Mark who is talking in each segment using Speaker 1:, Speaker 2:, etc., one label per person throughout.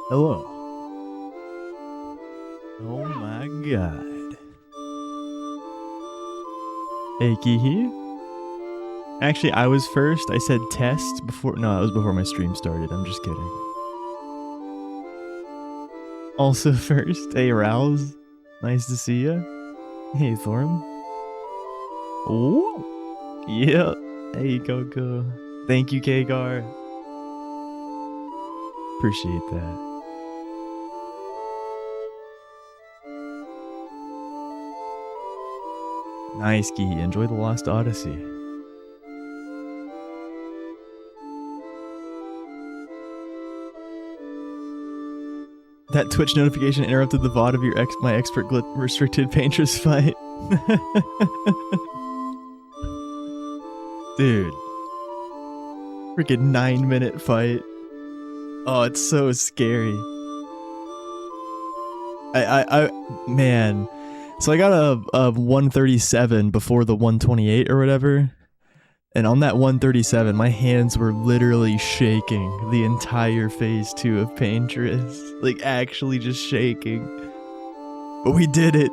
Speaker 1: Hello. Oh my god. Hey, Kihi. Actually, I was first. I said test before. No, it was before my stream started. I'm just kidding. Also first. Hey, Rouse. Nice to see you. Hey, Thorum. Oh. Yeah. Hey, Coco. Thank you, Kagar. Appreciate that. Nice, Kihi. Enjoy the Lost Odyssey. That Twitch notification interrupted the VOD of your my expert restricted painter's fight. Dude. Freaking 9-minute fight. Oh, it's so scary. Man. So I got a 137 before the 128 or whatever. And on that 137, my hands were literally shaking the entire phase 2 of Painteress. Like, actually just shaking. But we did it.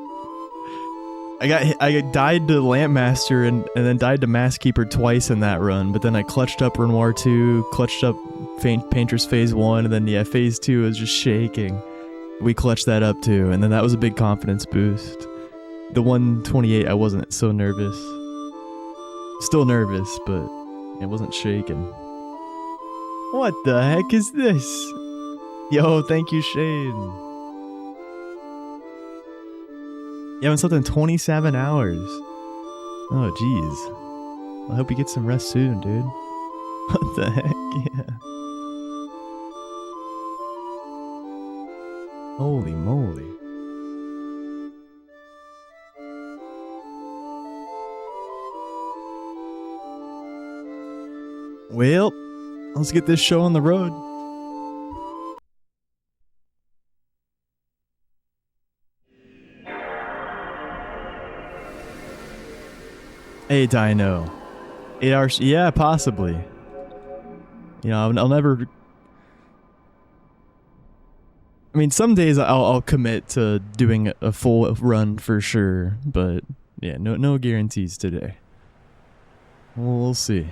Speaker 1: I died to Lampmaster and then died to Masskeeper twice in that run, but then I clutched up Renoir 2, clutched up Painteress phase 1, and then yeah, phase 2 was just shaking. We clutched that up too, and then that was a big confidence boost. The 128, I wasn't so nervous. Still nervous, but it wasn't shaking. What the heck is this? Yo, thank you, Shane. You haven't slept in 27 hours. Oh, jeez. I hope you get some rest soon, dude. What the heck? Yeah. Holy moly. Well, let's get this show on the road. Hey, Dino. 8 hours? Yeah, possibly. You know, I'll never... I mean, some days I'll commit to doing a full run for sure, but yeah, no guarantees today. We'll see.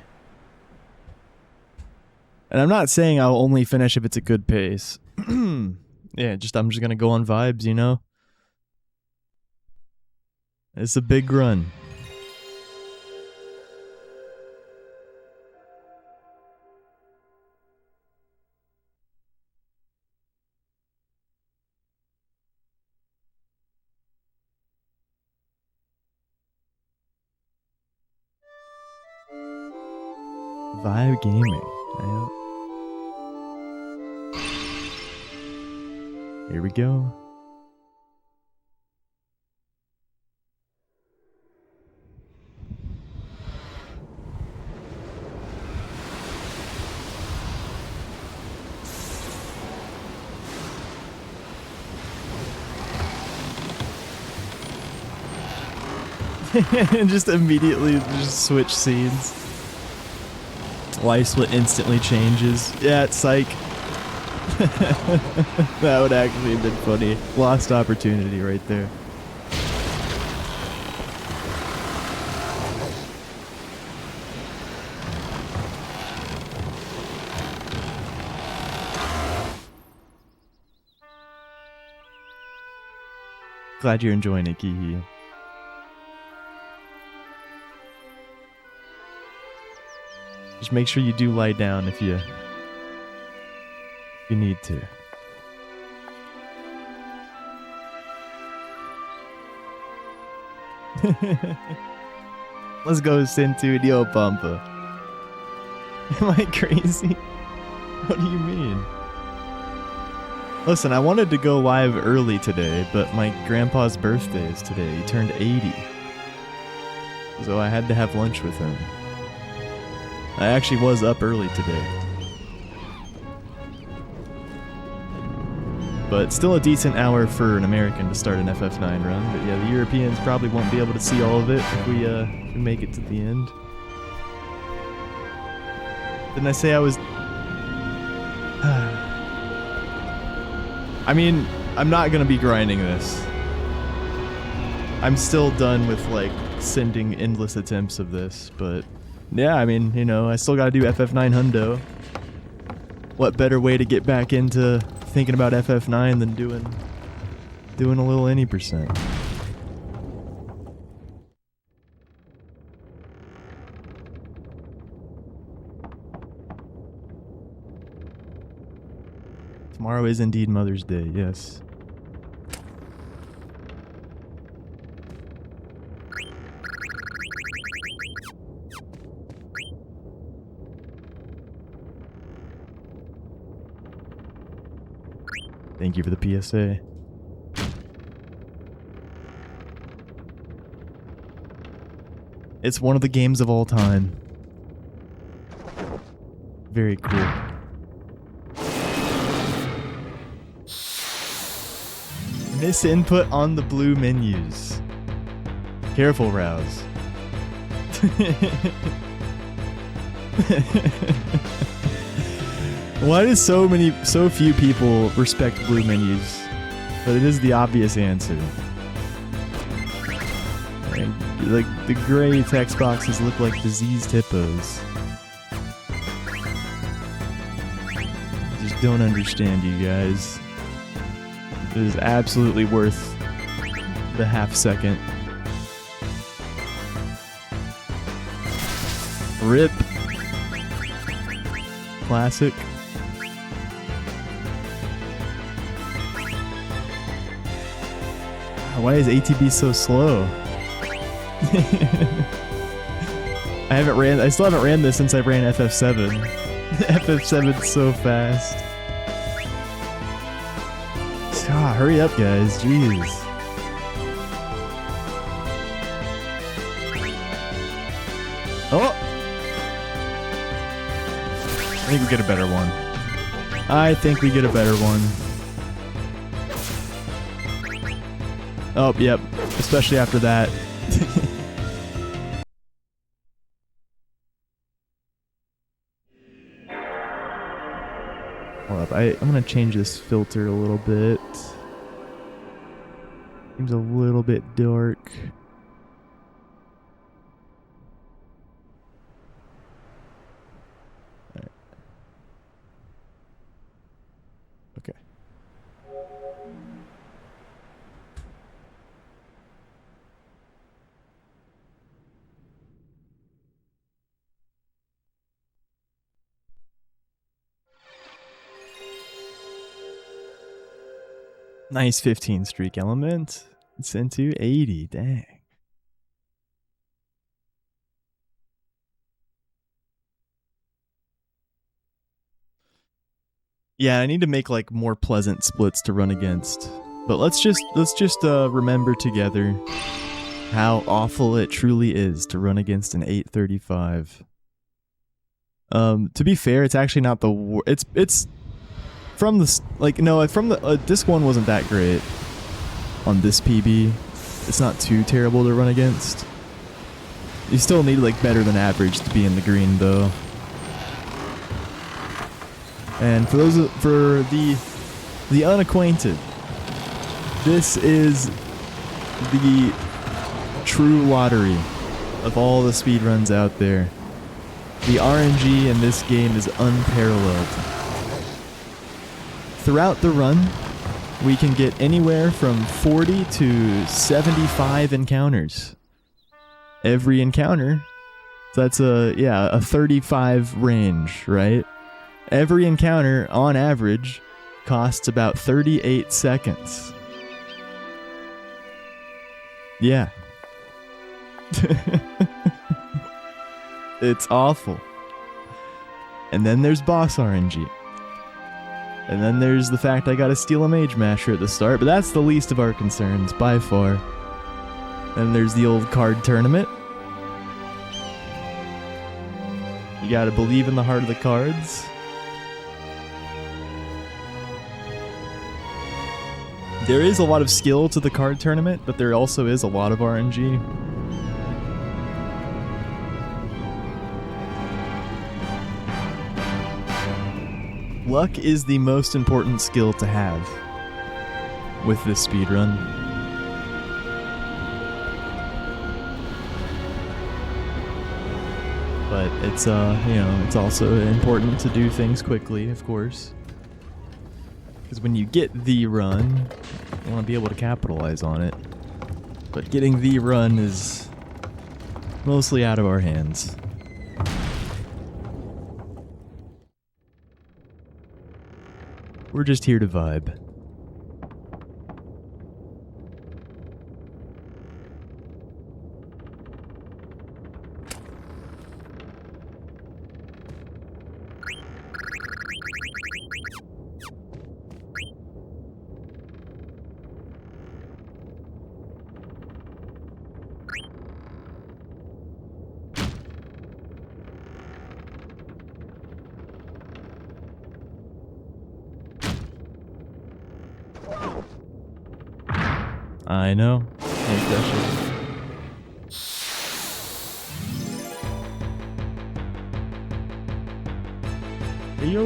Speaker 1: And I'm not saying I'll only finish if it's a good pace. Yeah, I'm just gonna go on vibes, you know? It's a big run. Vibe gaming. Here we go. And just immediately just switch scenes. Life split instantly changes. Yeah, it's psych. That would actually have been funny. Lost opportunity right there. Glad you're enjoying it, Kihi. Just make sure you do lie down if you need to. Let's go, Centurio Pampa. Am I crazy? What do you mean? Listen, I wanted to go live early today, but my grandpa's birthday is today. He turned 80. So I had to have lunch with him. I actually was up early today. But still a decent hour for an American to start an FF9 run. But yeah, the Europeans probably won't be able to see all of it if we make it to the end. Didn't I say I was... I mean, I'm not gonna be grinding this. I'm still done with, like, sending endless attempts of this, but... Yeah, I mean, you know, I still gotta do FF9 hundo. What better way to get back into thinking about FF9 than doing a little any percent? Tomorrow is indeed Mother's Day, yes. Thank you for the PSA. It's one of the games of all time. Very cool. Miss input on the blue menus. Careful, Rouse. Why do so few people respect blue menus? But it is the obvious answer. Like the gray text boxes look like diseased hippos. Just don't understand, you guys. It is absolutely worth the half second. RIP. Classic. Why is ATB so slow? I still haven't ran this since I ran FF7. FF7's so fast. Ah, hurry up, guys. Jeez. Oh! I think we get a better one. I think we get a better one. Oh, yep. Especially after that. Hold up. I'm gonna change this filter a little bit. Seems a little bit dark. Alright. Okay. Nice 15 streak element. It's into 80. Dang. Yeah, I need to make like more pleasant splits to run against. But let's just remember together how awful it truly is to run against an 835. To be fair, it's actually not the it's from the disc 1 wasn't that great on this PB. It's not too terrible to run against. You still need like better than average to be in the green though. And for the unacquainted, this is the true lottery of all the speedruns out there. The RNG in this game is unparalleled. Throughout the run, we can get anywhere from 40 to 75 encounters. Every encounter, so that's a 35 range, right? Every encounter, on average, costs about 38 seconds. Yeah. It's awful. And then there's boss RNG. And then there's the fact I gotta steal a Mage Masher at the start, but that's the least of our concerns, by far. Then there's the old card tournament. You gotta believe in the heart of the cards. There is a lot of skill to the card tournament, but there also is a lot of RNG. Luck is the most important skill to have with this speedrun. But it's you know, it's also important to do things quickly, of course. Because when you get the run, you want to be able to capitalize on it. But getting the run is mostly out of our hands. We're just here to vibe. I know. Hey, yo.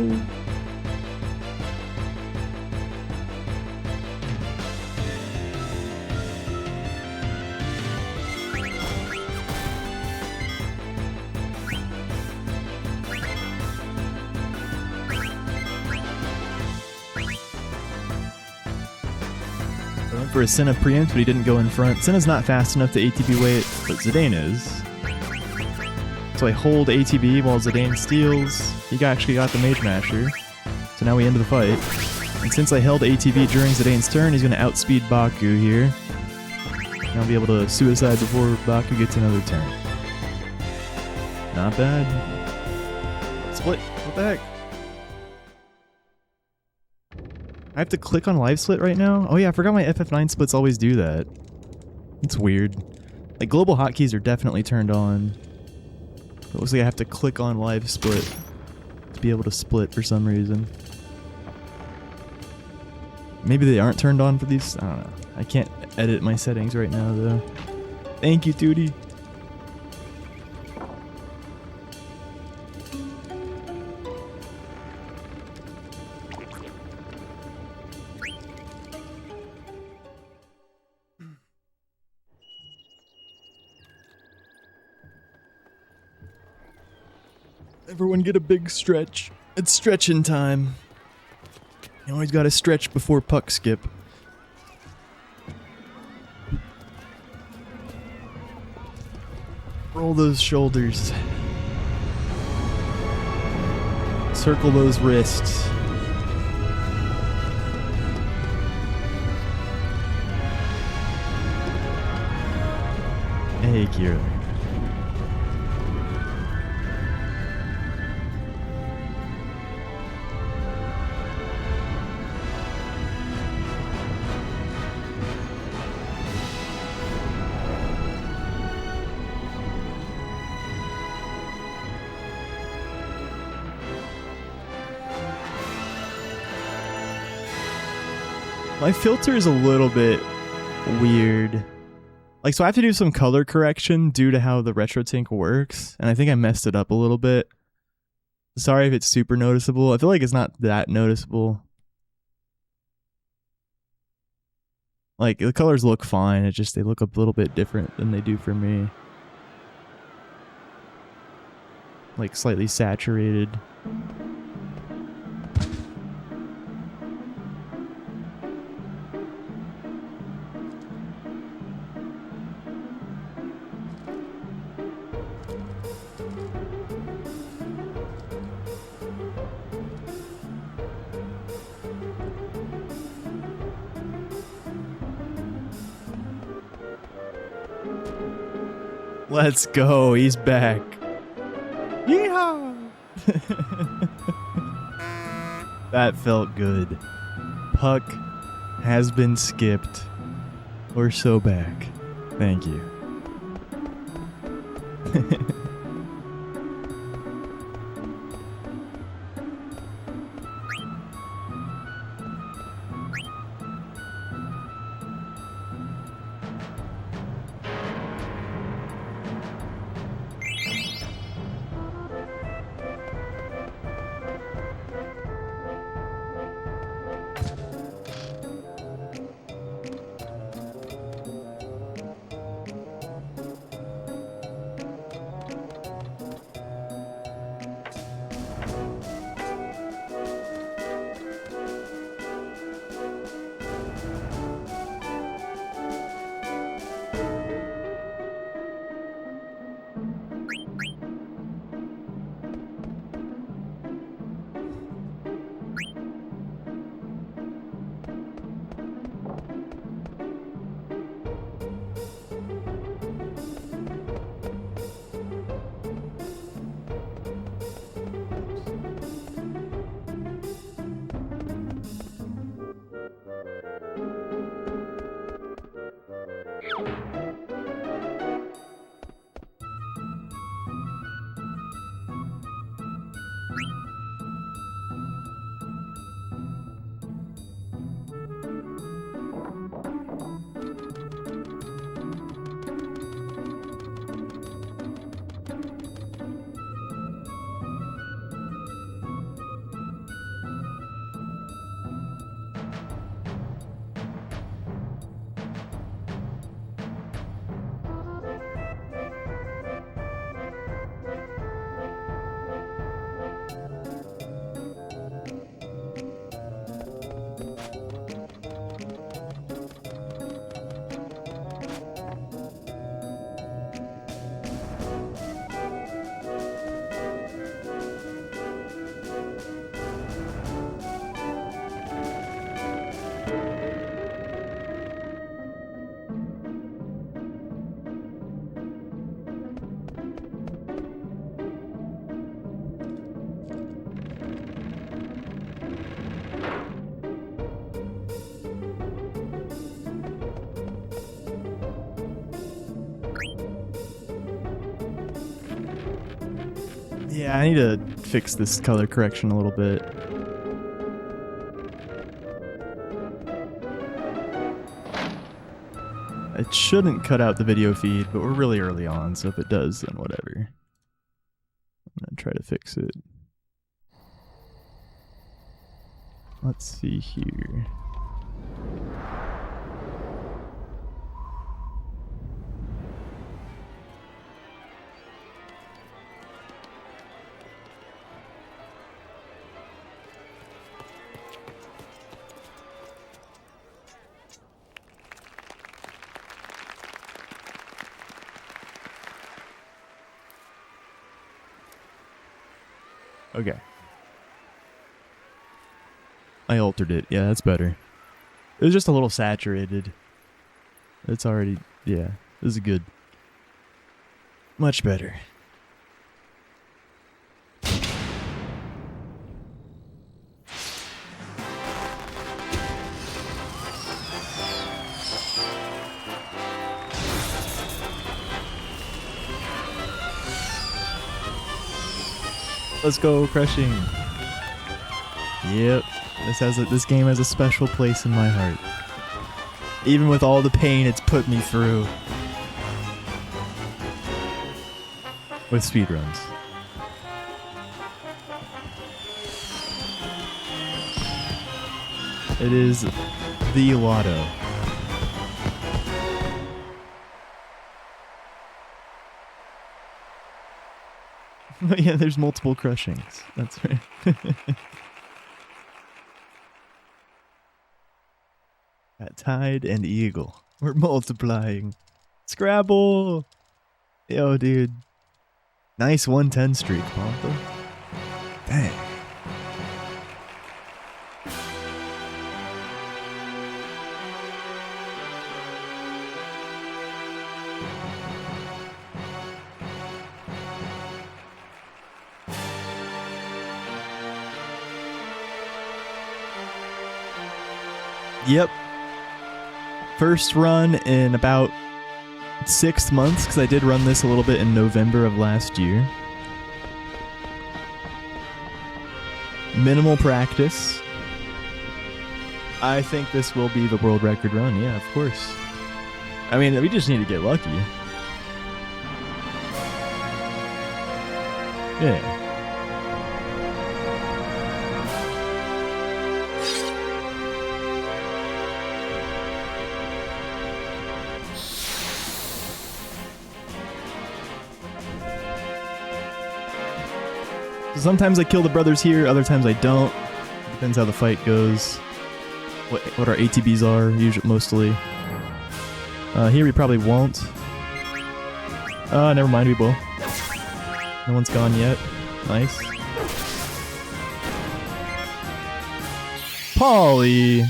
Speaker 1: I went for a Senna preempt, but he didn't go in front. Senna's not fast enough to ATB wait, but Zidane is. So I hold ATB while Zidane steals. He actually got the Mage Masher. So now we end the fight. And since I held ATB during Zidane's turn, he's going to outspeed Baku here. And I'll be able to suicide before Baku gets another turn. Not bad. Split. What the heck? I have to click on live split right now? Oh yeah, I forgot my FF9 splits always do that. It's weird. Like, global hotkeys are definitely turned on. It looks like I have to click on live split to be able to split for some reason. Maybe they aren't turned on for these? I don't know. I can't edit my settings right now though. Thank you, Tootie. Everyone get a big stretch. It's stretching time. You always gotta stretch before puck skip. Roll those shoulders. Circle those wrists. Hey, Kira. My filter is a little bit weird. Like, so I have to do some color correction due to how the RetroTink works, and I think I messed it up a little bit. Sorry if it's super noticeable. I feel like it's not that noticeable. Like, the colors look fine, it's just they look a little bit different than they do for me. Like, slightly saturated. Let's go, he's back. Yeehaw! That felt good. Puck has been skipped. We're so back. Thank you. Yeah, I need to fix this color correction a little bit. It shouldn't cut out the video feed, but we're really early on, so if it does, then whatever. I'm gonna try to fix it. Let's see here. Okay. I altered it. Yeah, that's better. It was just a little saturated. It's already... yeah, this is good. Much better. Let's go, crushing. Yep, this game has a special place in my heart. Even with all the pain it's put me through. With speedruns. It is the lotto. Yeah, there's multiple crushings. That's right. At Tide and Eagle. We're multiplying. Scrabble! Yo, dude. Nice 110 streak, Panther. Dang. Yep. First run in about 6 months, because I did run this a little bit in November of last year. Minimal practice. I think this will be the world record run, yeah, of course. I mean, we just need to get lucky. Yeah. Sometimes I kill the brothers here, other times I don't. Depends how the fight goes. What our ATBs are, usually, mostly. Here we probably won't. Never mind, we will. No one's gone yet. Nice. Polly!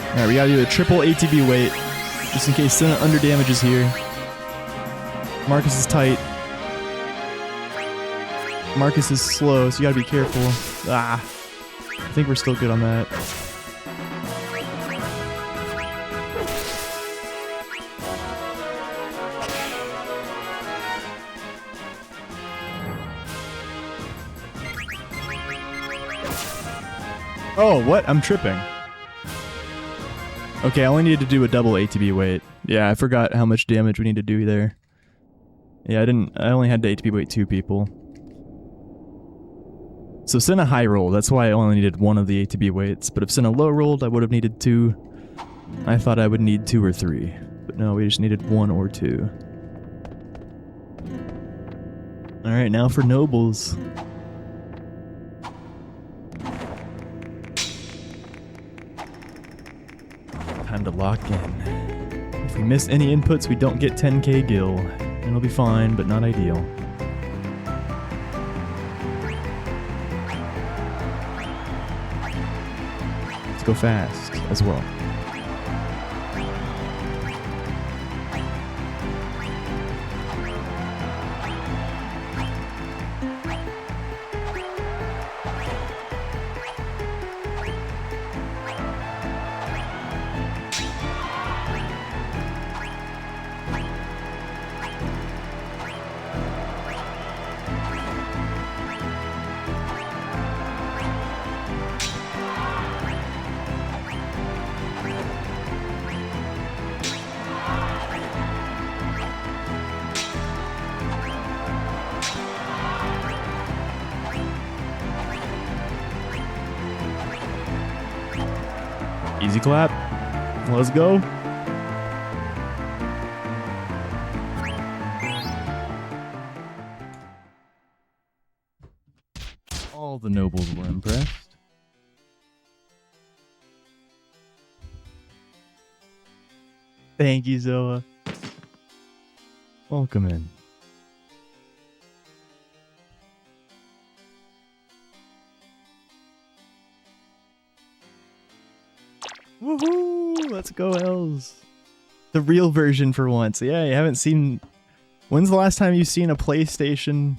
Speaker 1: Alright, we gotta do a triple ATB wait, just in case Senna underdamages here. Marcus is tight. Marcus is slow, so you gotta be careful. Ah, I think we're still good on that. Oh, what? I'm tripping. Okay, I only need to do a double ATB weight. Yeah, I forgot how much damage we need to do there. Yeah, I only had to ATB weight 2 people. So Senna high roll, that's why I only needed 1 of the ATB weights, but if Senna low rolled, I would have needed 2. I thought I would need 2 or 3, but no, we just needed 1 or 2. Alright, now for nobles. Time to lock in. If we miss any inputs, we don't get 10k gil. It'll be fine, but not ideal. Go fast as well. Easy clap. Let's go. All the nobles were impressed. Thank you, Zoa. Welcome in. Woohoo! Let's go, Els. The real version for once. Yeah, you haven't seen... When's the last time you've seen a PlayStation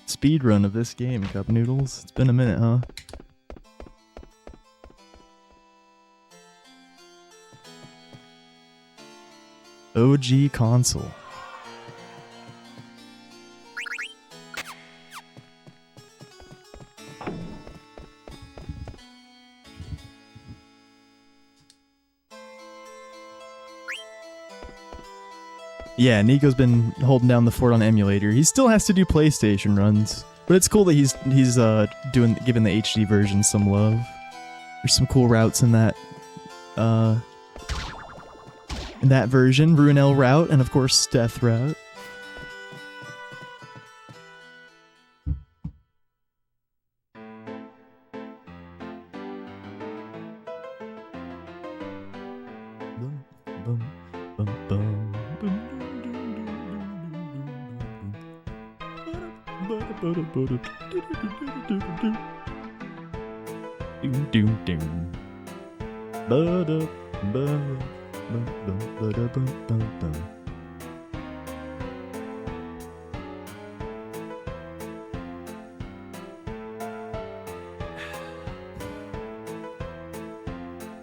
Speaker 1: speedrun of this game, Cup Noodles? It's been a minute, huh? OG console. Yeah, Nico's been holding down the fort on emulator. He still has to do PlayStation runs, but it's cool that he's giving the HD version some love. There's some cool routes in that version, Ruinel route, and of course Death route.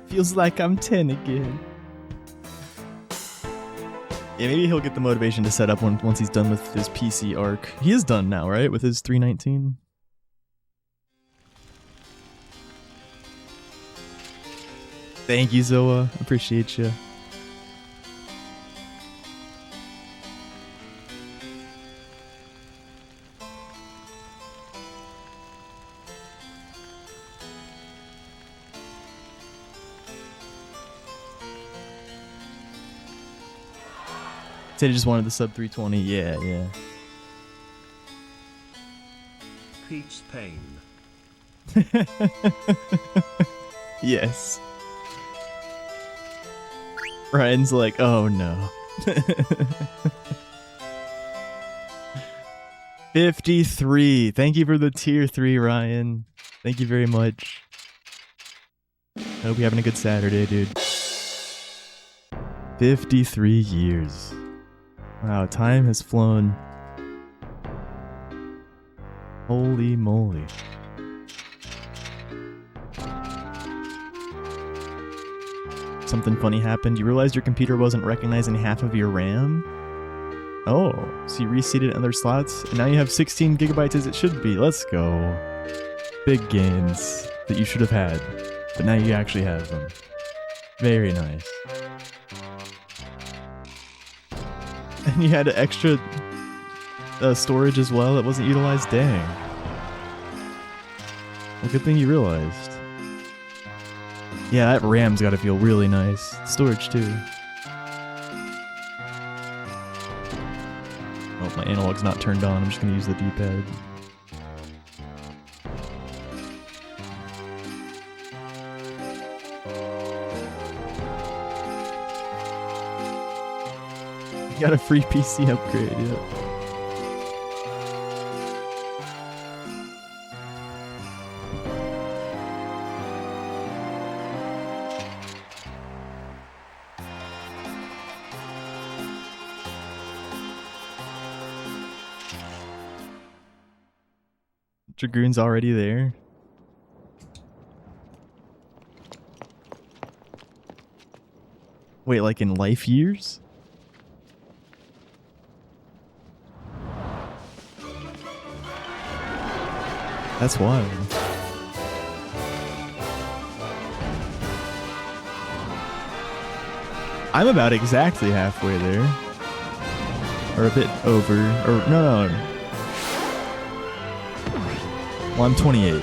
Speaker 1: Feels like I'm 10 again. Yeah, maybe he'll get the motivation to set up once he's done with his PC arc. He is done now, right? With his 319? Thank you, Zoa. Appreciate you. Said he just wanted the sub 320. Yeah, yeah.
Speaker 2: Peach pain.
Speaker 1: Yes. Ryan's like, oh no. 53. Thank you for the tier 3, Ryan. Thank you very much. I hope you're having a good Saturday, dude. 53 years. Wow, time has flown. Holy moly. Something funny happened. You realized your computer wasn't recognizing half of your RAM? Oh, so you reseated other slots, and now you have 16 gigabytes as it should be. Let's go. Big gains that you should have had, but now you actually have them. Very nice. And you had extra storage as well that wasn't utilized? Dang. Well, good thing you realized. Yeah, that RAM's gotta feel really nice. Storage too. Oh, my analog's not turned on. I'm just gonna use the D-pad. Got a free PC upgrade, yeah. Dragoon's already there. Wait, like in life years? That's wild. I'm about exactly halfway there. Or a bit over. Or, no. Well, I'm 28.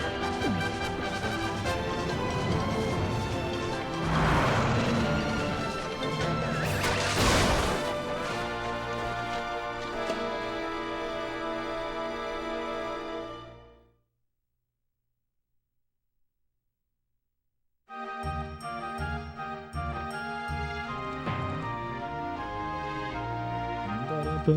Speaker 1: Hey,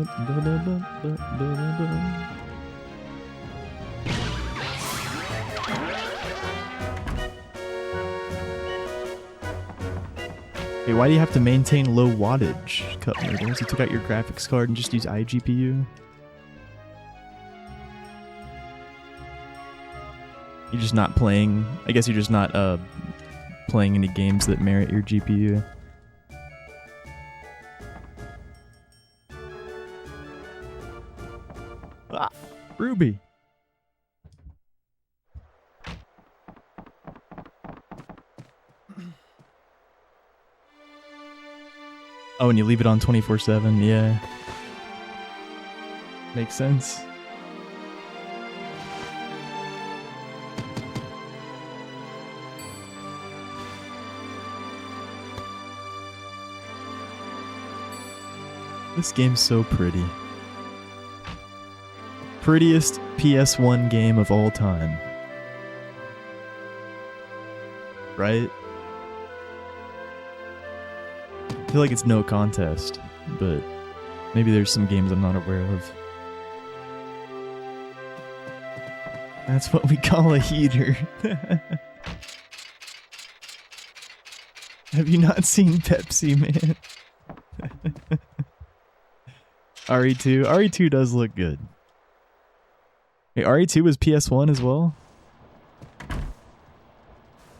Speaker 1: why do you have to maintain low wattage, Cup Noodles? You took out your graphics card and just use iGPU? You're just not playing... I guess you're just not playing any games that merit your GPU. Ah, Ruby! Oh, and you leave it on 24/7, yeah. Makes sense. This game's so pretty. Prettiest PS1 game of all time. Right? I feel like it's no contest, but maybe there's some games I'm not aware of. That's what we call a heater. Have you not seen Pepsi, man? RE2? RE2 does look good. Hey, RE2 was PS1 as well?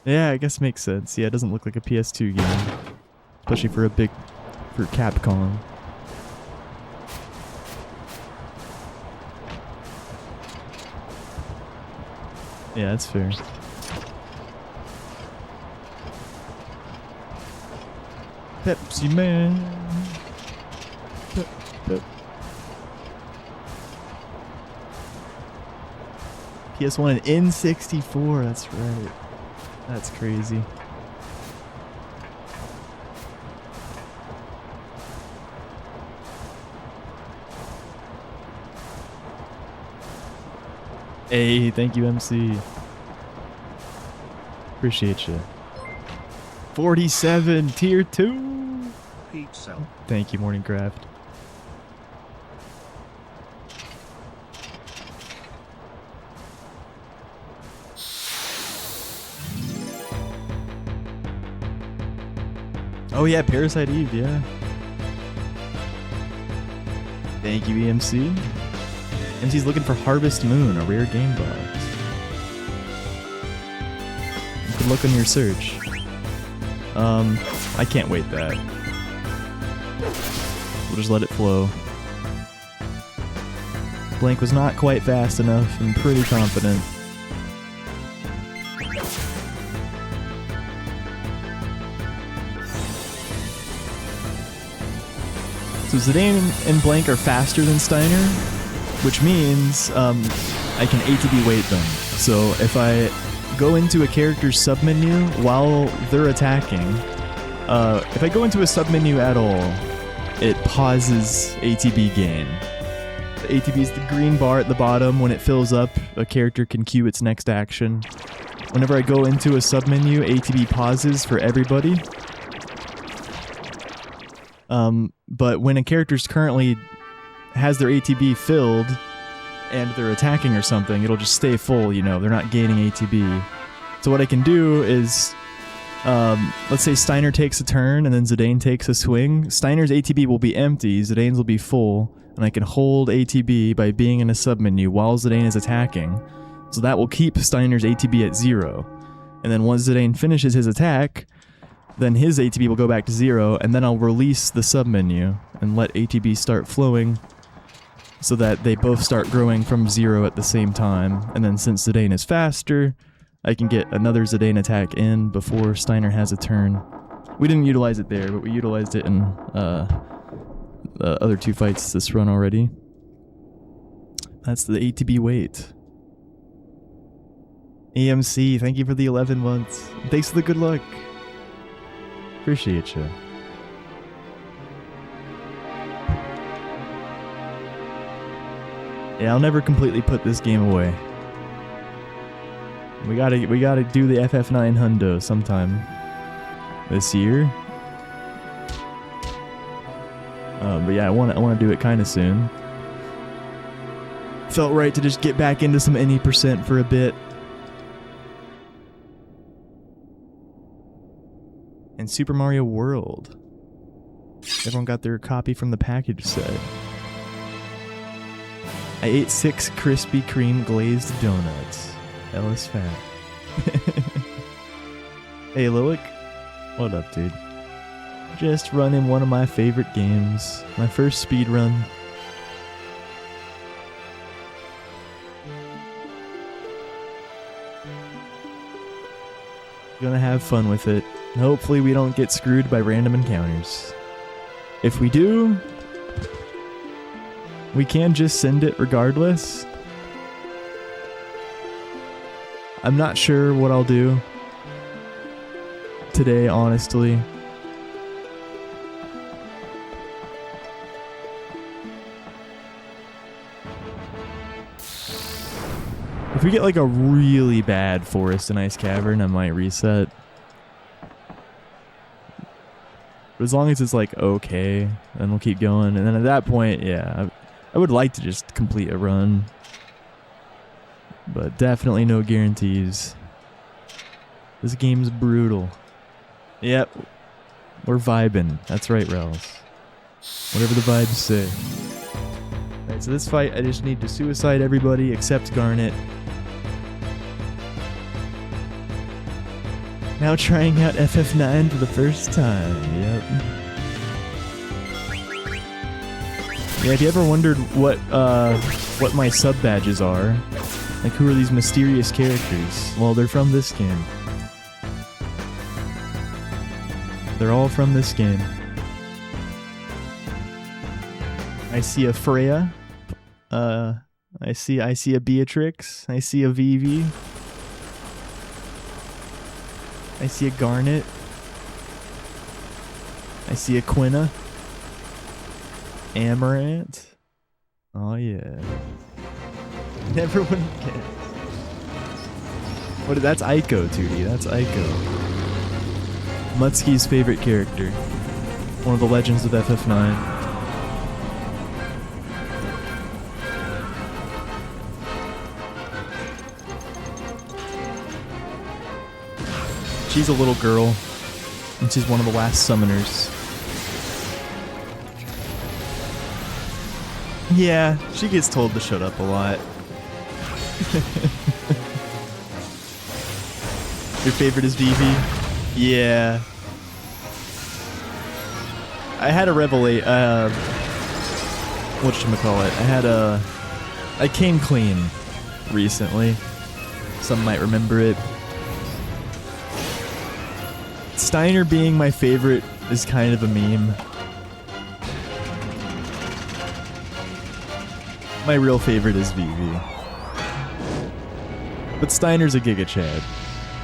Speaker 1: Yeah, I guess makes sense. Yeah, it doesn't look like a PS2 game. Especially for for Capcom. Yeah, that's fair. Pepsi Man. Pep. PS1 and N64, that's right. That's crazy. Hey, thank you, MC. Appreciate you. 47, tier 2.
Speaker 2: Pizza.
Speaker 1: Thank you, Morningcraft. Oh yeah, Parasite Eve, yeah. Thank you, EMC. MC's looking for Harvest Moon, a rare game box. You can look on your search. I can't wait that. We'll just let it flow. Blank was not quite fast enough. I'm pretty confident. So Zidane and Blank are faster than Steiner, which means I can ATB weight them. So if I go into a character's submenu while they're attacking, if I go into a submenu at all, it pauses ATB gain. The ATB is the green bar at the bottom. When it fills up, a character can queue its next action. Whenever I go into a submenu, ATB pauses for everybody. But when a character's currently has their ATB filled and they're attacking or something, it'll just stay full, you know, they're not gaining ATB. So what I can do is, let's say Steiner takes a turn and then Zidane takes a swing. Steiner's ATB will be empty, Zidane's will be full, and I can hold ATB by being in a submenu while Zidane is attacking. So that will keep Steiner's ATB at 0. And then once Zidane finishes his attack, then his ATB will go back to 0, and then I'll release the submenu and let ATB start flowing so that they both start growing from 0 at the same time. And then since Zidane is faster, I can get another Zidane attack in before Steiner has a turn. We didn't utilize it there, but we utilized it in the other 2 fights this run already. That's the ATB weight. EMC, thank you for the 11 months. Thanks for the good luck. Appreciate you. Yeah, I'll never completely put this game away. We gotta do the FF9 hundo sometime this year. But yeah, I want to do it kind of soon. Felt right to just get back into some any percent for a bit. And Super Mario World. Everyone got their copy from the package set. I ate 6 Krispy Kreme glazed donuts. Ellis fat. Hey Lilic, what up, dude? Just running one of my favorite games. My first speedrun. Gonna have fun with it. Hopefully we don't get screwed by random encounters. If we do, we can just send it regardless. I'm not sure what I'll do today, honestly. If we get like a really bad forest and ice cavern, I might reset. But as long as it's like okay, then we'll keep going. And then at that point, yeah, I would like to just complete a run. But definitely no guarantees. This game's brutal. Yep, we're vibing. That's right, Rels. Whatever the vibes say. Alright, so this fight, I just need to suicide everybody except Garnet. Now trying out FF9 for the first time. Yep. Yeah, have you ever wondered what my sub badges are? Like, who are these mysterious characters? Well, they're from this game. They're all from this game. I see a Freya. I see a Beatrix. I see a Vivi. I see a Garnet. I see a Quina. Amaranth. Oh yeah. Never would have guessed. What? That's Aiko, 2D. That's Aiko. Mutski's favorite character. One of the legends of FF9. She's a little girl, and she's one of the last summoners. Yeah, she gets told to shut up a lot. Your favorite is Vivi? Yeah. I had a revelate, whatchamacallit, I came clean recently. Some might remember it. Steiner being my favorite is kind of a meme. My real favorite is Vivi. But Steiner's a Giga Chad.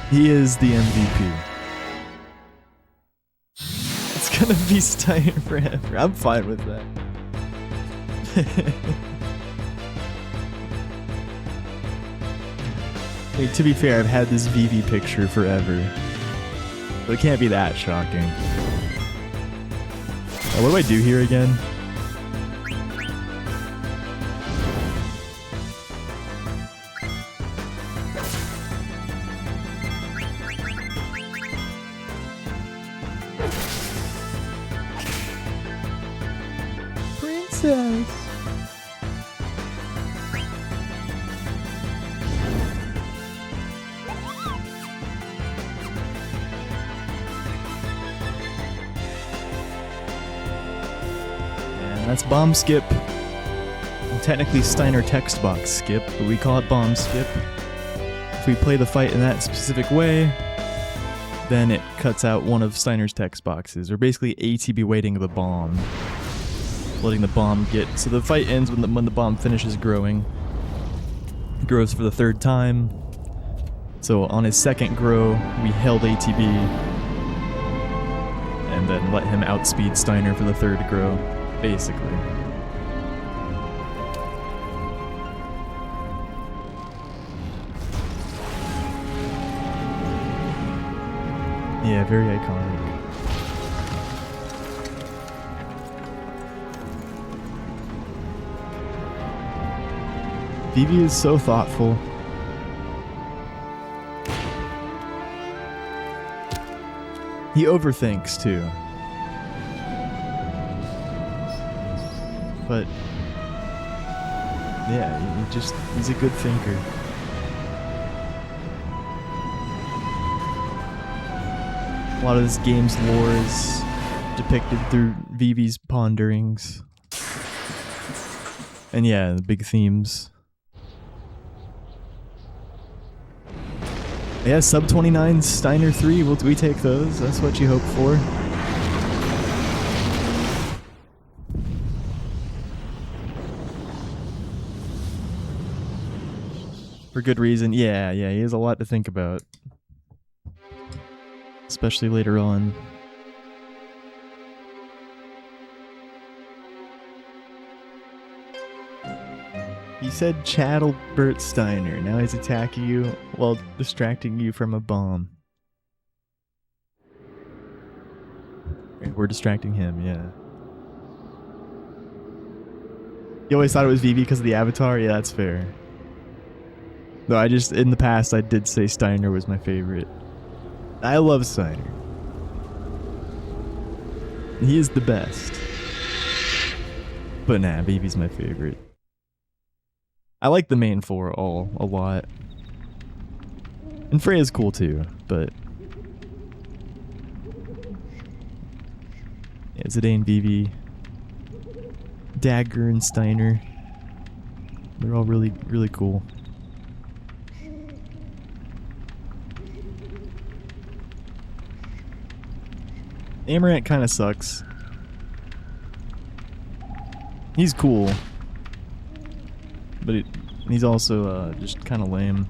Speaker 1: He is the MVP. It's gonna be Steiner forever. I'm fine with that. Hey, to be fair, I've had this Vivi picture forever. But it can't be that shocking. Oh, what do I do here again? Princess. That's bomb skip. And technically Steiner text box skip, but we call it bomb skip. If we play the fight in that specific way, then it cuts out one of Steiner's text boxes, or basically ATB waiting the bomb. Letting the bomb get... So the fight ends when the bomb finishes growing. It grows for the 3rd time. So on his 2nd grow, we held ATB. And then let him outspeed Steiner for the 3rd grow. Basically. Yeah, very iconic. Vivi is so thoughtful. He overthinks too. But yeah, he's a good thinker. A lot of this game's lore is depicted through Vivi's ponderings. And yeah, the big themes. Yeah, sub 29 Steiner 3, we take those. That's what you hope for. For good reason. Yeah, he has a lot to think about. Especially later on. He said Chadalbert Steiner. Now he's attacking you while distracting you from a bomb. Okay, we're distracting him, yeah. You always thought it was Vivi because of the avatar? Yeah, that's fair. Though in the past, I did say Steiner was my favorite. I love Steiner. He is the best. But nah, Vivi's my favorite. I like the main four a lot. And Freya's cool too, but... yeah, Zidane, Vivi, Dagger, and Steiner. They're all really, really cool. Amaranth kind of sucks. He's cool. But he's also just kind of lame.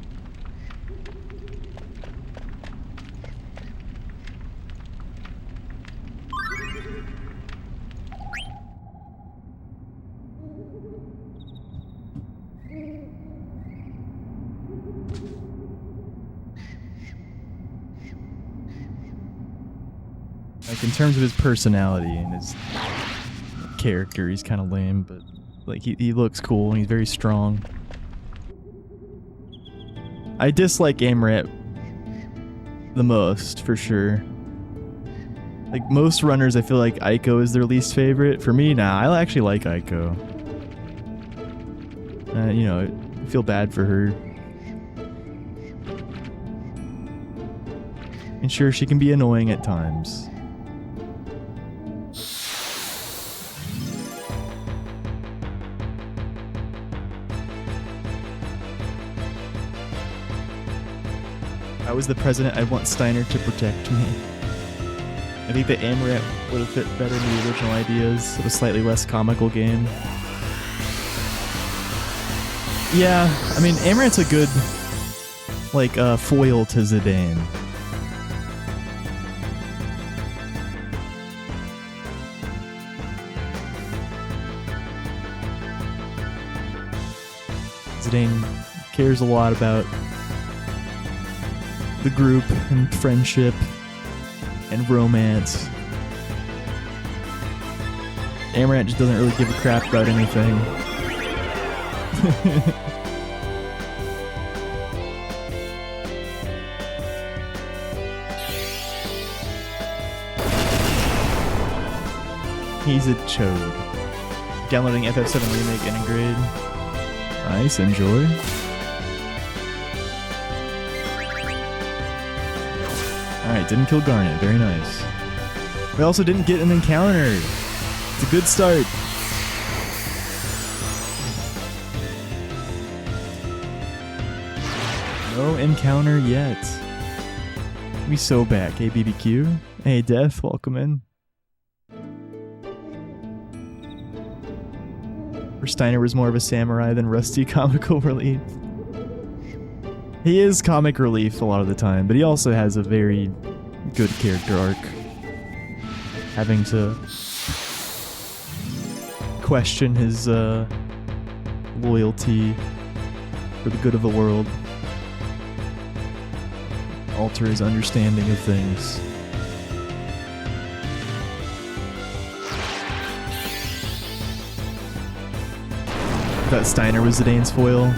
Speaker 1: Like, in terms of his personality and his character, he's kind of lame, but like he looks cool and he's very strong. I dislike Amaret the most, for sure. Like, most runners, I feel like Aiko is their least favorite. For me, nah, I actually like Aiko. You know, I feel bad for her. And sure, she can be annoying at times. If I was the president, I'd want Steiner to protect me. I think that Amaret would have fit better in the original ideas of a slightly less comical game. Yeah, I mean, Amaret's a good, like, foil to Zidane. Zidane cares a lot about the group and friendship and romance. Amaranth just doesn't really give a crap about anything. He's a chode. Downloading FF9 Remake and grade. Nice, enjoy. Alright, didn't kill Garnet. Very nice. We also didn't get an encounter. It's a good start. No encounter yet. We so back. Hey, BBQ. Hey, Death. Welcome in. Steiner was more of a samurai than Rusty comical relief. He is comic relief a lot of the time, but he also has a very good character arc. Having to question his loyalty for the good of the world. Alter his understanding of things. I thought Steiner was Zidane's foil.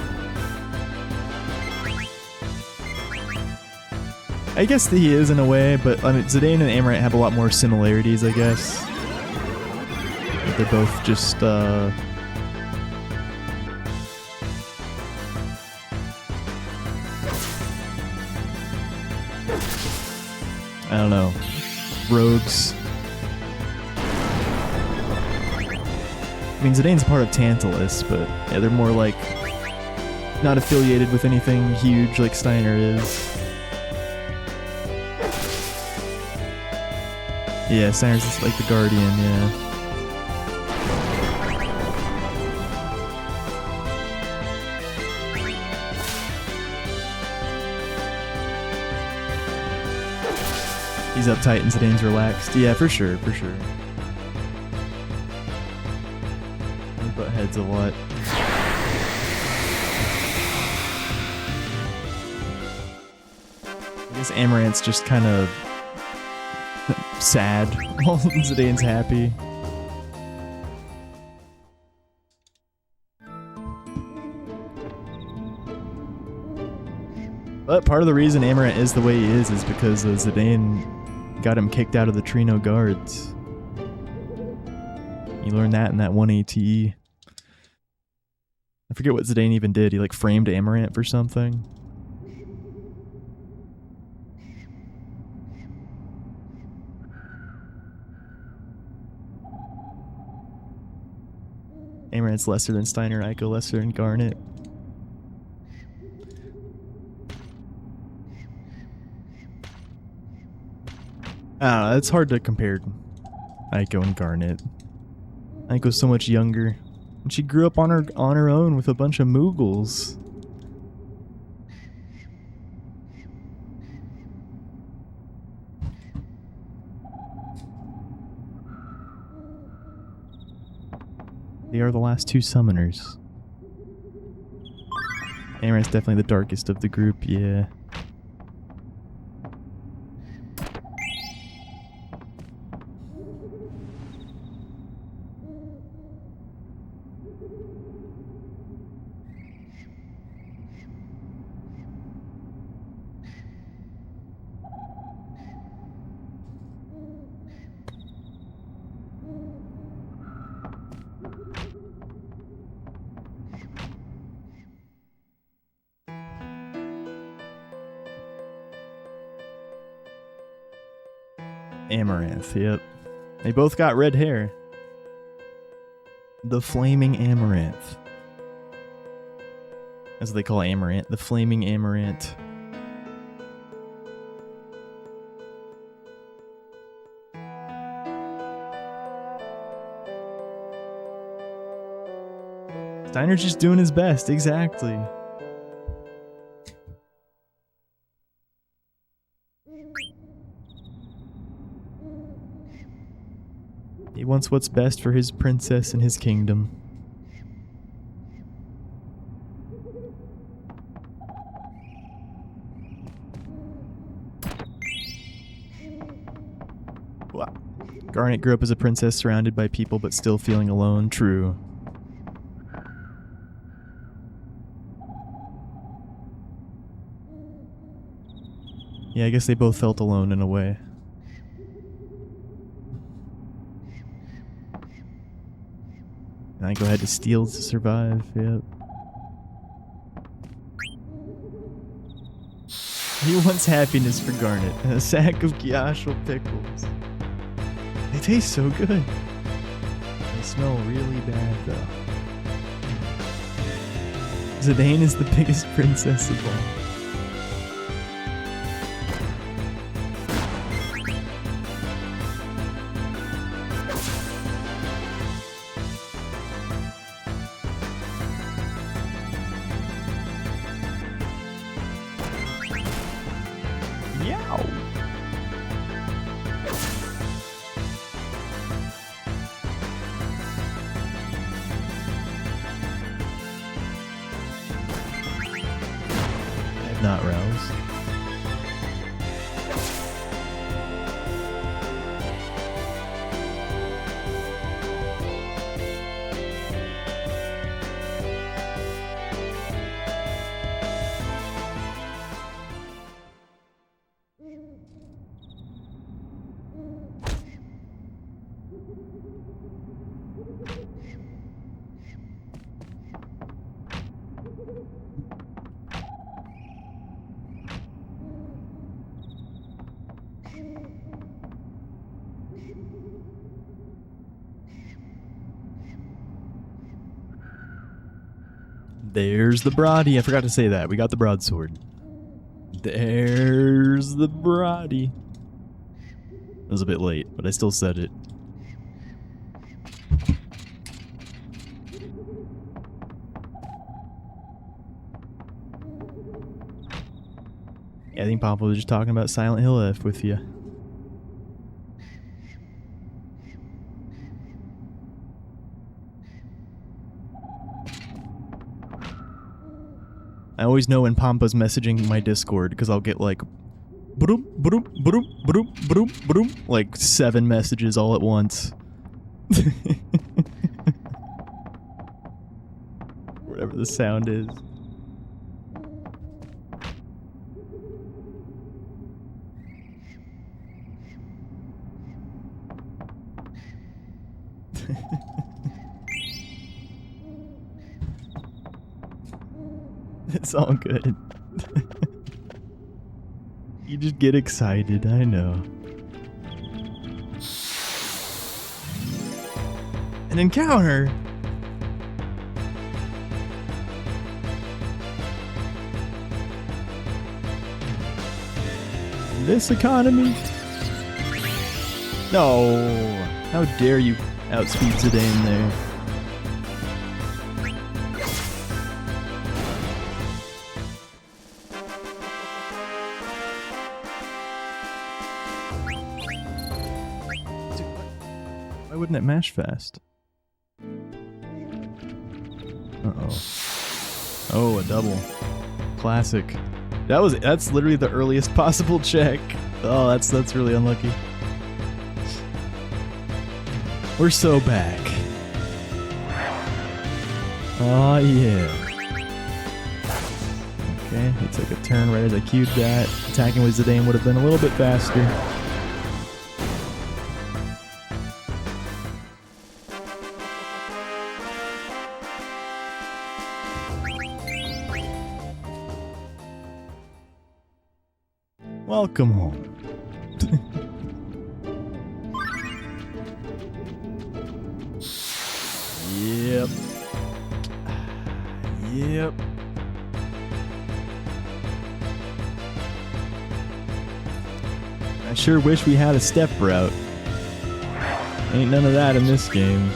Speaker 1: I guess that he is in a way, but I mean, Zidane and Amaranth have a lot more similarities, I guess. They're both just, I don't know, rogues. I mean, Zidane's part of Tantalus, but yeah, they're more like not affiliated with anything huge like Steiner is. Yeah, Steiner's just like the Guardian, yeah. He's uptight and Zidane's relaxed. Yeah, for sure, for sure. We butt heads a lot. I guess Amaranth's just kind of sad while Zidane's happy. But part of the reason Amaranth is the way he is because Zidane got him kicked out of the Trino Guards. You learned that in that one ATE. I forget what Zidane even did. He like framed Amaranth for something. Amaranth's lesser than Steiner, Ico lesser than Garnet. I don't know, it's hard to compare Ico and Garnet. Ico's so much younger. And she grew up on her own with a bunch of Moogles. They are the last two summoners. Amaranth's definitely the darkest of the group, yeah. Amaranth, yep. They both got red hair. The Flaming Amaranth. That's what they call Amaranth. The Flaming Amaranth. Steiner's just doing his best, exactly. He wants what's best for his princess and his kingdom. Wow. Garnet grew up as a princess surrounded by people but still feeling alone. True. Yeah, I guess they both felt alone in a way. And I go ahead to steal to survive, yep. He wants happiness for Garnet and a sack of Gyashal pickles. They taste so good. They smell really bad though. Zidane is the biggest princess of all. Not roused. There's the Brody. I forgot to say that. We got the broadsword. There's the Brody. It was a bit late, but I still said it. Yeah, I think Papa was just talking about Silent Hill F with you. I always know when Pampa's messaging my Discord because I'll get like broom, broom, broom, broom, broom, broom, like 7 messages all at once. Whatever the sound is. It's all good. You just get excited, I know. An encounter? This economy? No! How dare you outspeed Zidane there. Why wouldn't it mash fast? Uh-oh. Oh, a double. Classic. That's literally the earliest possible check. Oh, that's really unlucky. We're so back. Oh yeah. Okay, he took a turn right as I queued that. Attacking with Zidane would have been a little bit faster. Welcome home. Yep. Yep. I sure wish we had a step route. Ain't none of that in this game.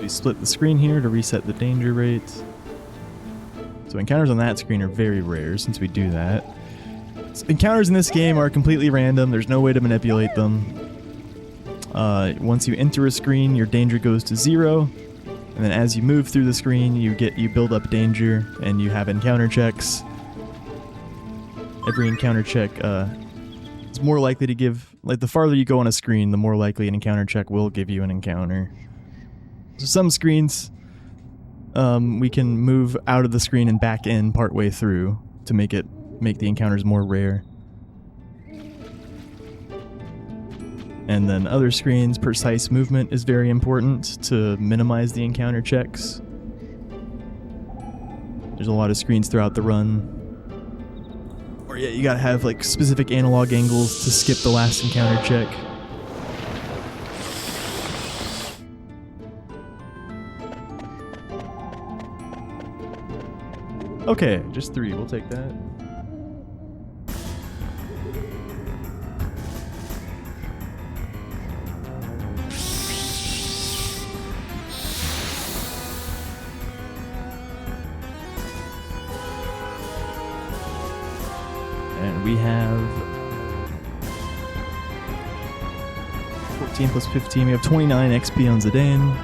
Speaker 1: We split the screen here to reset the danger rate. So encounters on that screen are very rare since we do that. So encounters in this game are completely random. There's no way to manipulate them. Once you enter a screen, your danger goes to 0. And then as you move through the screen, you build up danger and you have encounter checks. Every encounter check is more likely to give, like the farther you go on a screen, the more likely an encounter check will give you an encounter. So some screens, we can move out of the screen and back in partway through to make the encounters more rare. And then other screens, precise movement is very important to minimize the encounter checks. There's a lot of screens throughout the run. Or yeah, you gotta have like specific analog angles to skip the last encounter check. Okay, just 3. We'll take that. And we have 14 plus 15. We have 29 XP on Zidane.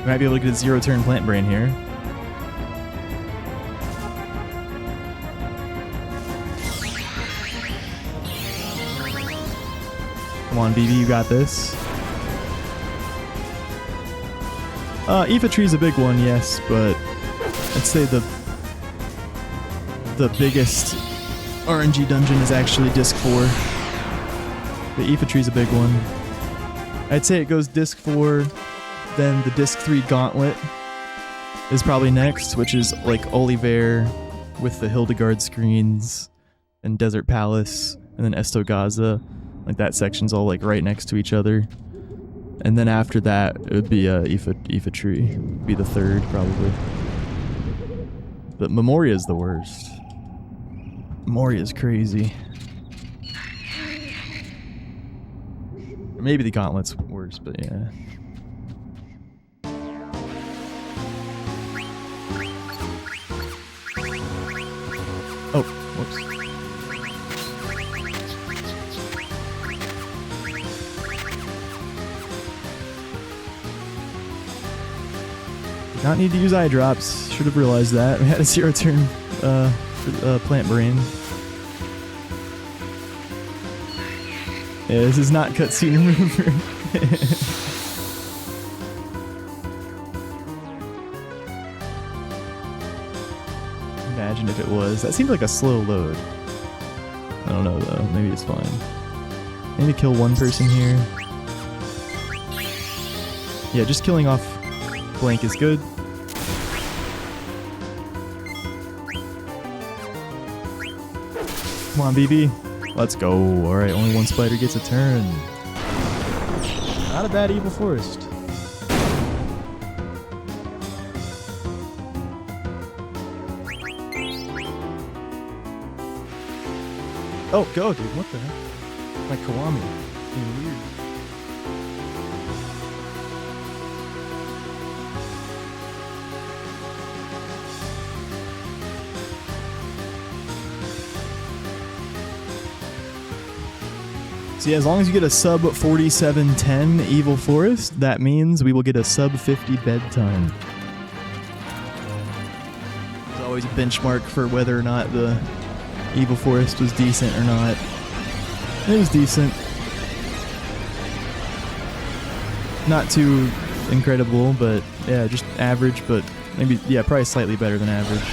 Speaker 1: We might be able to get a 0-turn plant brain here. on, BB, you got this. Aoife Tree's a big one, yes, but I'd say the biggest RNG dungeon is actually Disc 4. The Aoife Tree's a big one. I'd say it goes Disc 4, then the Disc 3 Gauntlet is probably next, which is like Oliver with the Hildegard screens and Desert Palace, and then Estogaza. Like that section's all like right next to each other. And then after that, it would be Aoife Tree. Be the third, probably. But Memoria's the worst. Memoria's crazy. Or maybe the Gauntlet's worse, but yeah. Oh, whoops. Did not need to use eye drops. Should have realized that. We had a 0 turn for Plant Brain. Yeah, this is not cutscene remover. Imagine if it was. That seemed like a slow load. I don't know though. Maybe it's fine. Maybe kill one person here. Yeah, just killing off blank is good. Come on, BB. Let's go. Alright, only one spider gets a turn. Not a bad Evil Forest. Oh, go, dude. What the heck? My Kiwami. Being weird. So yeah, as long as you get a sub 4710 Evil Forest, that means we will get a sub 50 bedtime. There's always a benchmark for whether or not the Evil Forest was decent or not. It was decent. Not too incredible, but yeah, just average, but maybe, yeah, probably slightly better than average.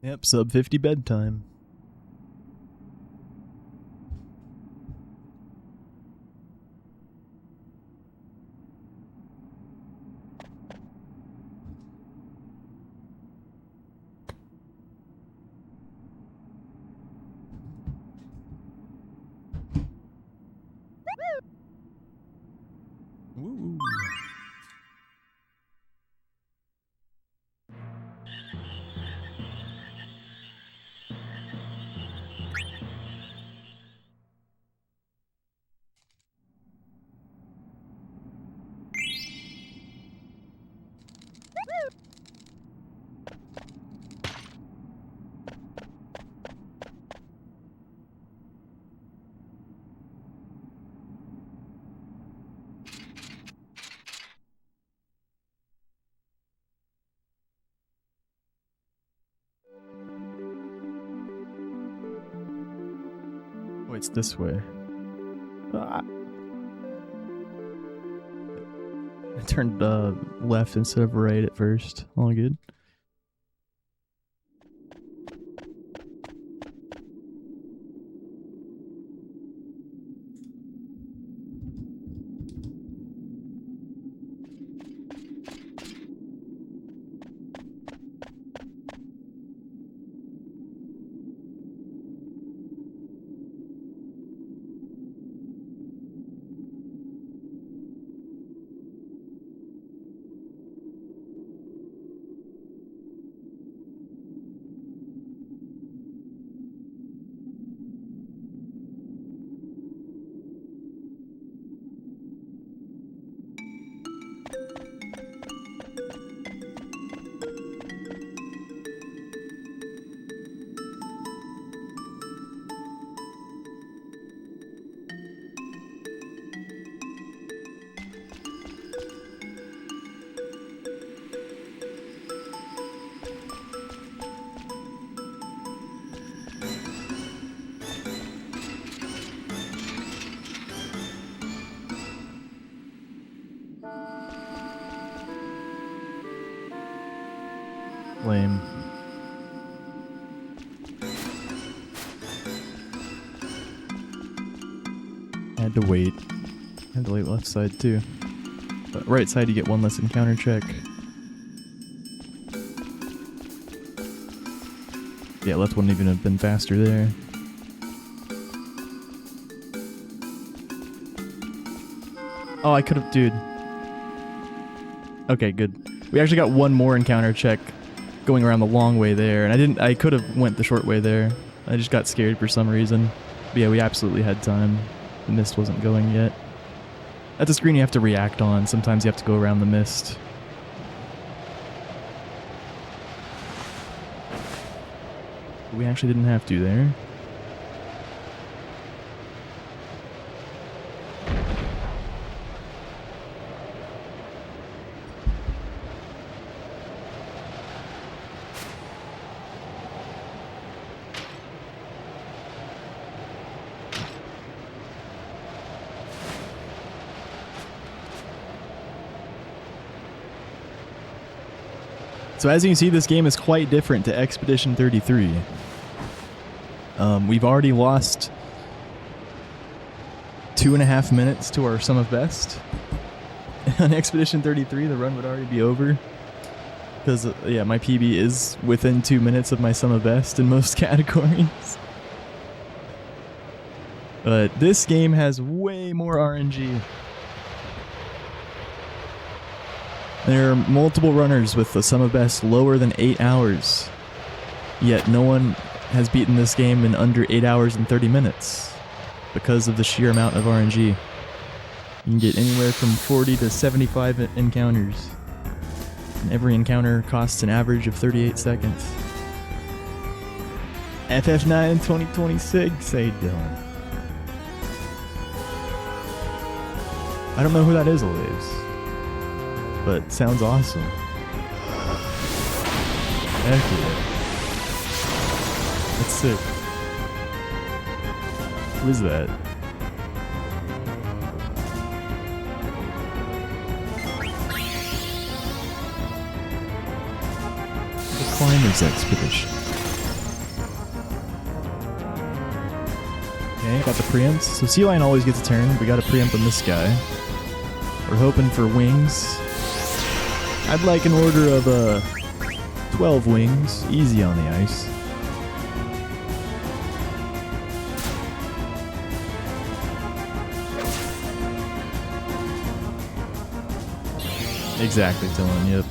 Speaker 1: Yep, sub 50 bedtime. it's this way. Ah. I turned left instead of right at first. All good. Lame. Had to wait. Had to wait left side too. But right side you get one less encounter check. Yeah, left wouldn't even have been faster there. Oh, I could have, dude. Okay, good. We actually got one more encounter check going around the long way there, and I could have went the short way there. I just got scared for some reason. But yeah, we absolutely had time. The mist wasn't going yet. That's a screen you have to react on. Sometimes you have to go around the mist. We actually didn't have to there. So as you can see, this game is quite different to Expedition 33. We've already lost 2.5 minutes to our sum of best. On Expedition 33, the run would already be over. Because, yeah, my PB is within 2 minutes of my sum of best in most categories. But this game has way more RNG. There are multiple runners with the sum of best lower than 8 hours. Yet no one has beaten this game in under 8 hours and 30 minutes because of the sheer amount of RNG. You can get anywhere from 40 to 75 encounters. And every encounter costs an average of 38 seconds. FF9 2026, hey Dylan. I don't know who that is, Olaves. But sounds awesome. Heck yeah. That's sick. Who is that? The Climber's Expedition. Okay, got the preempts. So Sea Lion always gets a turn. We got a preempt on this guy. We're hoping for wings. I'd like an order of 12 wings, easy on the ice. Exactly, Dylan, yep.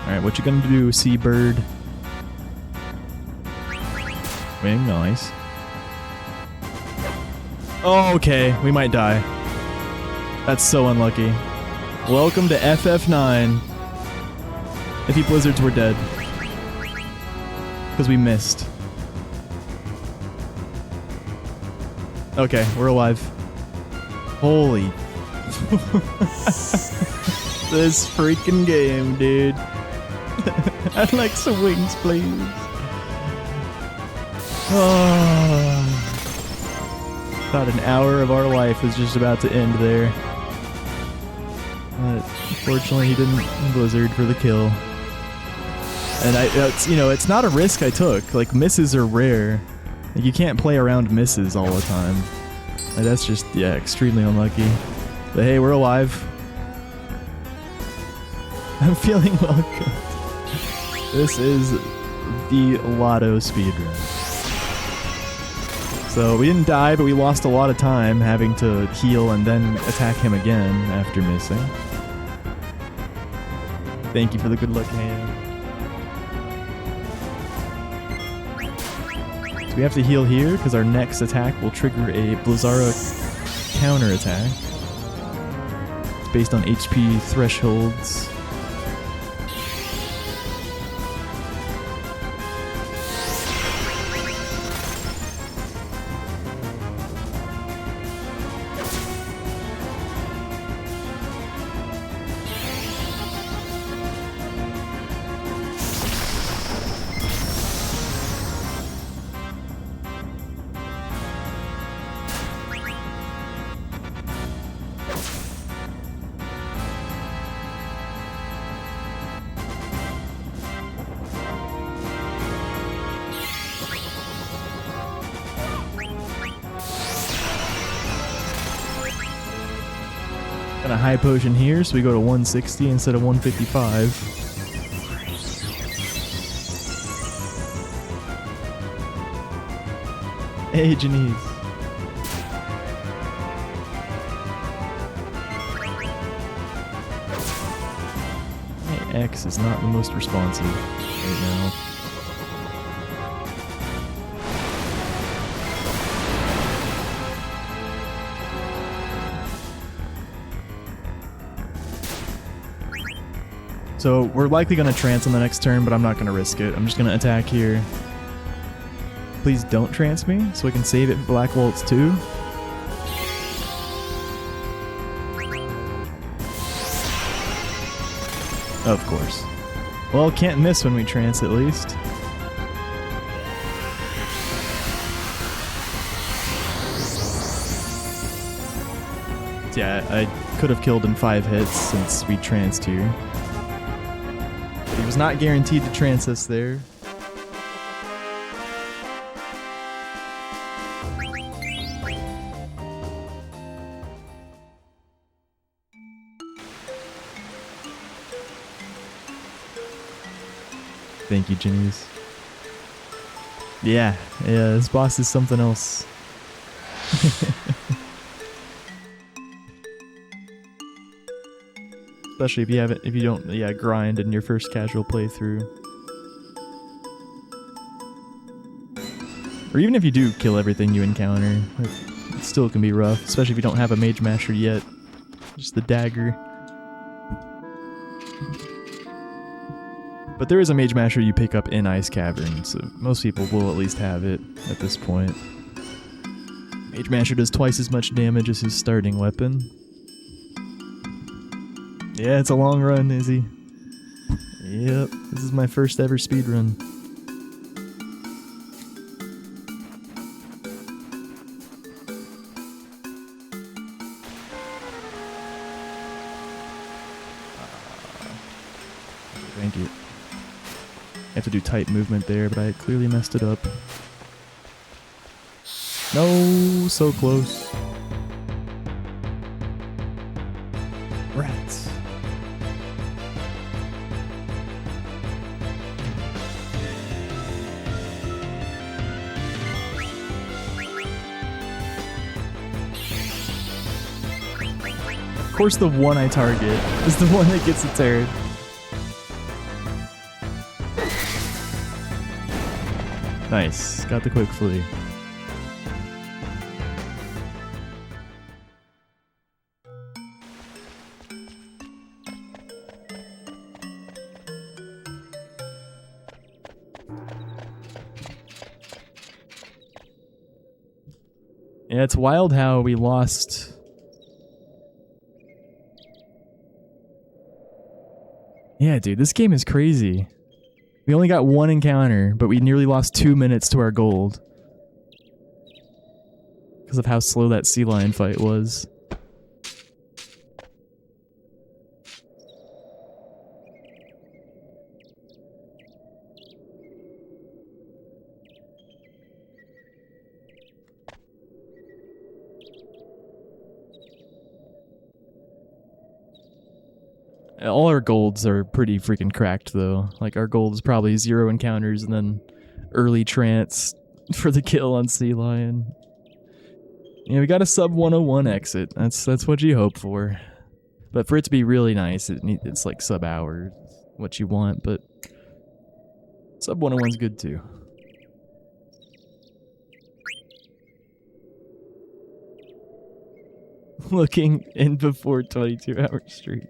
Speaker 1: Alright, what you gonna do, seabird? Wing, nice. Oh, okay, we might die. That's so unlucky. Welcome to FF9. If you blizzards were dead. Because we missed. Okay, we're alive. Holy. This freaking game, dude. I'd like some wings, please. Oh. Thought an hour of our life was just about to end there. But fortunately he didn't blizzard for the kill. And it's, you know, it's not a risk I took. Like, misses are rare. Like, you can't play around misses all the time. Like, that's just, yeah, extremely unlucky. But hey, we're alive. I'm feeling welcome. This is the Lotto speedrun. So we didn't die, but we lost a lot of time having to heal and then attack him again after missing. Thank you for the good luck hand. So we have to heal here because our next attack will trigger a Blizzara counter attack. It's based on HP thresholds. Got a high potion here, so we go to 160 instead of 155. Hey, Janice. My X is not the most responsive right now. So we're likely going to trance on the next turn, but I'm not going to risk it. I'm just going to attack here. Please don't trance me, so I can save it for Black Waltz 2. Of course. Well, can't miss when we trance at least. Yeah, I could have killed in 5 hits since we tranced here. But he was not guaranteed to trance us there. Thank you, Janice. Yeah, this boss is something else. Especially if you don't grind in your first casual playthrough. Or even if you do kill everything you encounter, it still can be rough, especially if you don't have a mage master yet. Just the dagger. But there is a mage master you pick up in Ice Cavern, so most people will at least have it at this point. Mage master does twice as much damage as his starting weapon. Yeah, it's a long run, Izzy. Yep, this is my first ever speedrun. Thank you. I have to do tight movement there, but I clearly messed it up. No, so close. Rats. Of course the one I target is the one that gets a turret. Nice, got the quick flee. Yeah, it's wild how we lost. Yeah, dude, this game is crazy. We only got one encounter, but we nearly lost 2 minutes to our gold. because of how slow that sea lion fight was. All our golds are pretty freaking cracked, though. Like, our gold is probably 0 encounters and then early trance for the kill on Sea Lion. Yeah, we got a sub 101 exit. That's what you hope for. But for it to be really nice, it's like sub hour, what you want, but sub 101's good too. Looking in before 22-hour streak.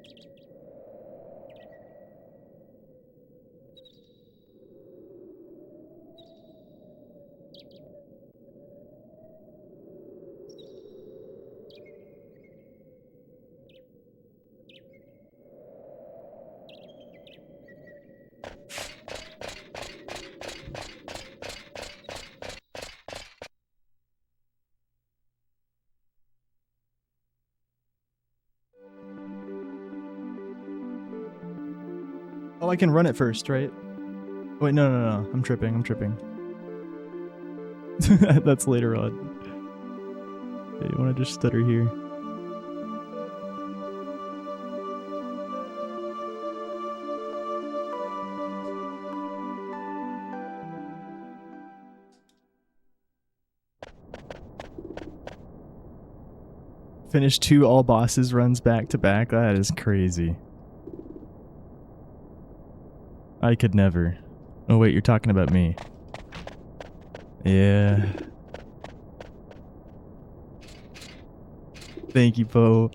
Speaker 1: Oh, I can run it first, right? Wait, no. I'm tripping. That's later on. Okay, you want to just stutter here? Finish 2 all bosses runs back to back. That is crazy. I could never. Oh wait, you're talking about me. Yeah. Thank you, Poe.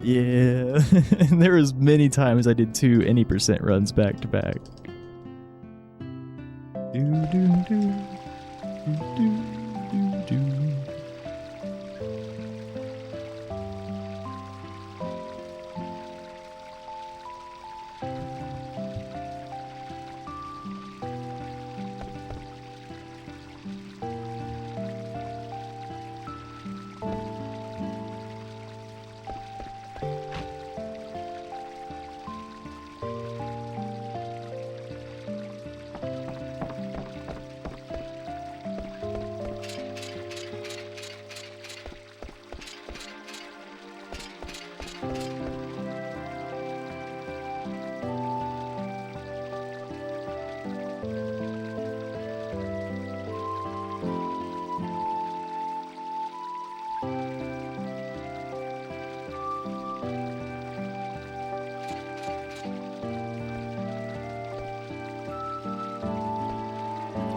Speaker 1: Yeah. There was many times I did 2 any percent runs back to back.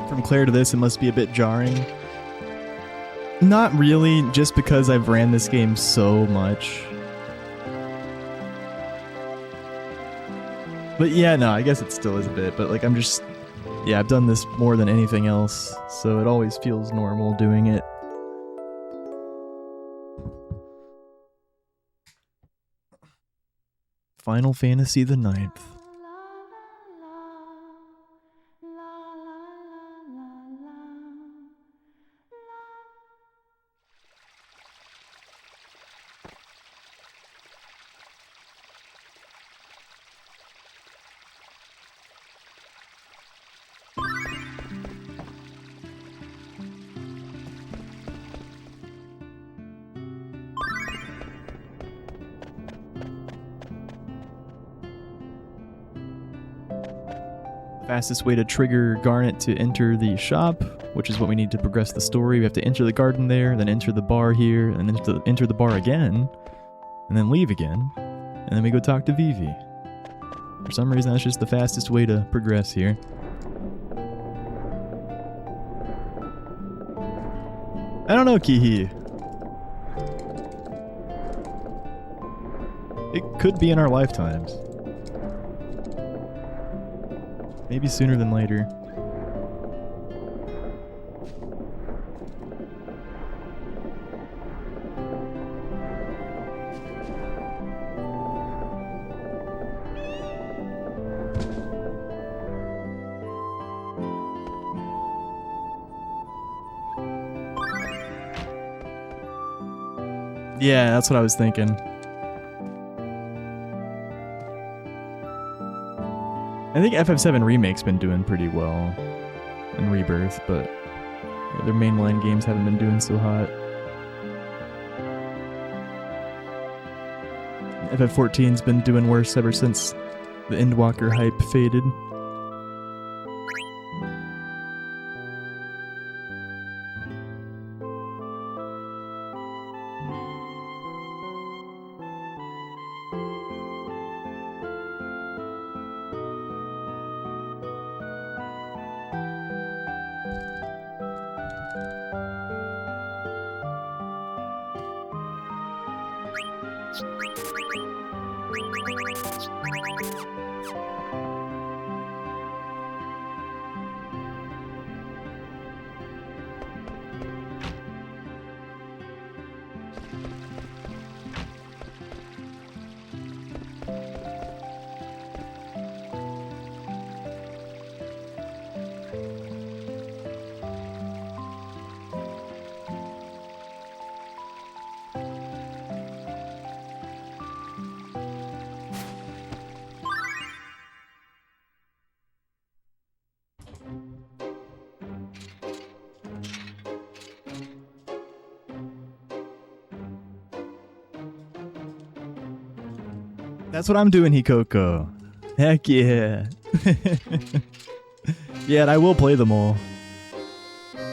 Speaker 1: From Claire to this, it must be a bit jarring. Not really, just because I've ran this game so much. But yeah, no, I guess it still is a bit, but like I'm just... Yeah, I've done this more than anything else, so it always feels normal doing it. Final Fantasy the 9th. Fastest way to trigger Garnet to enter the shop, which is what we need to progress the story. We have to enter the garden there, then enter the bar here, and then enter the bar again, and then leave again, and then we go talk to Vivi. For some reason, that's just the fastest way to progress here. I don't know, Kihi. It could be in our lifetimes. Maybe sooner than later. Yeah, that's what I was thinking. I think FF7 Remake's been doing pretty well in Rebirth, but yeah, their mainline games haven't been doing so hot. FF14's been doing worse ever since the Endwalker hype faded. That's what I'm doing, Hikoko. Heck yeah. Yeah, and I will play them all.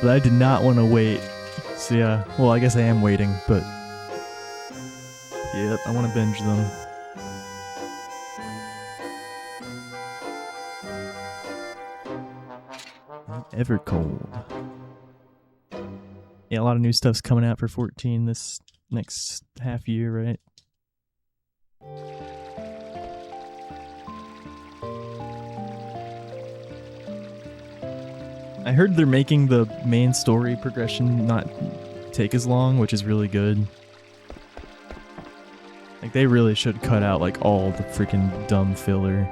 Speaker 1: But I did not want to wait. So yeah, well, I guess I am waiting, but... Yep, I want to binge them. Evercold. Yeah, a lot of new stuff's coming out for 14 this next half year, right? I heard they're making the main story progression not take as long, which is really good. Like, they really should cut out, like, all the freaking dumb filler.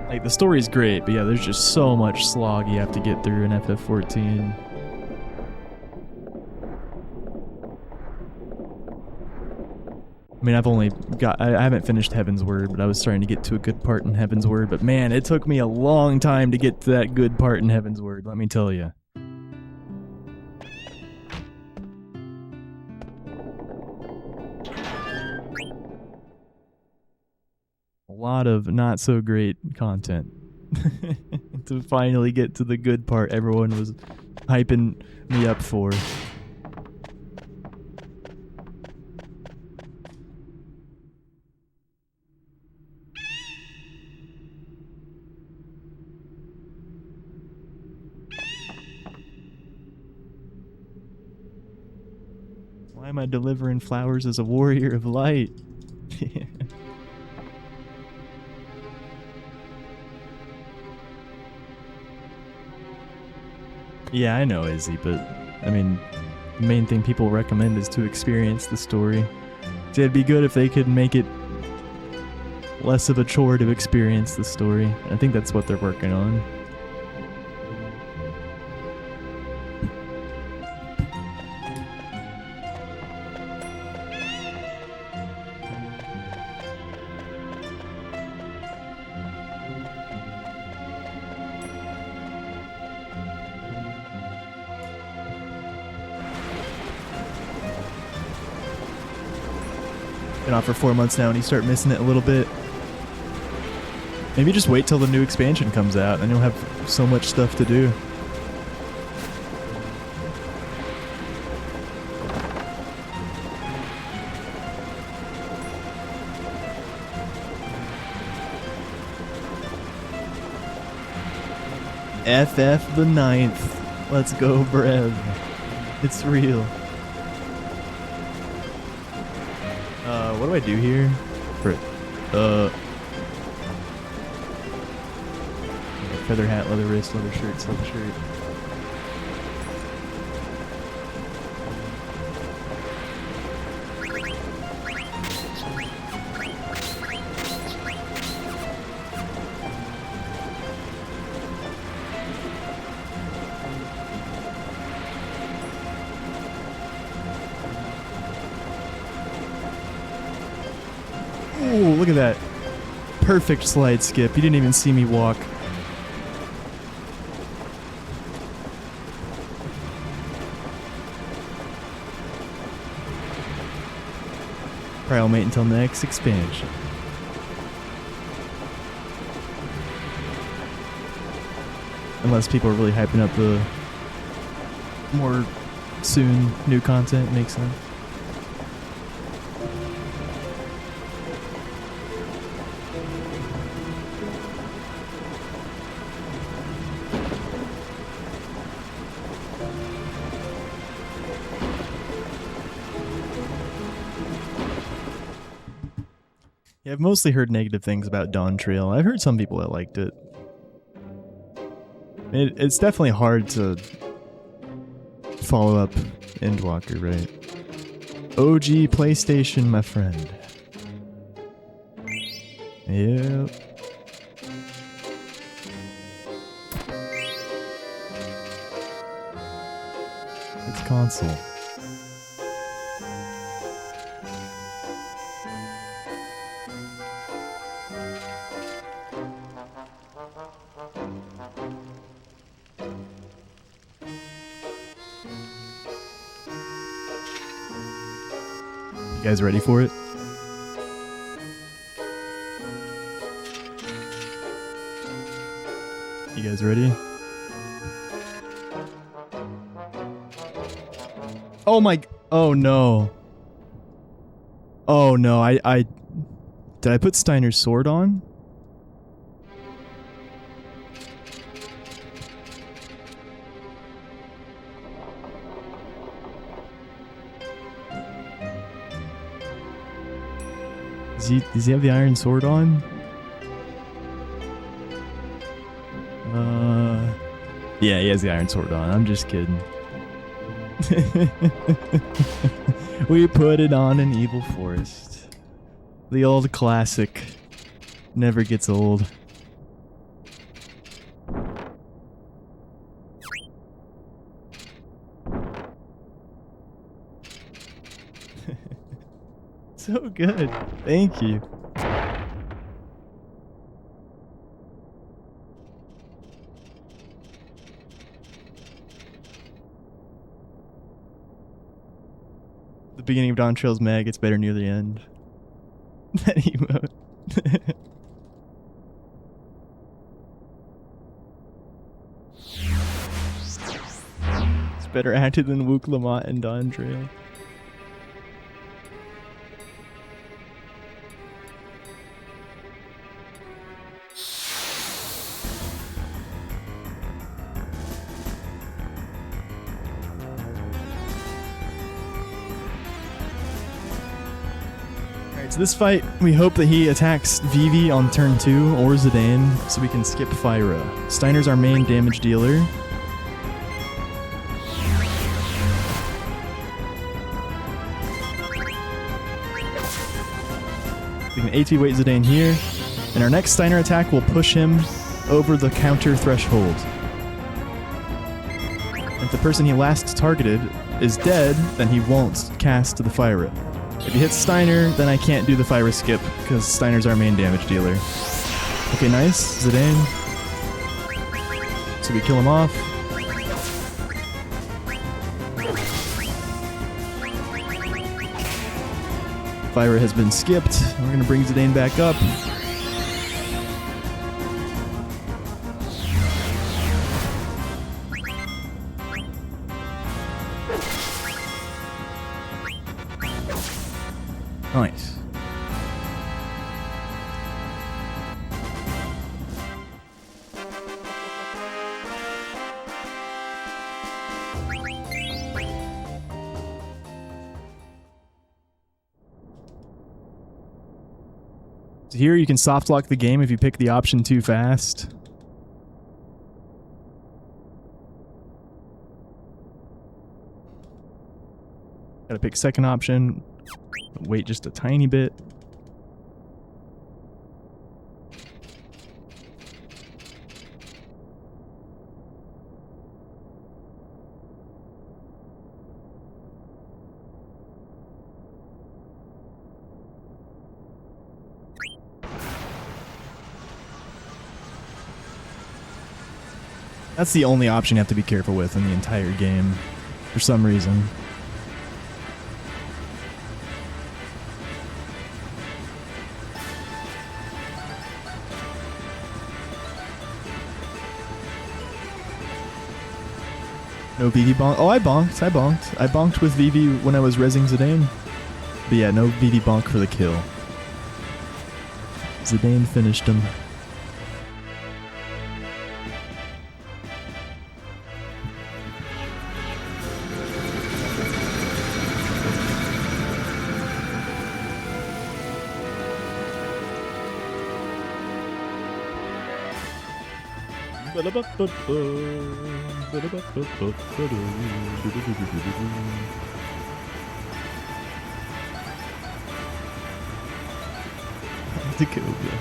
Speaker 1: Like, the story's great, but yeah, there's just so much slog you have to get through in FF14. I mean, I haven't finished Heaven's Word, but I was starting to get to a good part in Heaven's Word, but man, it took me a long time to get to that good part in Heaven's Word, let me tell you. A lot of not so great content to finally get to the good part everyone was hyping me up for. Why am I delivering flowers as a warrior of light? Yeah, I know, Izzy, but I mean, the main thing people recommend is to experience the story. So it'd be good if they could make it less of a chore to experience the story. I think that's what they're working on. Been off for 4 months now and you start missing it a little bit. Maybe just wait till the new expansion comes out and you'll have so much stuff to do. FF9. Let's go, Brev. It's real. What do I do here? Feather hat, leather wrist, leather shirt, silk shirt. look at that. Perfect slide skip. You didn't even see me walk. Probably I'll wait until next expansion. Unless people are really hyping up the more soon new content, makes sense. Yeah, I've mostly heard negative things about Dawn Trail. I've heard some people that liked it. It's definitely hard to follow up Endwalker, right? OG PlayStation, my friend. Yep. It's console. You guys ready for it? You guys ready? Oh my... Oh no. Oh no, I... Did I put Steiner's sword on? Does he have the iron sword on? Yeah, he has the iron sword on. I'm just kidding. We put it on an evil forest. The old classic. Never gets old. So good. Thank you. The beginning of Dawn Trail's mag gets better near the end. That emote. It's better acted than Wook Lamont and Dawn Trail. So this fight, we hope that he attacks Vivi on turn 2 or Zidane so we can skip Fyra. Steiner's our main damage dealer. We can AT weight Zidane here, and our next Steiner attack will push him over the counter threshold. If the person he last targeted is dead, then he won't cast the Fyra. If he hits Steiner, then I can't do the Fyra skip, because Steiner's our main damage dealer. Okay, nice. Zidane. So we kill him off. Fyra has been skipped. We're going to bring Zidane back up. Nice. So here you can soft lock the game if you pick the option too fast. Gotta pick second option. Wait just a tiny bit. That's the only option you have to be careful with in the entire game, for some reason. No VV bonk. Oh, I bonked. I bonked. I bonked with VV when I was rezzing Zidane. But yeah, no VV bonk for the kill. Zidane finished him. The Cobra.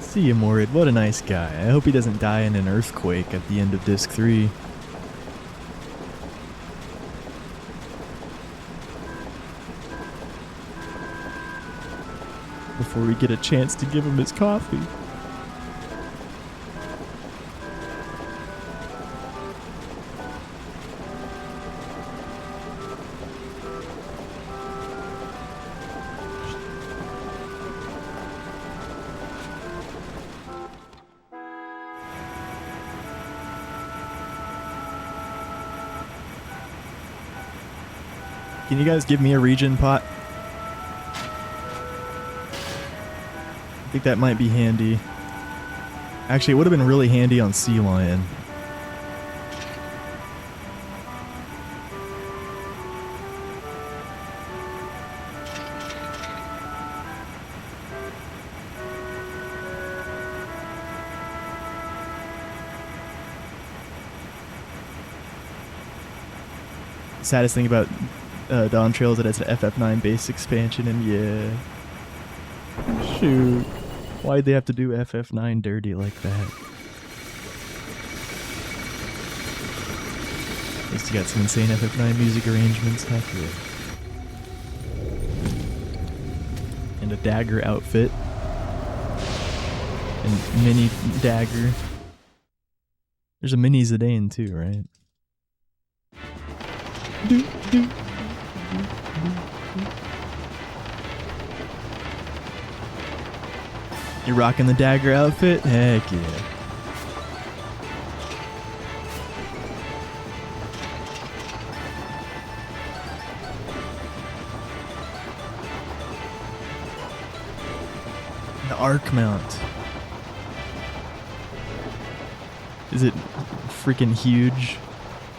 Speaker 1: See you, Morid. What a nice guy. I hope he doesn't die in an earthquake at the end of Disc 3. Before we get a chance to give him his coffee. Can you guys give me a regen pot? I think that might be handy. Actually, it would have been really handy on Sea Lion. Saddest thing about Dawn Trail is that it's an FF9 base expansion, and yeah. Shoot. Why'd they have to do FF9 dirty like that? At least you got some insane FF9 music arrangements, heck yeah. And a dagger outfit. And mini dagger. There's a mini Zidane too, right? You rocking the dagger outfit? Heck yeah. The arc mount. Is it freaking huge?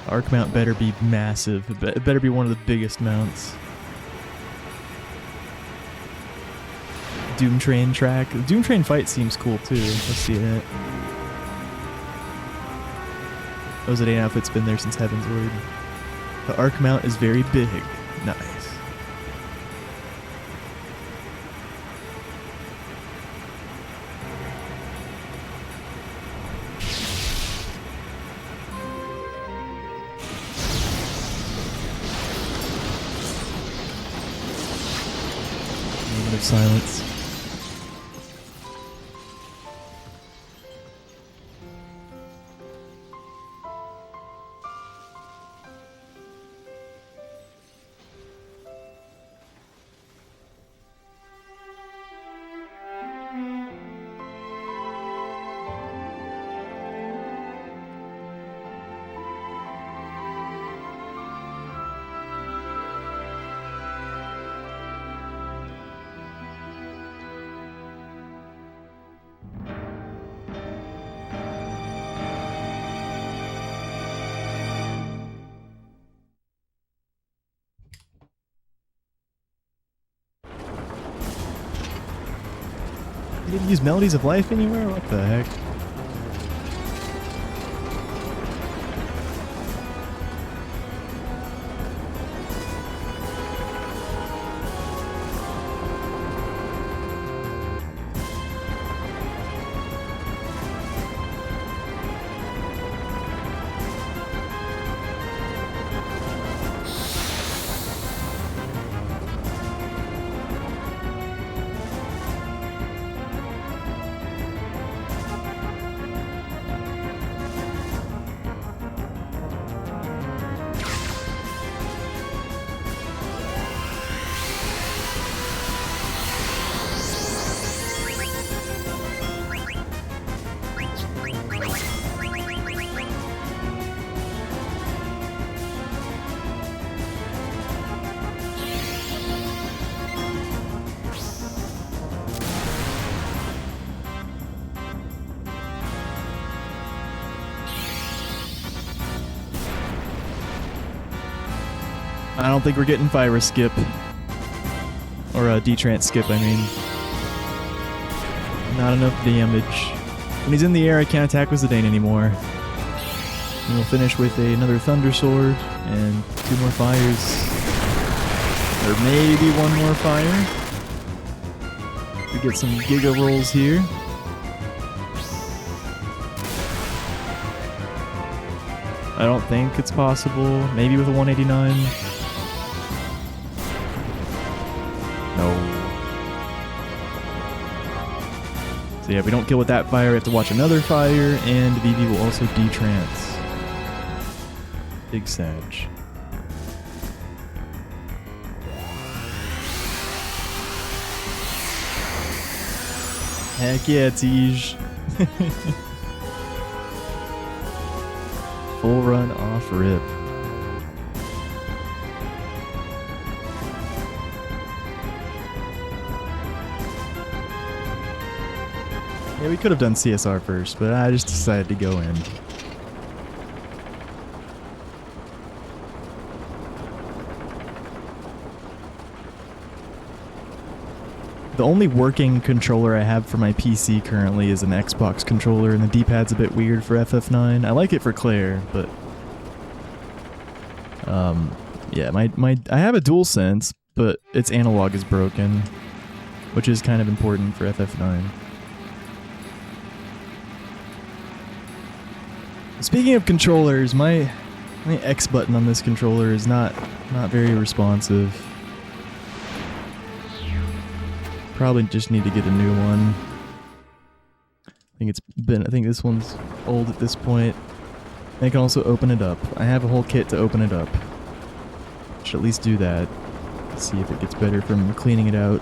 Speaker 1: Arc mount better be massive. It better be one of the biggest mounts. Doom Train track. The Doom Train fight seems cool too. Let's see that. Zidane outfit's been there since Heaven's Word. The arc mount is very big. Nice. Moment of silence. You didn't use Melodies of Life anywhere? What the heck? don't think we're getting fire skip. Or a D-Trance skip, I mean. Not enough damage. When he's in the air, I can't attack with Zidane anymore. And we'll finish with another Thunder Sword and 2 more fires. Or maybe 1 more fire. We get some Giga Rolls here. I don't think it's possible. Maybe with a 189. No. So yeah, if we don't kill with that fire, we have to watch another fire, and Vivi will also D-Trance. Big Sag. Heck yeah, Tej. Full run off rip. Yeah, we could have done CSR first, but I just decided to go in. The only working controller I have for my PC currently is an Xbox controller, and the D-pad's a bit weird for FF9. I like it for Claire, but yeah, I have a DualSense, but its analog is broken, which is kind of important for FF9. Speaking of controllers, my X button on this controller is not very responsive. Probably just need to get a new one. I think this one's old at this point. I can also open it up. I have a whole kit to open it up. Should at least do that. See if it gets better from cleaning it out.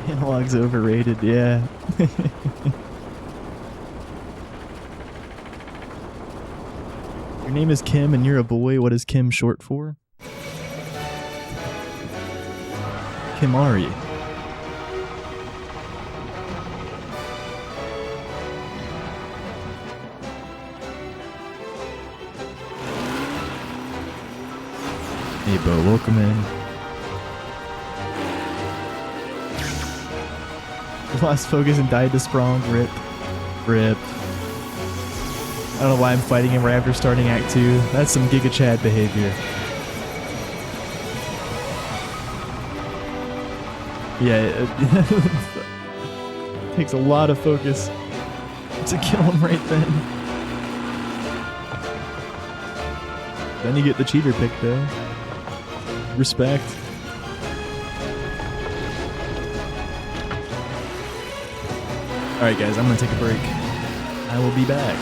Speaker 1: Analog's overrated, yeah. Your name is Kim and you're a boy. What is Kim short for? Kimari. Hey Bo, welcome in. Lost focus and died to Sprong. Rip. Rip. I don't know why I'm fighting him right after starting Act 2. That's some Giga Chad behavior. Yeah, it takes a lot of focus to kill him right then. Then you get the cheater pick though. Respect. Alright guys, I'm gonna take a break. I will be back.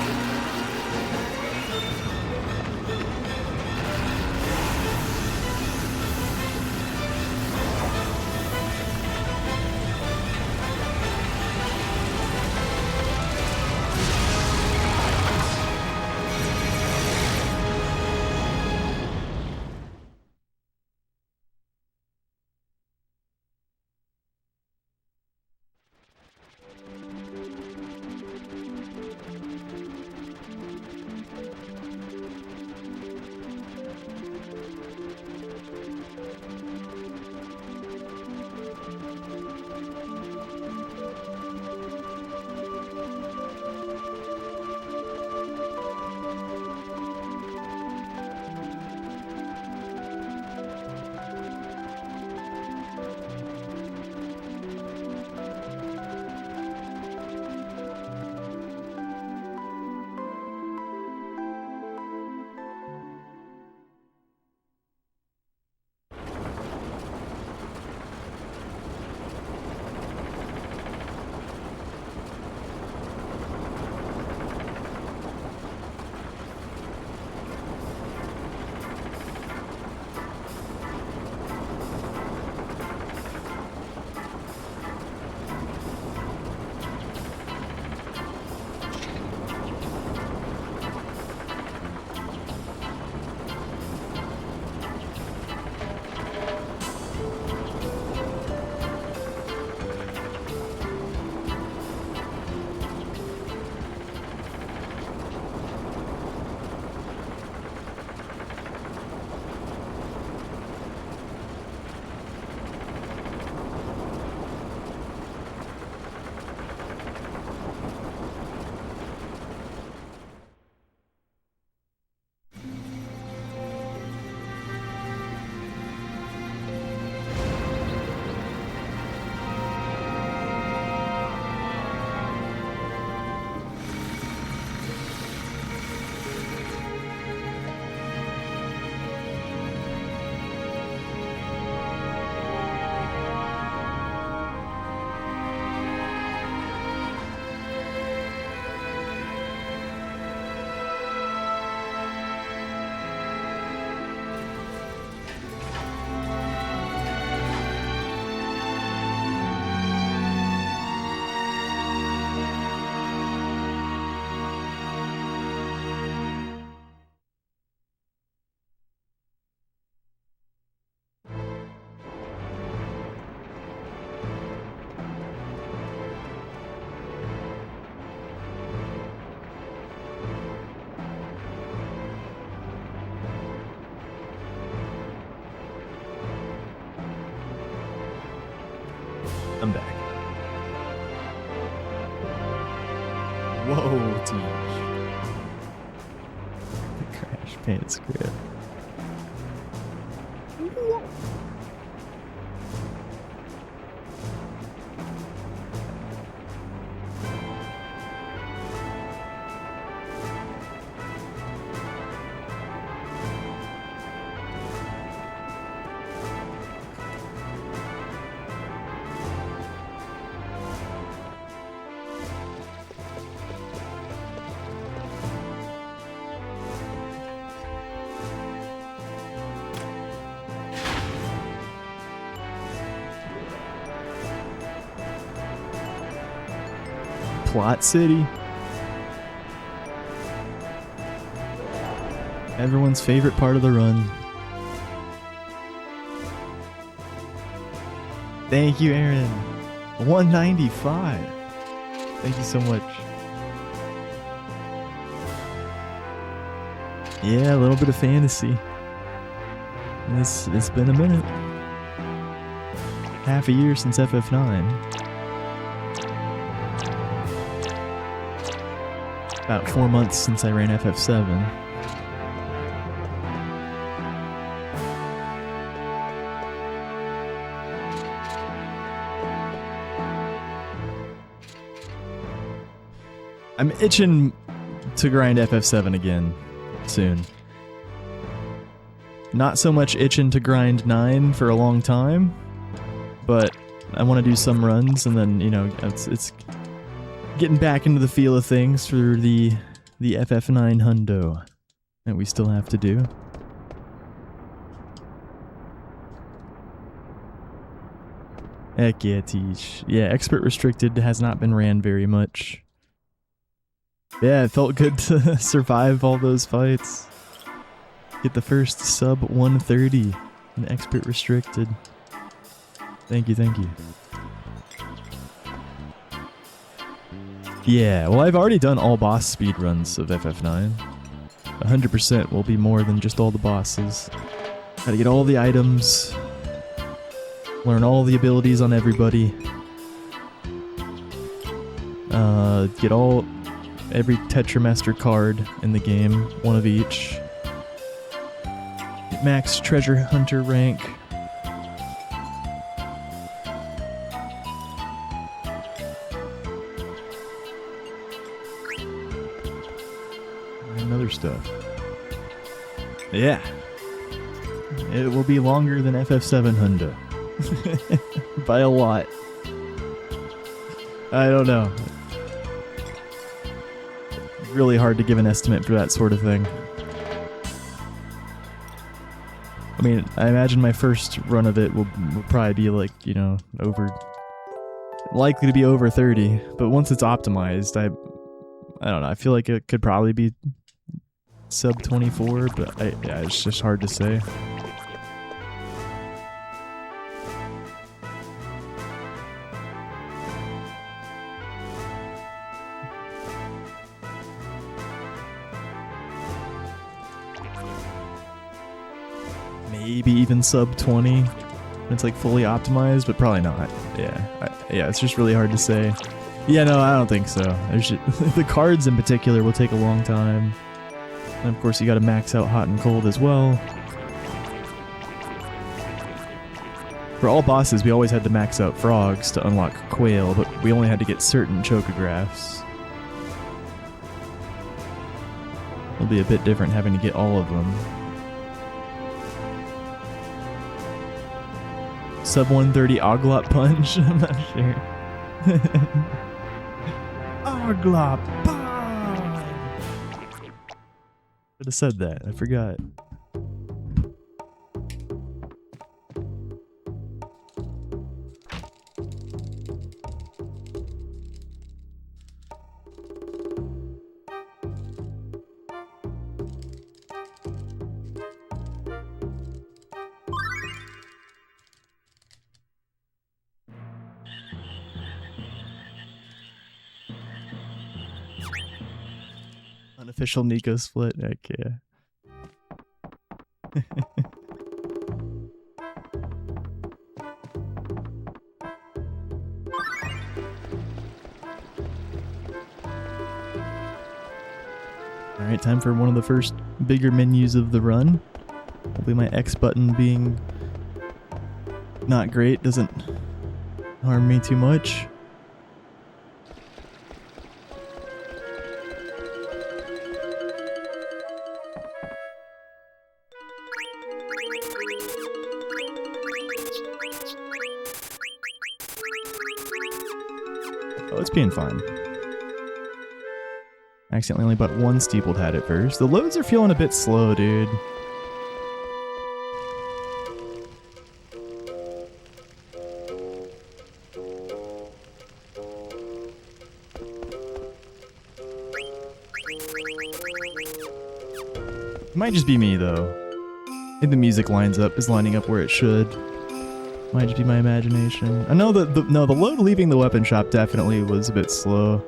Speaker 1: I'm back. Whoa, Teach. The crash paint script. Plot City. Everyone's favorite part of the run. Thank you, Aaron. 195. Thank you so much. Yeah, a little bit of fantasy. It's been a minute. Half a year since FF9. About 4 months since I ran FF7. I'm itching to grind FF7 again soon. Not so much itching to grind 9 for a long time, but I want to do some runs, and then, you know, it's getting back into the feel of things for the FF9 hundo that we still have to do. Heck yeah, Teach. Yeah, Expert Restricted has not been ran very much. Yeah, it felt good to survive all those fights. Get the first sub 130 in Expert Restricted. Thank you, thank you. Yeah, well, I've already done all boss speedruns of FF9. 100% will be more than just all the bosses. Gotta get all the items, learn all the abilities on everybody, get every Tetramaster card in the game, one of each. Get max treasure hunter rank. And other stuff. Yeah. It will be longer than FF7 hundo. By a lot. I don't know. Really hard to give an estimate for that sort of thing. I mean, I imagine my first run of it will probably be like, you know, likely to be over 30, but once it's optimized, I don't know, I feel like it could probably be sub 24, but yeah, it's just hard to say. Maybe even sub 20 when it's like fully optimized, but probably not. Yeah, yeah, it's just really hard to say. Yeah, no, I don't think so. The cards in particular will take a long time. And of course you gotta max out hot and cold as well. For all bosses, we always had to max out frogs to unlock quail, but we only had to get certain chocographs. It'll be a bit different having to get all of them. Sub 130 Oglop Punch? I'm not sure. Oglop Punch! Should have said that, I forgot. Unofficial Nico split, heck yeah. Alright, time for one of the first bigger menus of the run. Hopefully my X button being not great doesn't harm me too much. Oh, it's being fine. I accidentally only bought one steepled hat at first. The loads are feeling a bit slow, dude. It might just be me, though. I think the music is lining up where it should. Might just be my imagination. I know that the load leaving the weapon shop definitely was a bit slow.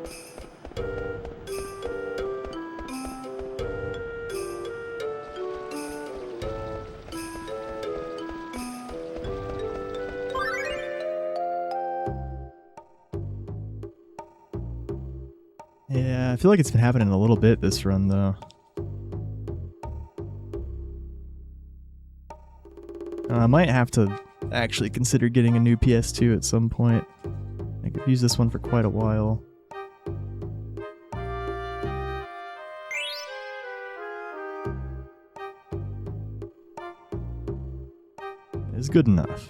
Speaker 1: Yeah, I feel like it's been happening a little bit this run, though. I might have to actually consider getting a new PS2 at some point. I could use this one for quite a while. It's good enough.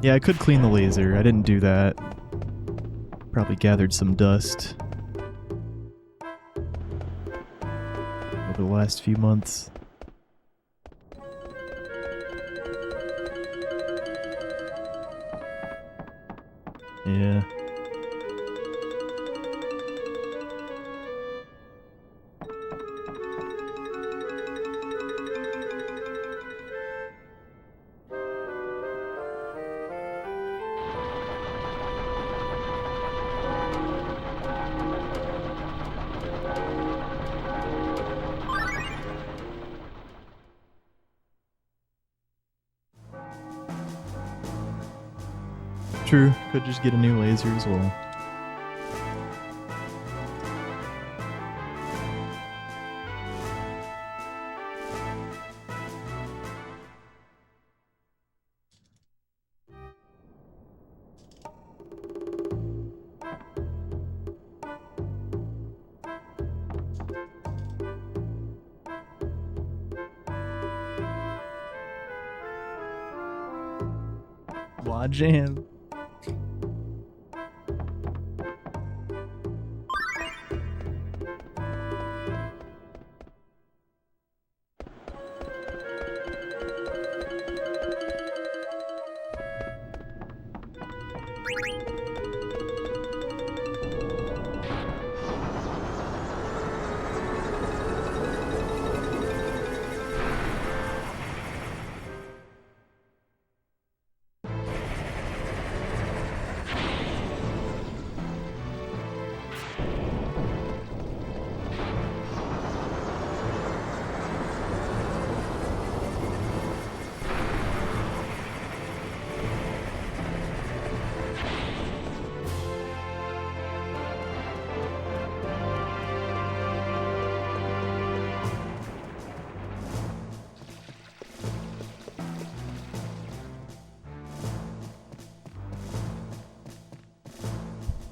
Speaker 1: Yeah, I could clean the laser. I didn't do that. Probably gathered some dust over the last few months. Yeah. True, could just get a new laser as well. Wah jam.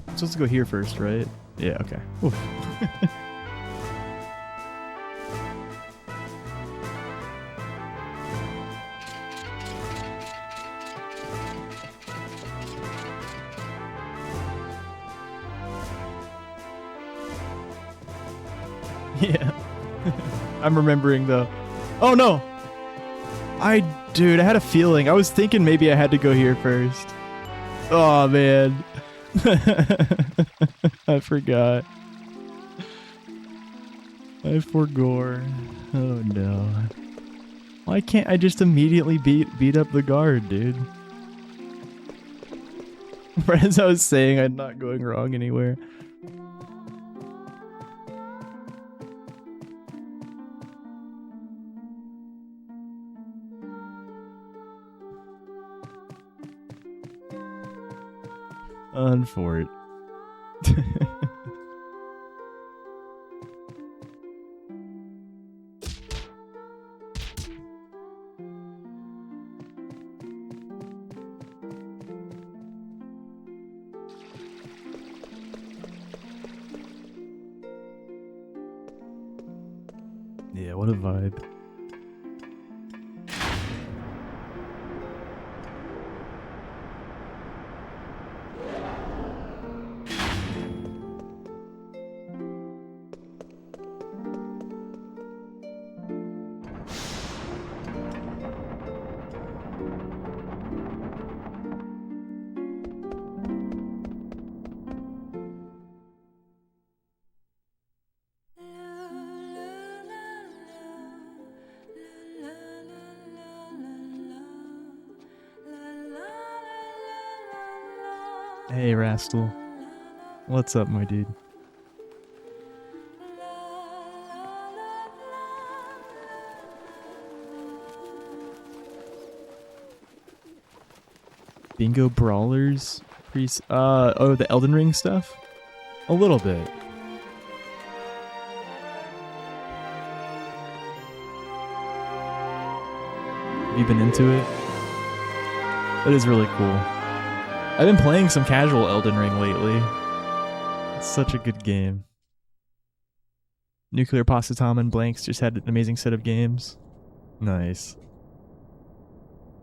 Speaker 1: I'm supposed to go here first, right? Yeah, okay. Oof. Yeah. I'm remembering though. Oh no! Dude, I had a feeling. I was thinking maybe I had to go here first. Oh man. I forgot. I forgore. Oh no. Why can't I just immediately beat up the guard, dude? As I was saying, I'm not going wrong anywhere. On fort. Yeah, what a vibe. Hey, Rastal. What's up, my dude? Bingo Brawlers? Oh, the Elden Ring stuff? A little bit. Have you been into it? That is really cool. I've been playing some casual Elden Ring lately. It's such a good game. Nuclear Pasta Tom and Blanks just had an amazing set of games. Nice.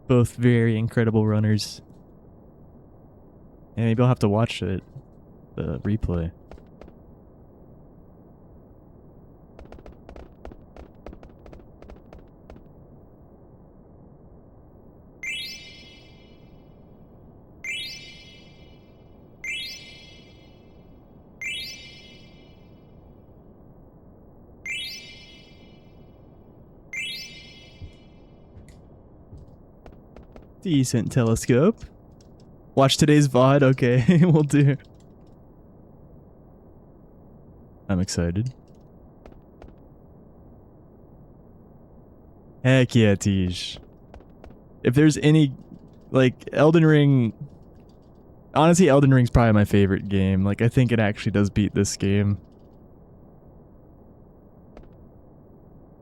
Speaker 1: Both very incredible runners. And maybe I'll have to watch it. The replay. Decent telescope. Watch today's VOD? Okay, we'll do. I'm excited. Heck yeah, Tej. If there's any, like, Elden Ring... Honestly, Elden Ring's probably my favorite game. Like, I think it actually does beat this game.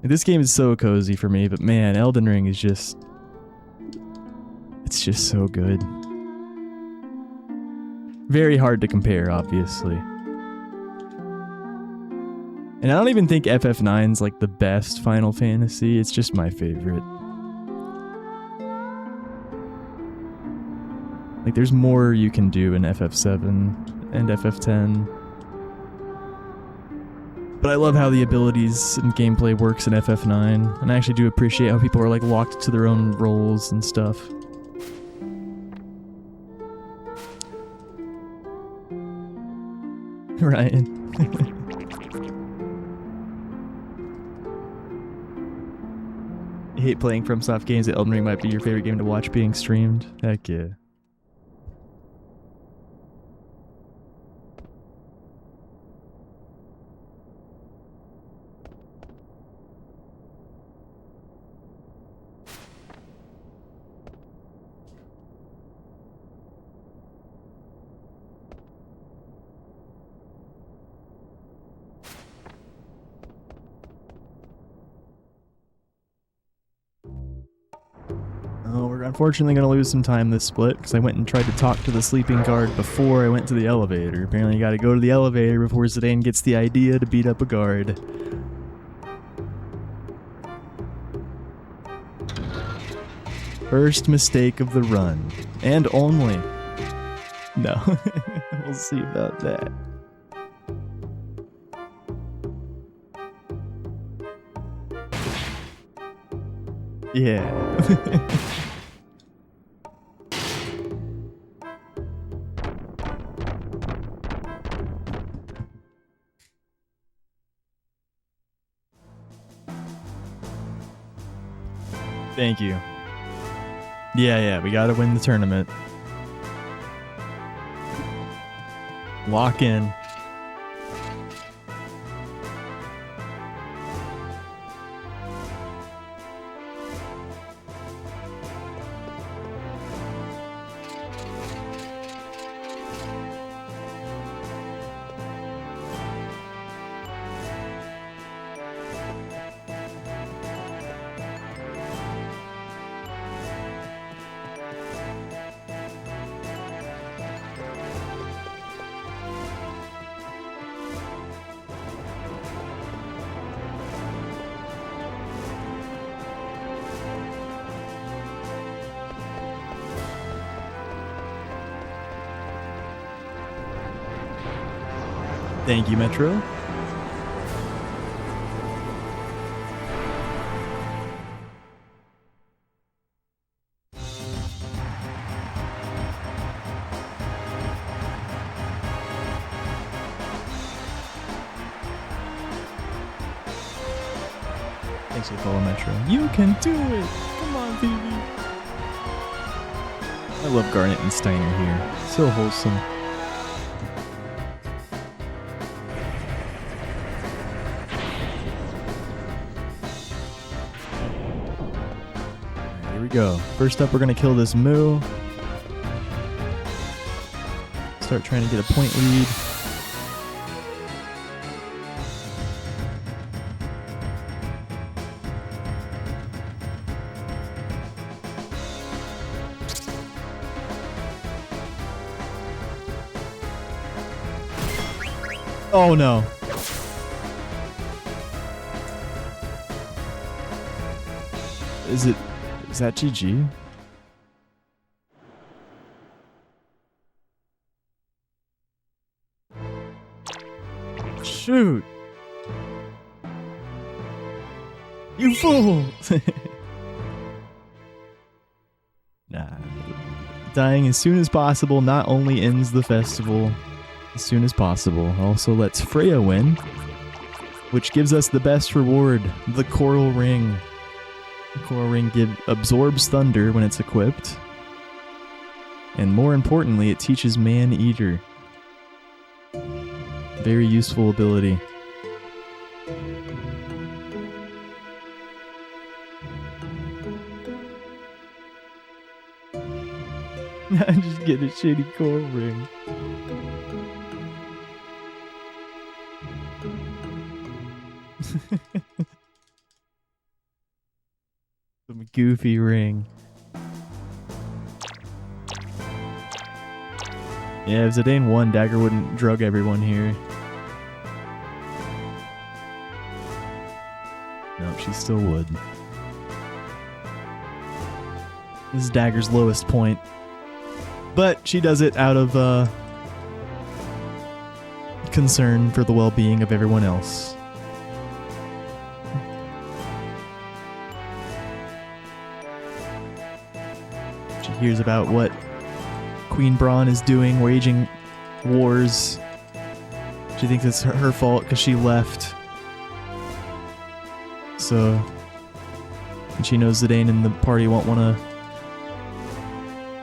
Speaker 1: This game is so cozy for me, but man, Elden Ring is just... It's just so good. Very hard to compare, obviously. And I don't even think FF9's like the best Final Fantasy, it's just my favorite. Like, there's more you can do in FF7 and FF10. But I love how the abilities and gameplay works in FF9, and I actually do appreciate how people are like locked to their own roles and stuff. Ryan. I hate playing FromSoft games. That Elden Ring might be your favorite game to watch being streamed. Heck yeah. Oh, we're unfortunately going to lose some time this split because I went and tried to talk to the sleeping guard before I went to the elevator. Apparently you got to go to the elevator before Zidane gets the idea to beat up a guard. First mistake of the run. And only. No. We'll see about that. Yeah. Thank you. Yeah, we gotta win the tournament. Lock in. Thank you, Metro. Thanks for the follow, Metro. You can do it! Come on, baby! I love Garnet and Steiner here. So wholesome. Alright, here we go. First up, we're gonna kill this Moo. Start trying to get a point lead. Oh no. Is that GG? Shoot. You fool. Nah. Dying as soon as possible not only ends the festival as soon as possible, also lets Freya win, which gives us the best reward, the Coral Ring. The Coral Ring absorbs thunder when it's equipped, and more importantly, it teaches Man-Eater. Very useful ability. I just get a shitty Coral Ring. Some goofy ring. Yeah, if Zidane won, Dagger wouldn't drug everyone here. No, she still would. This is Dagger's lowest point. But she does it out of concern for the well-being of everyone else. She hears about what Queen Braun is doing, waging wars. She thinks it's her fault because she left. So, and she knows Zidane and the party won't want to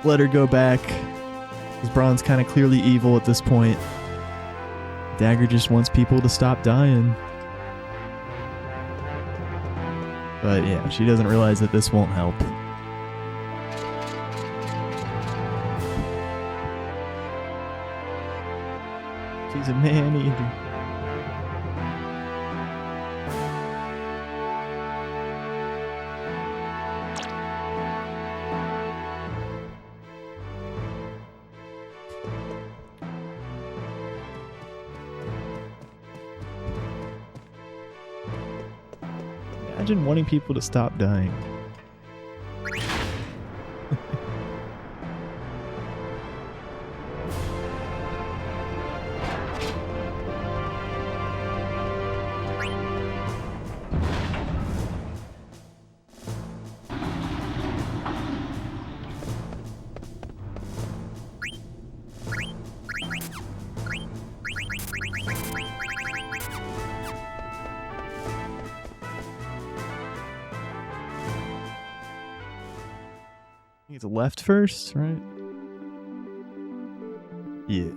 Speaker 1: let her go back, because Braun's kind of clearly evil at this point. Dagger just wants people to stop dying. But yeah, she doesn't realize that this won't help. She's a Man-Eater. Imagine wanting people to stop dying. It's left first, right? Yeah.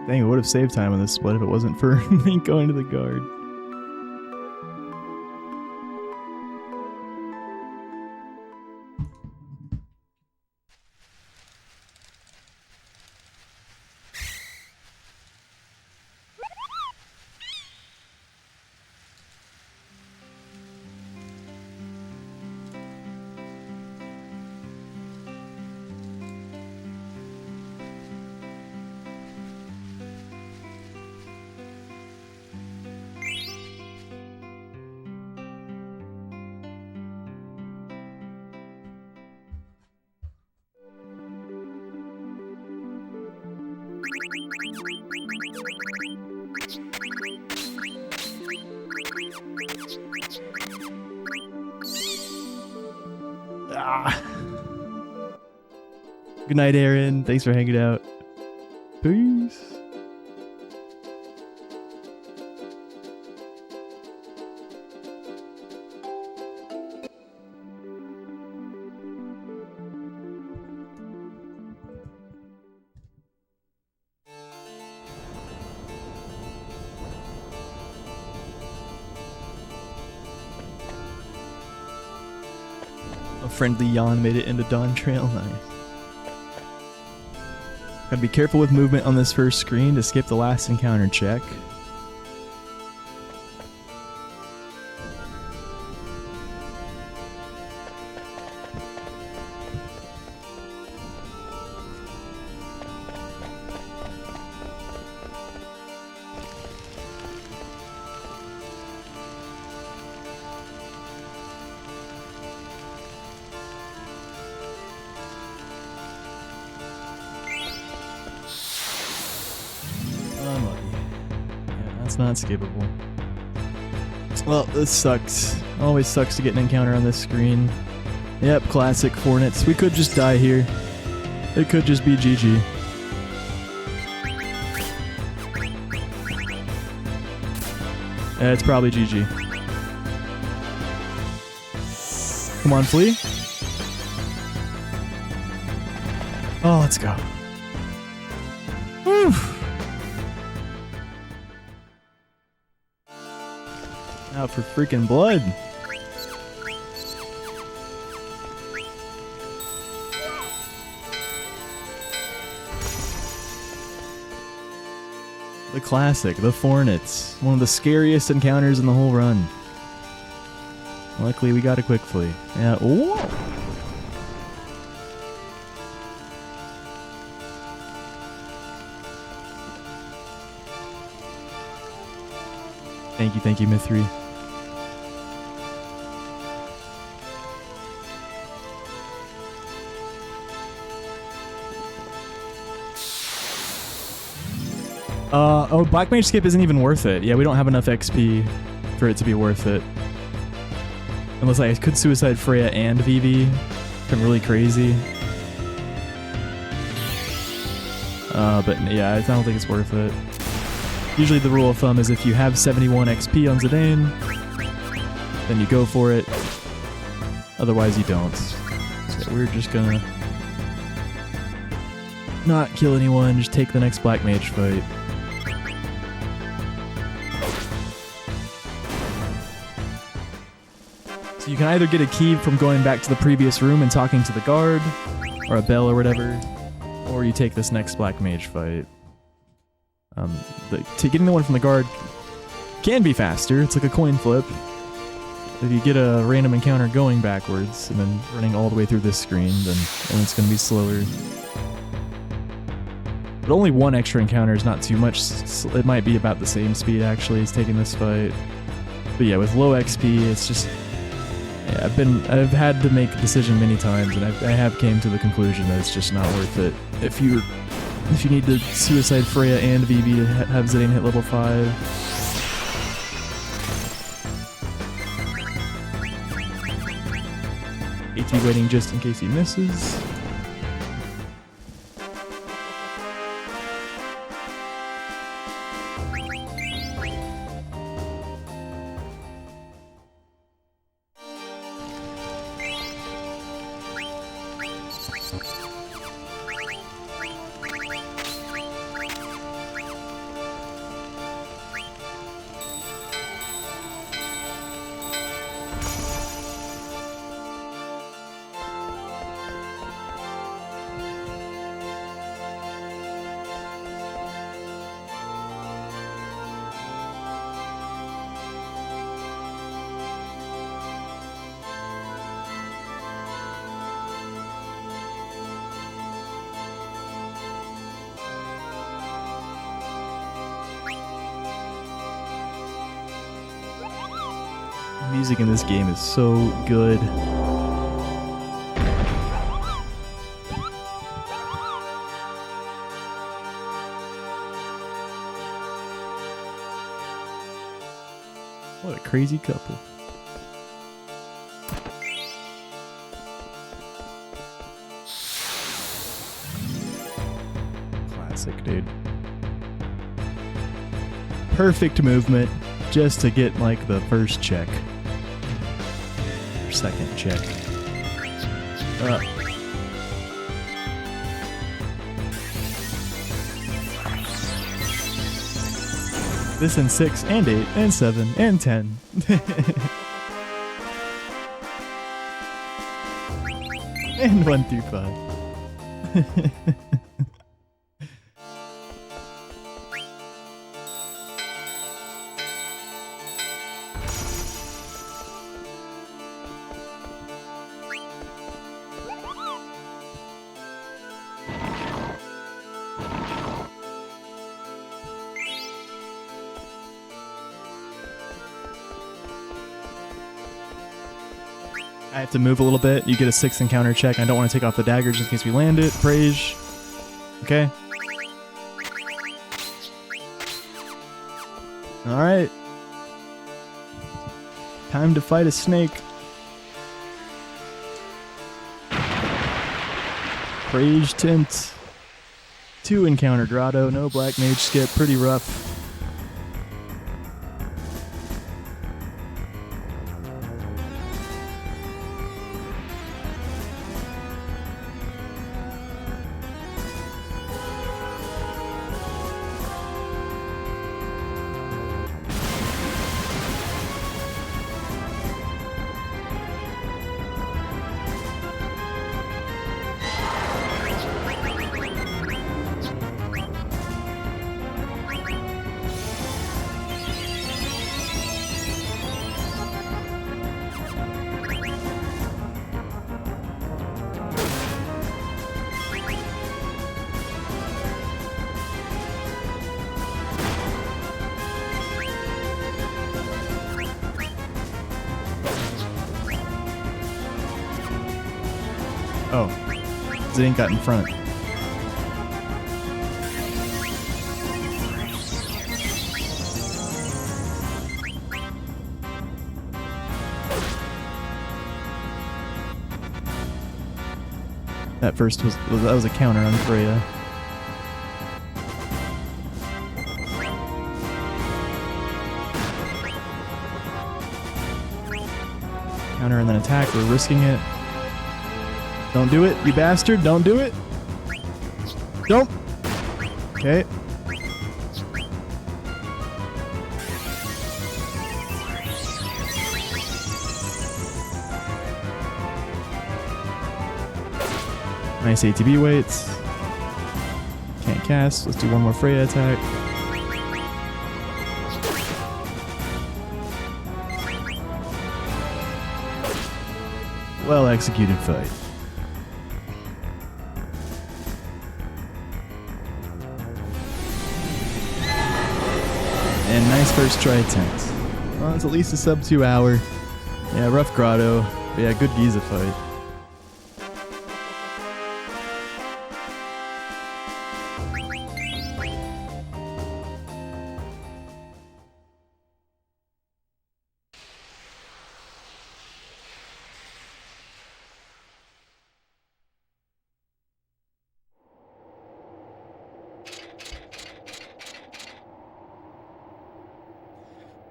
Speaker 1: Dang, it would have saved time on this split if it wasn't for me going to the guard. Ah. Good night, Aaron. Thanks for hanging out. Peace. A friendly yawn made it into Dawn Trail. Nice. Gotta be careful with movement on this first screen to skip the last encounter check. Not skippable. Well, this sucks. Always sucks to get an encounter on this screen. Yep, classic Fornits. We could just die here. It could just be GG. Yeah, it's probably GG. Come on, flee. Oh, let's go. Whew. Out for freaking blood. The classic, the Fornits. One of the scariest encounters in the whole run. Luckily, we got a quick flee. Yeah. Whoa. Thank you, Myth3. Oh, Black Mage Skip isn't even worth it. Yeah, we don't have enough XP for it to be worth it. Unless I could Suicide Freya and VV. If I'm really crazy. But yeah, I don't think it's worth it. Usually the rule of thumb is if you have 71 XP on Zidane, then you go for it. Otherwise you don't. So we're just gonna not kill anyone, just take the next Black Mage fight. So you can either get a key from going back to the previous room and talking to the guard, or a bell or whatever, or you take this next Black Mage fight. Getting the one from the guard can be faster. It's like a coin flip. If you get a random encounter going backwards and then running all the way through this screen, then it's going to be slower. But only one extra encounter is not too much. It might be about the same speed actually as taking this fight. But yeah, with low XP, it's just... Yeah, I've had to make a decision many times, and I have came to the conclusion that it's just not worth it. If you need to Suicide Freya and VV to have Zidane hit level 5. AT waiting just in case he misses. Music in this game is so good. crazy couple. Classic, dude. Perfect movement just to get like the first check. Or second check. This and 6 and 8 and 7 and 10. And 1 through 5. I have to move a little bit. You get a 6th encounter check. I don't want to take off the dagger just in case we land it. Praise. Okay. Alright. Time to fight a snake. Praise Tint. 2 encounter grotto. No black mage skip. Pretty rough. Oh, it ain't got in front. That first was a counter on Freya. Counter and then attack. We're risking it. Don't do it, you bastard. Don't do it. Don't. Okay. Nice ATB weights. Can't cast. Let's do one more Freya attack. Well executed fight. And nice first try attempt. Well, it's at least a sub 2 hour. Yeah, rough grotto. But yeah, good Giza fight.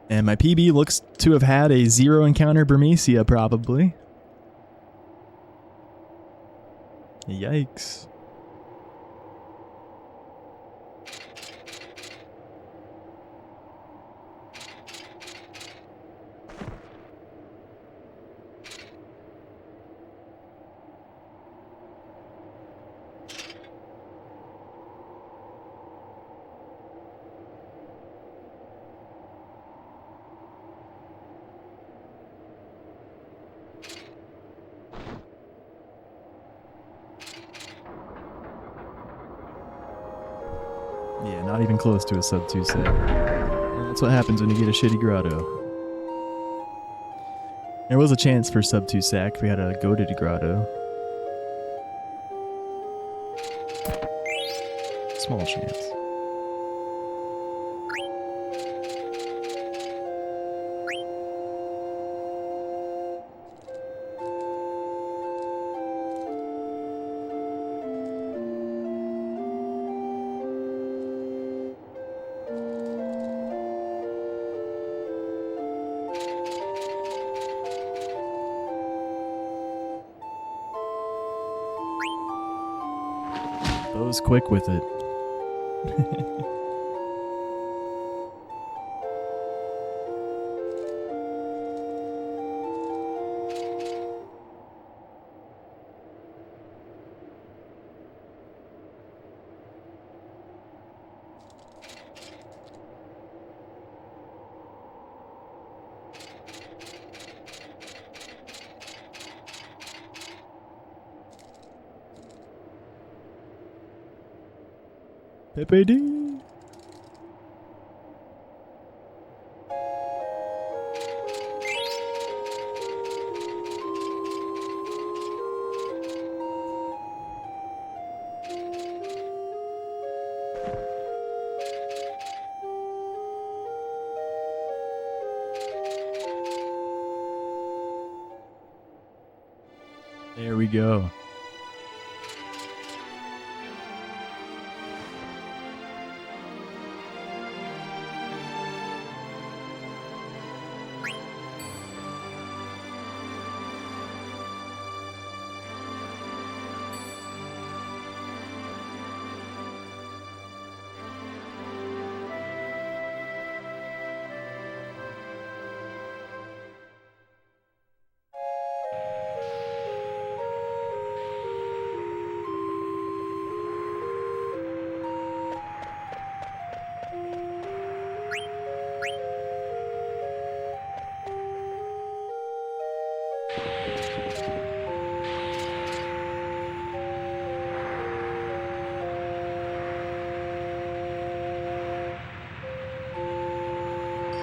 Speaker 1: And my PB looks to have had a 0 encounter Burmecia, probably. Yikes. Yeah, not even close to a sub 2 set. That's what happens when you get a shitty grotto. There was a chance for sub 2 sack if we had a goated grotto. Small chance. Goes quick with it. Pepe D. There we go.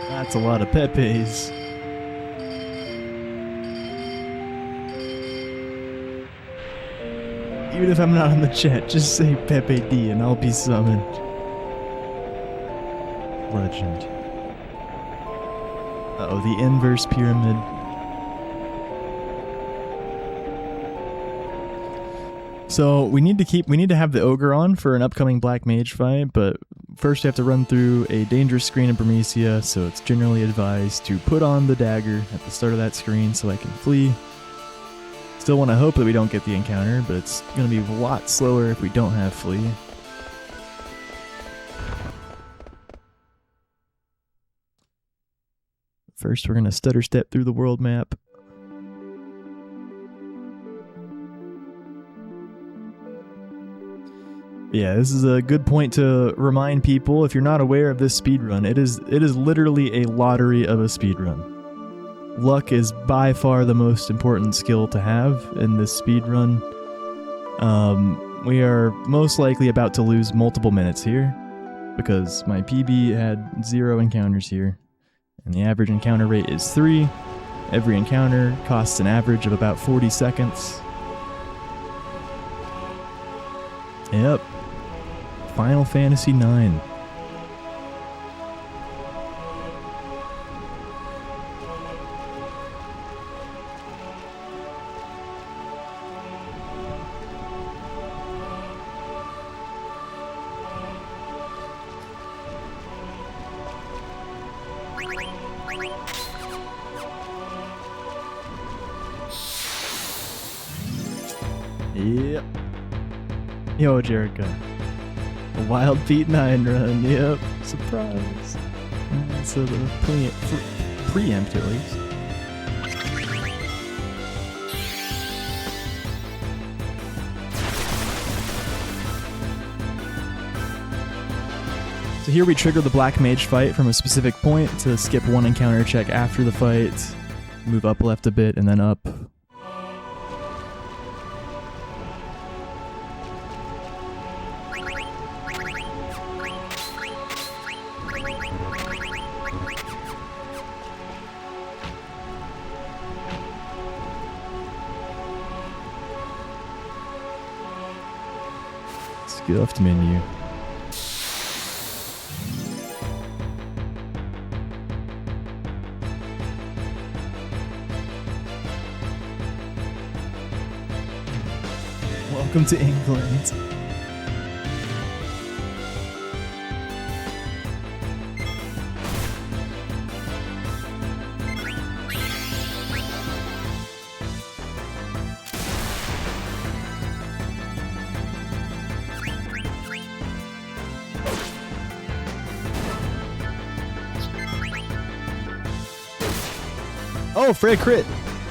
Speaker 1: That's a lot of Pepes. Even if I'm not on the chat, just say Pepe D and I'll be summoned. Legend. Uh-oh, the inverse pyramid. So we need to have the ogre on for an upcoming black mage fight, but first you have to run through a dangerous screen in Bermesia, so it's generally advised to put on the dagger at the start of that screen so I can flee. Still want to hope that we don't get the encounter, but it's going to be a lot slower if we don't have flee. First we're going to stutter step through the world map. Yeah, this is a good point to remind people, if you're not aware of this speedrun, it is literally a lottery of a speedrun. Luck is by far the most important skill to have in this speedrun. We are most likely about to lose multiple minutes here, because my PB had 0 encounters here, and the average encounter rate is 3. Every encounter costs an average of about 40 seconds. Yep. Final Fantasy IX. Yep. Yo, Jericho. A Wild Pete 9 run, yep. Surprise. So the preempt at least. So here we trigger the Black Mage fight from a specific point to skip one encounter check after the fight, move up left a bit, and then up. Scuffed menu. Welcome to England. Oh, Fred crit.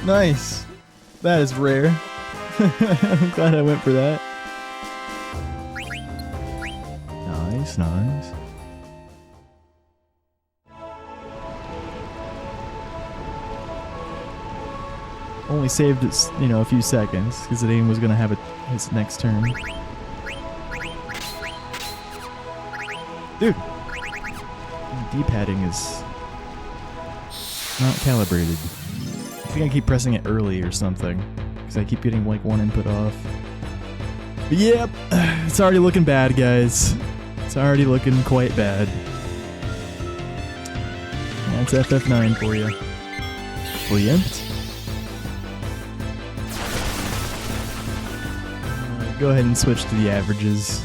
Speaker 1: Nice. That is rare. I'm glad I went for that. Nice, nice. Only saved it, you know, a few seconds because Zidane was gonna have his next turn. Dude, D-padding is not calibrated. I think I keep pressing it early or something because I keep getting like one input off. But yep, it's already looking bad, guys. It's already looking quite bad. That's FF9 for you. Brilliant. Go ahead and switch to the averages,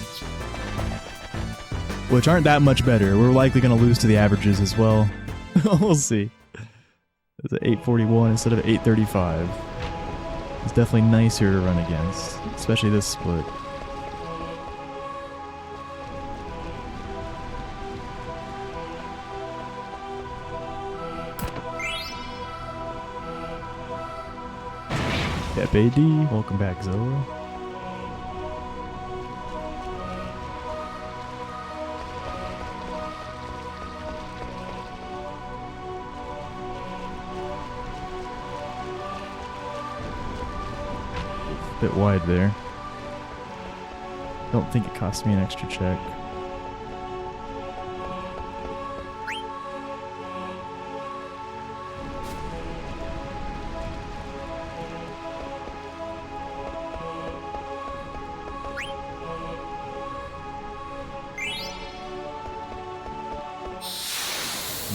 Speaker 1: which aren't that much better. We're likely going to lose to the averages as well. We'll see. It's at 841 instead of 835. It's definitely nicer to run against, especially this split. FAD, welcome back, Zoa. Bit wide there. Don't think it cost me an extra check.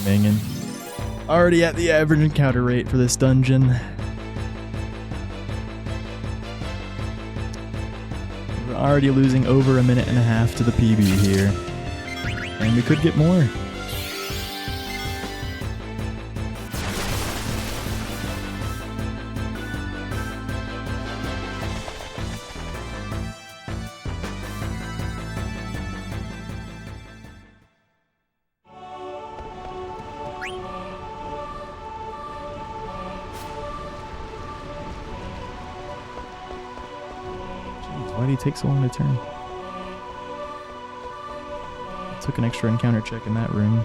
Speaker 1: Minging. Already at the average encounter rate for this dungeon. Already losing over a minute and a half to the PB here. And we could get more. Why did he take so long to turn? Took an extra encounter check in that room.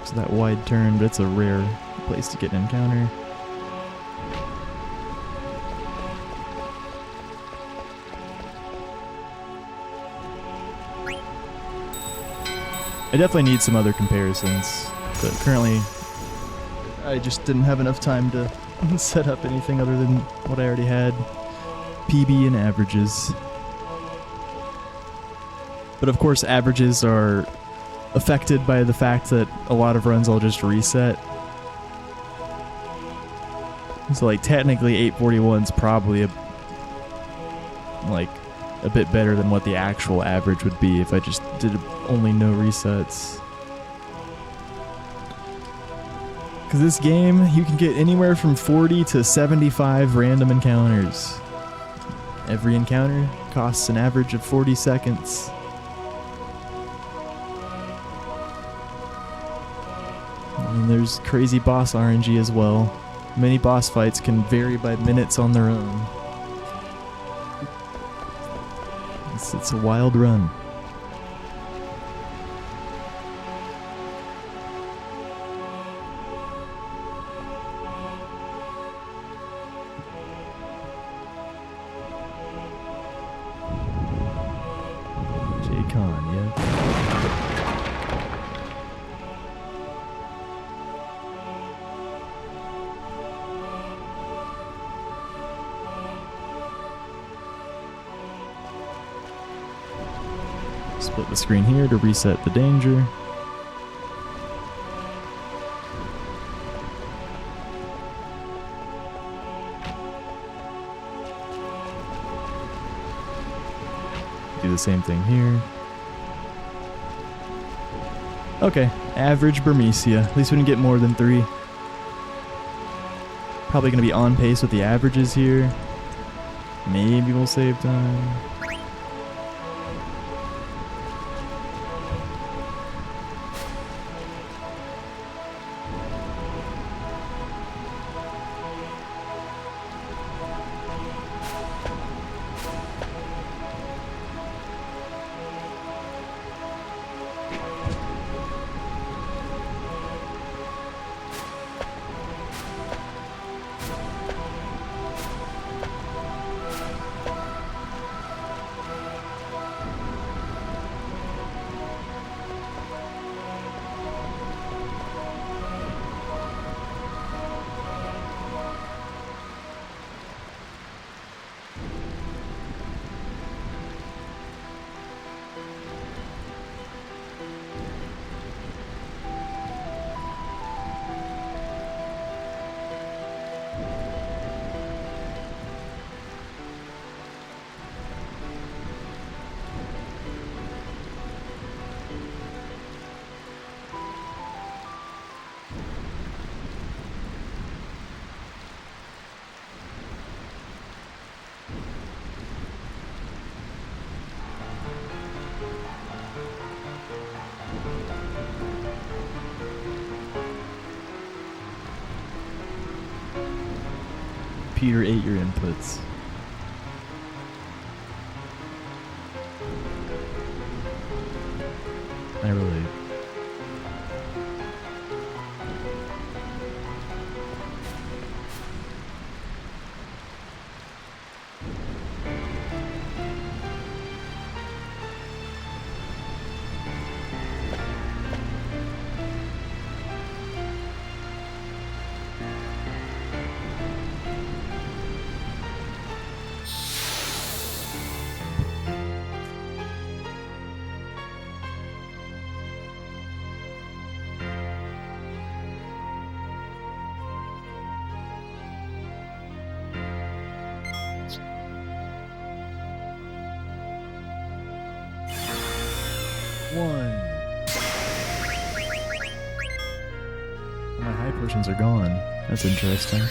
Speaker 1: So that wide turn, but it's a rare place to get an encounter. I definitely need some other comparisons, but currently I just didn't have enough time to set up anything other than what I already had. PB and averages. But of course averages are affected by the fact that a lot of runs I'll just reset. So like technically 841 is probably a bit better than what the actual average would be if I just did only no resets. Because this game, you can get anywhere from 40 to 75 random encounters. Every encounter costs an average of 40 seconds. And there's crazy boss RNG as well. Many boss fights can vary by minutes on their own. It's a wild run. Split the screen here to reset the danger. Do the same thing here. Okay, average Burmecia. At least we didn't get more than 3. Probably going to be on pace with the averages here. Maybe we'll save time. computer ate your inputs. I relate. One. My high potions are gone. That's interesting.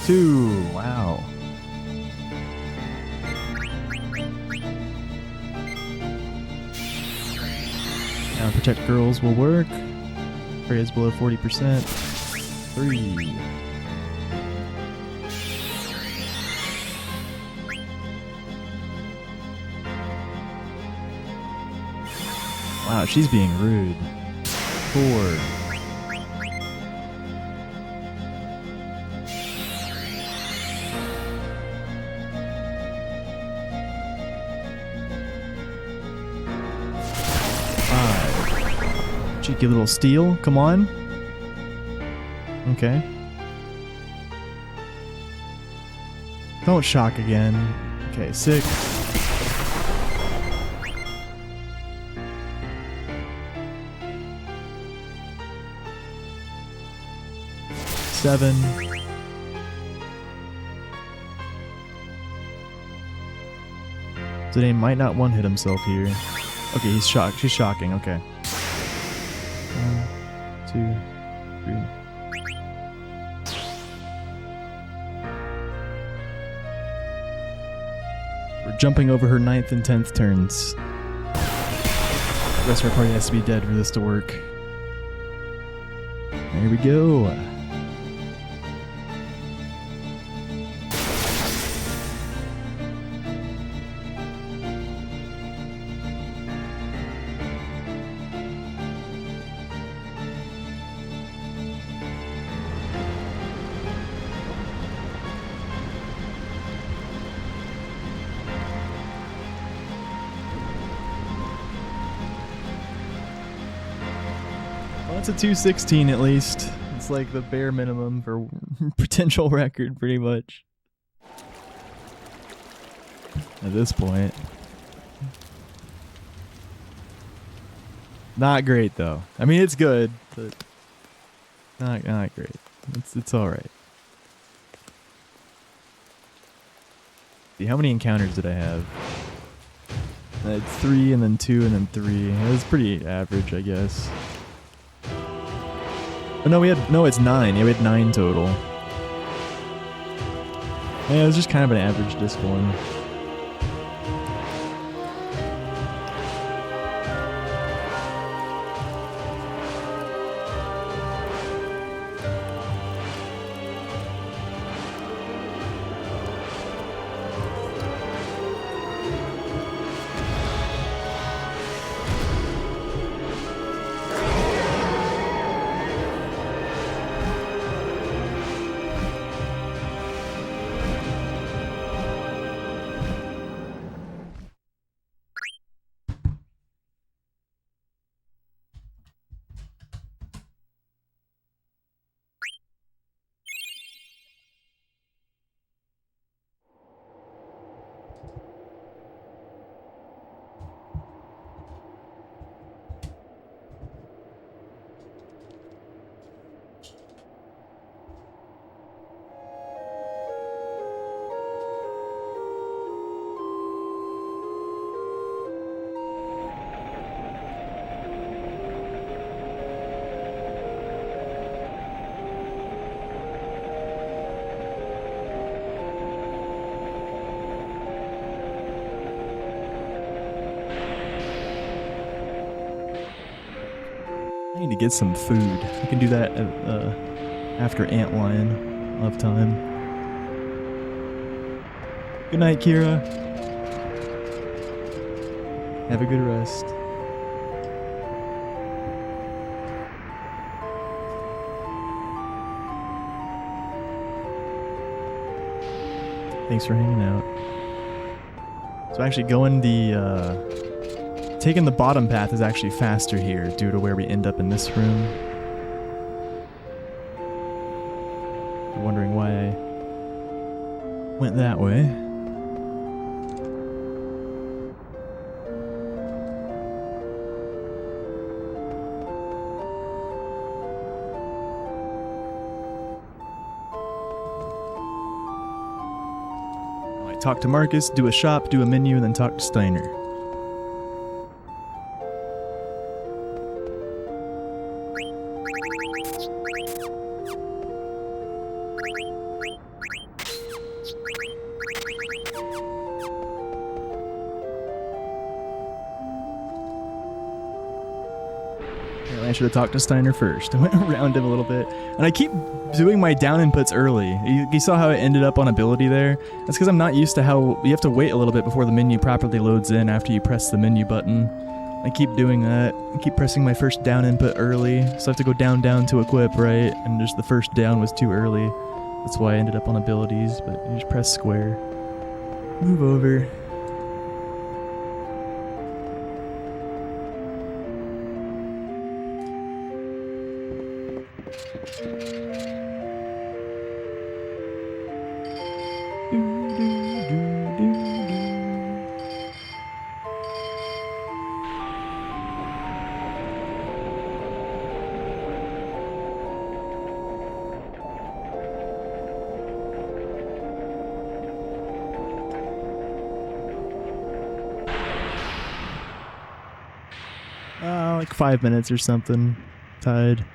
Speaker 1: Two. Wow. Now protect girls will work. Praise below 40%. 3. Wow, she's being rude. 4. Cheeky little steal, come on. Okay. Don't shock again. Okay, 6. 7. Today might not one-hit himself here. Okay, he's shocked. She's shocking, okay. 1, 2, 3. We're jumping over her 9th and 10th turns. The rest of our party has to be dead for this to work. There we go. It's a 216 at least. It's like the bare minimum for potential record, pretty much. At this point. Not great though. I mean, it's good, but not great. It's all right. See, how many encounters did I have? I had 3 and then 2 and then 3. It was pretty average, I guess. Oh, no, it's 9. Yeah, we had 9 total. Yeah, it was just kind of an average disc one. to get some food. I can do that after Antlion. I'll have time. Good night, Kira. Have a good rest. Thanks for hanging out. So actually going taking the bottom path is actually faster here due to where we end up in this room. You're wondering why I went that way. Talk to Marcus, do a shop, do a menu, and then talk to Steiner. Apparently I should have talked to Steiner first. I went around him a little bit. And I keep doing my down inputs early. You saw how it ended up on ability there? That's because I'm not used to how you have to wait a little bit before the menu properly loads in after you press the menu button. I keep doing that. I keep pressing my first down input early, so I have to go down to equip, right? And just the first down was too early. That's why I ended up on abilities, but you just press square. Move over. Like 5 minutes or something. Tied.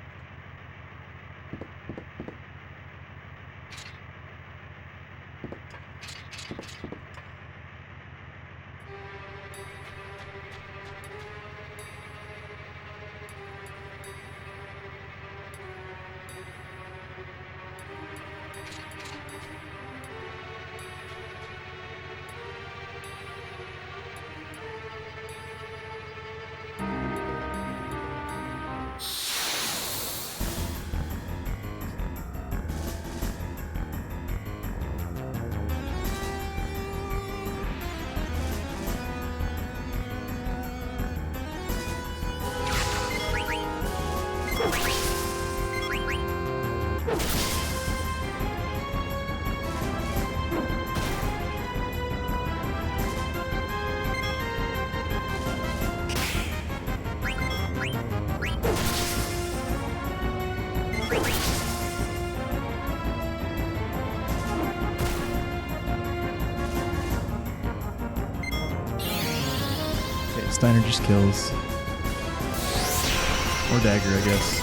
Speaker 1: Steiner just kills. Or dagger, I guess.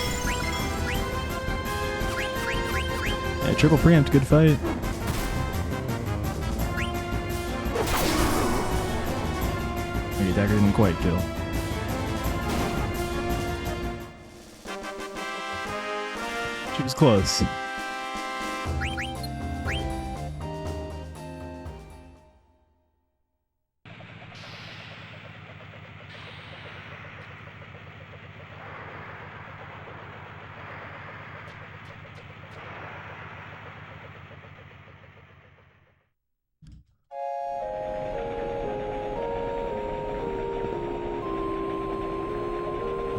Speaker 1: Yeah, triple preempt, good fight. Maybe dagger didn't quite kill. She was close.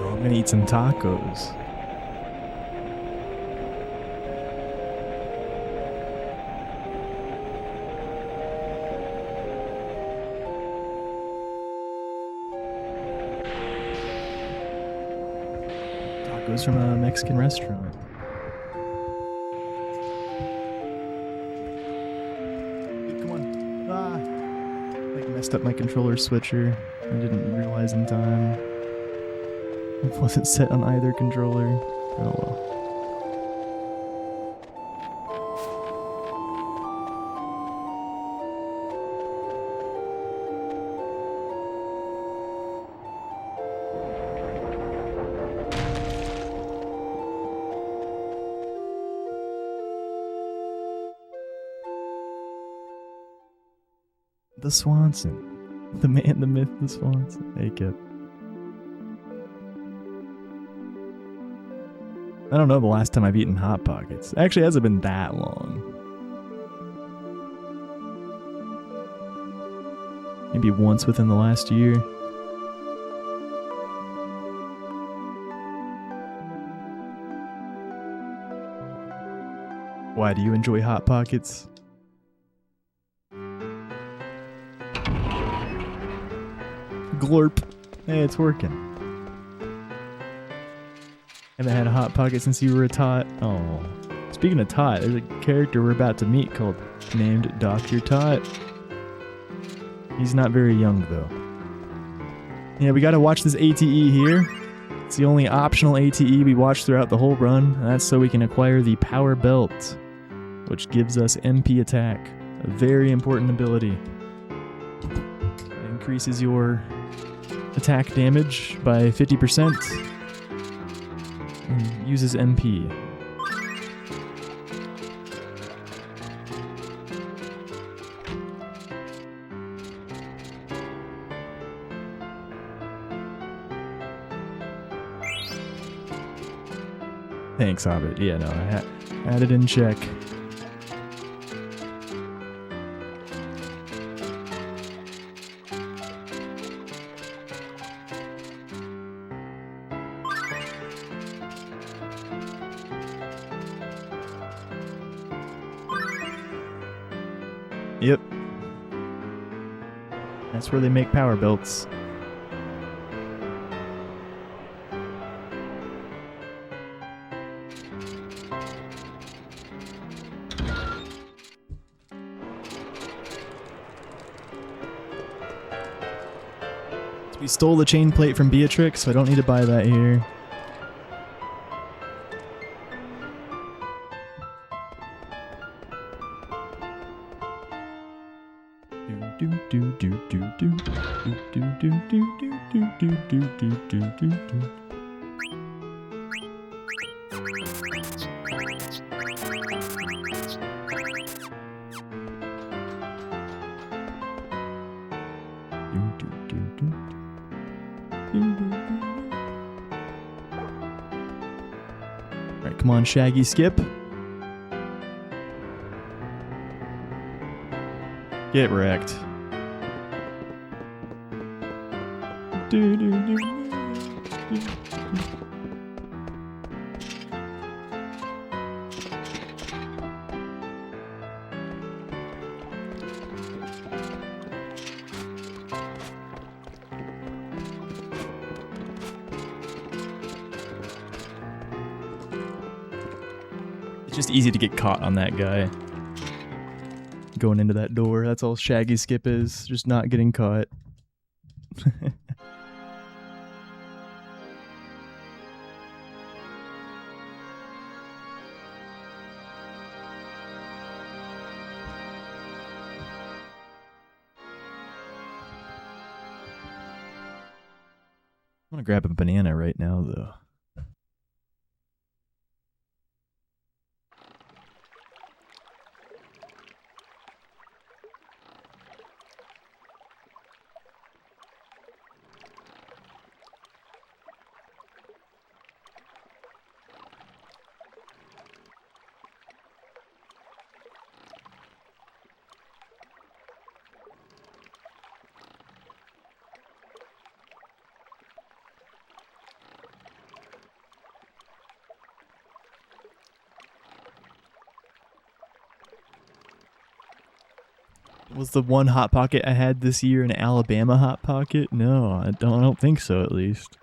Speaker 1: I'm gonna eat some tacos. Tacos from a Mexican restaurant. Come on. Ah! Like messed up my controller switcher. I didn't realize in time. It wasn't set on either controller. Oh well. The Swanson. The man, the myth, the Swanson. Hey, Kip. I don't know the last time I've eaten Hot Pockets. Actually, it hasn't been that long. Maybe once within the last year. Why do you enjoy Hot Pockets? Glorp. Hey, it's working. Haven't had a Hot Pocket since you were a tot. Oh. Speaking of tot, there's a character we're about to meet named Dr. Tot. He's not very young, though. Yeah, we gotta watch this ATE here. It's the only optional ATE we watch throughout the whole run, and that's so we can acquire the Power Belt, which gives us MP attack. A very important ability. It increases your attack damage by 50%. And uses MP. Thanks, Hobbit. Yeah, no, I had it in check. Yep. That's where they make power belts. So we stole the chain plate from Beatrix, so I don't need to buy that here. Alright, come on, Shaggy, skip. Get wrecked. It's just easy to get caught on that guy. Going into that door, that's all Shaggy skip is, just not getting caught. I'm gonna grab a banana right now, though. Was the one Hot Pocket I had this year an Alabama Hot Pocket? No, I don't think so, at least.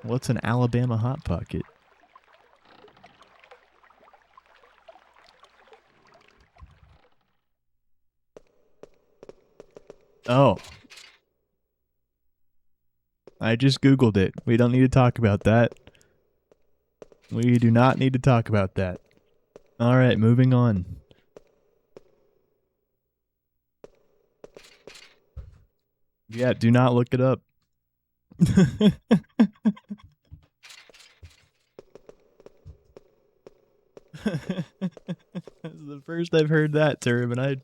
Speaker 1: What's an Alabama Hot Pocket? Oh. I just Googled it. We don't need to talk about that. We do not need to talk about that. Alright, moving on. Yeah, do not look it up. This is the first I've heard that term, and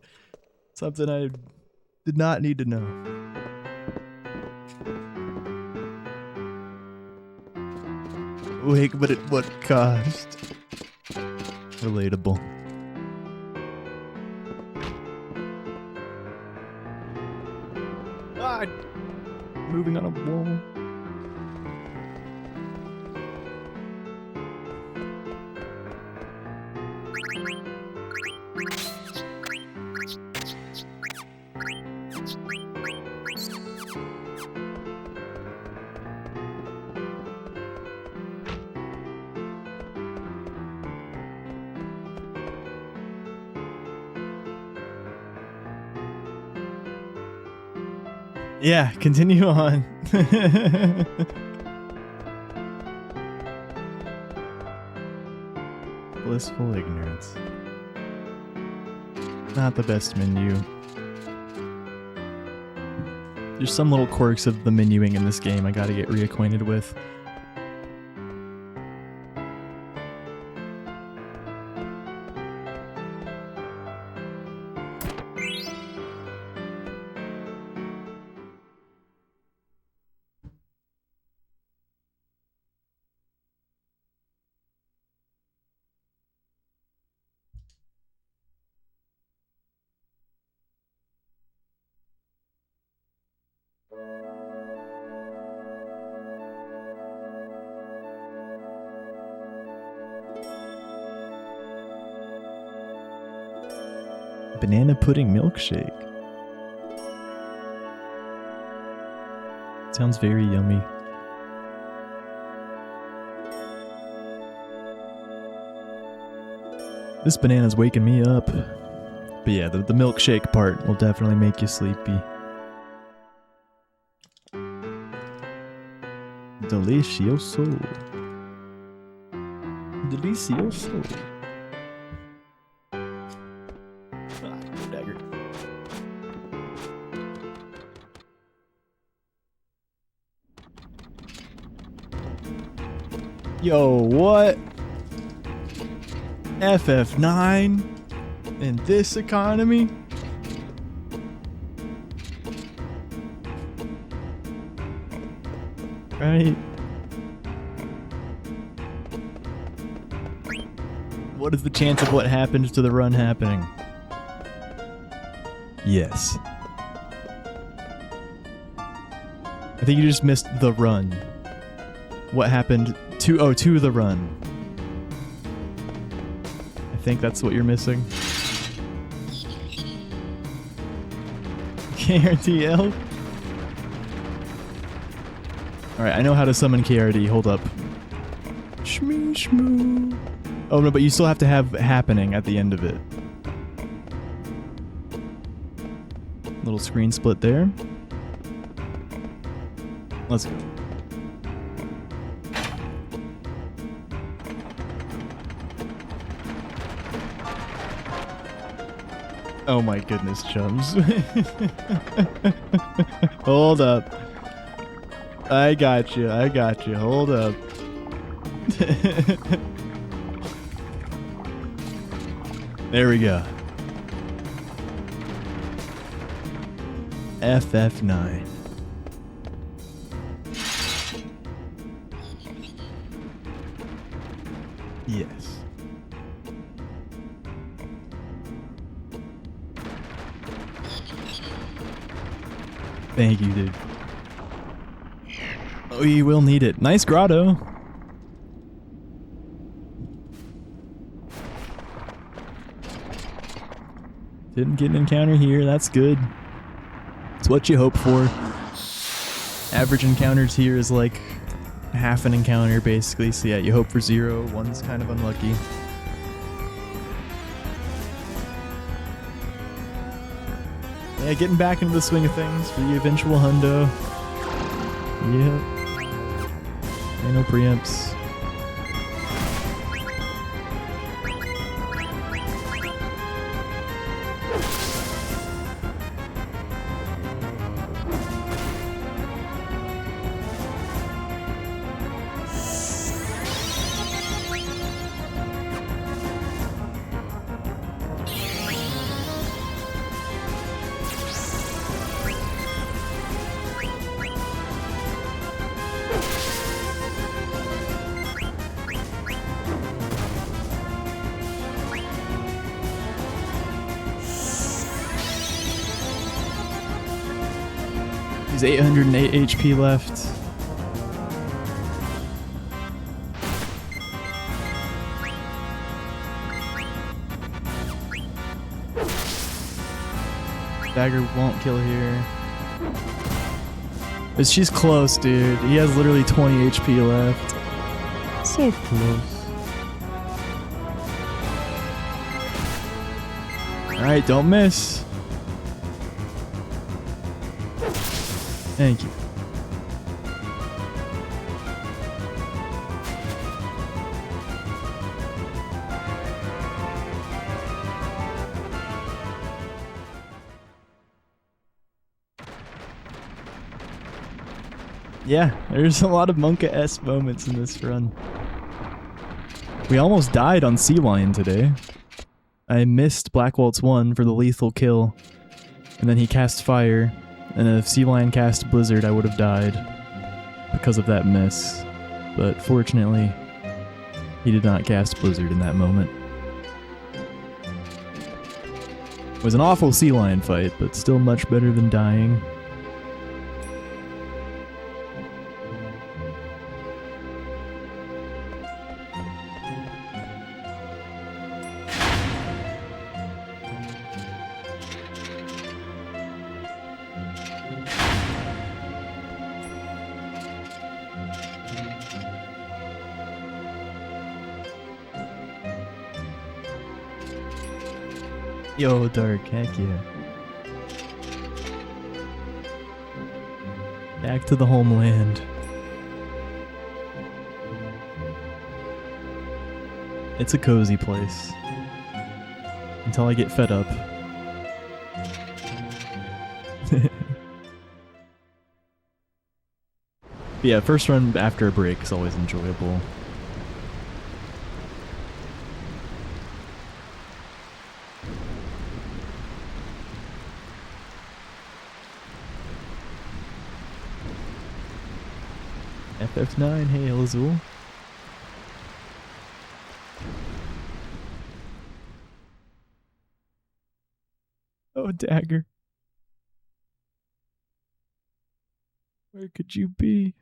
Speaker 1: something I did not need to know. Wait, but at what cost? Relatable. Ah, moving on a wall. Yeah, continue on. Blissful ignorance. Not the best menu. There's some little quirks of the menuing in this game I gotta get reacquainted with. Banana pudding milkshake. Sounds very yummy. This banana's waking me up. But yeah, the milkshake part will definitely make you sleepy. Delicioso. Delicioso. Dagger. Yo, what? FF9 in this economy? Right? What is the chance of what happened to the run happening? Yes. I think you just missed the run. What happened to the run? I think that's what you're missing. KRTL? Alright, I know how to summon KRD. Hold up. Shmoo shmoo. Oh no, but you still have to have happening at the end of it. Little screen split there. Let's go. Oh my goodness, chums. Hold up. I got you. Hold up. There we go. FF9. Yes. Thank you, dude. Oh, you will need it. Nice grotto. Didn't get an encounter here. That's good. It's what you hope for. Average encounters here is like half an encounter, basically. So yeah, you hope for 0. 1's kind of unlucky. Yeah, getting back into the swing of things for the eventual hundo. Yep. Ain't no preempts. He's 808 HP left. Dagger won't kill here. But she's close, dude. He has literally 20 HP left. So close. Alright, don't miss. Thank you. Yeah, there's a lot of Monka-esque moments in this run. We almost died on Sea Lion today. I missed Black Waltz 1 for the lethal kill, and then he cast fire, and if Sea Lion cast Blizzard I would have died because of that miss. But fortunately, he did not cast Blizzard in that moment. It was an awful Sea Lion fight, but still much better than dying. Yo, Dark, heck yeah. Back to the homeland. It's a cozy place. Until I get fed up. But yeah, first run after a break is always enjoyable. FF9, hey Elazul. Oh, Dagger. Where could you be?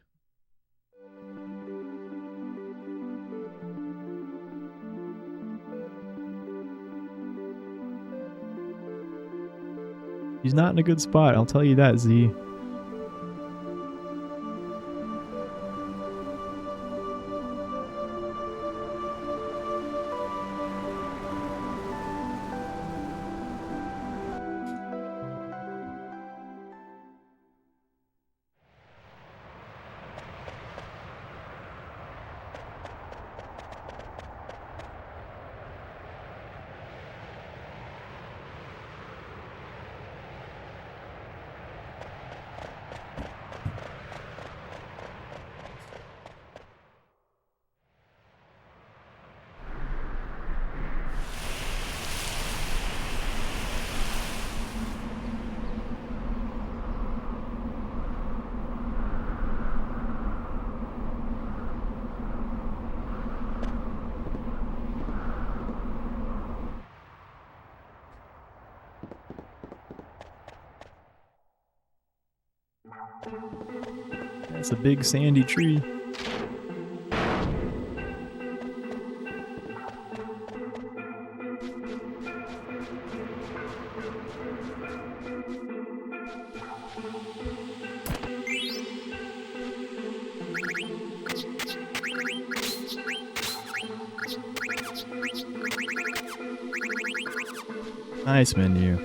Speaker 1: He's not in a good spot, I'll tell you that, Z. That's a big sandy tree. Nice menu.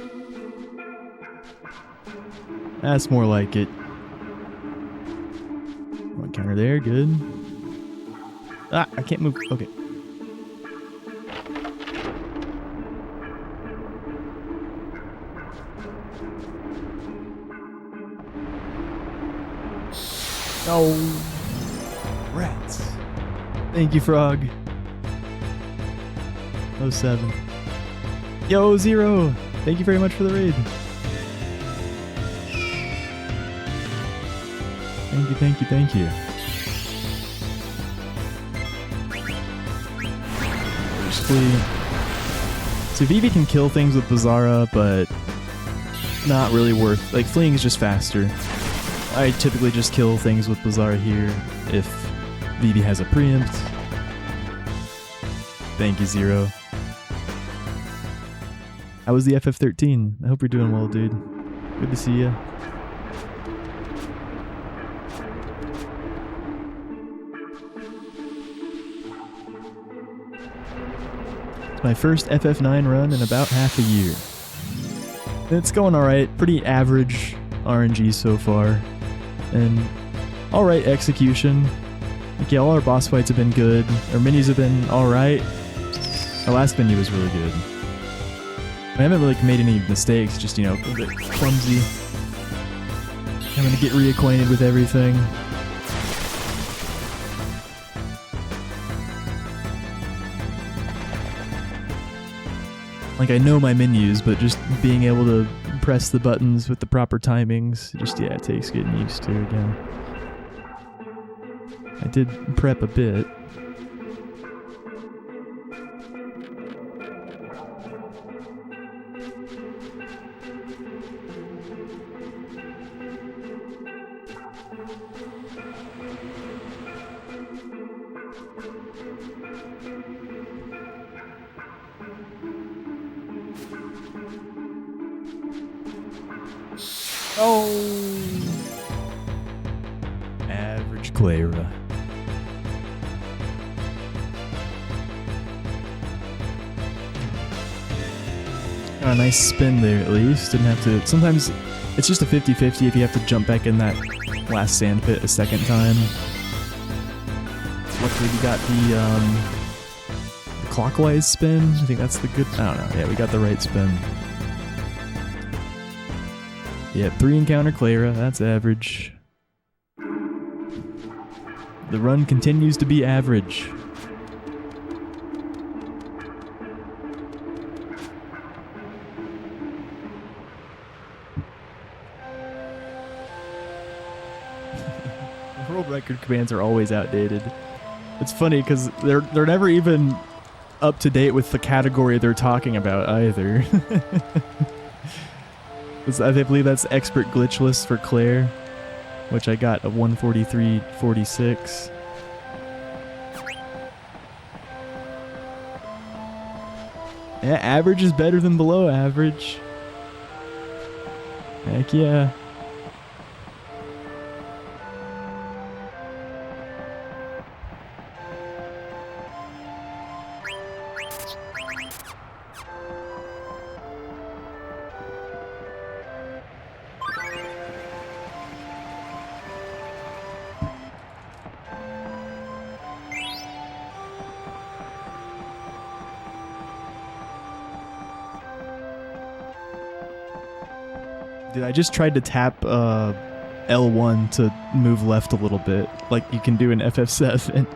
Speaker 1: That's more like it. One counter there, good. Ah, I can't move. Okay. No. Rats. Thank you, Frog. 07. Yo, Zero. Thank you very much for the raid. Thank you, thank you, thank you. Basically, so Vivi can kill things with Bizarra, but not really worth. Like, fleeing is just faster. I typically just kill things with Bazaar here if Vivi has a preempt. Thank you, Zero. How was the FF13? I hope you're doing well, dude. Good to see you. It's my first FF9 run in about half a year. It's going alright, pretty average RNG so far, and alright execution. Like, yeah, all our boss fights have been good, our minis have been alright. Our last menu was really good. I haven't really made any mistakes, just, you know, a bit clumsy. Having to get reacquainted with everything. Like, I know my menus, but just being able to press the buttons with the proper timings, just, yeah, it takes getting used to again. I did prep a bit. Oh! Average Clara. Got a nice spin there at least. Didn't have to. Sometimes it's just a 50-50 if you have to jump back in that last sand pit a second time. Luckily we got the clockwise spin. I think that's the good. I don't know. Yeah, we got the right spin. Yeah, 3 encounter Clara, that's average. The run continues to be average. World record commands are always outdated. It's funny because they're never even up to date with the category they're talking about either. I believe that's expert glitchless for Claire, which I got a 143.46. Yeah, average is better than below average. Heck yeah. Dude, I just tried to tap L1 to move left a little bit, like you can do in FF7.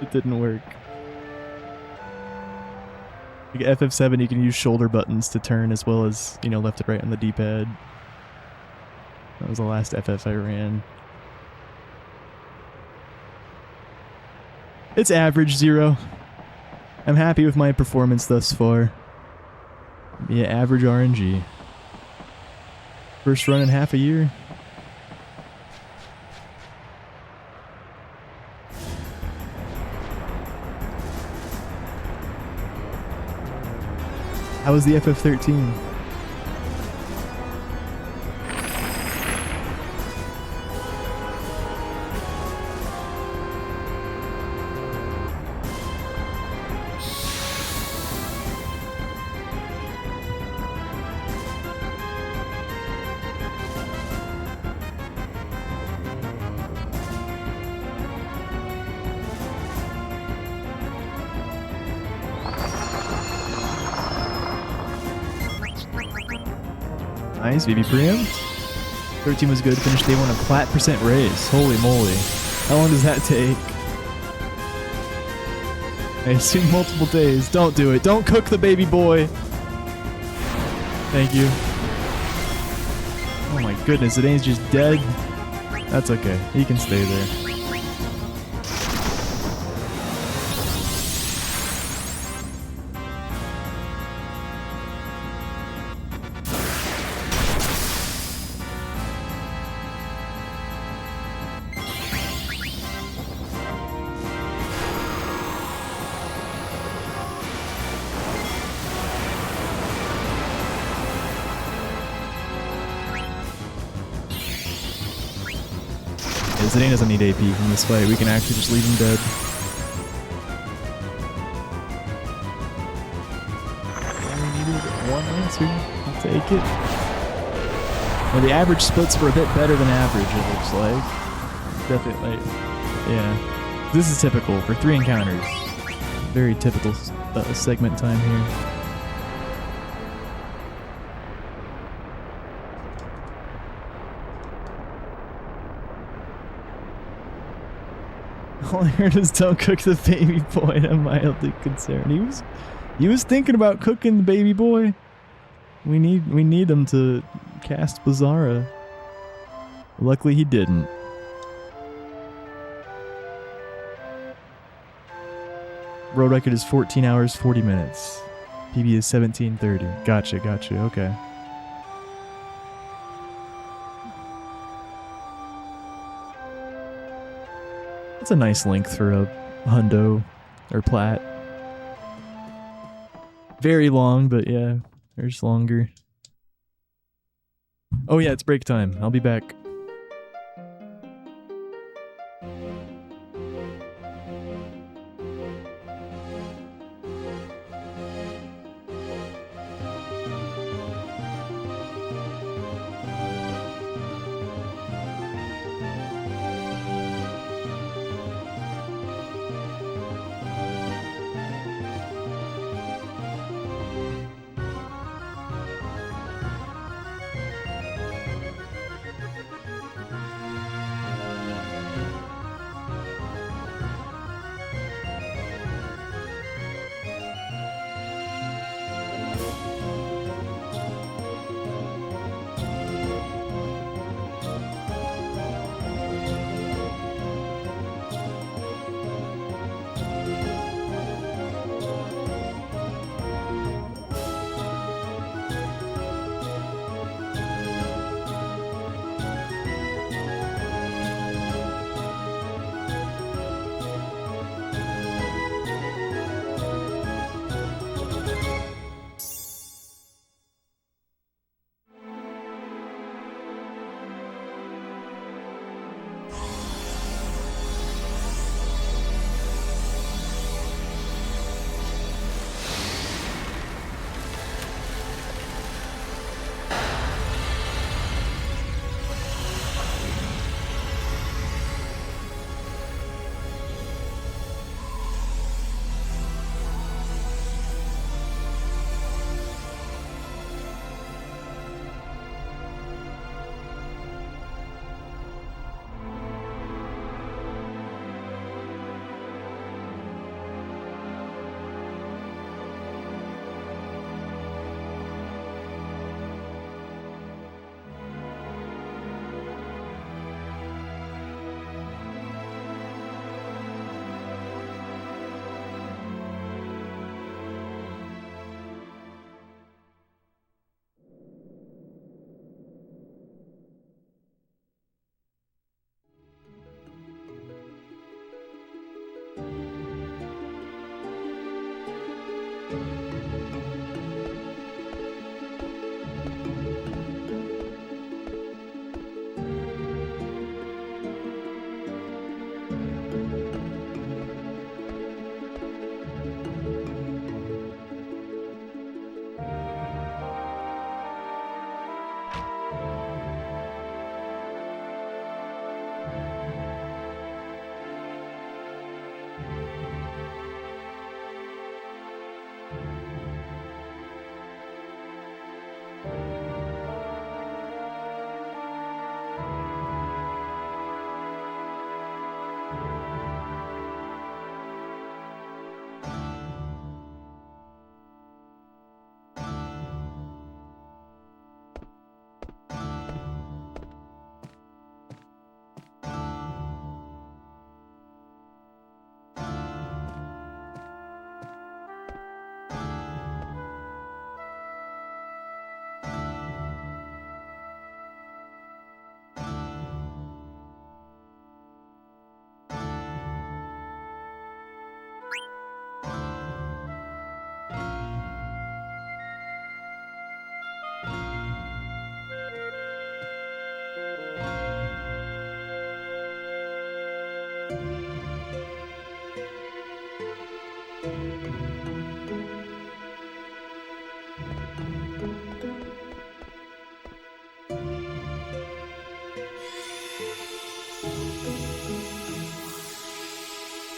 Speaker 1: It didn't work. Like FF7, you can use shoulder buttons to turn as well as, you know, left and right on the D-pad. That was the last FF I ran. It's average, Zero. I'm happy with my performance thus far. Yeah, average RNG. First run in half a year. How was the FF13? Nice, VB preempt. 13 was good. Finished day 1 a plat % raise. Holy moly. How long does that take? I assume multiple days. Don't do it. Don't cook the baby boy. Thank you. Oh my goodness, it ain't just dead. That's okay. He can stay there. Zidane doesn't need AP from this fight. We can actually just leave him dead. We needed one answer. I'll take it. Well, the average splits were a bit better than average, it looks like. Definitely. Yeah. This is typical for 3 encounters. Very typical segment time here. All I heard is don't cook the baby boy. I'm mildly concerned. He was thinking about cooking the baby boy. We need him to cast Bizarra. Luckily he didn't. Road record is 14 hours, 40 minutes. PB is 17:30. Gotcha, okay. That's a nice length for a hundo or plat. Very long, but yeah, there's longer. Oh yeah, it's break time. I'll be back.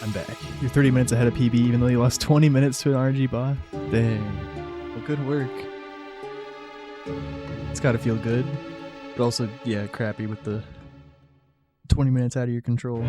Speaker 1: I'm back. You're 30 minutes ahead of PB even though you lost 20 minutes to an RG boss. Dang. Well, good work. It's gotta feel good. But also, yeah, crappy with the 20 minutes out of your control.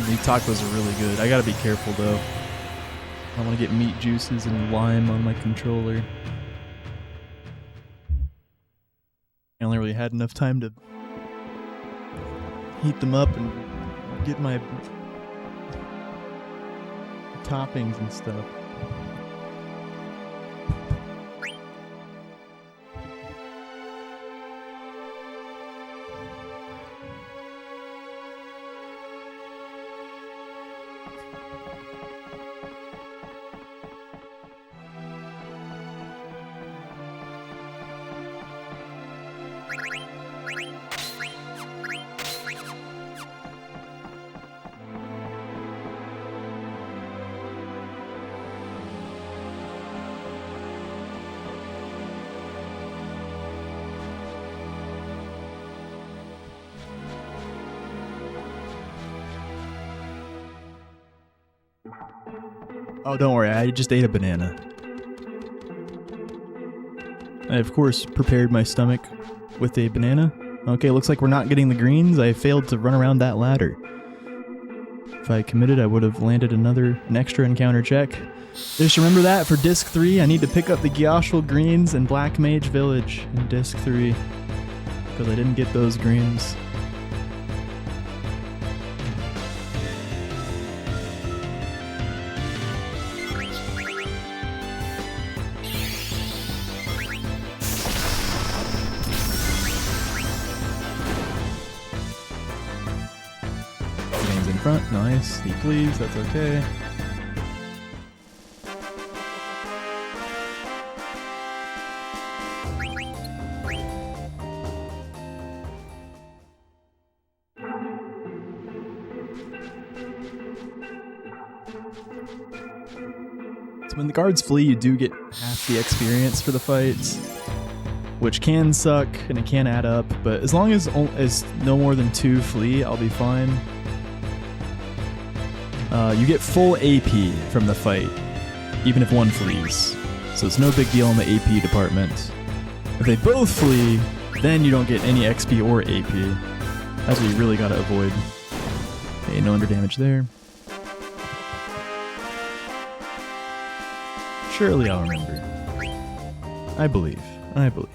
Speaker 1: These tacos are really good. I gotta be careful though. I don't want to get meat juices and lime on my controller. I only really had enough time to heat them up and get my toppings and stuff. Oh, don't worry, I just ate a banana. I, of course, prepared my stomach with a banana. Okay, looks like we're not getting the greens. I failed to run around that ladder. If I committed, I would have landed an extra encounter check. Just remember that for Disc 3, I need to pick up the Gyashul greens in Black Mage Village in Disc 3. Because I didn't get those greens. Front, nice. He please, that's okay. So when the guards flee, you do get half the experience for the fights, which can suck and it can add up, but as long as no more than 2 flee, I'll be fine. You get full AP from the fight, even if 1 flees. So it's no big deal in the AP department. If they both flee, then you don't get any XP or AP. That's what you really gotta avoid. Okay, no under damage there. Surely I'll remember. I believe. I believe.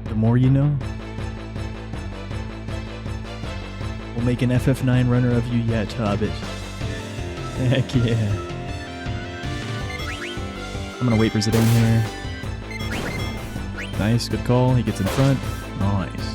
Speaker 1: The more you know. We'll make an FF9 runner of you yet, Hobbit. Heck yeah. I'm gonna wait for Zidane here. Nice, good call. He gets in front. Nice.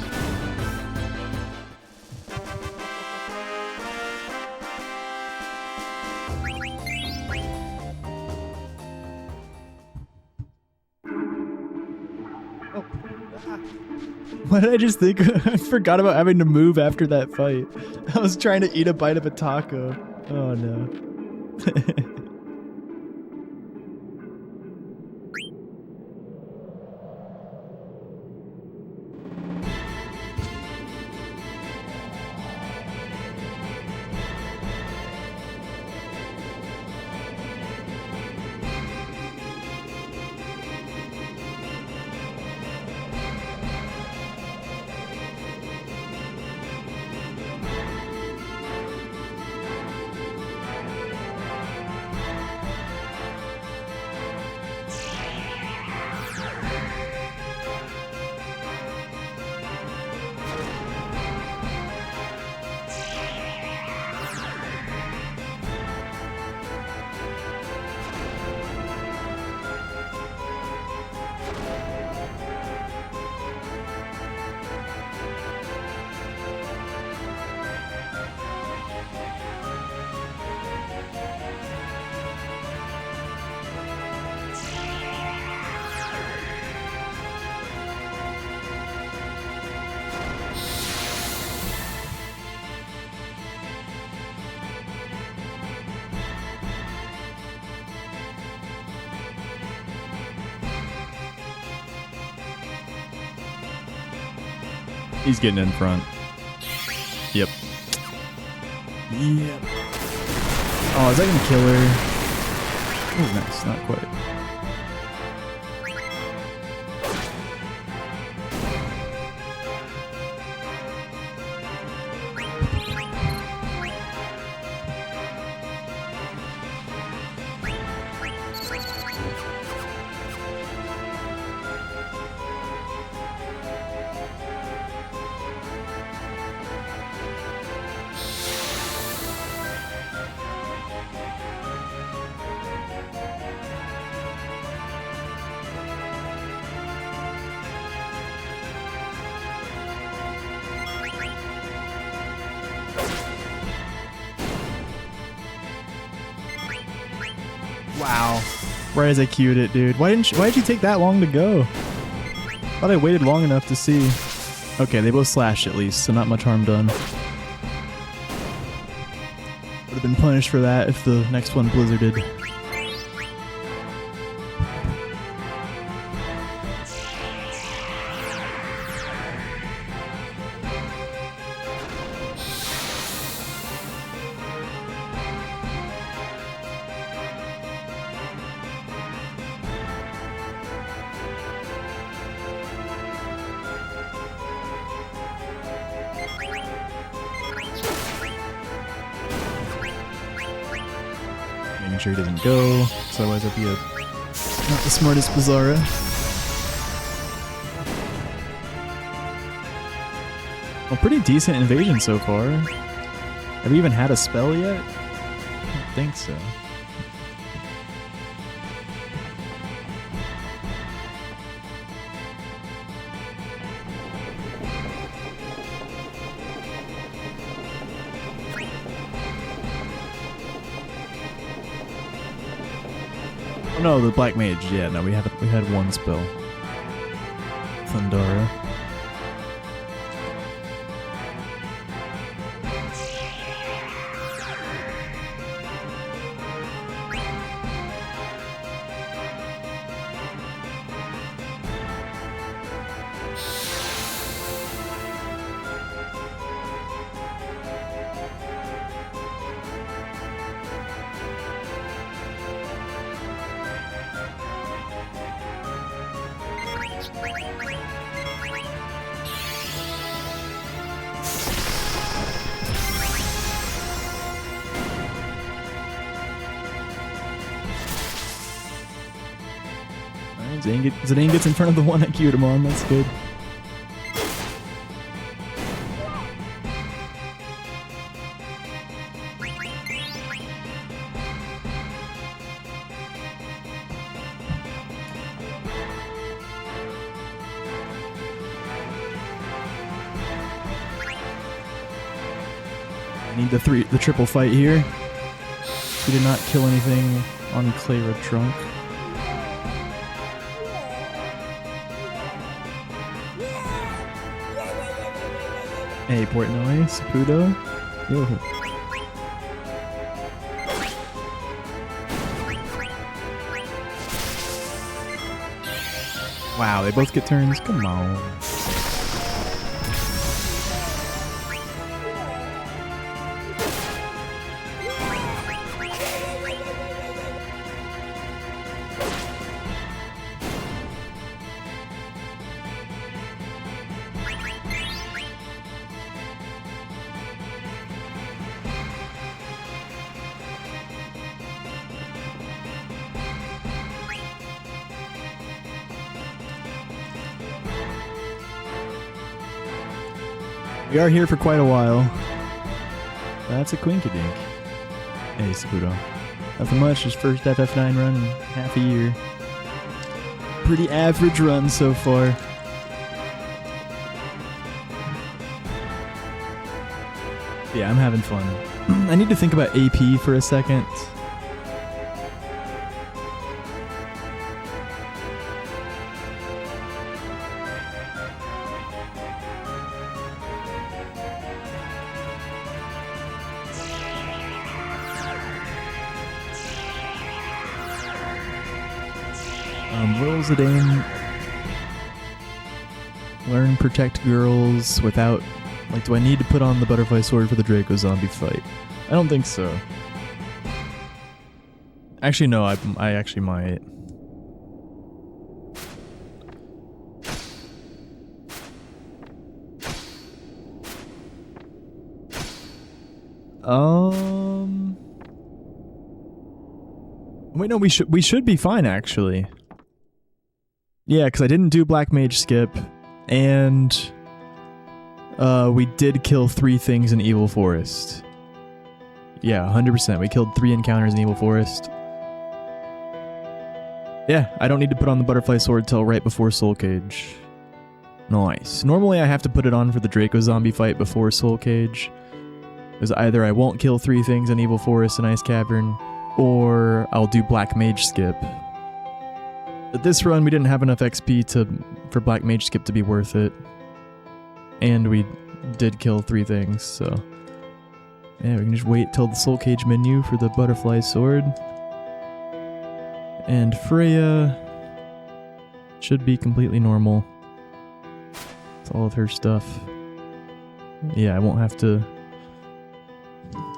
Speaker 1: What did I just think? I forgot about having to move after that fight. I was trying to eat a bite of a taco. Oh no. He's getting in front. Yep. Yep. Oh, is that gonna kill her? Oh, nice. Not quite. Wow. Right as I queued it, dude. Why did you take that long to go? Thought I waited long enough to see. Okay, they both slashed at least, so not much harm done. Would have been punished for that if the next one blizzarded. Making sure he doesn't go, so otherwise I'd be not the smartest Bizarra. Well, pretty decent invasion so far. Have we even had a spell yet? I don't think so. Oh no, the Black Mage. Yeah, no, we had one spell. Thundara. Zidane gets in front of the one I queued him on. That's good. I need the triple fight here. We did not kill anything on Clara Trunk. Hey, Portnoy, Saputo. Yo. Wow, they both get turns? Come on. We are here for quite a while. That's a quinkadink. Hey, Saputo. Nothing much, his first FF9 run in half a year. Pretty average run so far. Yeah, I'm having fun. I need to think about AP for a second. Will Zidane... Learn protect girls without... Like, do I need to put on the butterfly sword for the Draco zombie fight? I don't think so. Actually, no, I actually might. Wait, no, we should be fine, actually. Yeah, because I didn't do Black Mage skip, and we did kill 3 things in Evil Forest. Yeah, 100%. We killed 3 encounters in Evil Forest. Yeah, I don't need to put on the butterfly sword till right before Soul Cage. Nice. Normally I have to put it on for the Draco zombie fight before Soul Cage. Because either I won't kill 3 things in Evil Forest and Ice Cavern, or I'll do Black Mage skip. But this run we didn't have enough XP for Black Mage skip to be worth it. And we did kill 3 things, so... Yeah, we can just wait till the Soul Cage menu for the butterfly sword. And Freya should be completely normal. It's all of her stuff. Yeah, I won't have to...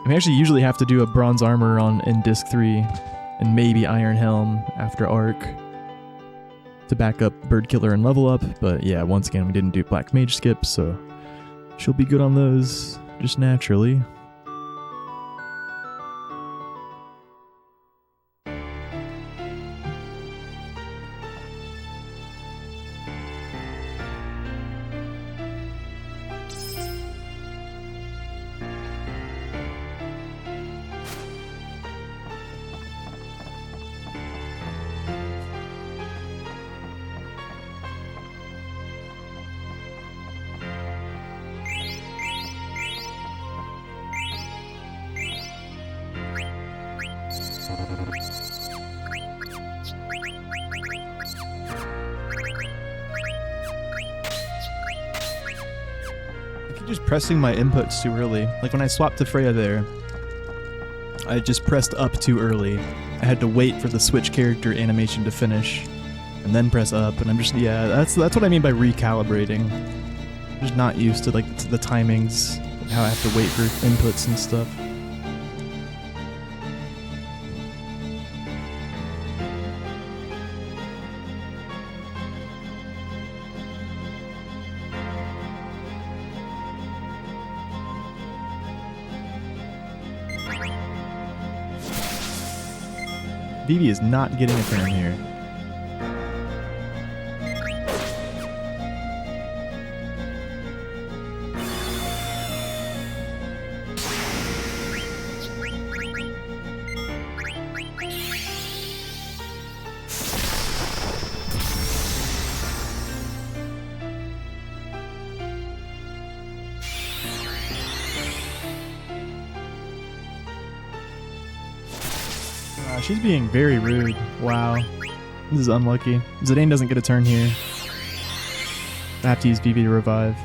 Speaker 1: I actually usually have to do a bronze armor in Disc 3 and maybe Iron Helm after Arc to back up Bird Killer and level up, but yeah, once again we didn't do Black Mage skip, so she'll be good on those just naturally. Just pressing my inputs too early. Like when I swapped to Freya there, I just pressed up too early. I had to wait for the switch character animation to finish and then press up, and I'm just, yeah, that's what I mean by recalibrating. I'm just not used to like the timings, how I have to wait for inputs and stuff. Vivi is not getting a turn here. She's being very rude. Wow. This is unlucky. Zidane doesn't get a turn here. I have to use Vivi to revive.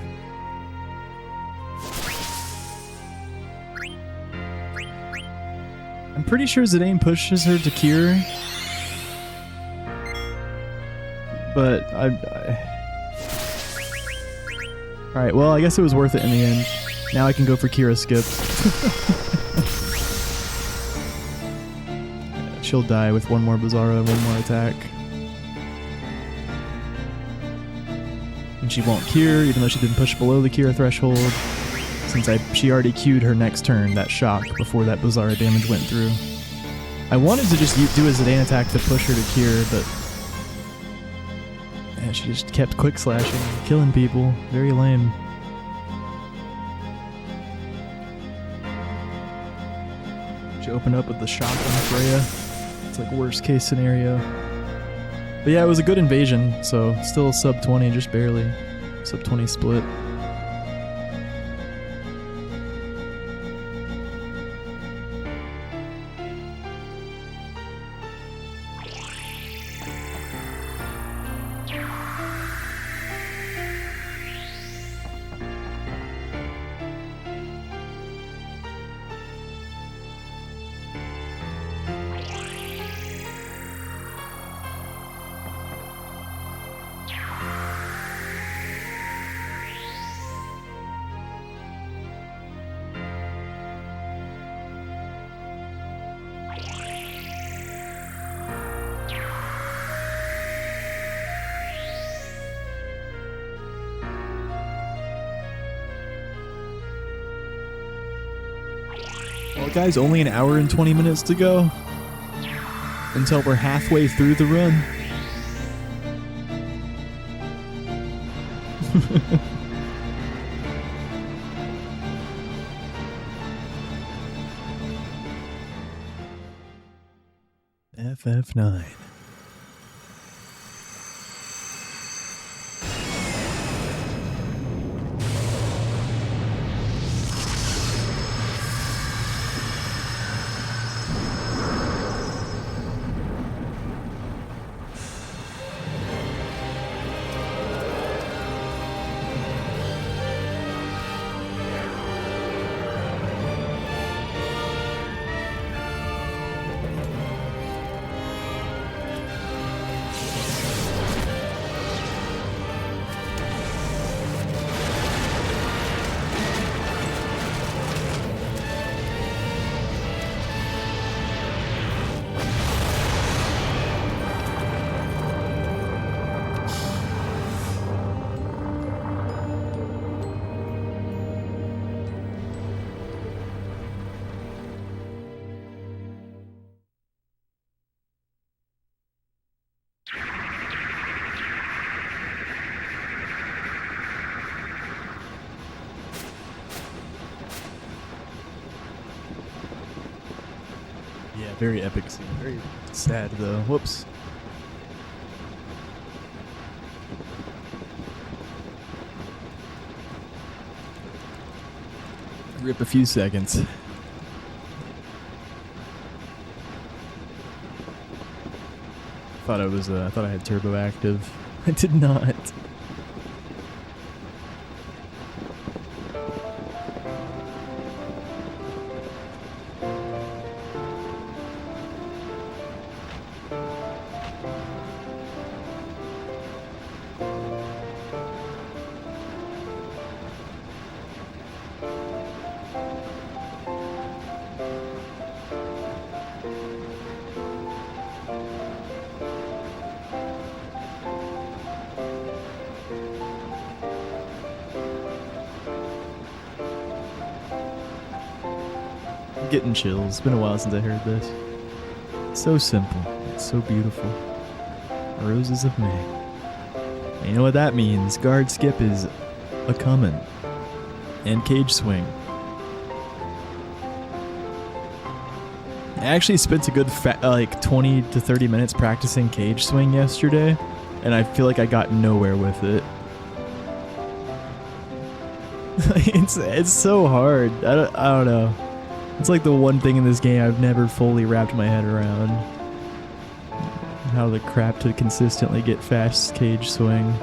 Speaker 1: I'm pretty sure Zidane pushes her to cure. But Alright, well I guess it was worth it in the end. Now I can go for Kira skip. She'll die with one more Bizarro and one more attack. And she won't cure, even though she didn't push below the cure threshold. Since she already queued her next turn, that shock, before that Bizarro damage went through. I wanted to just do a Zidane attack to push her to cure, but... yeah, she just kept quick slashing, killing people. Very lame. She opened up with the shock on Freya. It's like worst case scenario. But yeah, it was a good invasion, so still sub 20, just barely. Sub 20 split. Well, guys, only an hour and 20 minutes to go until we're halfway through the run. FF9. Yeah, very epic scene. Very sad though. Whoops. Rip a few seconds. Thought I was. I thought I had turbo active. I did not. I'm getting chills. It's been a while since I heard this. So simple. It's so beautiful. Roses of May. And you know what that means? Guard skip is a comin'. And cage swing. I actually spent a good like 20 to 30 minutes practicing cage swing yesterday, and I feel like I got nowhere with it. It's so hard. I don't know. It's like the one thing in this game I've never fully wrapped my head around. How the crap to consistently get fast cage swing.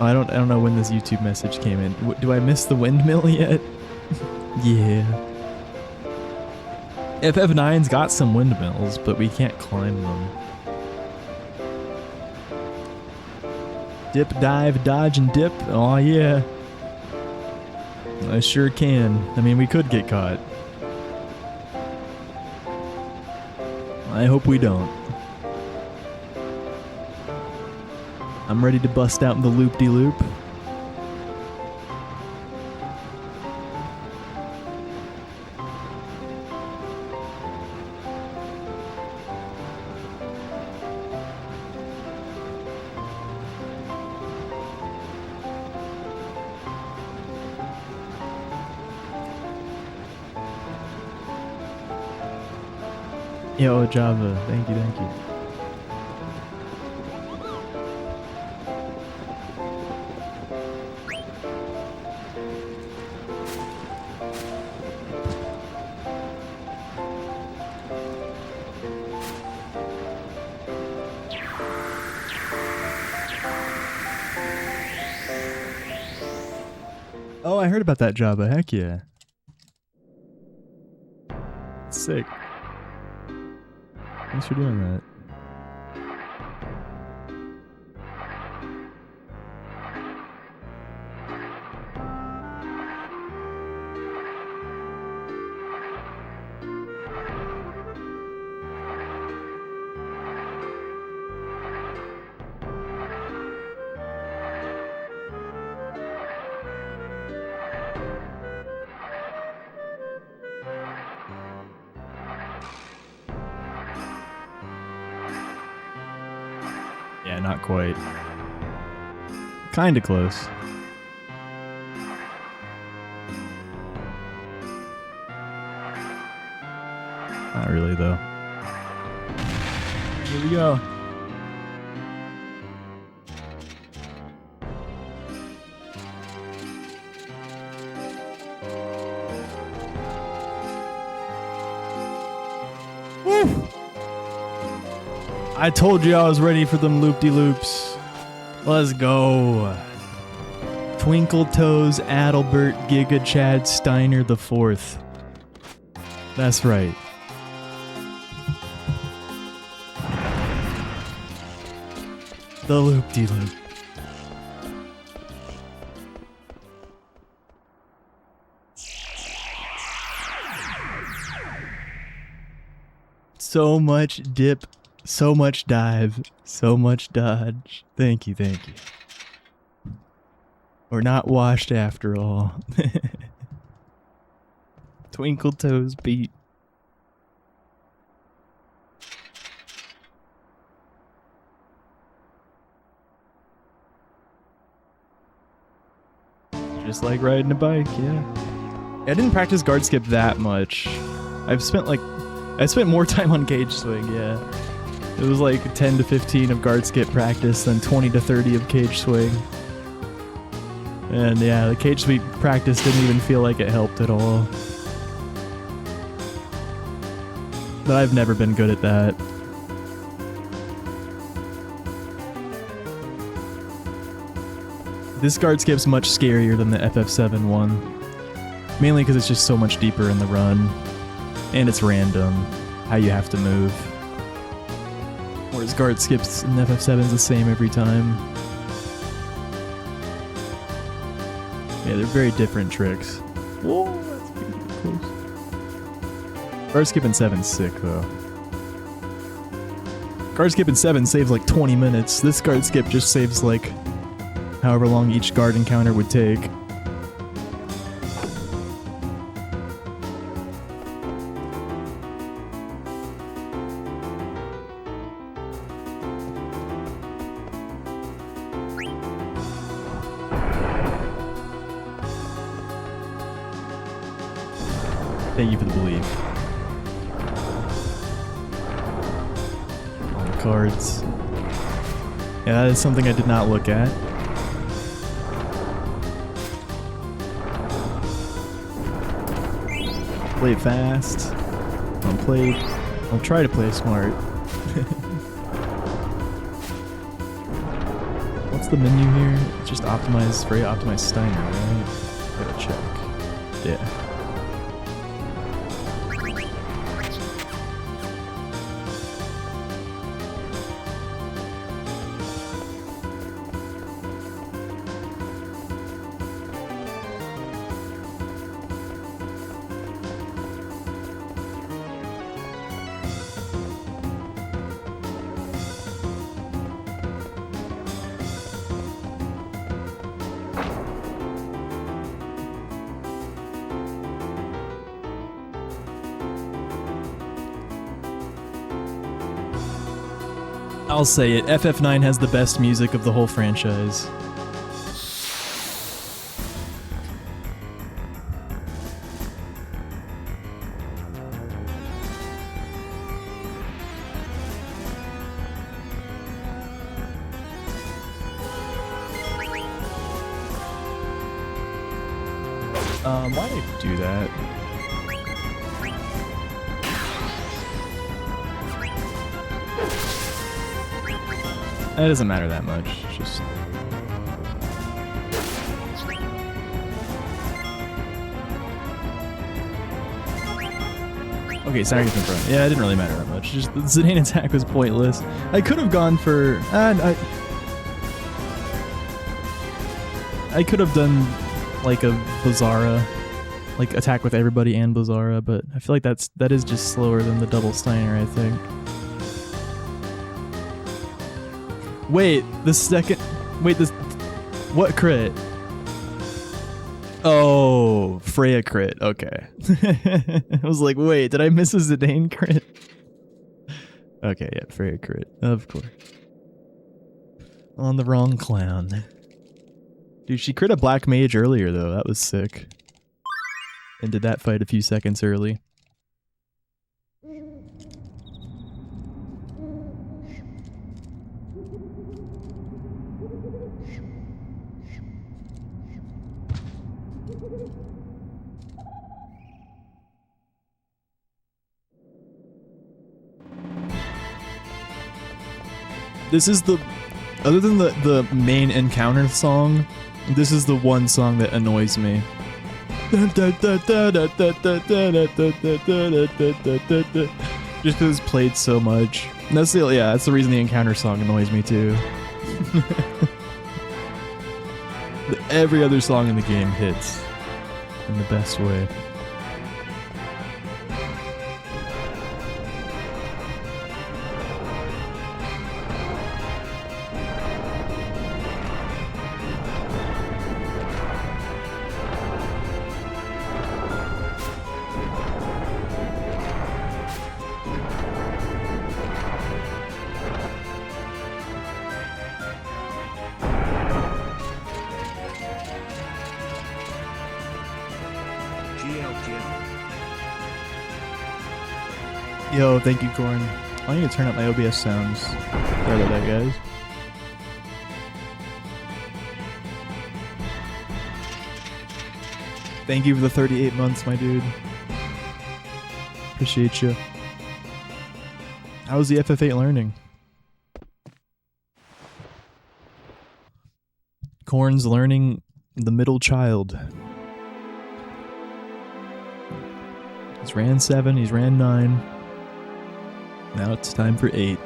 Speaker 1: I don't know when this YouTube message came in. Do I miss the windmill yet? Yeah. FF9's got some windmills, but we can't climb them. Dip, dive, dodge, and dip. Aw, yeah. I sure can. I mean, we could get caught. I hope we don't. I'm ready to bust out in the loop-de-loop. Yo, Java, thank you, thank you. Oh, I heard about that Java. Heck yeah. Sick. Thanks for doing that. Yeah, not quite. Kinda close. Not really, though. Here we go. Woo! I told you I was ready for them loop-de-loops. Let's go. Twinkle Toes Adalbert Giga Chad Steiner the Fourth. That's right. The loop-de-loop. So much dip, so much dive, so much dodge. Thank you, thank you. We're not washed after all. Twinkle Toes beat. Just like riding a bike, yeah. I didn't practice guard skip that much. I spent more time on cage swing, yeah. It was like 10 to 15 of guard skip practice, then 20 to 30 of cage swing. And yeah, the cage sweep practice didn't even feel like it helped at all. But I've never been good at that. This guard skip's much scarier than the FF7 one. Mainly because it's just so much deeper in the run. And it's random, how you have to move. Whereas guard skips in FF7 is the same every time. Yeah, they're very different tricks. Whoa, that's pretty close. Guard skip in 7's sick, though. Guard skip in 7 saves like 20 minutes. This guard skip just saves like however long each guard encounter would take. Thank you for the belief. All the cards. Yeah, that is something I did not look at. Play it fast. I'll try to play smart. What's the menu here? It's just optimize, very optimized Steiner, right? Gotta check. Yeah. I'll say it, FF9 has the best music of the whole franchise. Why did I do that? It doesn't matter that much, it's just... Okay, Steiner gets in front. Yeah, it didn't really matter that much. Just the Zidane attack was pointless. I could have gone for... I could have done like a Bizarra, like attack with everybody and Bizarra, but I feel like that is just slower than the double Steiner, I think. Wait, this... What crit? Oh, Freya crit, okay. I was like, wait, did I miss a Zidane crit? Okay, yeah, Freya crit, of course. On the wrong clown. Dude, she crit a black mage earlier though, that was sick. And did that fight a few seconds early. This is the, other than the main encounter song, this is the one song that annoys me. Just because it's played so much. And that's the, yeah, that's the reason the encounter song annoys me too. Every other song in the game hits in the best way. Yo, thank you, Corn. I need to turn up my OBS sounds. Sorry about that, guys. Thank you for the 38 months, my dude. Appreciate you. How's the FF8 learning? Corn's learning the middle child. He's ran 7, he's ran 9. Now it's time for 8.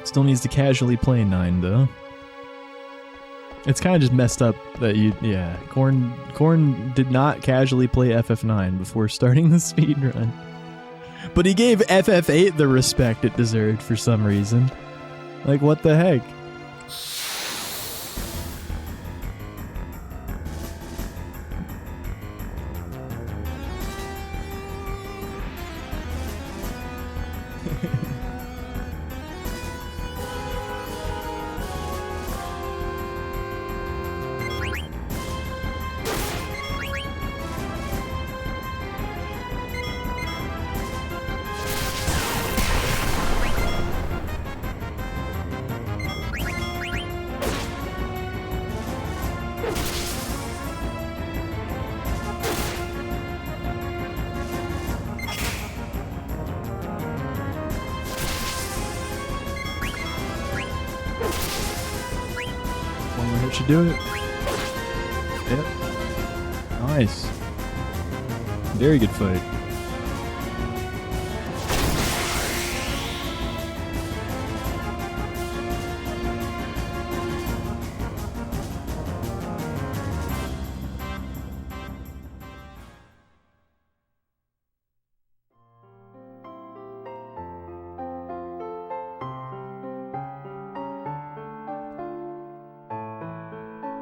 Speaker 1: Still needs to casually play 9 though. It's kind of just messed up that you, yeah. Corn did not casually play FF9 before starting the speedrun. But he gave FF8 the respect it deserved for some reason. Like, what the heck? Should do it. Yep. Nice. Very good fight.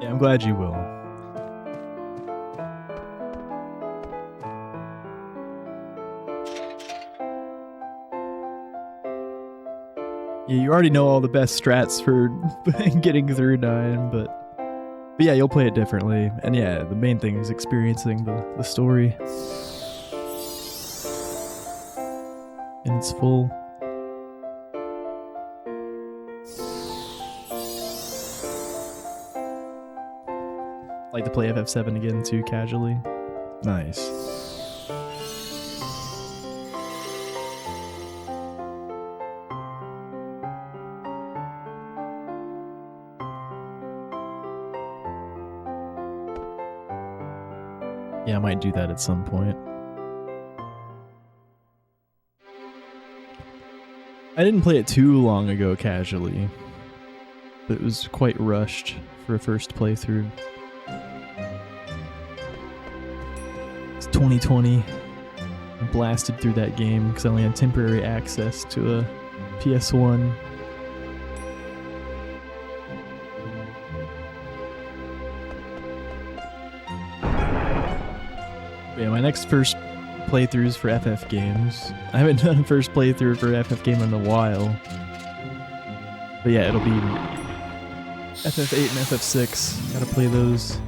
Speaker 1: Yeah, I'm glad you will. Yeah, you already know all the best strats for getting through 9, but yeah, you'll play it differently. And yeah, the main thing is experiencing the story in its full. Like to play FF7 again too, casually. Nice. Yeah, I might do that at some point. I didn't play it too long ago casually, but it was quite rushed for a first playthrough. 2020, I blasted through that game because I only had temporary access to a PS1. But yeah, my next first playthroughs for FF games. I haven't done a first playthrough for FF game in a while. But yeah, it'll be FF8 and FF6. Gotta play those.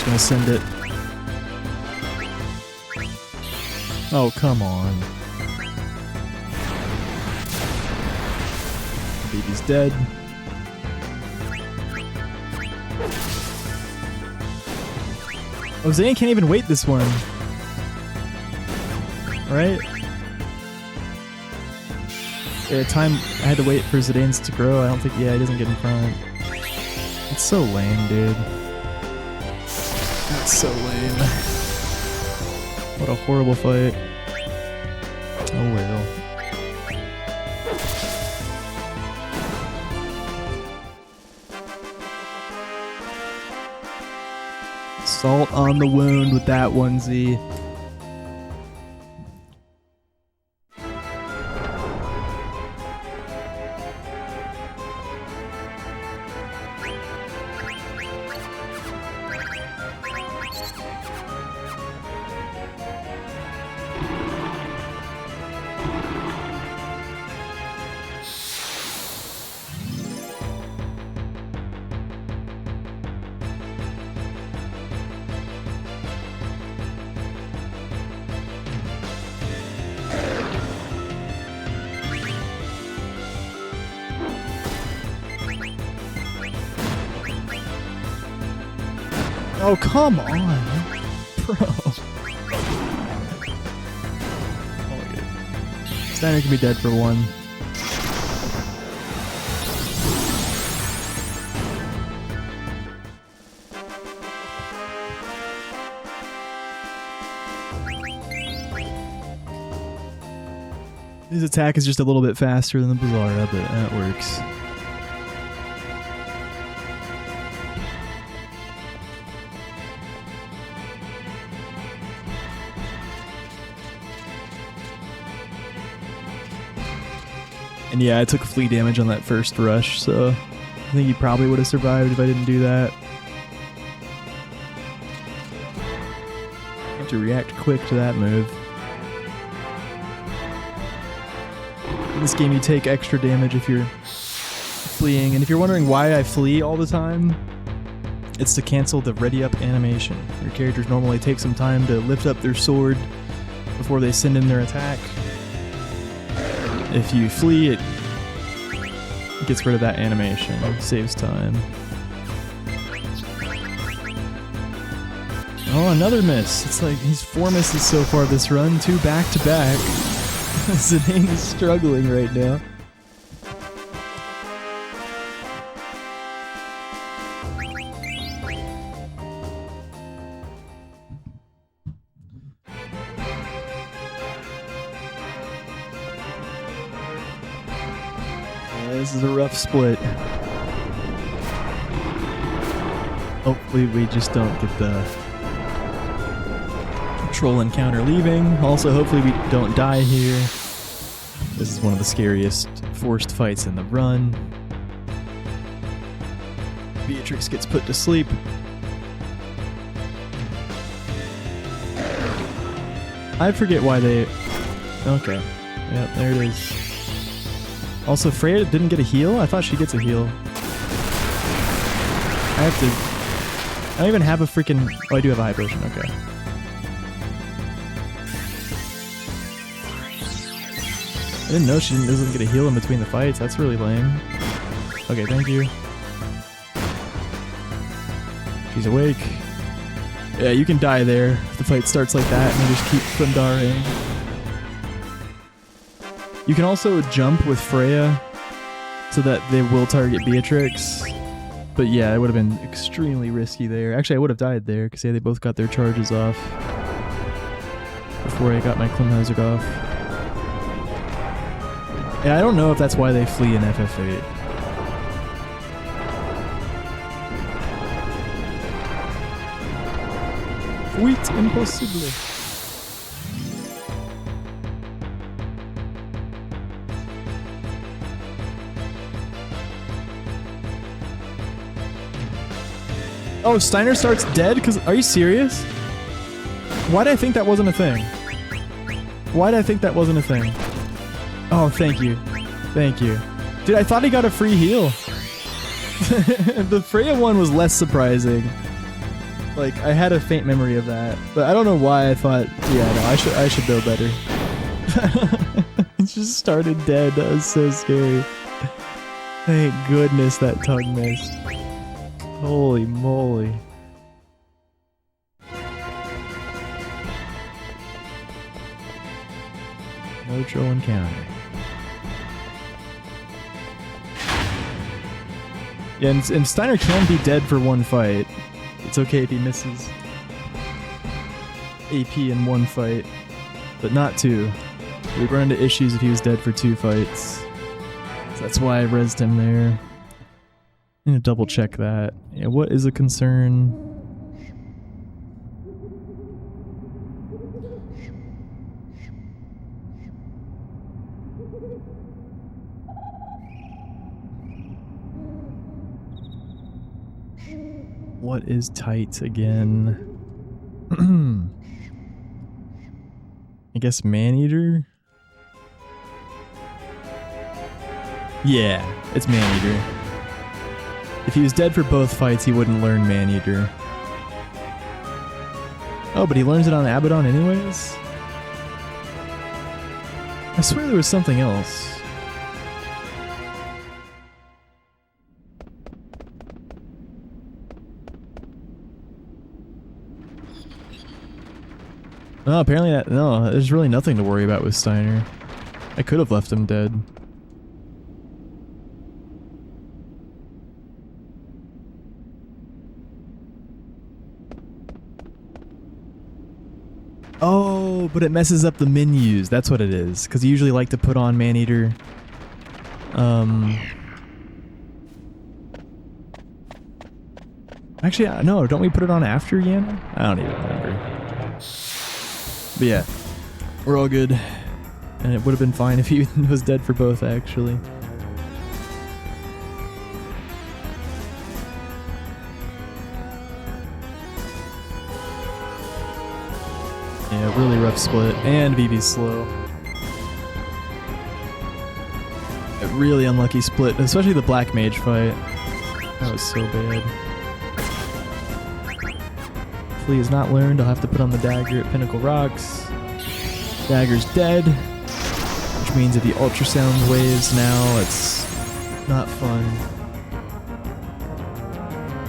Speaker 1: Gonna send it. Oh, come on. Baby's dead. Oh, Zane can't even wait this one. Right? Yeah, I had to wait for Zidane's to grow. I don't think, yeah, he doesn't get in front. It's so lame, dude. That's so lame. What a horrible fight. Oh well. Salt on the wound with that one, Z. Oh, come on, bro. Oh, good. Steiner can be dead for one. His attack is just a little bit faster than the Bizarra, but that works. And yeah, I took flea damage on that first rush, so I think he probably would have survived if I didn't do that. I have to react quick to that move. In this game, you take extra damage if you're fleeing, and if you're wondering why I flee all the time, it's to cancel the ready up animation. Your characters normally take some time to lift up their sword before they send in their attack. If you flee, it gets rid of that animation. It saves time. Oh, another miss. It's like he's 4 misses so far this run, 2 back to back. Zidane is struggling right now. This is a rough split. Hopefully we just don't get the Troll encounter leaving. Also, hopefully we don't die here. This is one of the scariest forced fights in the run. Beatrix gets put to sleep. I forget why they... Okay. Yep, there it is. Also, Freya didn't get a heal? I thought she gets a heal. I have to... I don't even have a freaking... Oh, I do have a high potion. Okay. I didn't know she doesn't get a heal in between the fights. That's really lame. Okay, thank you. She's awake. Yeah, you can die there if the fight starts like that and you just keep Thundaring. You can also jump with Freya so that they will target Beatrix. But yeah, it would have been extremely risky there. Actually, I would have died there because yeah, they both got their charges off before I got my Klimhazard off. Yeah, I don't know if that's why they flee in FF8. Fuit impossible. Oh, Steiner starts dead? Are you serious? Why did I think that wasn't a thing? Why did I think that wasn't a thing? Oh, thank you. Thank you. Dude, I thought he got a free heal. The Freya one was less surprising. Like, I had a faint memory of that. But I don't know why I thought, yeah, no, I should know better. It just started dead. That was so scary. Thank goodness that tongue missed. Holy moly. No troll encounter. Yeah, and Steiner can be dead for one fight. It's okay if he misses AP in one fight, but not two. We'd run into issues if he was dead for two fights. So that's why I rezzed him there. I'm gonna double check that. Yeah, what is a concern? What is tight again? I guess Maneater? Yeah, it's Maneater. If he was dead for both fights, he wouldn't learn Maneater. Oh, but he learns it on Abaddon anyways? I swear there was something else. No, apparently no, there's really nothing to worry about with Steiner. I could have left him dead. Oh, but it messes up the menus. That's what it is. Because you usually like to put on Maneater. Actually, no, don't we put it on after Yana? I don't even remember. But yeah, we're all good. And it would have been fine if he was dead for both, actually. Yeah, really rough split. And BB's slow. A really unlucky split, especially the Black Mage fight. That was so bad. Flea is not learned. I'll have to put on the dagger at Pinnacle Rocks. Dagger's dead, which means that the ultrasound waves now, it's not fun.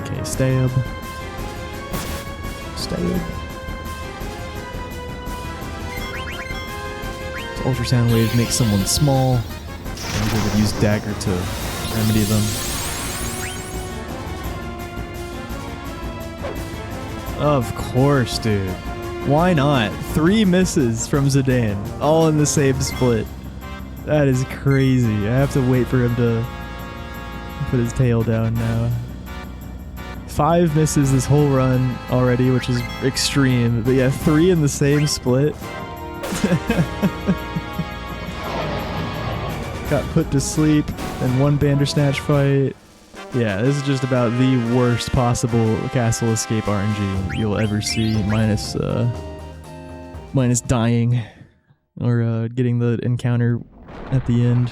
Speaker 1: Okay, stab. Stab. So ultrasound waves make someone small, and we would use dagger to remedy them. Of course, dude. Why not? 3 misses from Zidane, all in the same split. That is crazy. I have to wait for him to put his tail down now. 5 misses this whole run already, which is extreme. But yeah, 3 in the same split. Got put to sleep, and 1 Bandersnatch fight. Yeah, this is just about the worst possible castle escape RNG you'll ever see, minus dying or getting the encounter at the end.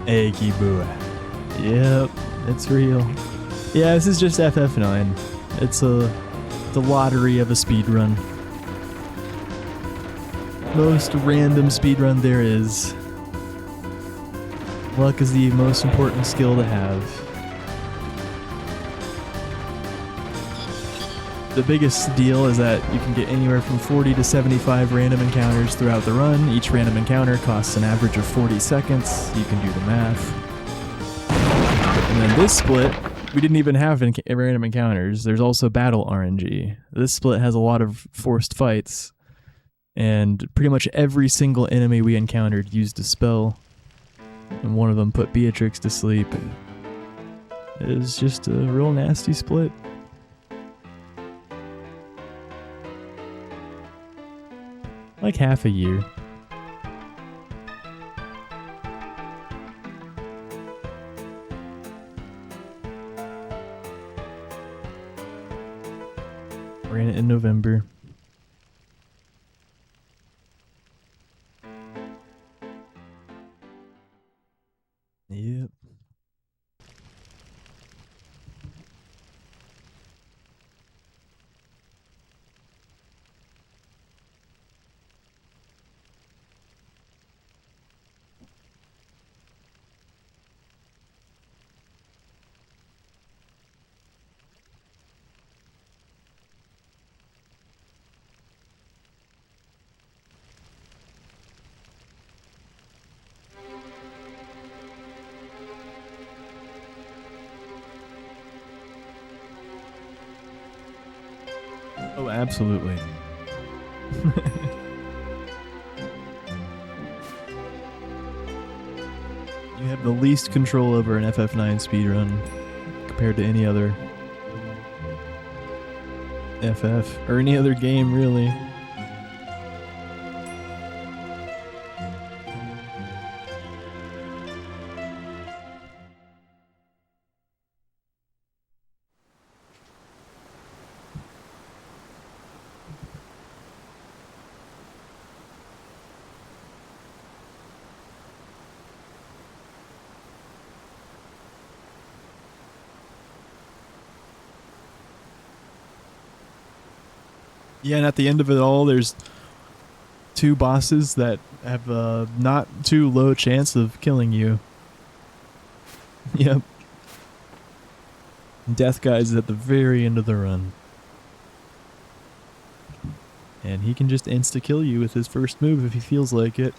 Speaker 1: Eggy boo. Yep, it's real. Yeah, this is just FF9. It's the lottery of a speedrun. Most random speedrun there is. Luck is the most important skill to have. The biggest deal is that you can get anywhere from 40 to 75 random encounters throughout the run. Each random encounter costs an average of 40 seconds. You can do the math. And then this split, we didn't even have random encounters. There's also battle RNG. This split has a lot of forced fights. And pretty much every single enemy we encountered used a spell. And one of them put Beatrix to sleep. It was just a real nasty split. Like half a year. Ran it in November. Yep. Oh, absolutely. You have the least control over an FF9 speedrun compared to any other FF, or any other game, really. Yeah, and at the end of it all, there's 2 bosses that have not too low chance of killing you. Yep. Death Guy's at the very end of the run. And he can just insta-kill you with his first move if he feels like it.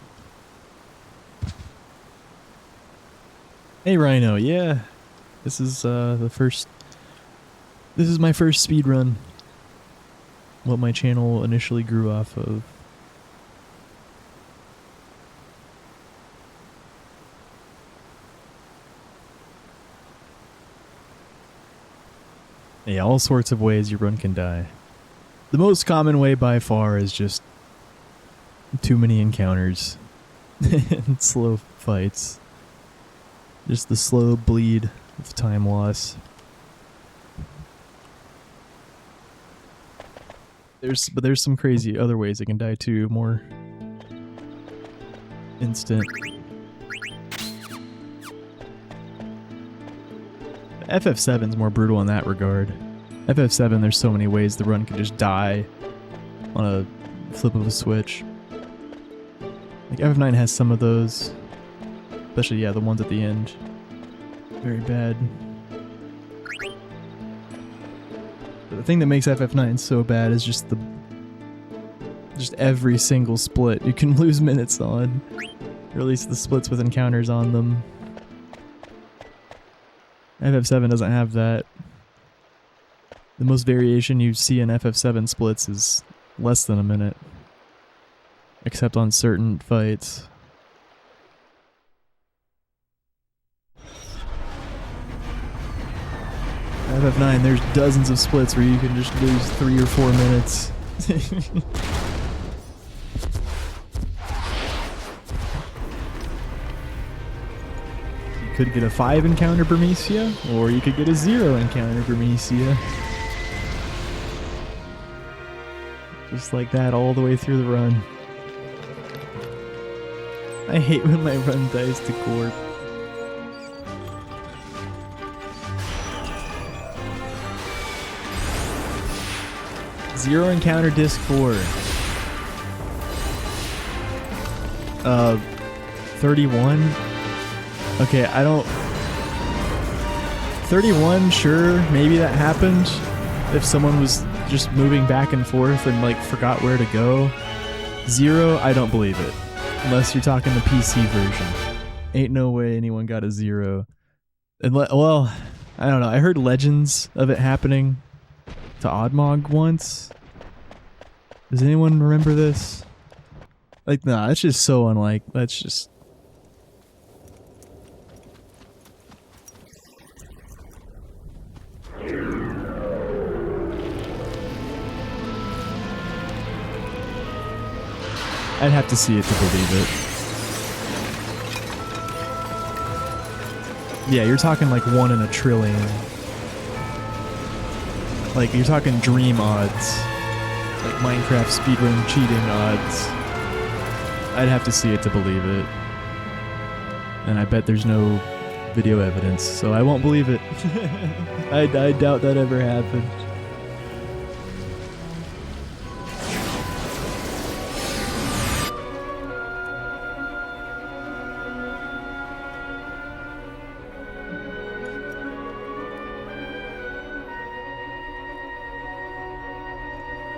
Speaker 1: Hey Rhino, yeah. This is my first speed run. What my channel initially grew off of. Yeah, all sorts of ways your run can die. The most common way by far is just too many encounters and slow fights. Just the slow bleed of time loss. But there's some crazy other ways it can die too, more instant. FF7's more brutal in that regard. FF7, there's so many ways the run can just die on a flip of a switch. Like FF9 has some of those, especially yeah, the ones at the end. Very bad. But the thing that makes FF9 so bad is just every single split you can lose minutes on, or at least the splits with encounters on them. FF7 doesn't have that. The most variation you see in FF7 splits is less than a minute. Except on certain fights. FF9, there's dozens of splits where you can just lose 3 or 4 minutes. You could get a 5 encounter Burmecia, or you could get a 0 encounter Burmecia. Just like that all the way through the run. I hate when my run dies to Gorp. Zero encounter disc 4. 31. Okay, I don't... 31, sure, maybe that happened. If someone was just moving back and forth and like forgot where to go. 0, I don't believe it. Unless you're talking the PC version. Ain't no way anyone got a 0. Well, I don't know. I heard legends of it happening to Oddmog once. Does anyone remember this? Like, nah, that's just so unlike. That's just... I'd have to see it to believe it. Yeah, you're talking like 1 in a trillion. Like, you're talking dream odds. Like Minecraft speedrun cheating odds. I'd have to see it to believe it. And I bet there's no video evidence, so I won't believe it. I doubt that ever happened.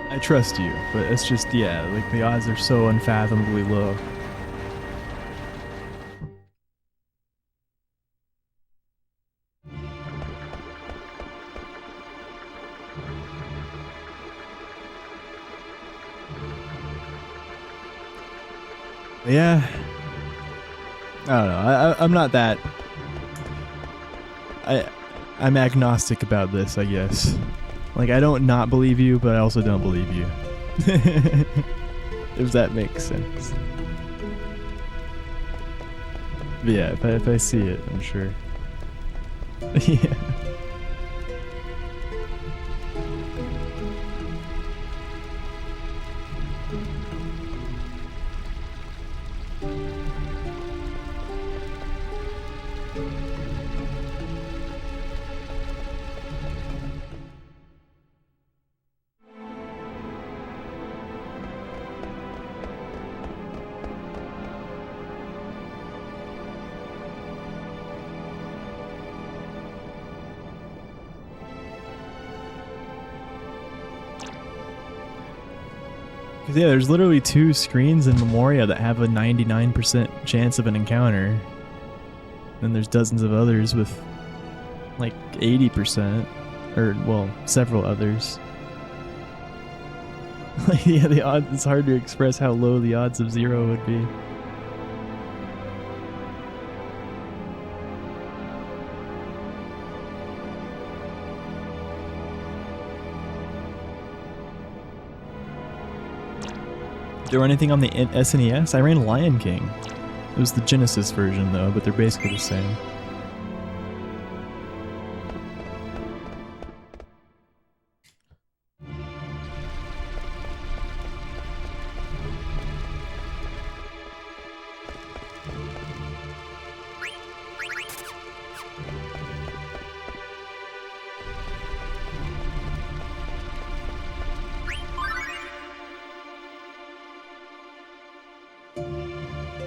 Speaker 1: I trust you, but it's just, yeah, like the odds are so unfathomably low. Yeah. I don't know. I'm not that... I'm agnostic about this, I guess. Like, I don't not believe you, but I also don't believe you. If that makes sense. But yeah, if I see it, I'm sure. Yeah. Because yeah, there's literally 2 screens in Memoria that have a 99% chance of an encounter. And there's dozens of others with like 80%. Or, well, several others. Like, yeah, the odds, it's hard to express how low the odds of 0 would be. Did you run anything on the SNES? I ran Lion King. It was the Genesis version though, but they're basically the same.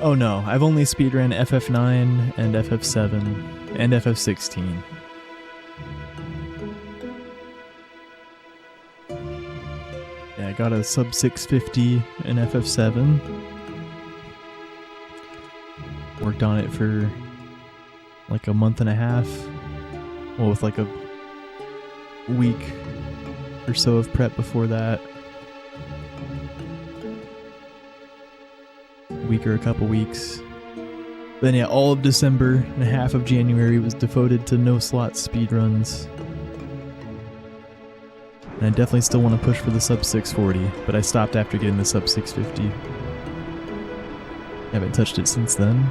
Speaker 1: Oh no, I've only speedrun FF9 and FF7 and FF16. Yeah, I got a sub 650 in FF7. Worked on it for like a month and a half. Well, with like a week or so of prep before that. A week or a couple weeks. Then yeah, all of December and half of January was devoted to no slot speedruns. And I definitely still want to push for the sub 640, but I stopped after getting the sub 650. Haven't touched it since then.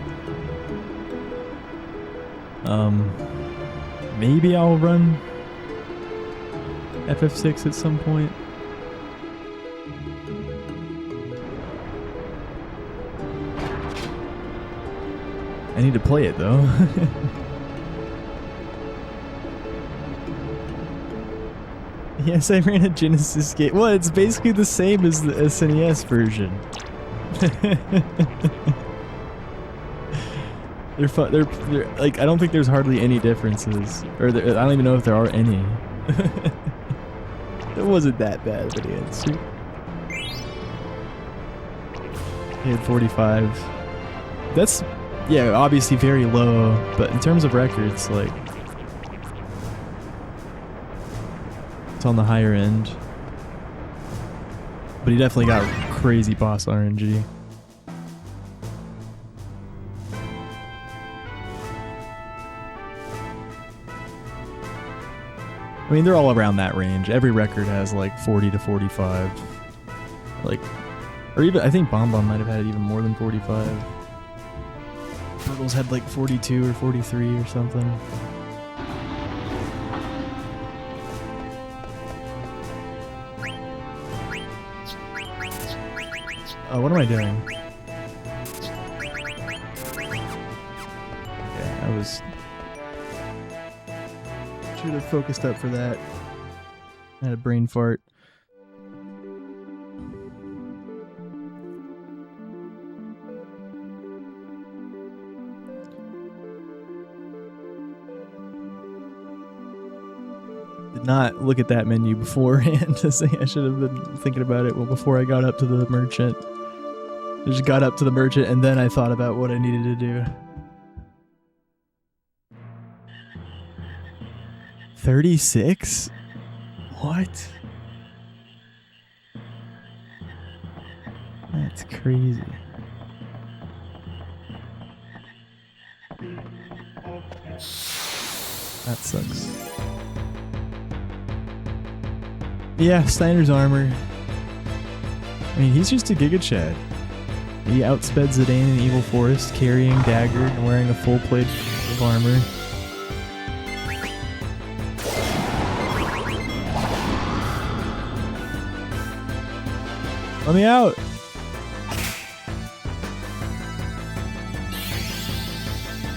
Speaker 1: Maybe I'll run FF6 at some point. I need to play it though. Yes, I ran a Genesis game. Well, it's basically the same as the SNES version. They're like, I don't think there's hardly any differences, or I don't even know if there are any. It wasn't that bad of an answer. He had 45. That's, yeah, obviously very low, but in terms of records, like, it's on the higher end. But he definitely got crazy boss RNG. I mean, they're all around that range. Every record has like 40 to 45. Like, or even, I think Bomb Bomb might have had even more than 45. Turtles had like 42 or 43 or something. What am I doing? Yeah, I was... should have focused up for that. I had a brain fart. Did not look at that menu beforehand to say I should have been thinking about it well before I got up to the merchant. I just got up to the merchant and then I thought about what I needed to do. 36? What? That's crazy. That sucks. Yeah, Steiner's armor. I mean, he's just a Giga Chad. He outsped Zidane in Evil Forest, carrying dagger and wearing a full plate of armor. Let me out!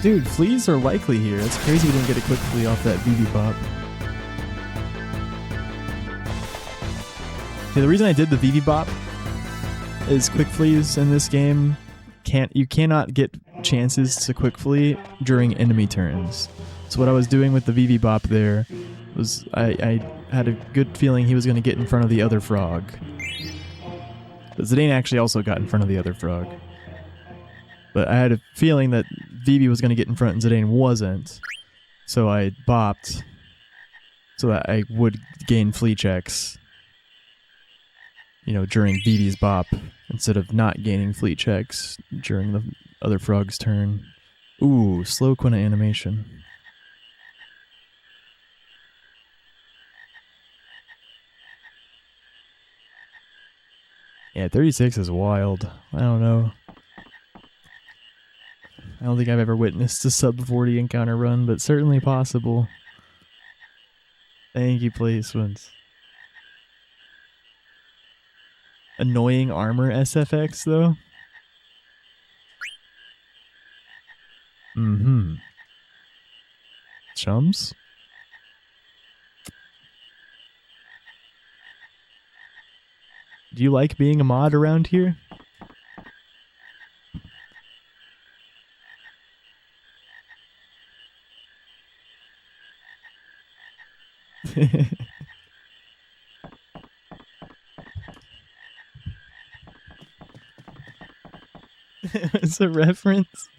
Speaker 1: Dude, fleas are likely here. It's crazy we didn't get a quick flea off that BB Bop. Okay, the reason I did the VV Bop is quick fleas in this game you cannot get chances to quick flee during enemy turns. So what I was doing with the VV Bop there was I had a good feeling he was going to get in front of the other frog. But Zidane actually also got in front of the other frog. But I had a feeling that VV was going to get in front and Zidane wasn't. So I bopped so that I would gain flea checks, you know, during VV's bop, instead of not gaining flea checks during the other frog's turn. Ooh, slow Quina animation. Yeah, 36 is wild. I don't know. I don't think I've ever witnessed a sub 40 encounter run, but certainly possible. Thank you, placements. Annoying armor SFX, though? Mm-hmm. Chums? Do you like being a mod around here? It's a reference?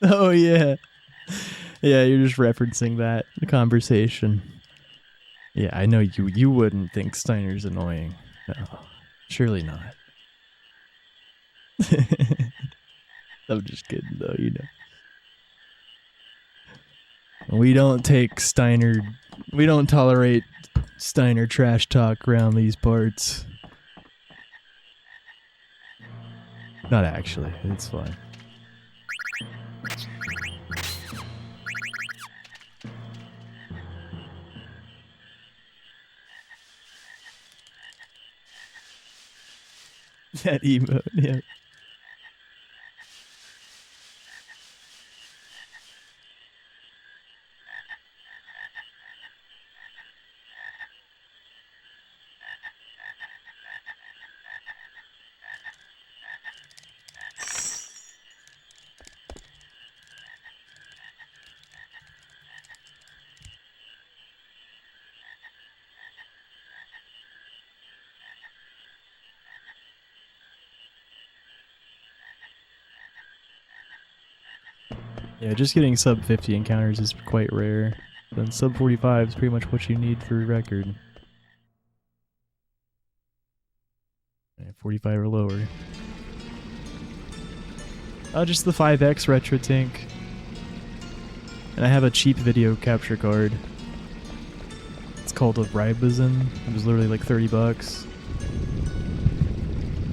Speaker 1: Oh, yeah. Yeah, you're just referencing that conversation. Yeah, I know you wouldn't think Steiner's annoying. No, surely not. I'm just kidding though, you know. We don't take Steiner, we don't tolerate Steiner trash talk around these parts. Not actually, it's fine. That emote, yeah. Yeah, just getting sub 50 encounters is quite rare. Then sub 45 is pretty much what you need for record. 45 or lower. Just the 5X retro tank. And I have a cheap video capture card. It's called a Ribazin. It was literally like 30 bucks.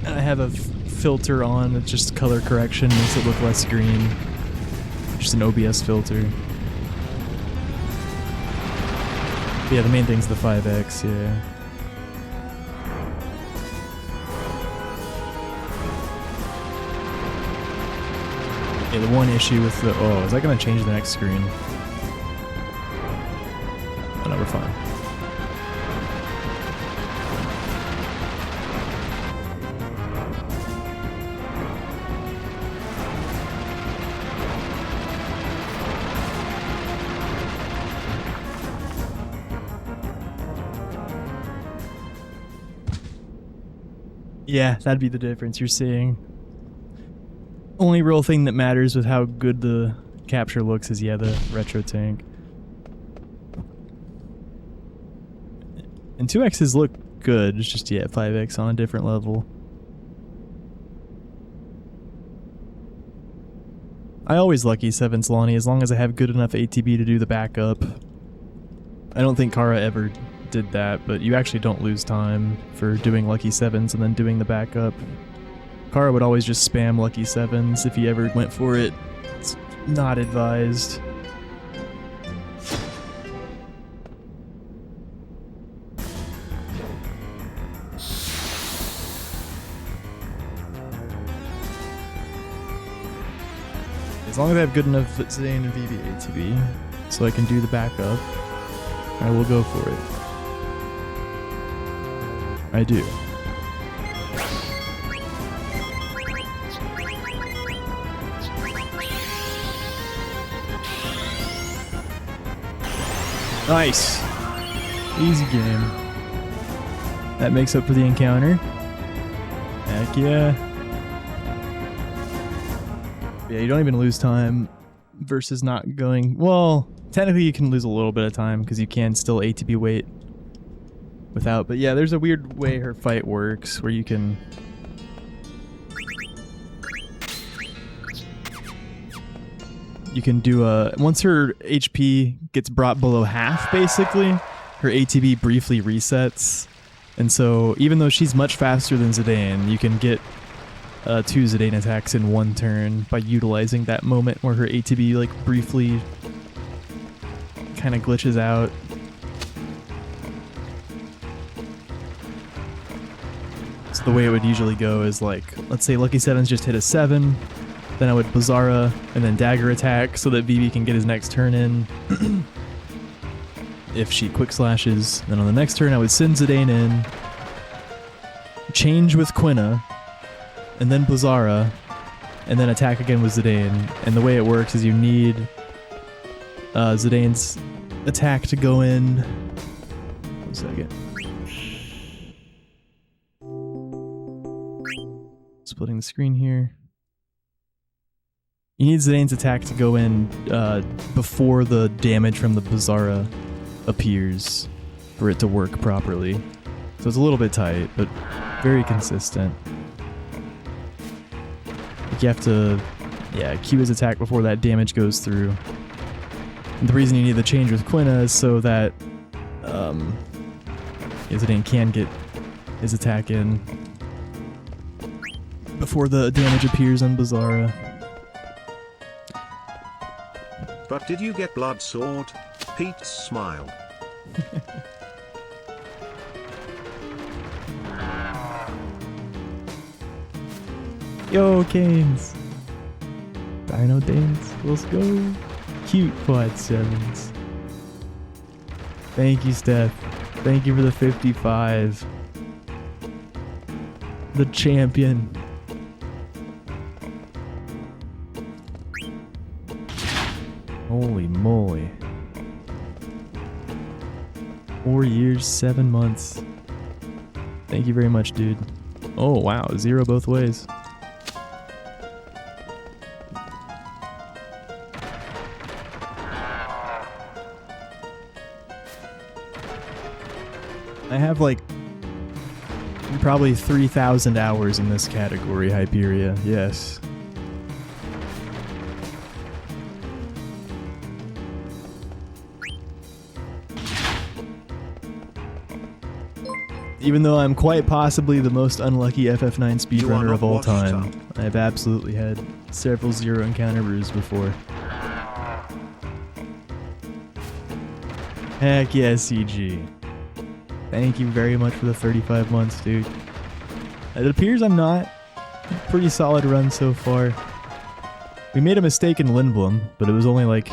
Speaker 1: And I have a filter on, it's just color correction, makes it look less green. Just an OBS filter. But yeah, the main thing's the 5X, yeah. Yeah, the one issue with the... Oh, is that going to change the next screen? Oh, no, we're fine. Yeah, that'd be the difference you're seeing. Only real thing that matters with how good the capture looks is, yeah, the retro tank. And 2X's look good, it's just, yeah, 5X on a different level. I always lucky 7s Lonnie as long as I have good enough ATB to do the backup. I don't think Kara ever did that, but you actually don't lose time for doing lucky 7s and then doing the backup. Kara would always just spam lucky 7s if he ever went for it. It's not advised. As long as I have good enough Zane and VV ATB so I can do the backup, I will go for it. I do. Nice. Easy game. That makes up for the encounter. Heck yeah. Yeah, you don't even lose time versus not going... Well, technically you can lose a little bit of time because you can still ATB wait without. But yeah, there's a weird way her fight works where you can... You can do a... Once her HP gets brought below half, basically, her ATB briefly resets. And so, even though she's much faster than Zidane, you can get 2 Zidane attacks in one turn by utilizing that moment where her ATB, like, briefly kind of glitches out. So the way it would usually go is, like, let's say Lucky 7's just hit a 7, then I would Bazzara and then dagger attack so that VV can get his next turn in. If she quick slashes, then on the next turn I would send Zidane in, change with Quina, and then Bazzara, and then attack again with Zidane. And the way it works is you need Zidane's attack to go in. 1 second. Splitting the screen here. You need Zidane's attack to go in before the damage from the Bazzara appears. for it to work properly. So it's a little bit tight, but very consistent. Like you have to, yeah, cue his attack before that damage goes through. And the reason you need the change with Quina is so that Izidane can get his attack in before the damage appears on Bizarra.
Speaker 2: But did you get Blood Sword? Pete smiled.
Speaker 1: Yo, Canes! Dino Dance, let's go! Cute quad 7s. Thank you, Steph. Thank you for the 55. The champion. Holy moly. 4 years, 7 months. Thank you very much, dude. Oh, wow. 0 both ways. I have like probably 3,000 hours in this category, Hyperia. Yes. Even though I'm quite possibly the most unlucky FF9 speedrunner of all time, I've absolutely had several 0 encounter brews before. Heck yeah, CG. Thank you very much for the 35 months, dude. It appears I'm not. Pretty solid run so far. We made a mistake in Lindblom, but it was only like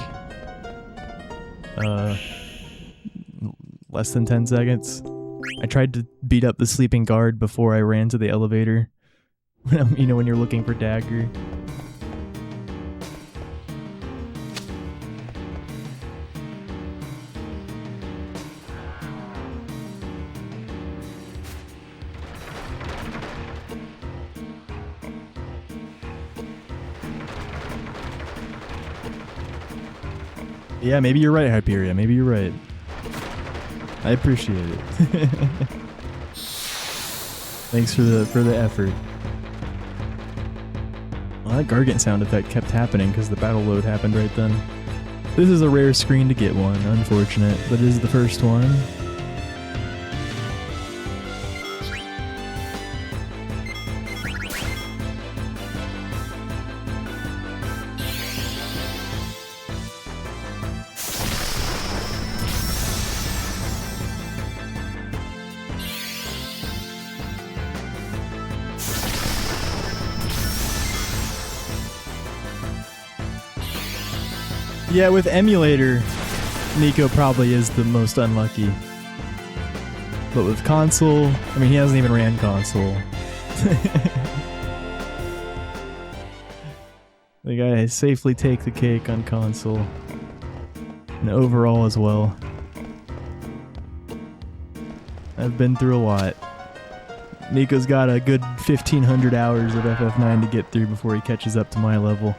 Speaker 1: less than 10 seconds. I tried to beat up the sleeping guard before I ran to the elevator. You know, when you're looking for dagger. Yeah, maybe you're right, Hyperia. Maybe you're right. I appreciate it. Thanks for the effort. Well, that Gargant sound effect kept happening because the battle load happened right then. This is a rare screen to get one, unfortunate, but it is the first one. Yeah, with emulator, Nico probably is the most unlucky. But with console, I mean, he hasn't even ran console. The guy safely take the cake on console. And overall as well. I've been through a lot. Nico's got a good 1,500 hours of FF9 to get through before he catches up to my level.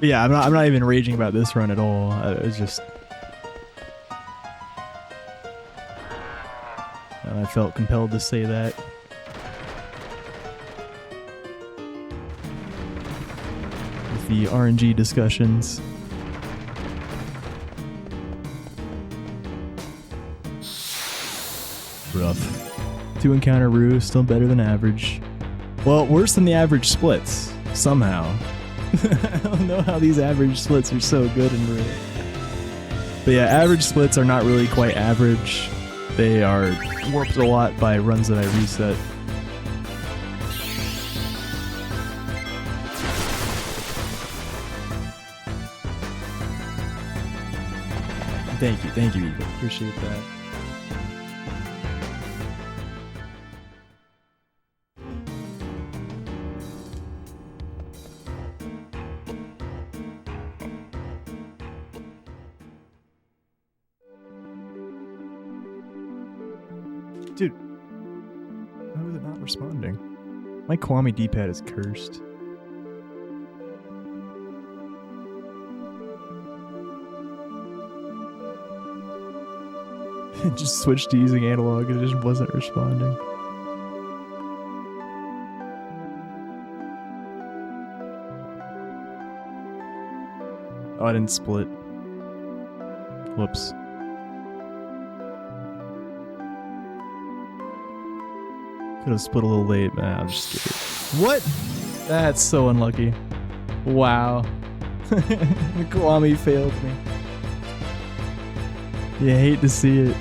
Speaker 1: But yeah, I'm not even raging about this run at all. It's just I felt compelled to say that. With the RNG discussions. Rough. 2 encounter Rue, still better than average. Well, worse than the average splits, somehow. I don't know how these average splits are so good in Rue. But yeah, average splits are not really quite average. They are warped a lot by runs that I reset. Thank you, Eagle. Appreciate that. Dude, how is it not responding? My Kwame D-pad is cursed. It just switched to using analog and it just wasn't responding. Oh, I didn't split. Whoops. Could have split a little late, but I'm just kidding. What? That's so unlucky. Wow. Kwame failed me. You hate to see it.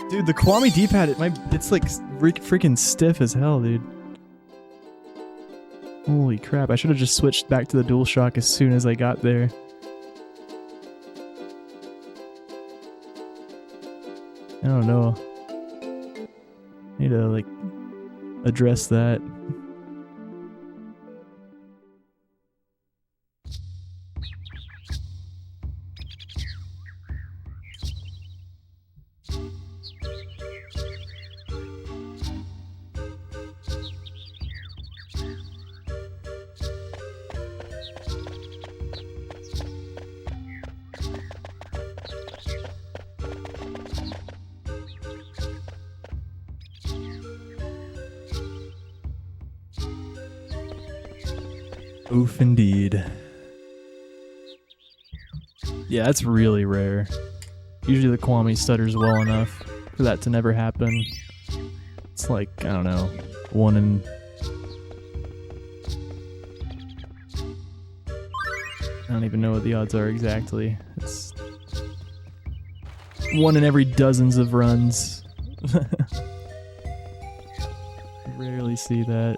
Speaker 1: Dude, the Kwame D-pad, it's like freaking stiff as hell, dude. Holy crap, I should have just switched back to the DualShock as soon as I got there. I don't know. Need to, like, address that. Oof, indeed. Yeah, that's really rare. Usually the Kwame stutters well enough for that to never happen. It's like, I don't know, 1 in... I don't even know what the odds are exactly. It's 1 in every dozens of runs. Rarely see that.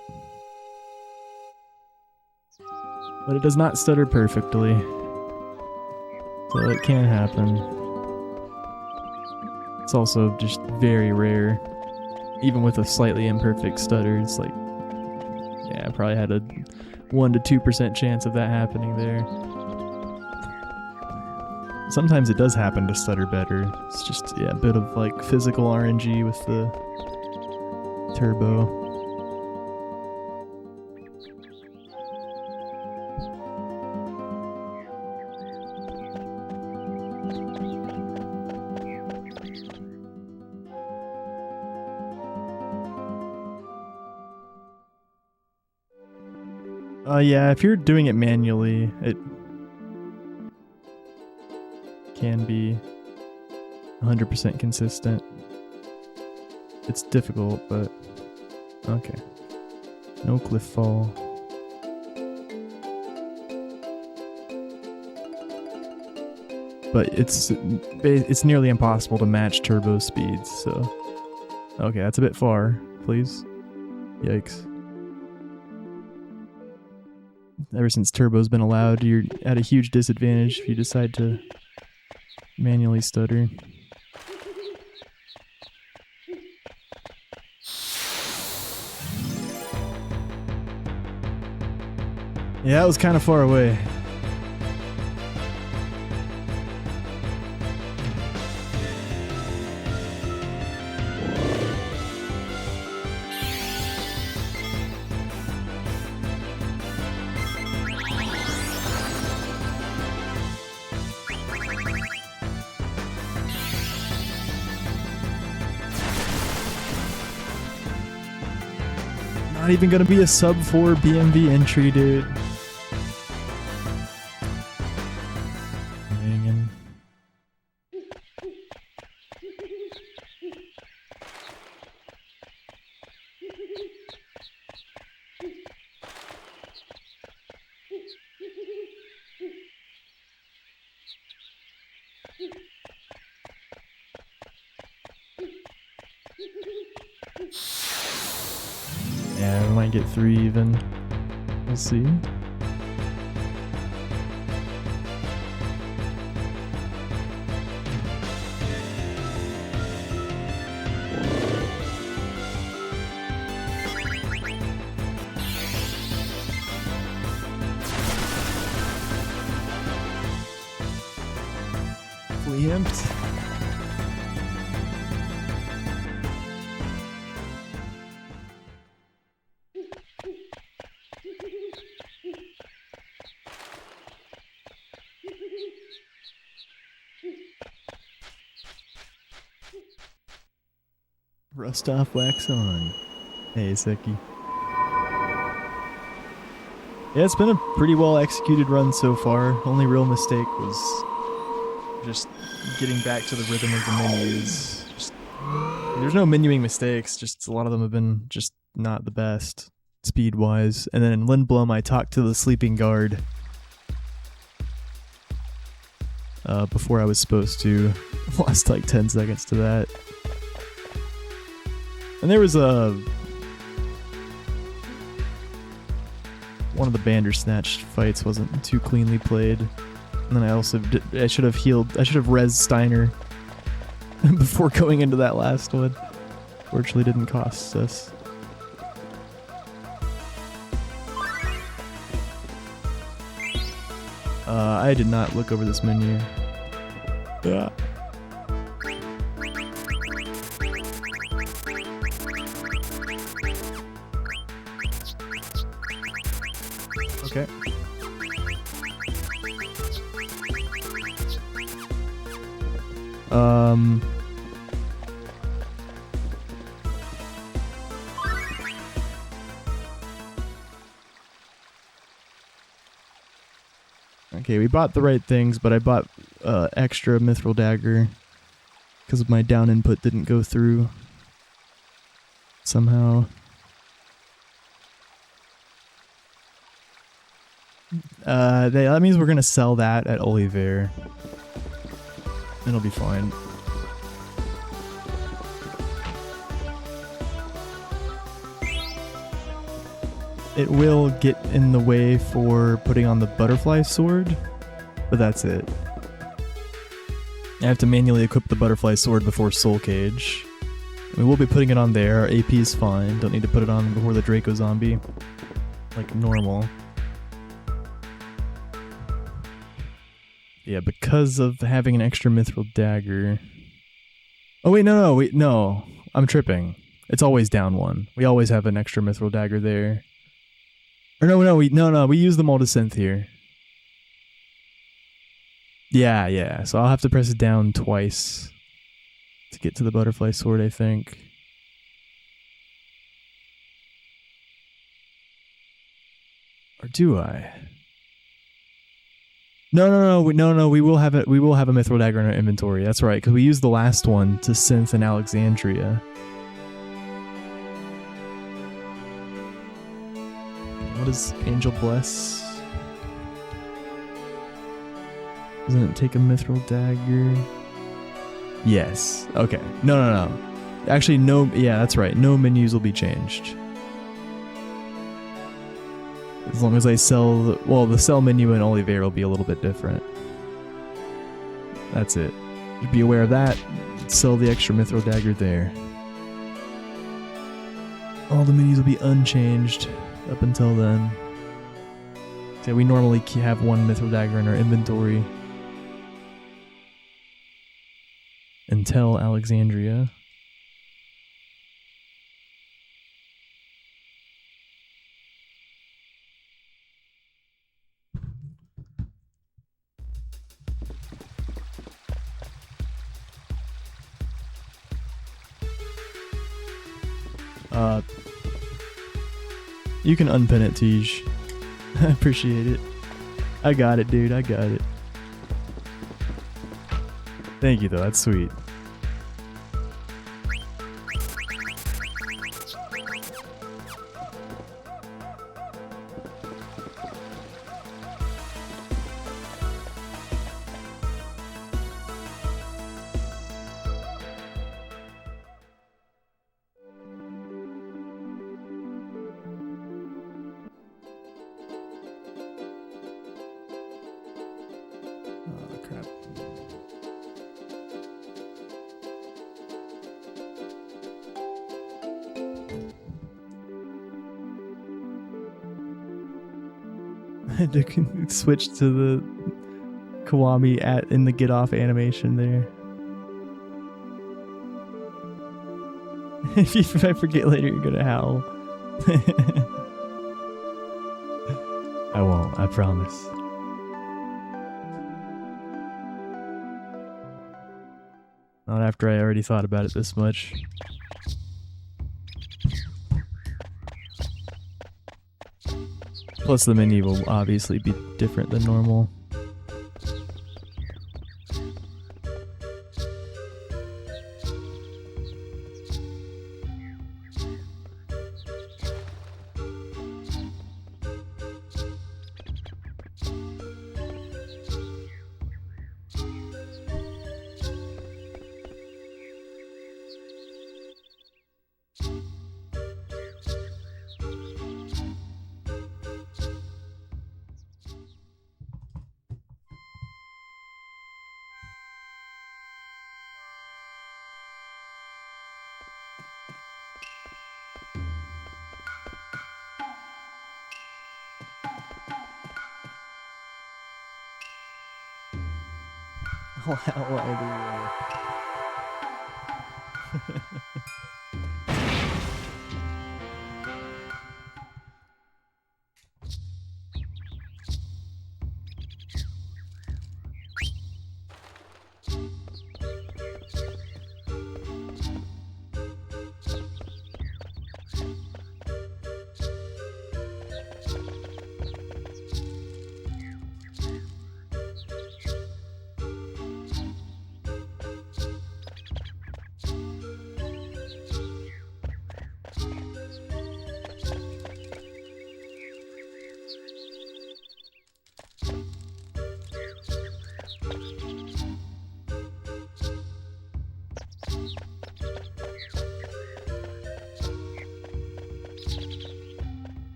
Speaker 1: But it does not stutter perfectly. So it can happen. It's also just very rare. Even with a slightly imperfect stutter, it's like... Yeah, I probably had a 1 to 2% chance of that happening there. Sometimes it does happen to stutter better. It's just, yeah, a bit of like physical RNG with the turbo. Yeah, if you're doing it manually, it can be 100% consistent. It's difficult, but okay. No cliff fall. But it's nearly impossible to match turbo speeds, so... Okay, that's a bit far, please. Yikes. Ever since turbo's been allowed, you're at a huge disadvantage if you decide to manually stutter. Yeah, it was kind of far away. even gonna be a sub 4 BMV entry, dude. Hanging. Yeah, we might get 3 even. We'll see. Preempt. Rust off, wax on. Hey, Seki. Yeah, it's been a pretty well executed run so far. Only real mistake was just getting back to the rhythm of the menus. There's no menuing mistakes, just a lot of them have been just not the best, speed-wise. And then in Lindblom, I talked to the sleeping guard before I was supposed to. Lost like 10 seconds to that. And there was one of the Bandersnatch fights wasn't too cleanly played. And then I should have res Steiner before going into that last one. Fortunately didn't cost us. I did not look over this menu. Yeah. Okay. Okay, we bought the right things, but I bought extra Mithril Dagger because my down input didn't go through somehow. That means we're gonna sell that at Oliver. It'll be fine. It will get in the way for putting on the butterfly sword, but that's it. I have to manually equip the butterfly sword before Soul Cage. We will be putting it on there. Our AP is fine. Don't need to put it on before the Draco Zombie, like normal. Yeah, because of having an extra Mithril Dagger. Oh wait, no. I'm tripping. It's always down 1. We always have an extra Mithril Dagger there. Or no, we use them all to synth here. Yeah, so I'll have to press it down twice to get to the butterfly sword, I think. Or do I? No, we will have it. We will have a Mithril Dagger in our inventory. That's right, because we used the last one to synth in Alexandria. What does Angel Bless? Doesn't it take a Mithril Dagger? Yes. Okay. No. Actually, no. Yeah, that's right. No menus will be changed. As long as I sell... the sell menu in Oliver will be a little bit different. That's it. Be aware of that. Sell the extra Mithril Dagger there. All the menus will be unchanged up until then. So we normally have 1 Mithril Dagger in our inventory until Alexandria. You can unpin it, Tej. I appreciate it. I got it, dude. I got it. Thank you, though. That's sweet. Oh, crap. I had to switch to the Kiwami in the get off animation there. If I forget later, you're gonna howl. I won't, I promise. Not after I already thought about it this much. Plus the menu will obviously be different than normal.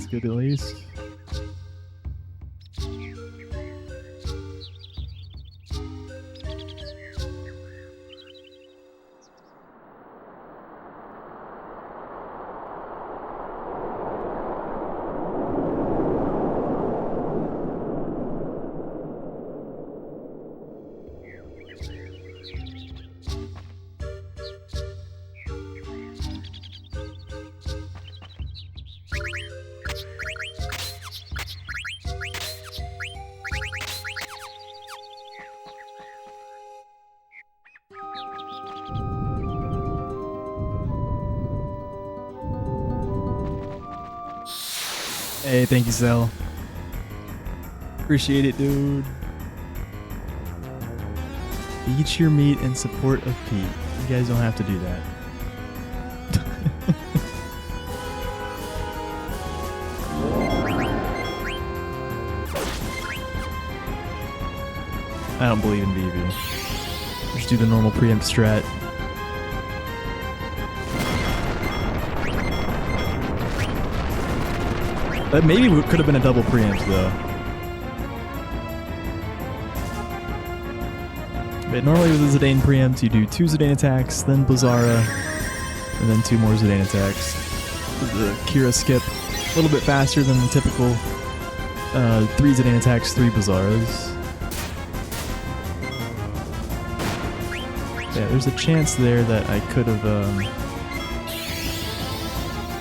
Speaker 1: Good at least. Hey, thank you, Zell. Appreciate it, dude. Eat your meat in support of Pete. You guys don't have to do that. I don't believe in VV. Just do the normal preempt strat. That maybe could have been a double preempt though. But normally with the Zidane preempt, you do 2 Zidane attacks, then Blizzara, and then 2 more Zidane attacks. The Kira skip a little bit faster than the typical 3 Zidane attacks, 3 Blizzaras. Yeah, there's a chance there that I could have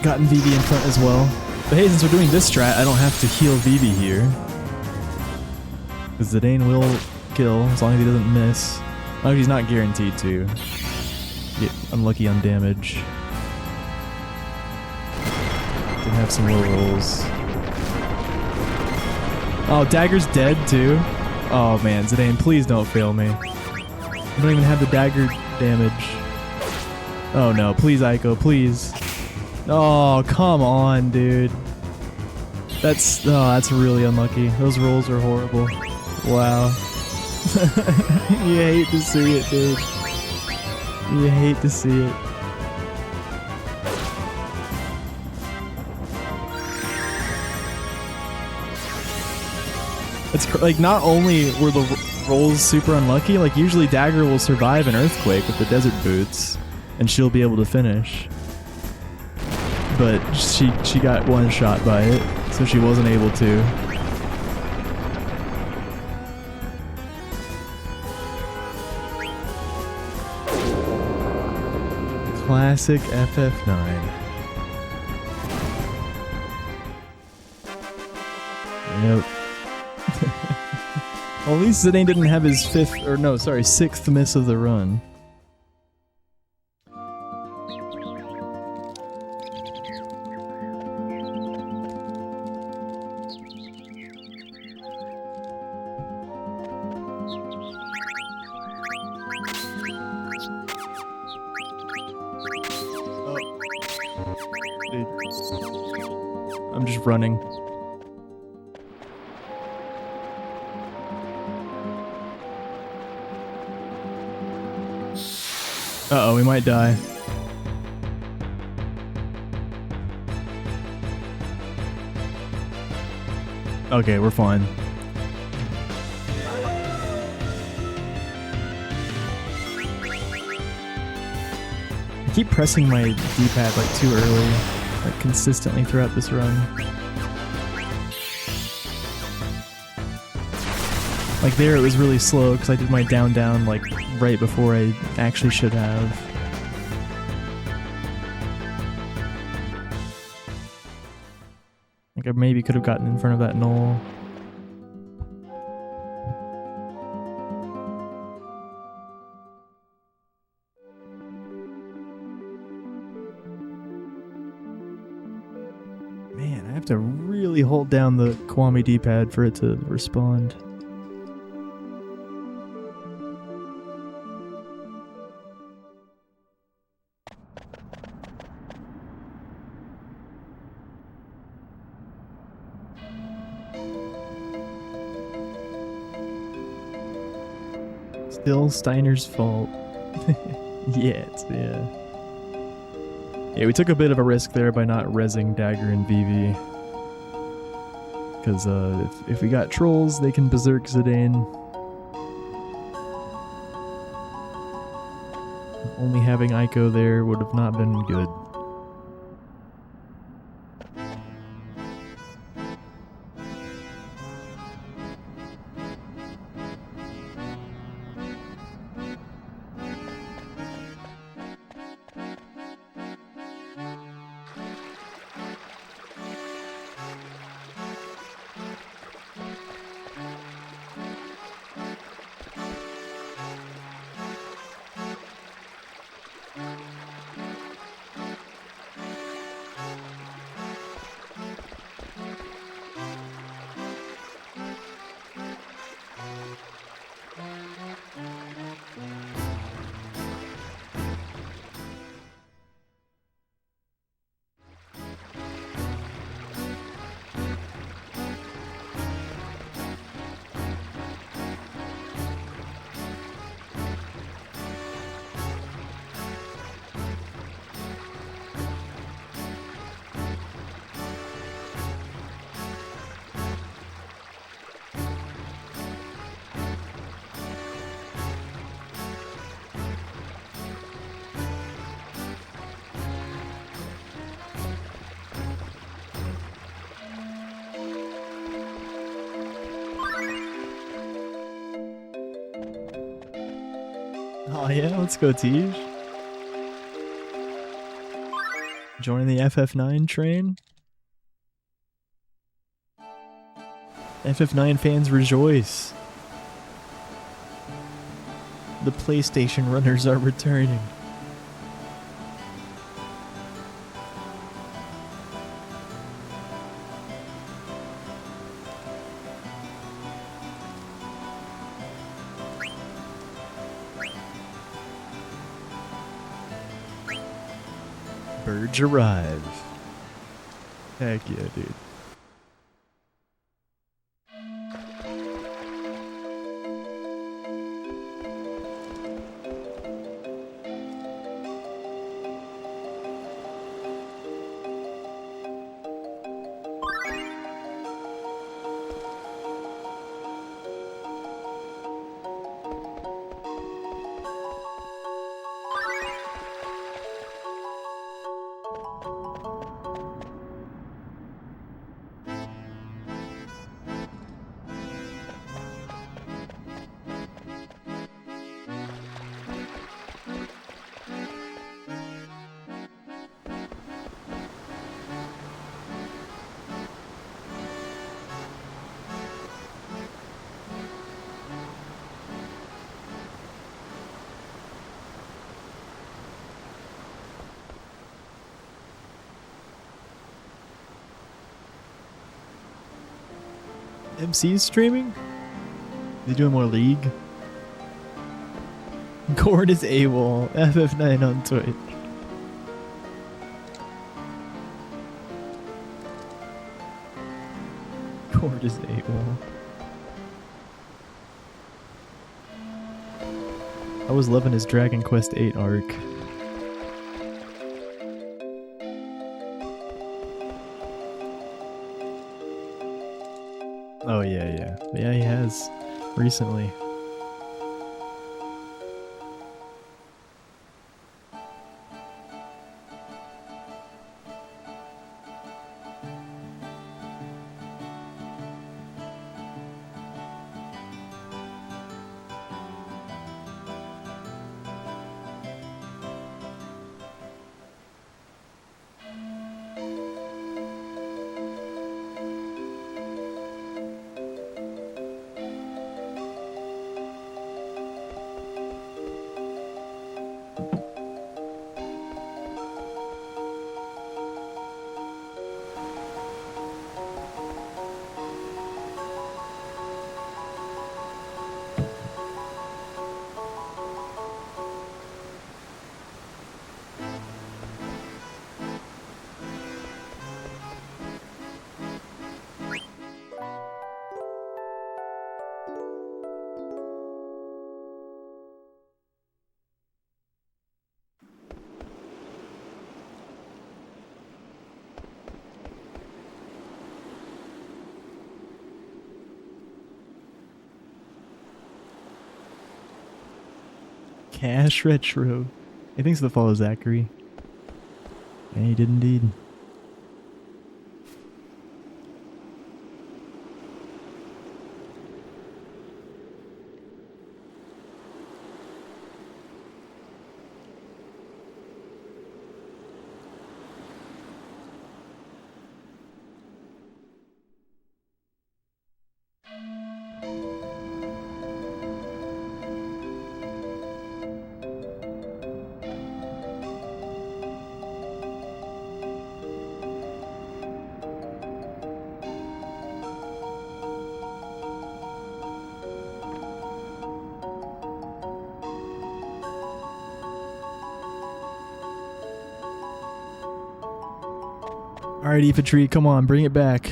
Speaker 1: gotten VV in front as well. But hey, since we're doing this strat, I don't have to heal VV here. Because Zidane will kill as long as he doesn't miss. Oh, he's not guaranteed to. Get unlucky on damage. Did have some low rolls. Oh, Dagger's dead too. Oh man, Zidane, please don't fail me. I don't even have the dagger damage. Oh no, please Aiko, please. Oh, come on, dude. That's really unlucky. Those rolls are horrible. Wow. You hate to see it, dude. You hate to see it. It's like not only were the rolls super unlucky, like usually Dagger will survive an earthquake with the desert boots and she'll be able to finish. But she got one shot by it, so she wasn't able to. Classic FF9. Yep. Well, at least Zidane didn't have his 6th miss of the run. Dude. I'm just running. Uh-oh, we might die. Okay, we're fine. I keep pressing my D-pad like too early, like consistently throughout this run. Like there it was really slow because I did my down like right before I actually should have. Like I maybe could have gotten in front of that knoll. Man, I have to really hold down the Kwame D-pad for it to respond. Still Steiner's fault. Yeah. Yeah, we took a bit of a risk there by not rezzing Dagger and VV. Because if we got trolls, they can berserk Zidane. Only having Aiko there would have not been good. Oh yeah, let's go, Tej. Join the FF9 train. FF9 fans rejoice. The PlayStation runners are returning. Birds arrive. Heck yeah, dude. MC's streaming? They doing more League? Gord is AWOL. FF9 on Twitch. Gord is AWOL. I was loving his Dragon Quest VIII arc. Oh yeah. Yeah, he has. Recently. Cash Retro. He thinks the follow Zachary. And he did indeed. Alright, Infantry, come on, bring it back.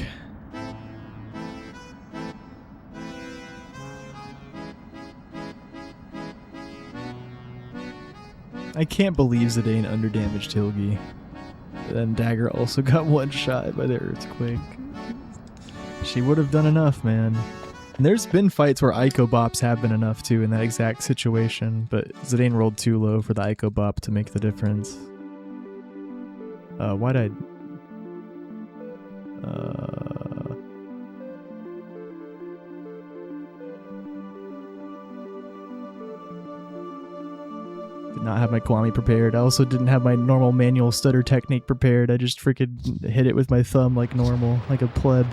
Speaker 1: I can't believe Zidane underdamaged Hilgi. Then Dagger also got one shot by the Earthquake. She would have done enough, man. And there's been fights where Ico Bops have been enough too in that exact situation, but Zidane rolled too low for the Ico Bop to make the difference. Why'd I... Did not have my Kwame prepared. I also didn't have my normal manual stutter technique prepared. I just freaking hit it with my thumb like normal, like a pleb.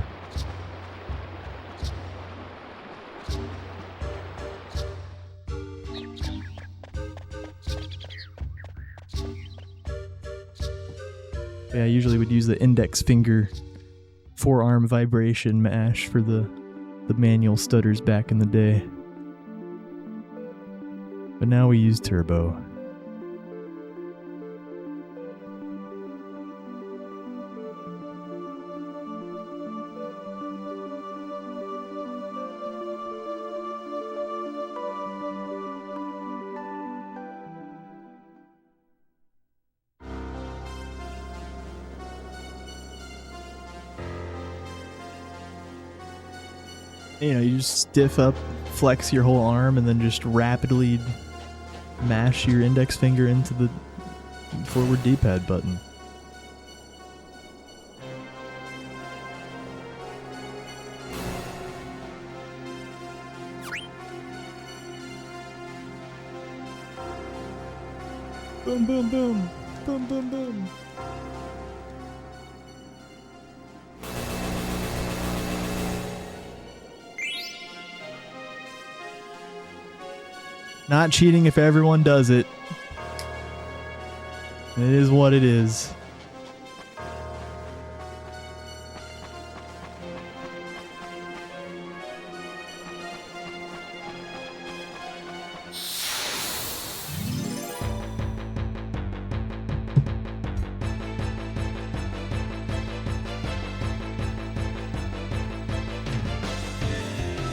Speaker 1: Yeah, I usually would use the index finger forearm vibration mash for the manual stutters back in the day. But now we use turbo. You know, you just stiff up, flex your whole arm, and then just rapidly mash your index finger into the forward D-pad button. Boom, boom, boom. Boom, boom, boom. Not cheating if everyone does it. It is what it is.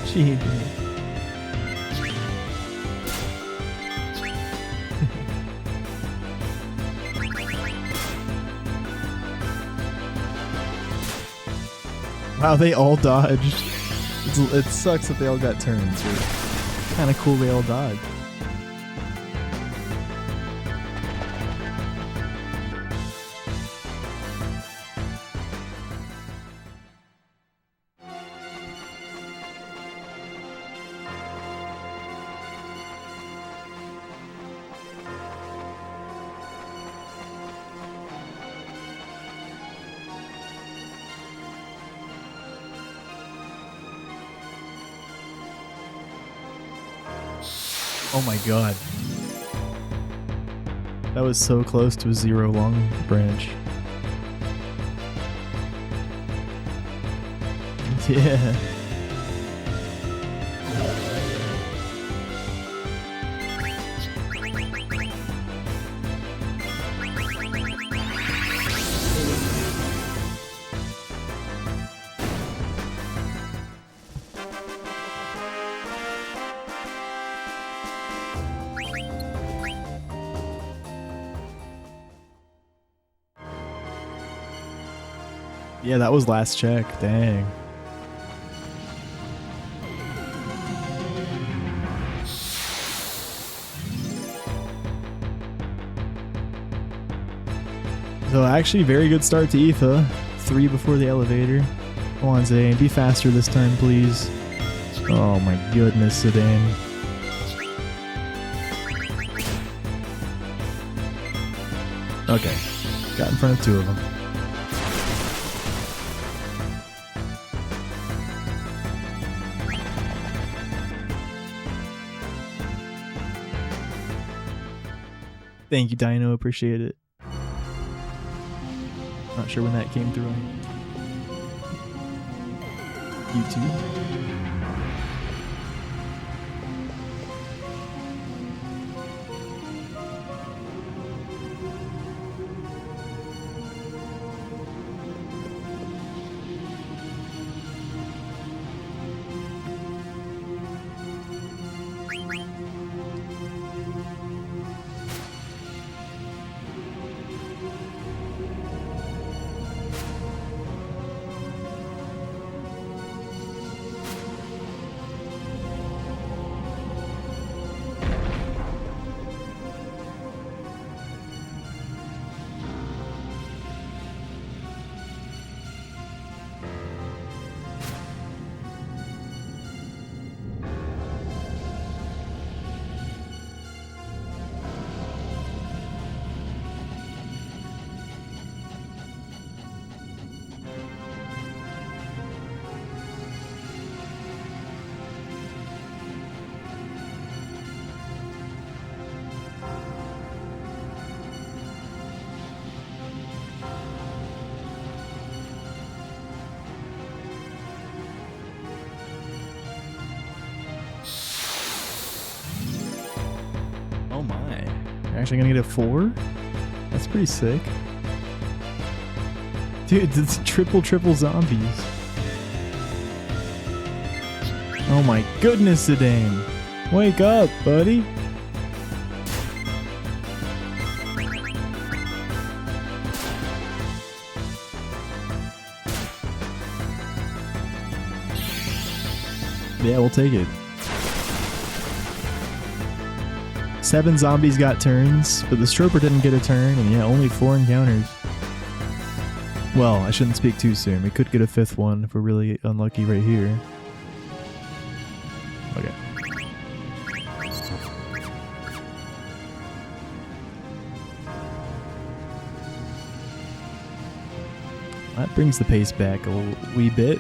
Speaker 1: Cheating. Wow, they all dodged. It sucks that they all got turns, but kind of cool they all dodged. Oh my god. That was so close to a 0 long branch. Yeah. Yeah, that was last check. Dang. So actually, very good start to Aoife. 3 before the elevator. Come on, Zane. Be faster this time, please. Oh my goodness, Zidane. Okay. Got in front of 2 of them. Thank you, Dino. Appreciate it. Not sure when that came through on YouTube. actually gonna get a 4? That's pretty sick. Dude, it's triple zombies. Oh my goodness, Zidane. Wake up, buddy. Yeah, we'll take it. 7 zombies got turns, but the Stroper didn't get a turn, and yeah, only 4 encounters. Well, I shouldn't speak too soon. We could get a 5th one if we're really unlucky right here. Okay. That brings the pace back a wee bit.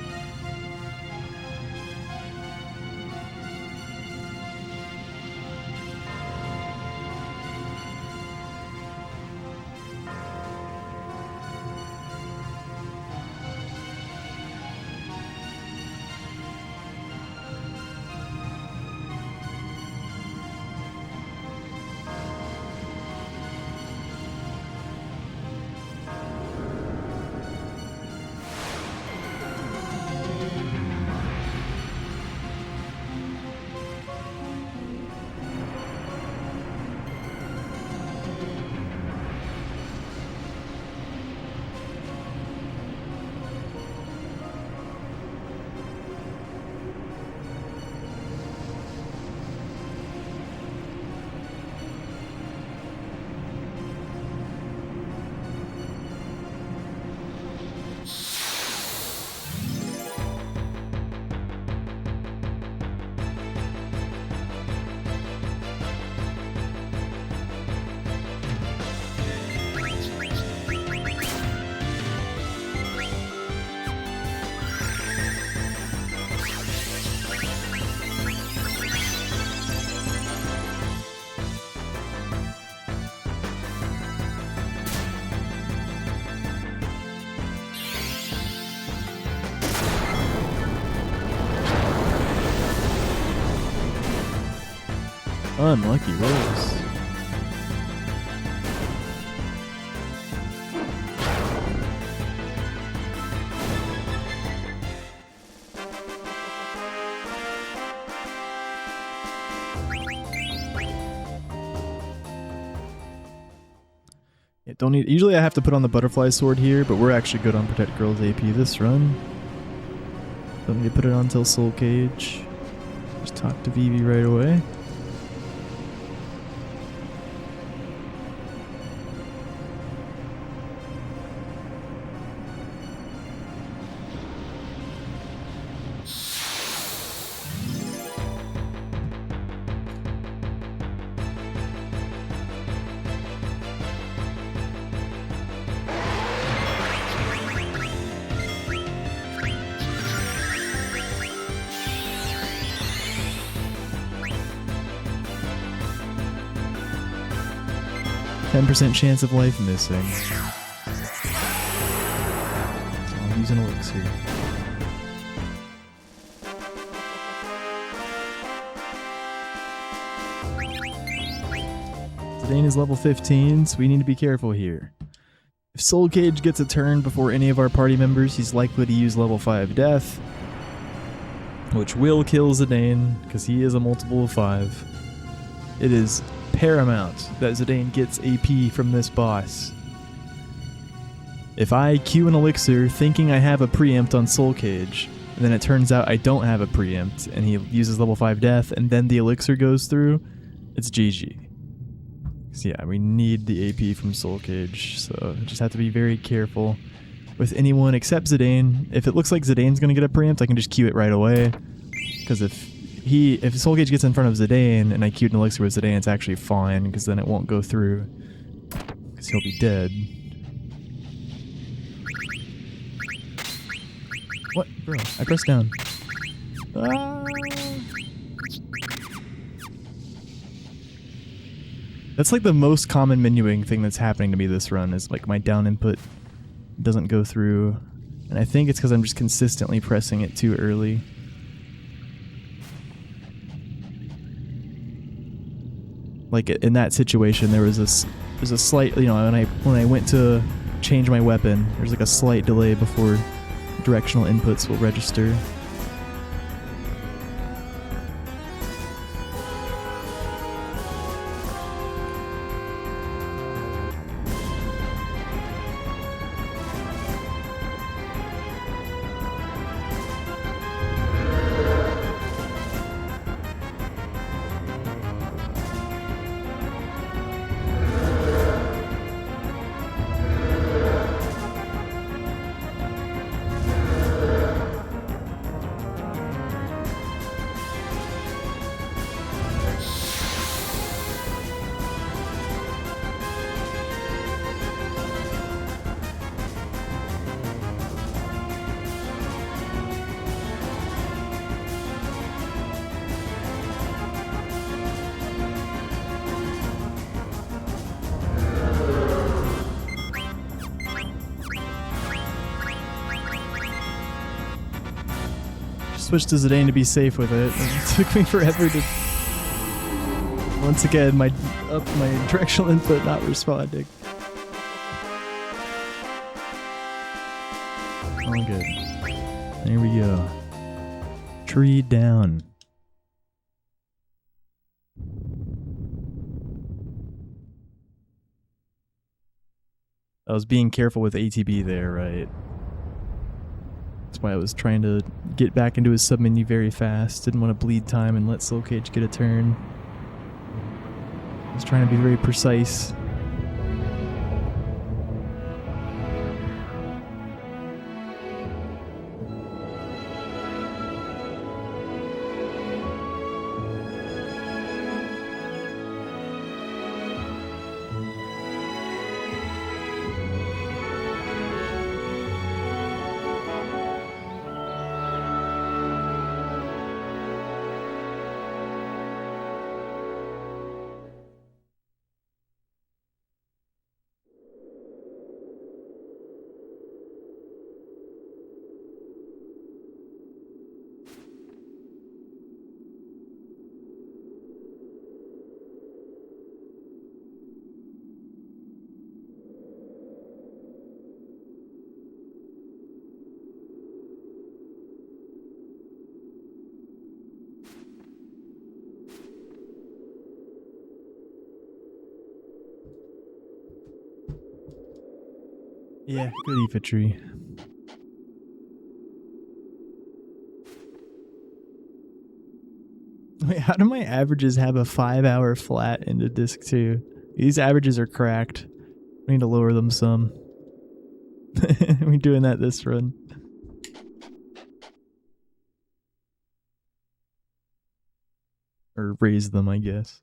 Speaker 1: Unlucky rolls. Yeah, don't need. Usually I have to put on the butterfly sword here, but we're actually good on Protect Girl's AP this run. Don't need to put it on till Soul Cage. Just talk to Vivi right away. %10 chance of life missing. So I'll use an elixir. Zidane is level 15, so we need to be careful here. If Soul Cage gets a turn before any of our party members, he's likely to use level 5 death, which will kill Zidane, because he is a multiple of 5. It is paramount that Zidane gets AP from this boss. If I queue an elixir thinking I have a preempt on Soul Cage, and then it turns out I don't have a preempt, and he uses level 5 death, and then the elixir goes through, it's GG. So yeah, we need the AP from Soul Cage, so just have to be very careful with anyone except Zidane. If it looks like Zidane's gonna get a preempt, I can just queue it right away, because if Soul Cage gets in front of Zidane and I queued an elixir with Zidane, it's actually fine, because then it won't go through, because he'll be dead. What? Bro, I pressed down. Ah. That's like the most common menuing thing that's happening to me this run, is like my down input doesn't go through, and I think it's because I'm just consistently pressing it too early. like in that situation, there's a slight, you know, when I went to change my weapon, there's like a slight delay before directional inputs will register. Switched to Zidane to be safe with it. It took me forever to... Once again, my directional input not responding. All good. There we go. Tree down. I was being careful with ATB there, right? That's why I was trying to get back into his sub-menu very fast. Didn't want to bleed time and let Soul Cage get a turn. I was trying to be very precise. Yeah, good infantry. Wait, how do my averages have a 5-hour flat into disc 2? These averages are cracked. I need to lower them some. We doing that this run. Or raise them, I guess.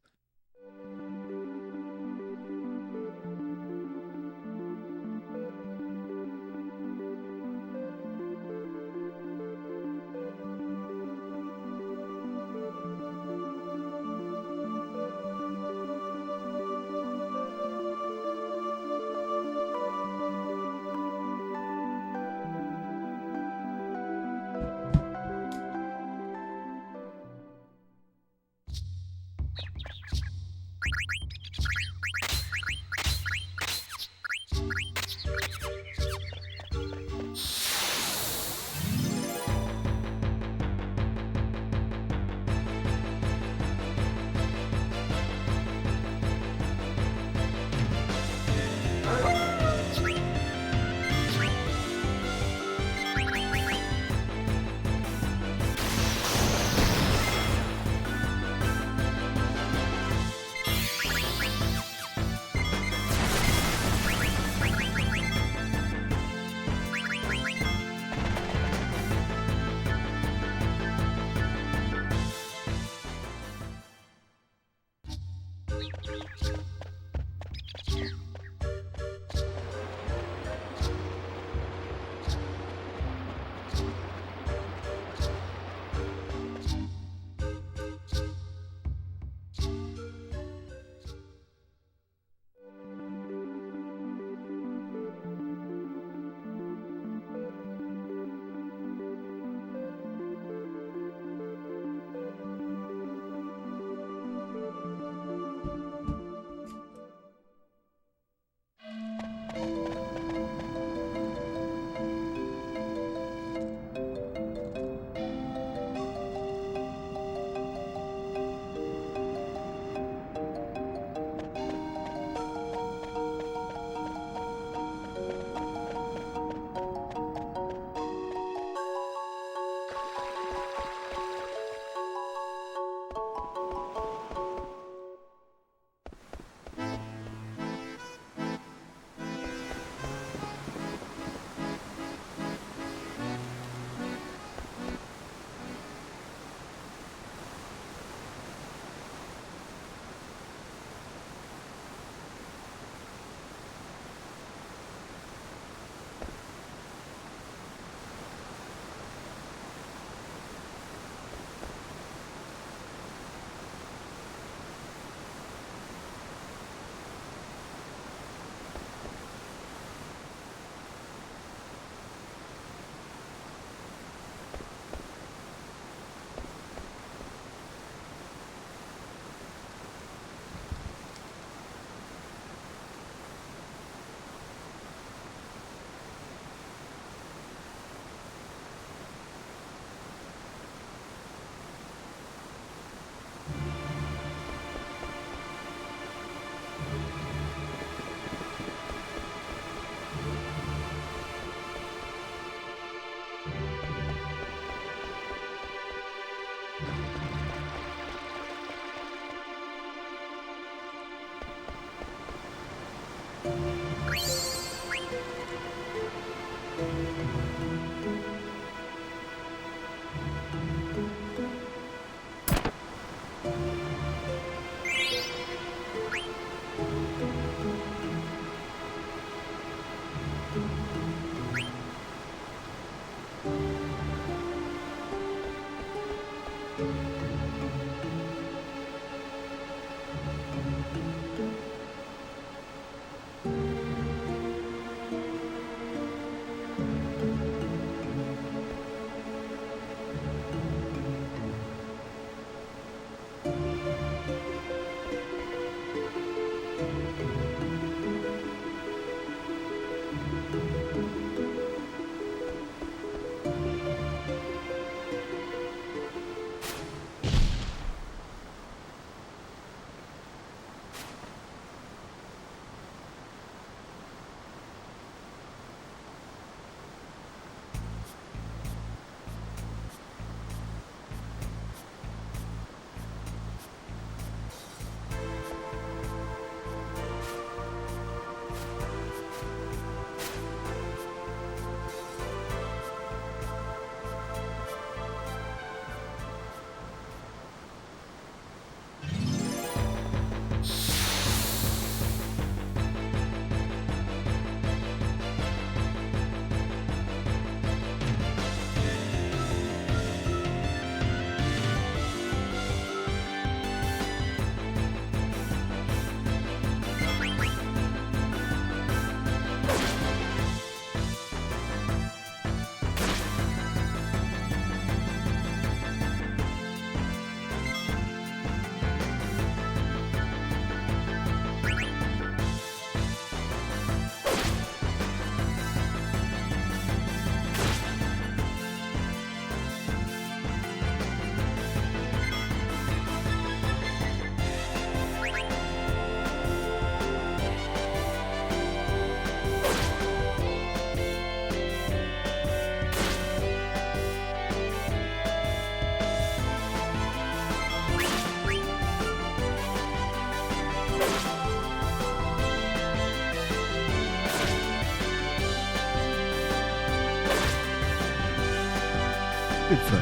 Speaker 1: Good fun.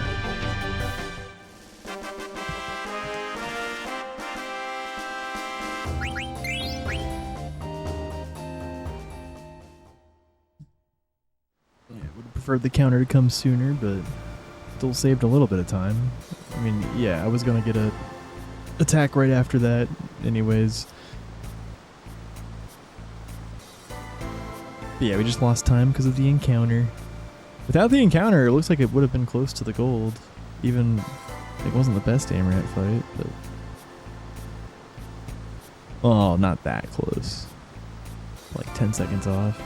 Speaker 1: Yeah, would have preferred the counter to come sooner, but still saved a little bit of time. I mean, yeah, I was gonna get a attack right after that anyways. But yeah, we just lost time because of the encounter. Without the encounter, it looks like it would have been close to the gold. Even, it wasn't the best aim rat fight, but... Oh, not that close. Like 10 seconds off.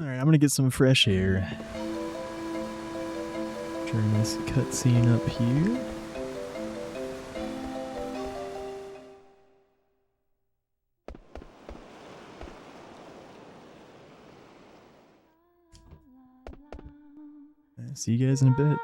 Speaker 1: Alright, I'm gonna get some fresh air. Turn this cutscene up here. See you guys in a bit.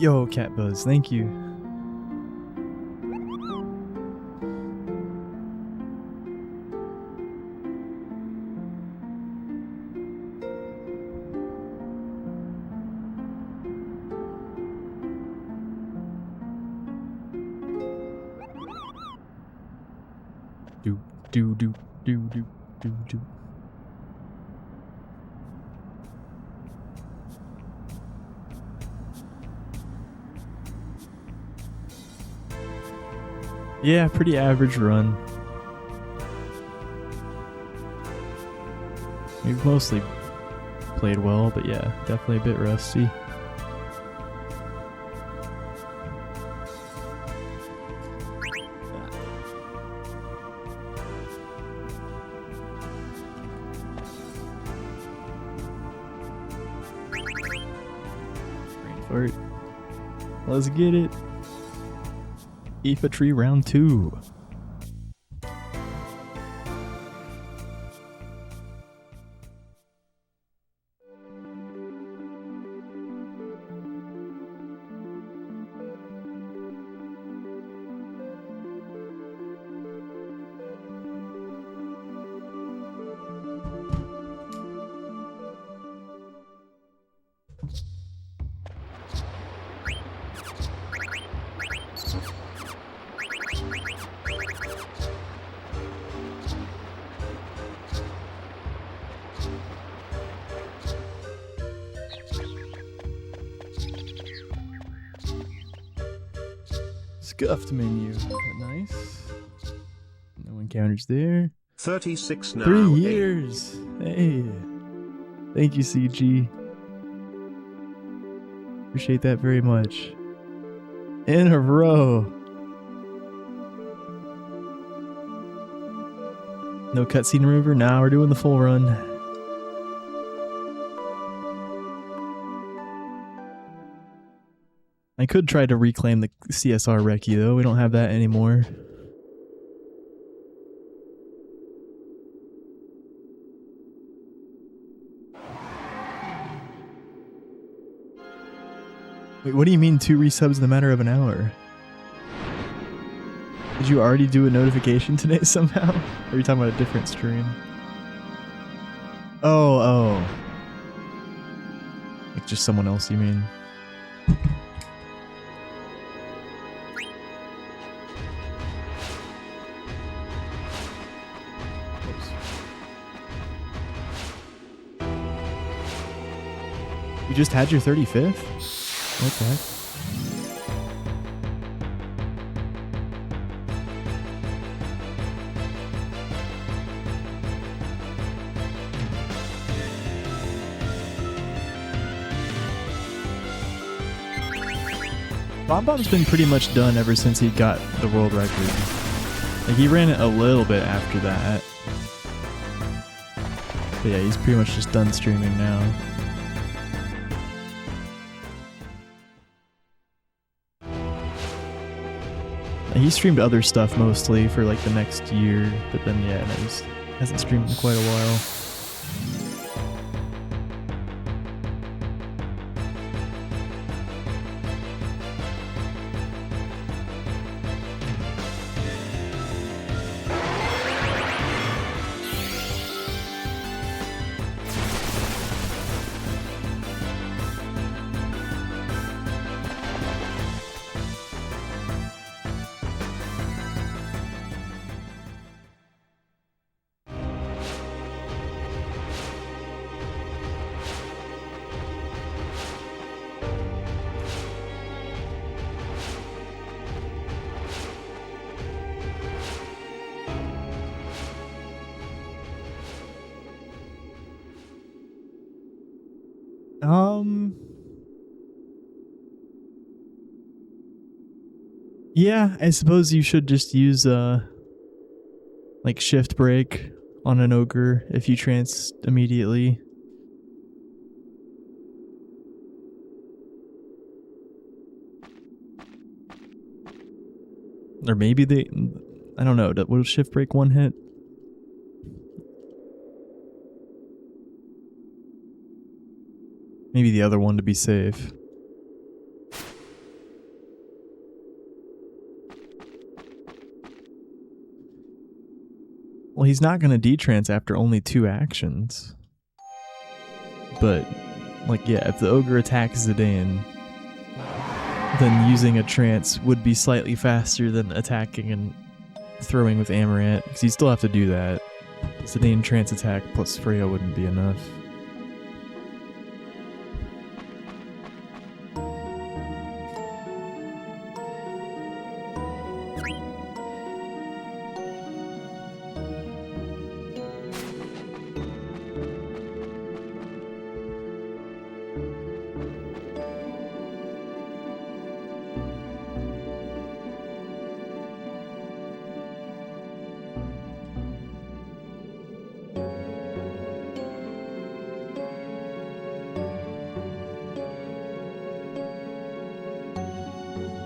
Speaker 1: Yo, Cat Buzz, thank you. Do do do do do do do. Yeah, pretty average run. We've mostly played well, but yeah, definitely a bit rusty. for it. Let's get it. Infantry round 2. Scuffed menu. Nice. No encounters there.
Speaker 2: 36 now.
Speaker 1: 3 years. Hey. Thank you, CG. Appreciate that very much. In a row. No cutscene remover? Nah, we're doing the full run. I could try to reclaim the CSR recce though. We don't have that anymore. Wait, what do you mean 2 resubs in the matter of an hour? Did you already do a notification today somehow? Or are you talking about a different stream? Oh. Like just someone else, you mean? Oops. You just had your 35th? What the heck? Bomb's been pretty much done ever since he got the world record. Like he ran it a little bit after that. But yeah, he's pretty much just done streaming now. He streamed other stuff mostly for like the next year, but then yeah, no, he hasn't streamed in quite a while. Yeah, I suppose you should just use like shift break on an ogre if you trance immediately. Or maybe they, I don't know, will shift break one hit? Maybe the other one to be safe. Well, he's not going to detrance after only 2 actions. But, like, yeah, if the ogre attacks Zidane, then using a trance would be slightly faster than attacking and throwing with Amaranth, because you still have to do that. Zidane trance attack plus Freya wouldn't be enough.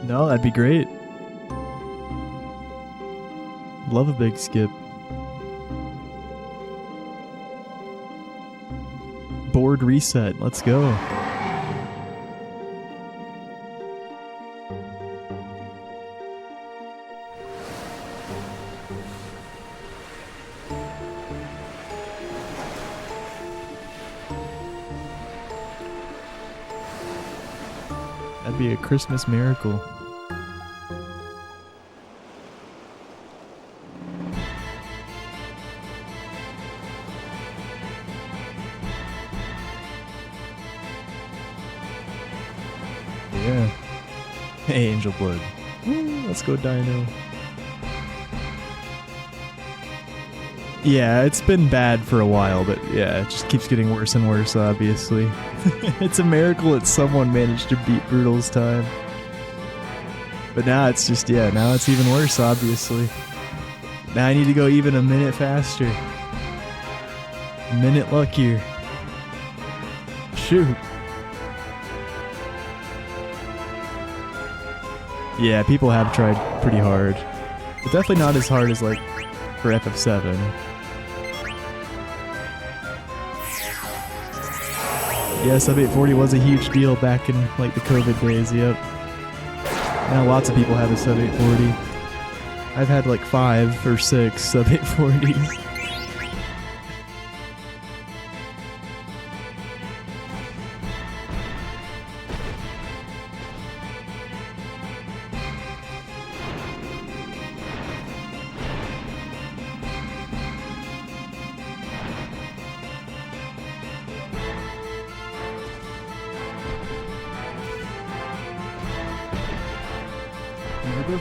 Speaker 1: No, that'd be great. Love a big skip. Board reset. Let's go. That'd be a Christmas miracle. Yeah. Hey, Angel Blood. Woo, let's go, Dino. Yeah, it's been bad for a while, but yeah, it just keeps getting worse and worse, obviously. It's a miracle that someone managed to beat Brutal's time. But now it's just, yeah, now it's even worse, obviously. Now I need to go even a minute faster. A minute luckier. Shoot. Yeah, people have tried pretty hard. But definitely not as hard as, like, for FF7. Yeah, sub 840 was a huge deal back in, like, the COVID days, yep. Now lots of people have a sub 840. I've had, like, 5 or 6 sub 840s.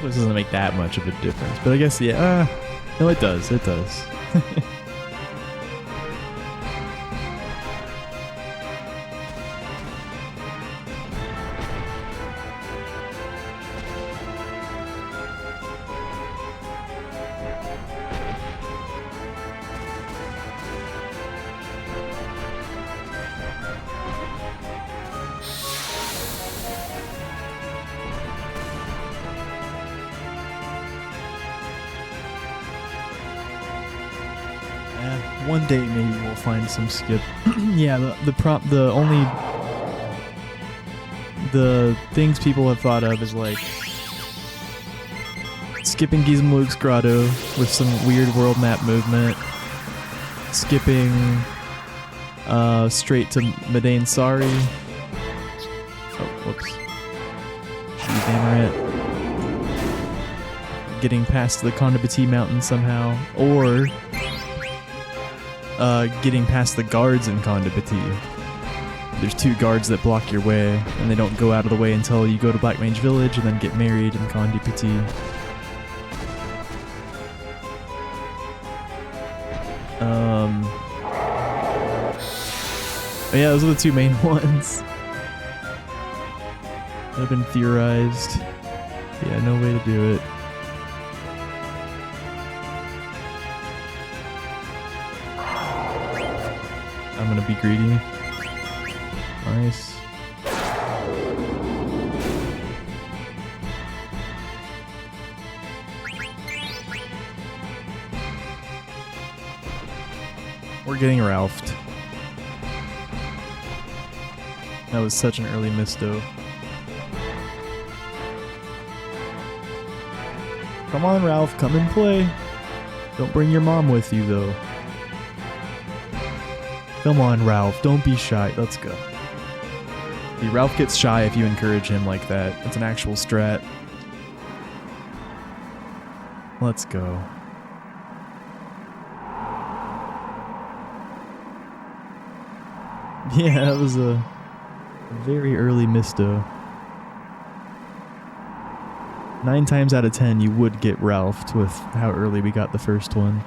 Speaker 1: This doesn't make that much of a difference, but I guess, yeah, no, it does, it does. One day maybe we'll find some skip. Yeah, the things people have thought of is like skipping Gizmo Grotto with some weird world map movement, skipping straight to Madain Sari. Oh, whoops. Damn getting past the Kondabati mountain somehow, or getting past the guards in Kondabati. There's 2 guards that block your way, and they don't go out of the way until you go to Black Mage Village and then get married in Kondabati. But yeah, those are the 2 main ones that have been theorized. Yeah, no way to do it. I'm gonna be greedy. Nice. We're getting Ralphed. That was such an early misto. Come on, Ralph, come and play. Don't bring your mom with you, though. Come on, Ralph, don't be shy. Let's go. See, Ralph gets shy if you encourage him like that. It's an actual strat. Let's go. Yeah, that was a very early misto. 9 times out of 10, you would get Ralphed with how early we got the first one.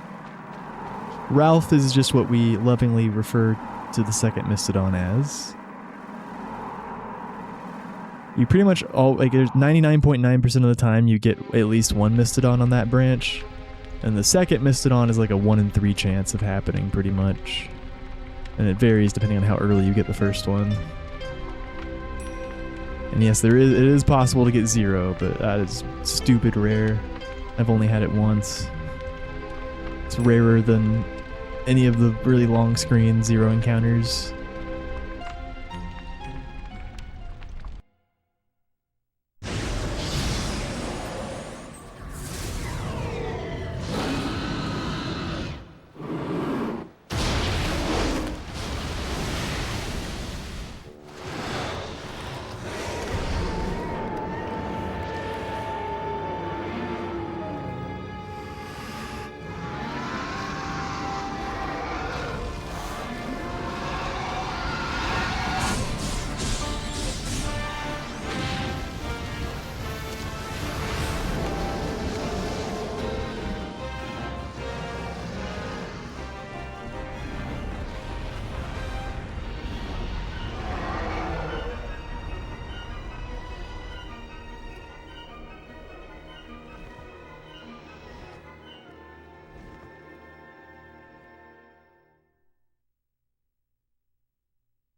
Speaker 1: Ralph is just what we lovingly refer to the second Mistodon as. You pretty much there's 99.9% of the time you get at least 1 Mistodon on that branch. And the second Mistodon is like a 1 in 3 chance of happening, pretty much. And it varies depending on how early you get the first one. And yes, it is possible to get 0, but that is stupid rare. I've only had it once. It's rarer than any of the really long screen 0 encounters.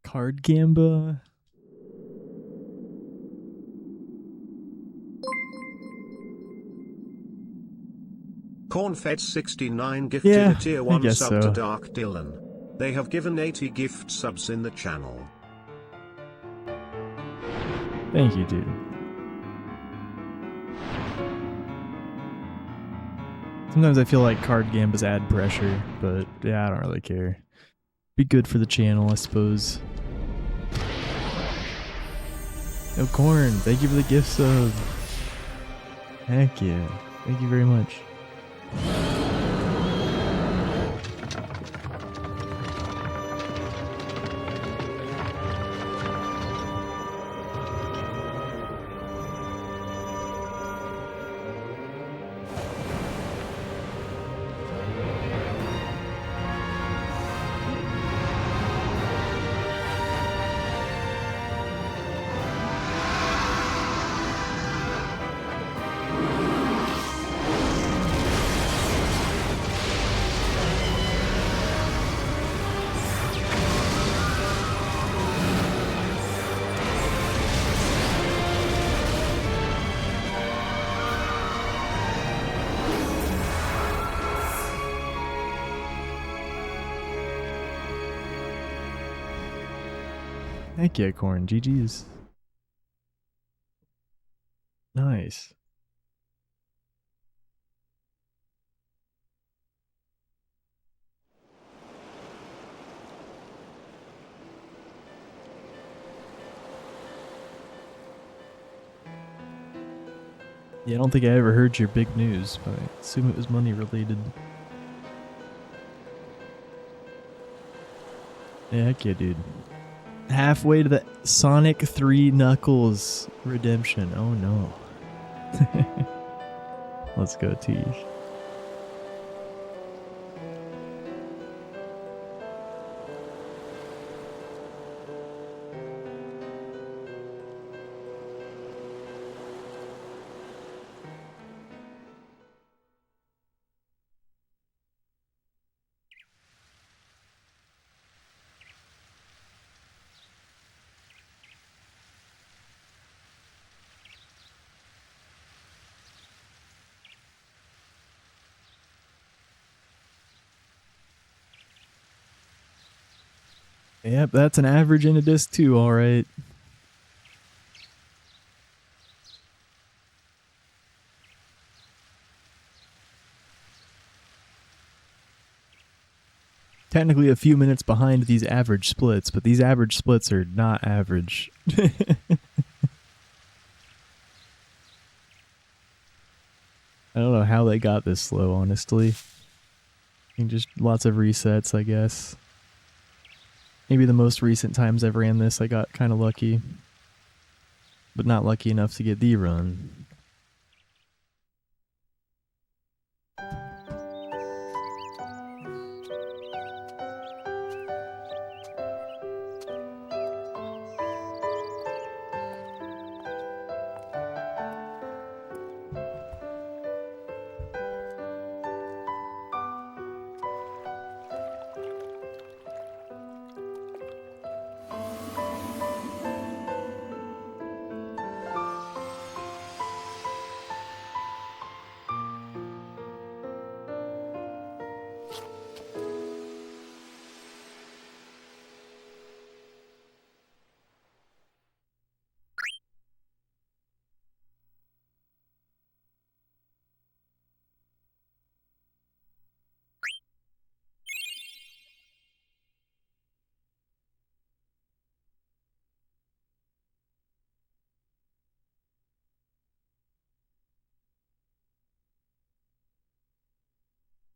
Speaker 1: Card Gamba?
Speaker 2: Cornfed69 gifted
Speaker 1: Yeah,
Speaker 2: a tier
Speaker 1: I
Speaker 2: 1
Speaker 1: guess
Speaker 2: sub to
Speaker 1: so.
Speaker 2: Dark Dylan. They have given 80 gift subs in the channel.
Speaker 1: Thank you, dude. Sometimes I feel like Card Gambas add pressure, but yeah, I don't really care. Be good for the channel, I suppose. Yo, Corn, thank you for the gift sub. Heck yeah. Thank you very much. Heck yeah, Corn. GG's. Nice. Yeah, I don't think I ever heard your big news, but I assume it was money related. Yeah, heck yeah, dude. Halfway to the Sonic 3 Knuckles redemption. Oh no. Let's go, Teej. Yep, that's an average in a disc too, alright. Technically a few minutes behind these average splits, but these average splits are not average. I don't know how they got this slow, honestly. I think just lots of resets, I guess. Maybe the most recent times I've ran this, I got kind of lucky. But not lucky enough to get the run.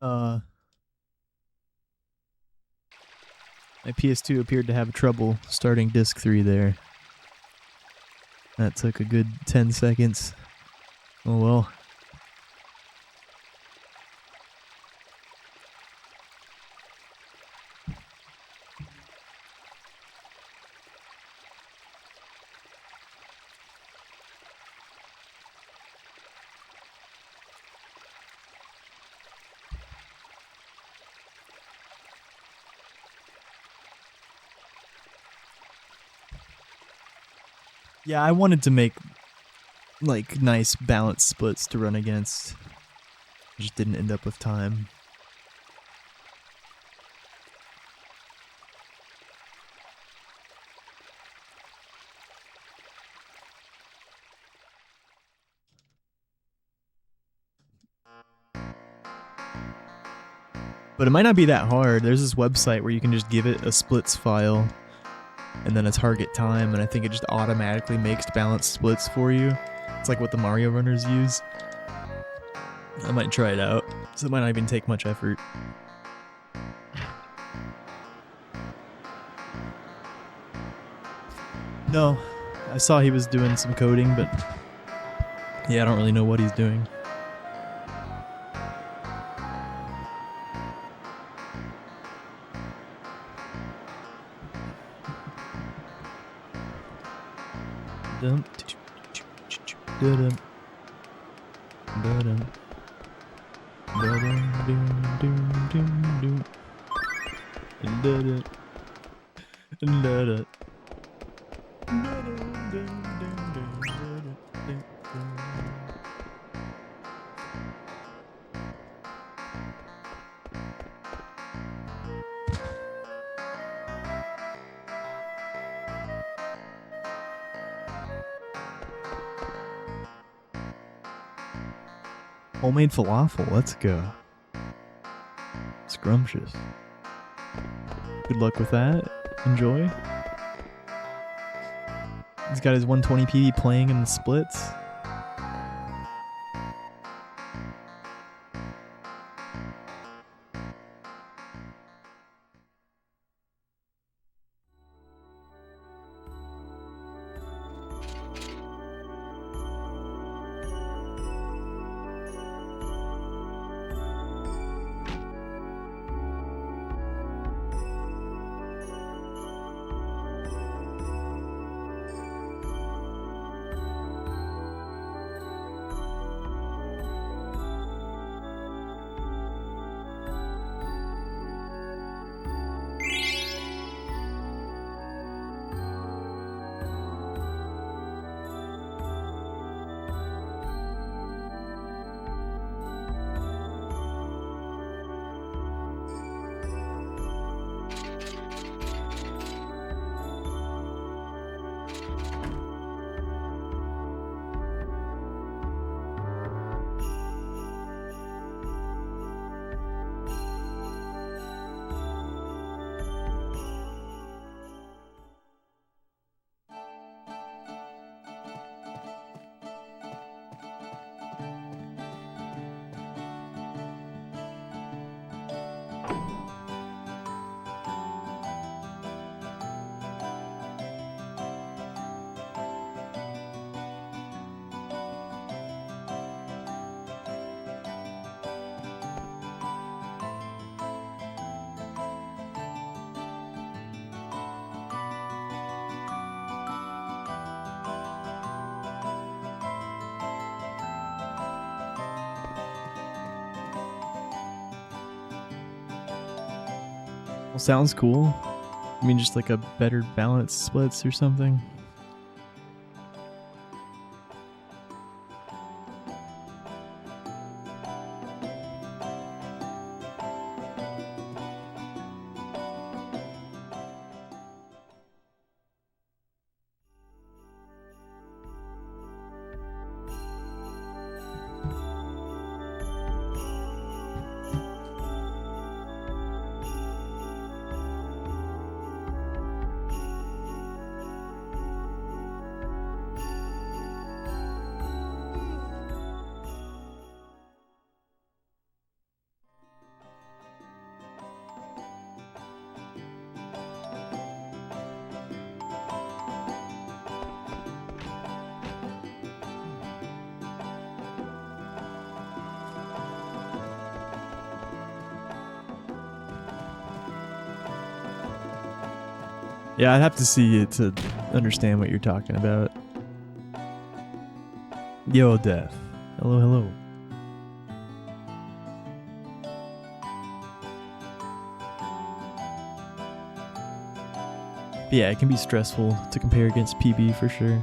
Speaker 1: My PS2 appeared to have trouble starting disc 3 there. That took a good 10 seconds. Oh well. Yeah, I wanted to make like nice balanced splits to run against. Just didn't end up with time. But it might not be that hard. There's this website where you can just give it a splits file and then a target time, and I think it just automatically makes balanced splits for you. It's like what the Mario runners use. I might try it out. So it might not even take much effort. No, I saw he was doing some coding, but yeah, I don't really know what he's doing. Dum, dum, dum, Homemade falafel, let's go. Scrumptious. Good luck with that. Enjoy. He's got his 120p playing in the splits. Well, sounds cool. I mean, just like a better balanced splits or something. Yeah, I'd have to see it to understand what you're talking about. Yo, Death. Hello, hello. Yeah, it can be stressful to compare against PB for sure.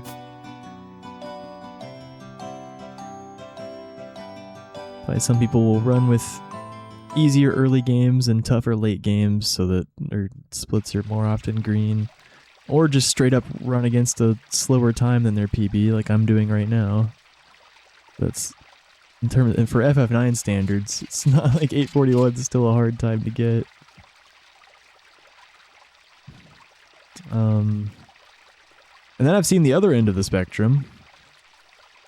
Speaker 1: But some people will run with easier early games and tougher late games so that their splits are more often green. Or just straight up run against a slower time than their PB like I'm doing right now. That's in terms, and for FF9 standards, it's not like 841 is still a hard time to get. And then I've seen the other end of the spectrum.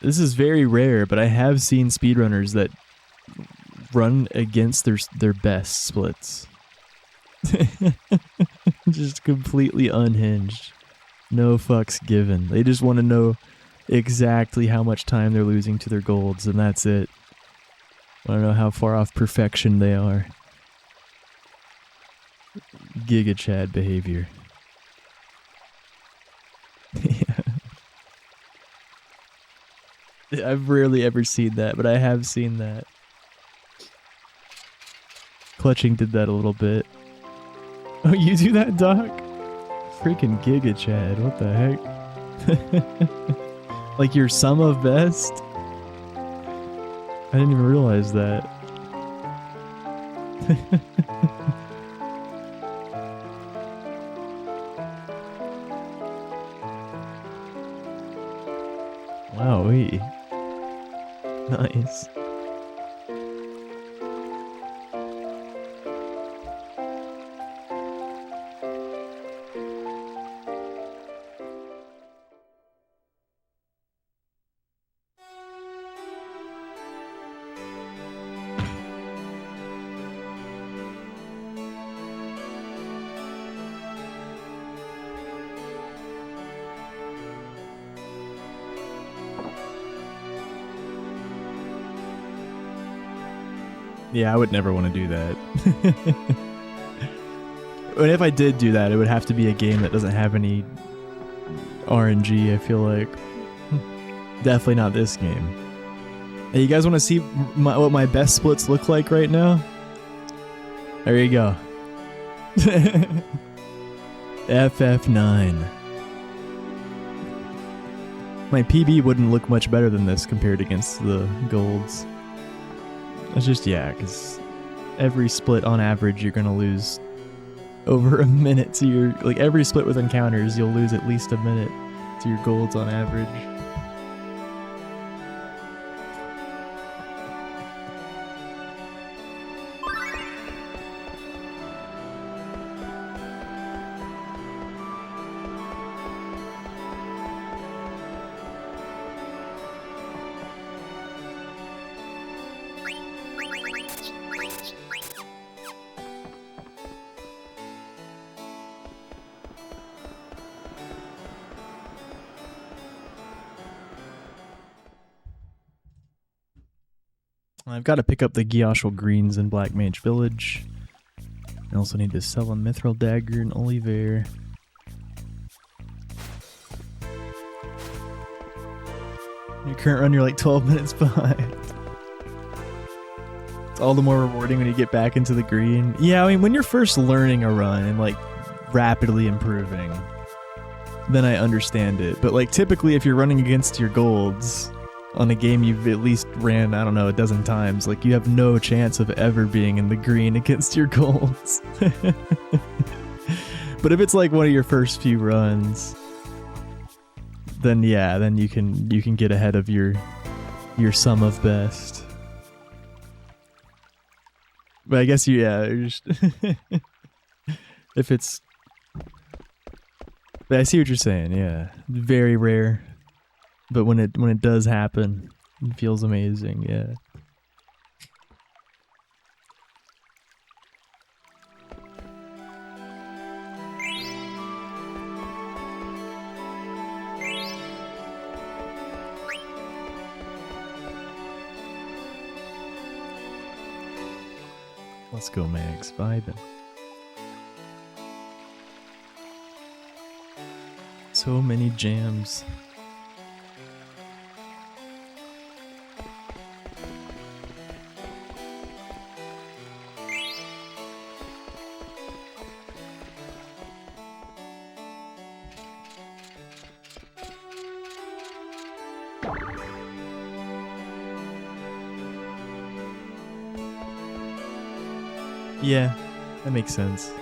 Speaker 1: This is very rare, but I have seen speedrunners that run against their best splits. Just completely unhinged. No fucks given. They just want to know exactly how much time they're losing to their golds, and that's it. I don't know how far off perfection they are. Giga Chad behavior. Yeah. I've rarely ever seen that, but I have seen that. Clutching did that a little bit. Oh, you do that, Doc? Freaking Giga Chad, what the heck? Like your sum of best? I didn't even realize that. Wowee. Nice. Yeah, I would never want to do that. But if I did do that, it would have to be a game that doesn't have any RNG, I feel like. Definitely not this game. Hey, you guys want to see what my best splits look like right now? There you go. FF9. My PB wouldn't look much better than this compared against the golds. It's just, yeah, because every split on average you're going to lose over a minute to your, like every split with encounters you'll lose at least a minute to your golds on average. I've got to pick up the Gyashal Greens in Black Mage Village. I also need to sell a Mithril Dagger in Oliver. Your current run, you're like 12 minutes behind. It's all the more rewarding when you get back into the green. Yeah, I mean, when you're first learning a run and like rapidly improving, then I understand it. But like typically if you're running against your golds on a game you've at least ran, I don't know, a dozen times, like you have no chance of ever being in the green against your golds. But if it's like one of your first few runs, then yeah, then you can get ahead of your sum of best. But I guess just if it's, but I see what you're saying. Yeah, very rare. But when it does happen, it feels amazing, yeah. Let's go, Max. Vibing. So many jams. Yeah, that makes sense.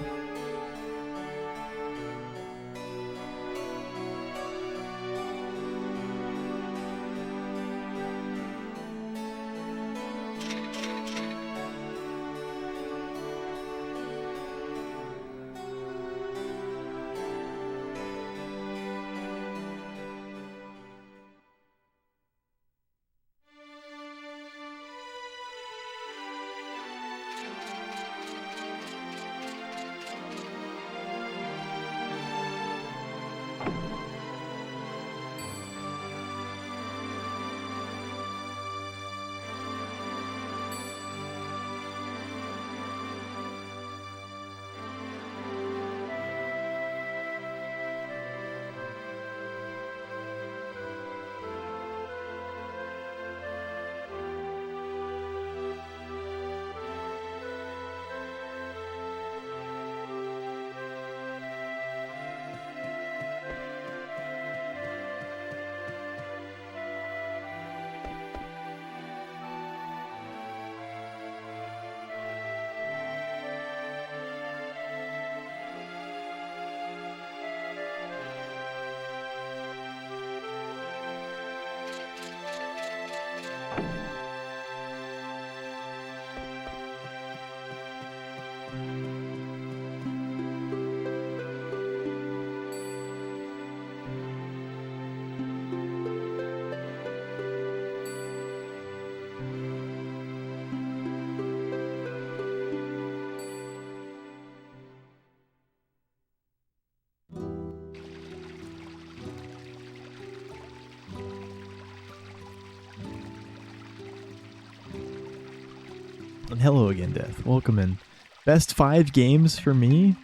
Speaker 1: And hello again, Death. Welcome in. Best 5 games for me?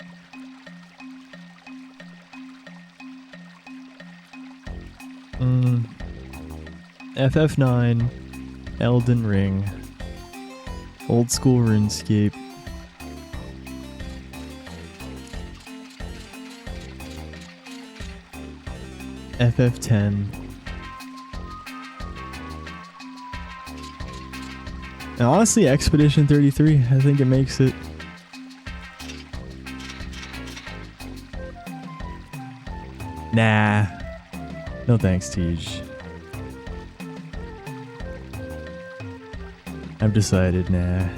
Speaker 1: FF9, Elden Ring, Old School RuneScape, FF10, and honestly, Expedition 33. I think it makes it. Nah. No thanks, Tej. I've decided, nah.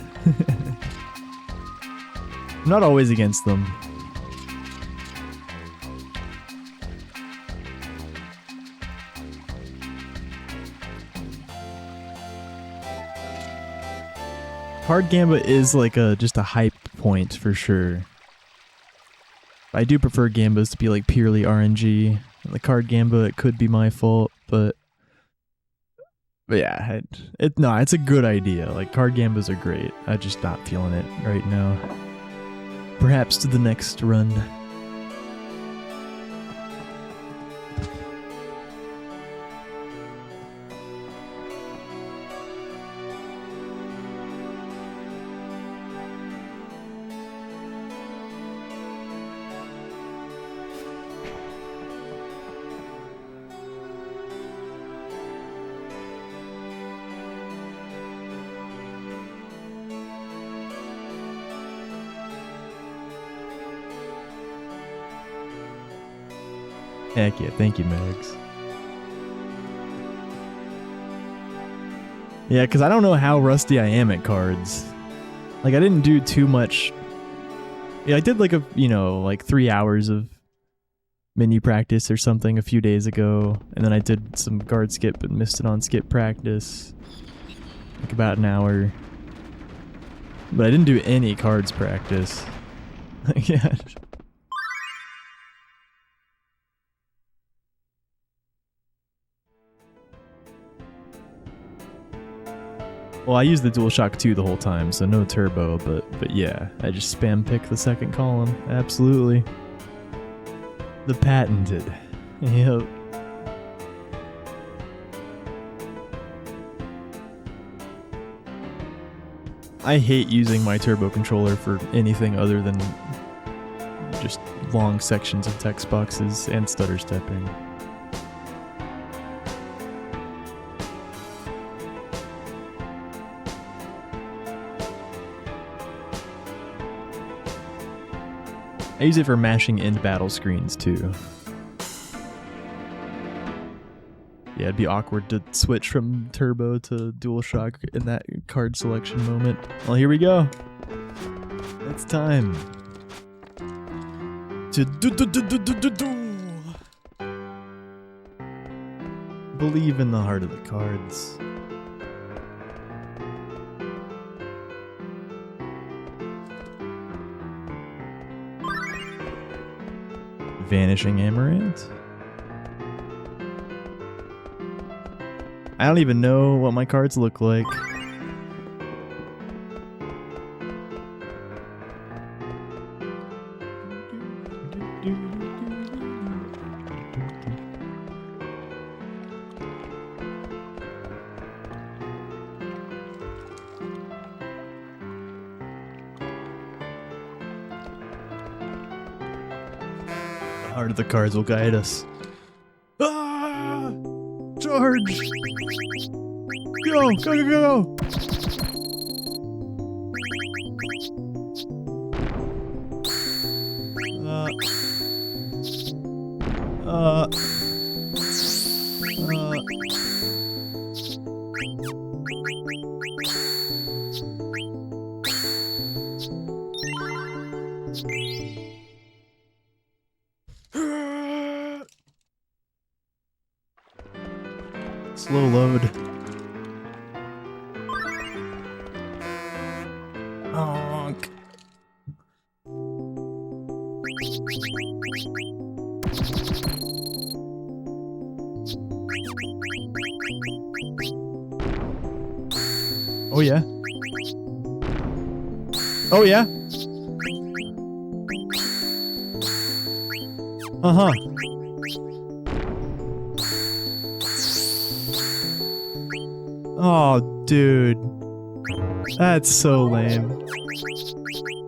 Speaker 1: I'm not always against them. Card Gambit is like just a hype point for sure. I do prefer Gambas to be like purely RNG. The Card Gambit could be my fault, but yeah, it's a good idea. Like, Card Gambas are great. I'm just not feeling it right now. Perhaps to the next run. Heck yeah, thank you, Megs. Yeah, because I don't know how rusty I am at cards. Like, I didn't do too much. Yeah, I did like 3 hours of mini practice or something a few days ago, and then I did some guard skip and missed it on skip practice. Like about an hour. But I didn't do any cards practice. Yeah. Well, I used the DualShock 2 the whole time, so no turbo, but yeah, I just spam pick the second column. Absolutely. The patented. Yep. I hate using my turbo controller for anything other than just long sections of text boxes and stutter stepping. I use it for mashing end battle screens too. Yeah, it'd be awkward to switch from turbo to DualShock in that card selection moment. Well, here we go. It's time to believe in the heart of the cards. Vanishing Amaranth. I don't even know what my cards look like. The heart of the cards will guide us. Ah! Charge! Go, go, go, go! Slow load. Honk. Oh yeah. Oh yeah. Uh-huh. Oh, dude. That's so lame.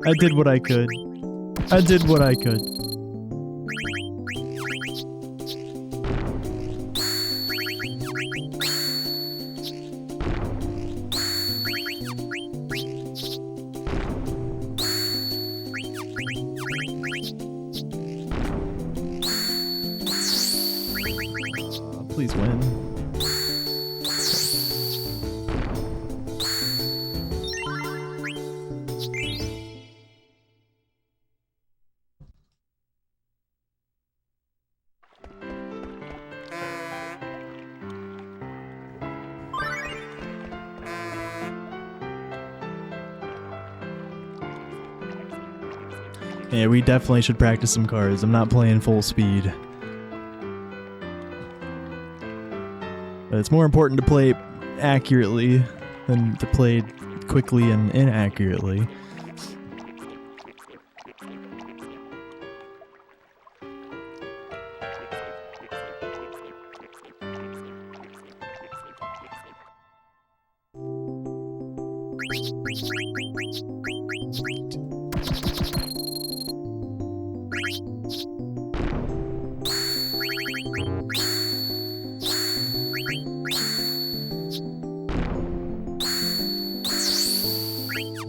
Speaker 1: I did what I could. I did what I could. Please win. Yeah, we definitely should practice some cards. I'm not playing full speed. But it's more important to play accurately than to play quickly and inaccurately.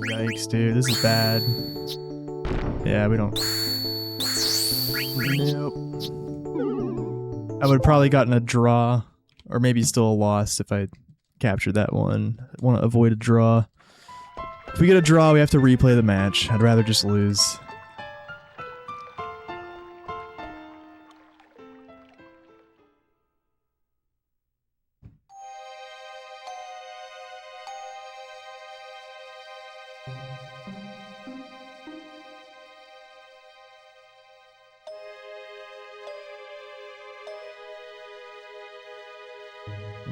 Speaker 1: Yikes, dude, this is bad. Yeah, we don't... Nope. I would have probably gotten a draw, or maybe still a loss if I captured that one. I want to avoid a draw. If we get a draw, we have to replay the match. I'd rather just lose.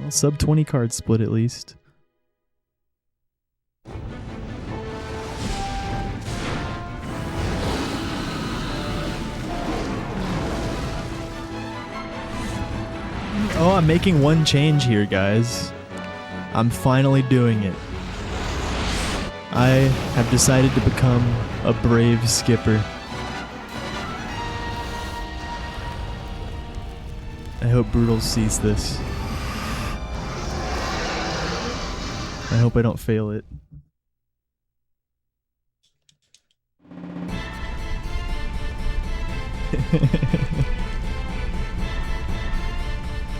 Speaker 1: Well, sub 20 card split at least. I'm making one change here, guys. I'm finally doing it. I have decided to become a brave skipper. I hope Brutal sees this. I hope I don't fail it.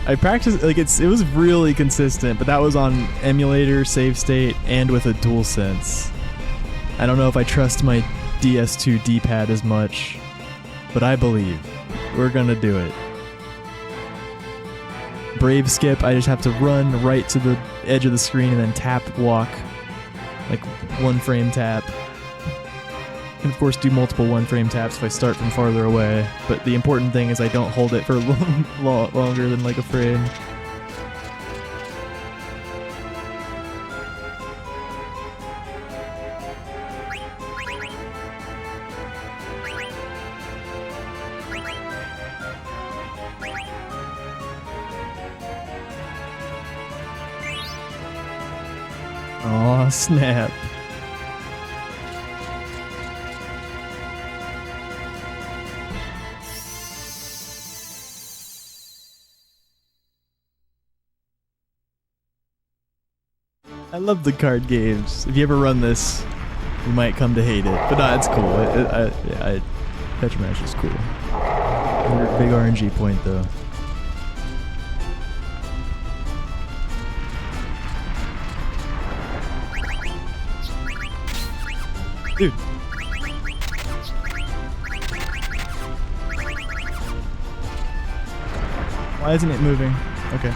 Speaker 1: I practiced, like, it was really consistent, but that was on emulator, save state, and with a DualSense. I don't know if I trust my DS2 D-pad as much, but I believe we're gonna do it. Brave skip, I just have to run right to the edge of the screen and then tap walk, like one frame tap. I can of course do multiple one frame taps if I start from farther away, but the important thing is I don't hold it for longer than like a frame. Aw, snap. I love the card games. If you ever run this, you might come to hate it. But no, it's cool. Petromash is cool. Big RNG point though. Dude. Why isn't it moving? Okay.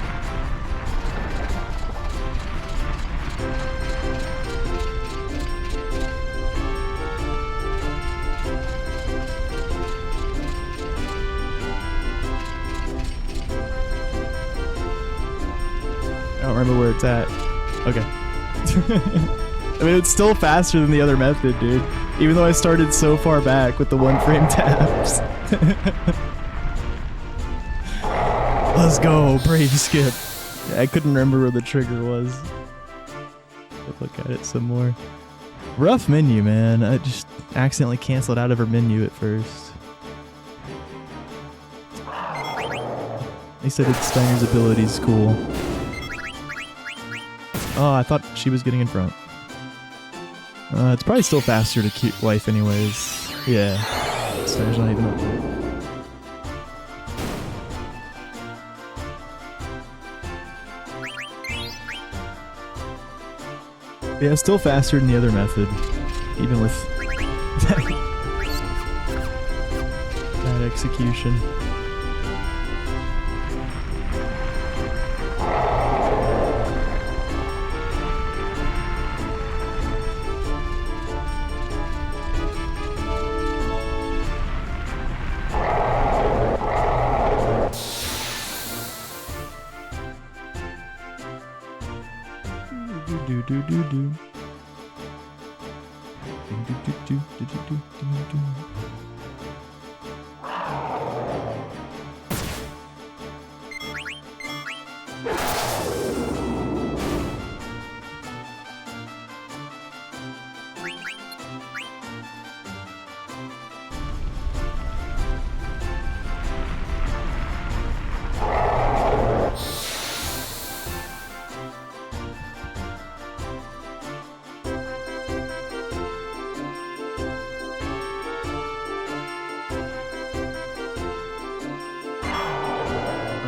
Speaker 1: I don't remember where it's at. Okay. I mean, it's still faster than the other method, dude. Even though I started so far back with the one frame taps. Let's go, brave skip. Yeah, I couldn't remember where the trigger was. Let's look at it some more. Rough menu, man. I just accidentally canceled out of her menu at first. At least I did Steiner's abilities cool. Oh, I thought she was getting in front. It's probably still faster to keep life anyways. Yeah. Steiner's not even up there. Yeah, still faster than the other method. Even with that execution.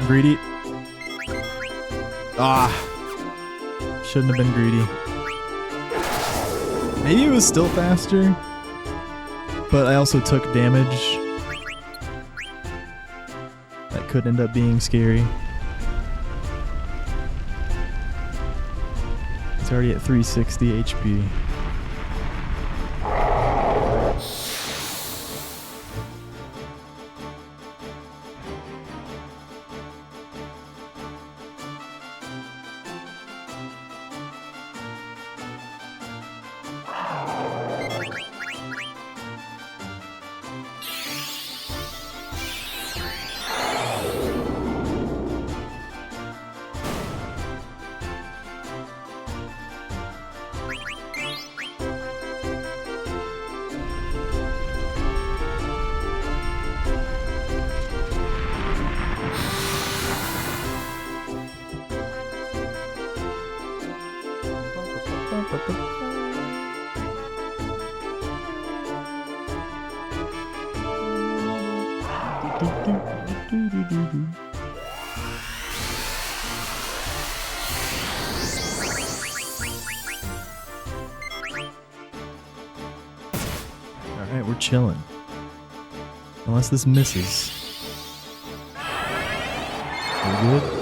Speaker 1: Greedy. Ah. Shouldn't have been greedy. Maybe it was still faster, but I also took damage. That could end up being scary. It's already at 360 HP. Alright, we're chilling. Unless this misses. We're good?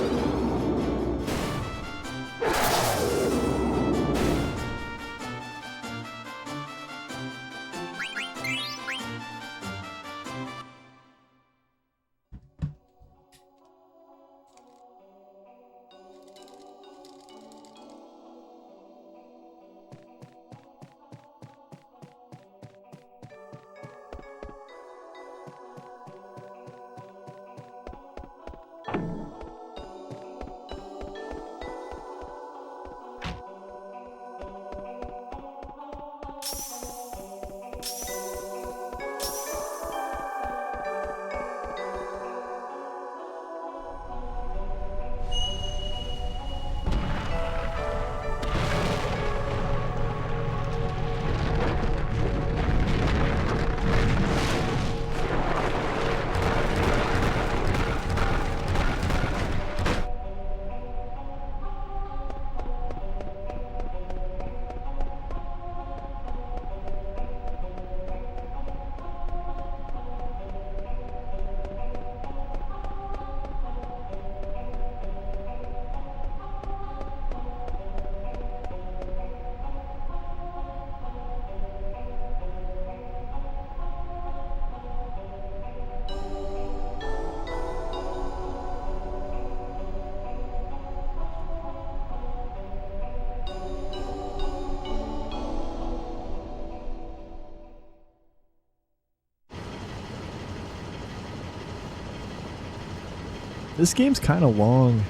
Speaker 1: This game's kind of long.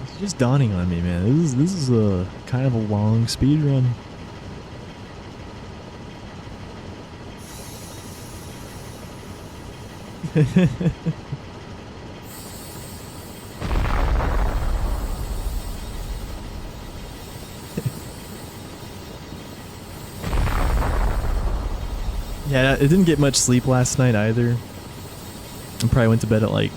Speaker 1: It's just dawning on me, man. This is a kind of a long speed run. Yeah, it didn't get much sleep last night either. I probably went to bed at like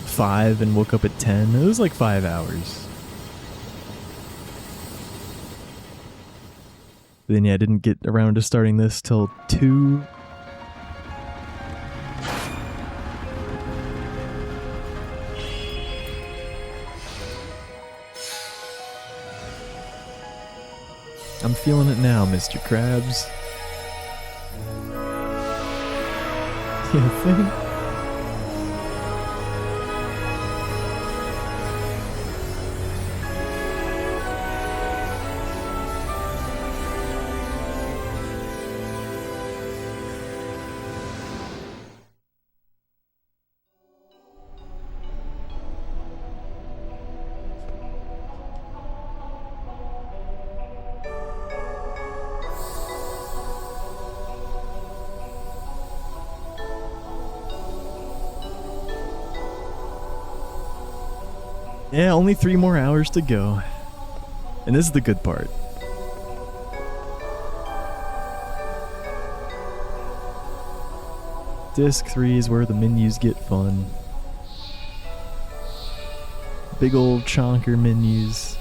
Speaker 1: 5 and woke up at 10. It was like 5 hours. Then yeah, I didn't get around to starting this till 2. I'm feeling it now, Mr. Krabs. You think? Yeah, only 3 more hours to go. And this is the good part. Disc 3 is where the menus get fun. Big old chonker menus.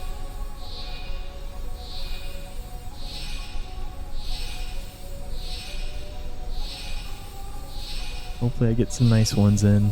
Speaker 1: Hopefully I get some nice ones in.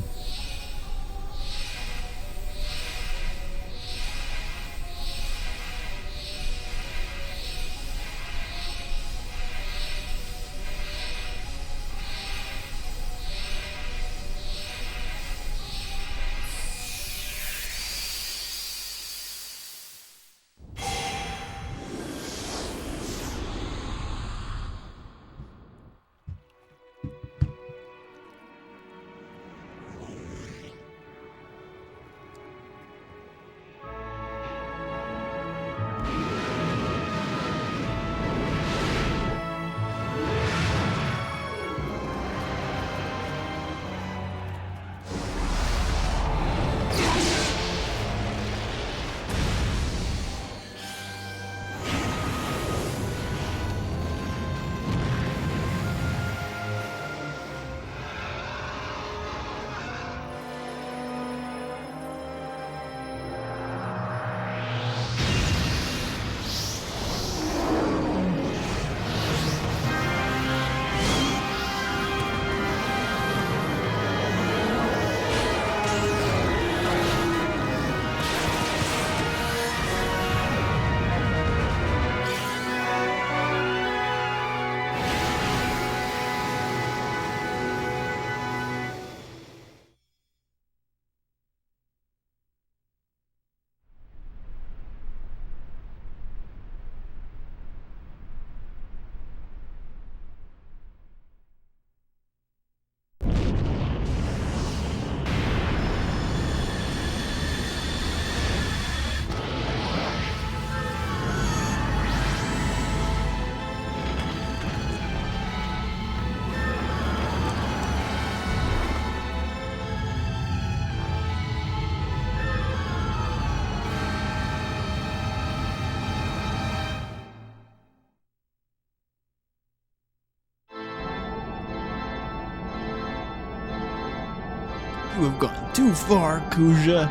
Speaker 1: You have gone too far, Kuja.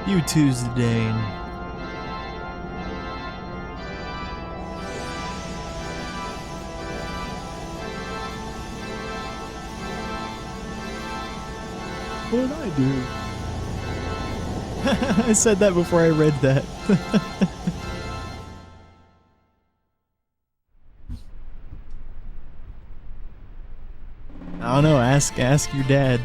Speaker 1: You too's the Dane. What did I do? I said that before I read that. I don't know, ask your dad.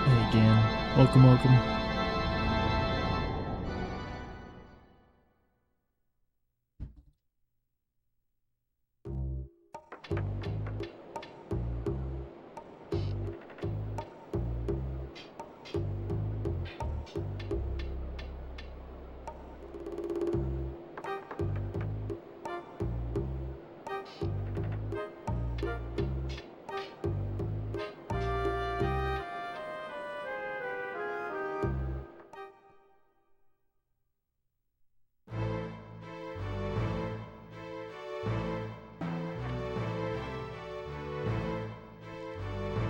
Speaker 1: Hey, Gan. Welcome, welcome.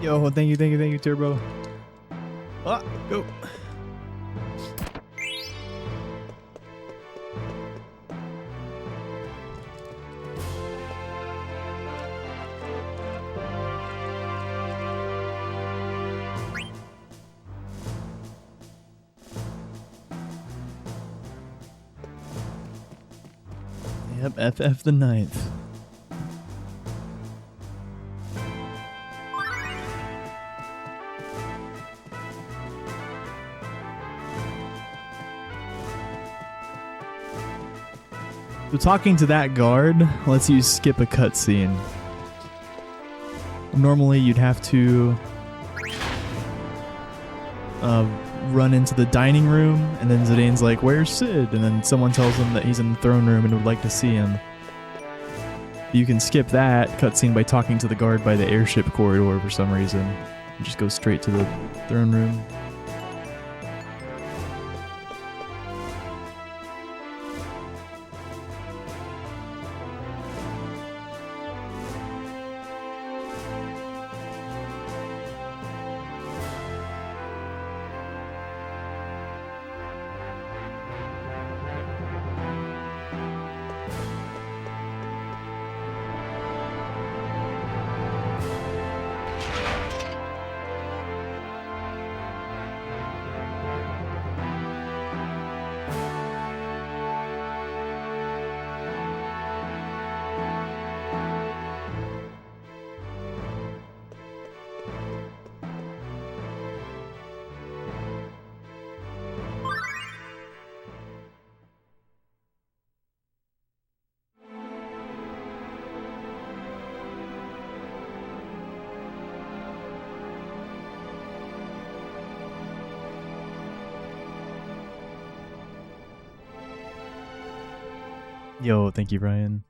Speaker 1: Yo, thank you, Turbo. Ah, go. Yep, FF the 9th. So talking to that guard lets you skip a cutscene. Normally you'd have to run into the dining room, and then Zidane's like, "Where's Sid?" And then someone tells him that he's in the throne room and would like to see him. You can skip that cutscene by talking to the guard by the airship corridor for some reason. You just go straight to the throne room. Yo, thank you, Brian.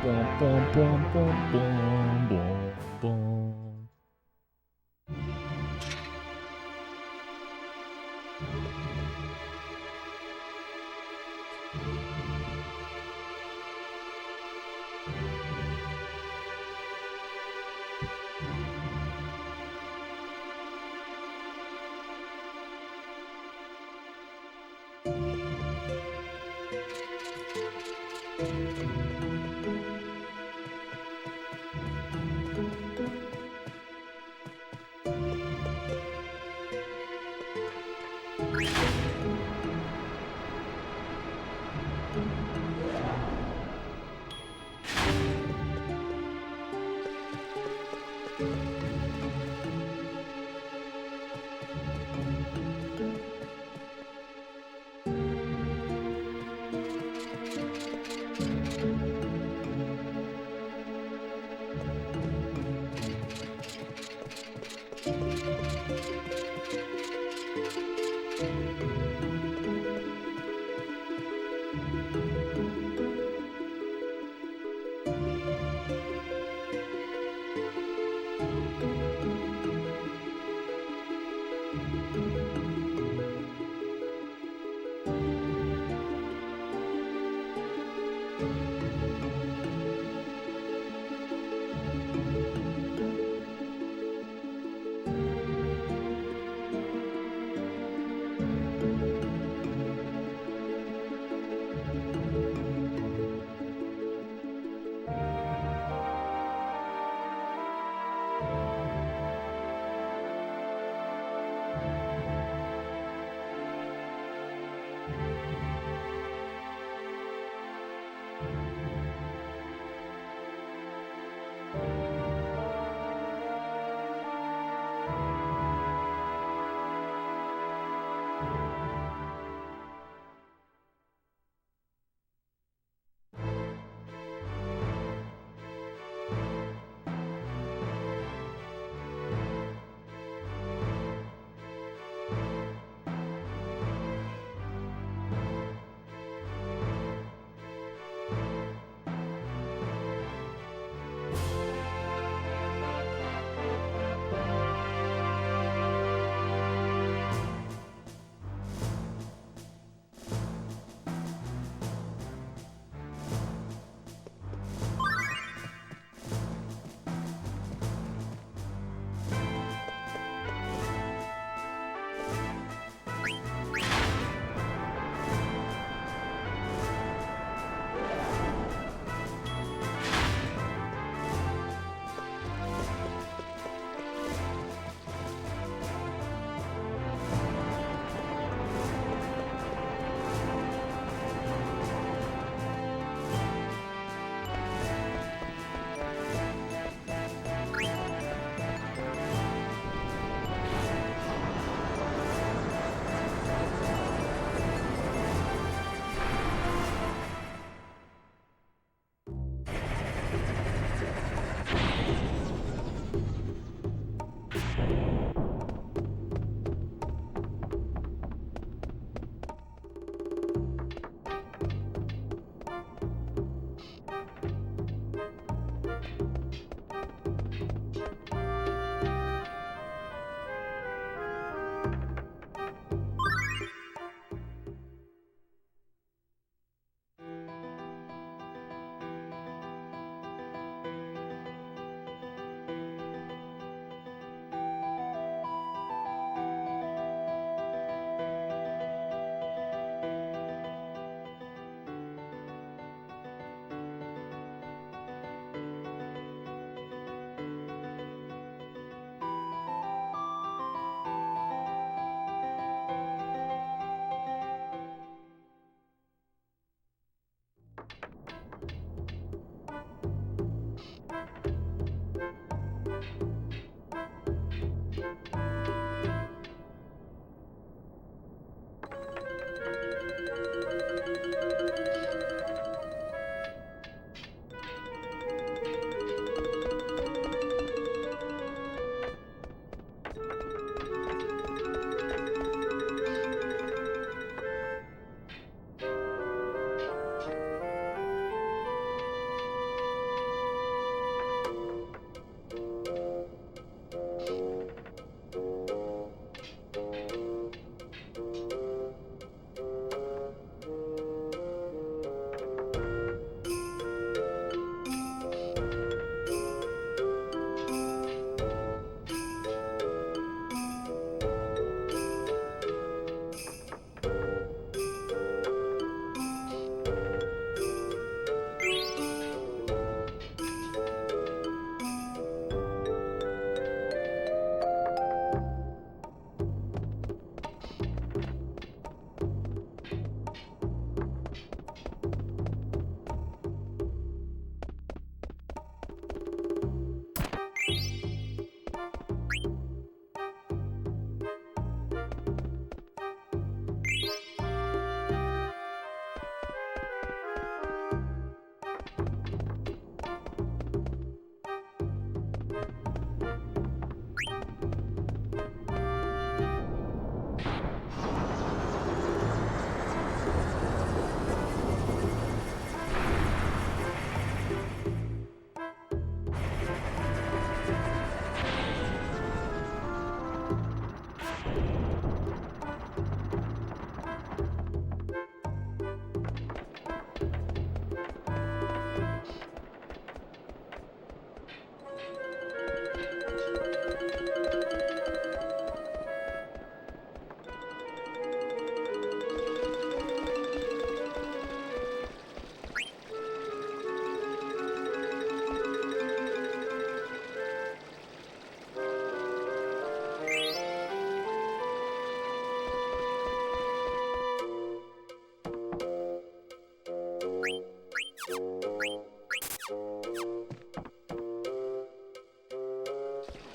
Speaker 1: Bum, bum, bum, bum, bum, bum, bum.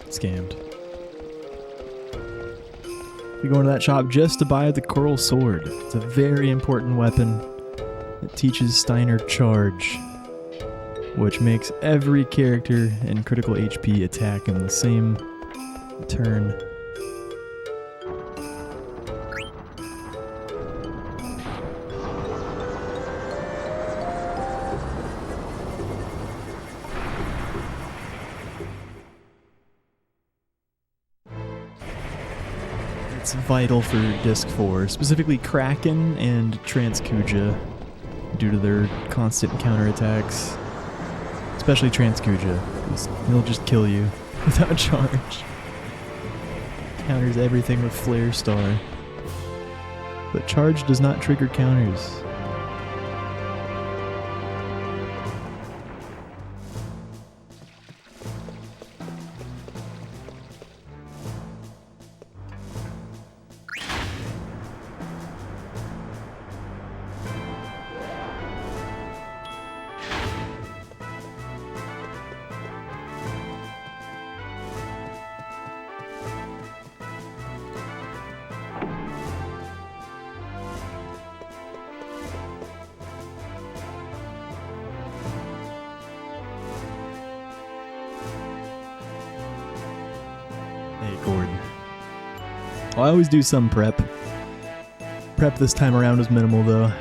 Speaker 1: Scammed. You go into that shop just to buy the Coral Sword. It's a very important weapon. It teaches Steiner Charge, which makes every character in critical HP attack in the same turn. It's vital for Disc 4, specifically Kraken and Transkuja, due to their constant counterattacks. Especially Transkuja, because he'll just kill you without charge. Counters everything with Flare Star. But charge does not trigger counters. Hey, Gordon. Well, I always do some prep. Prep this time around was minimal, though.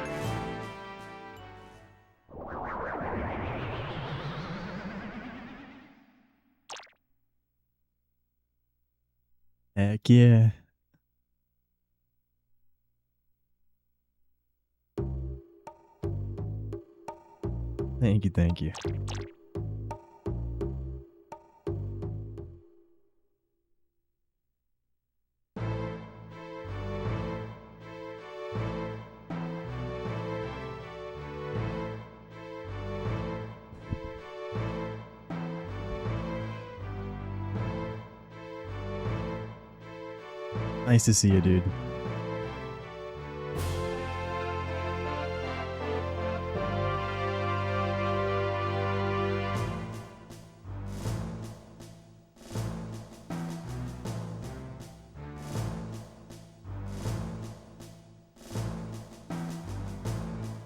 Speaker 1: Heck yeah. Thank you, thank you. Nice to see you, dude.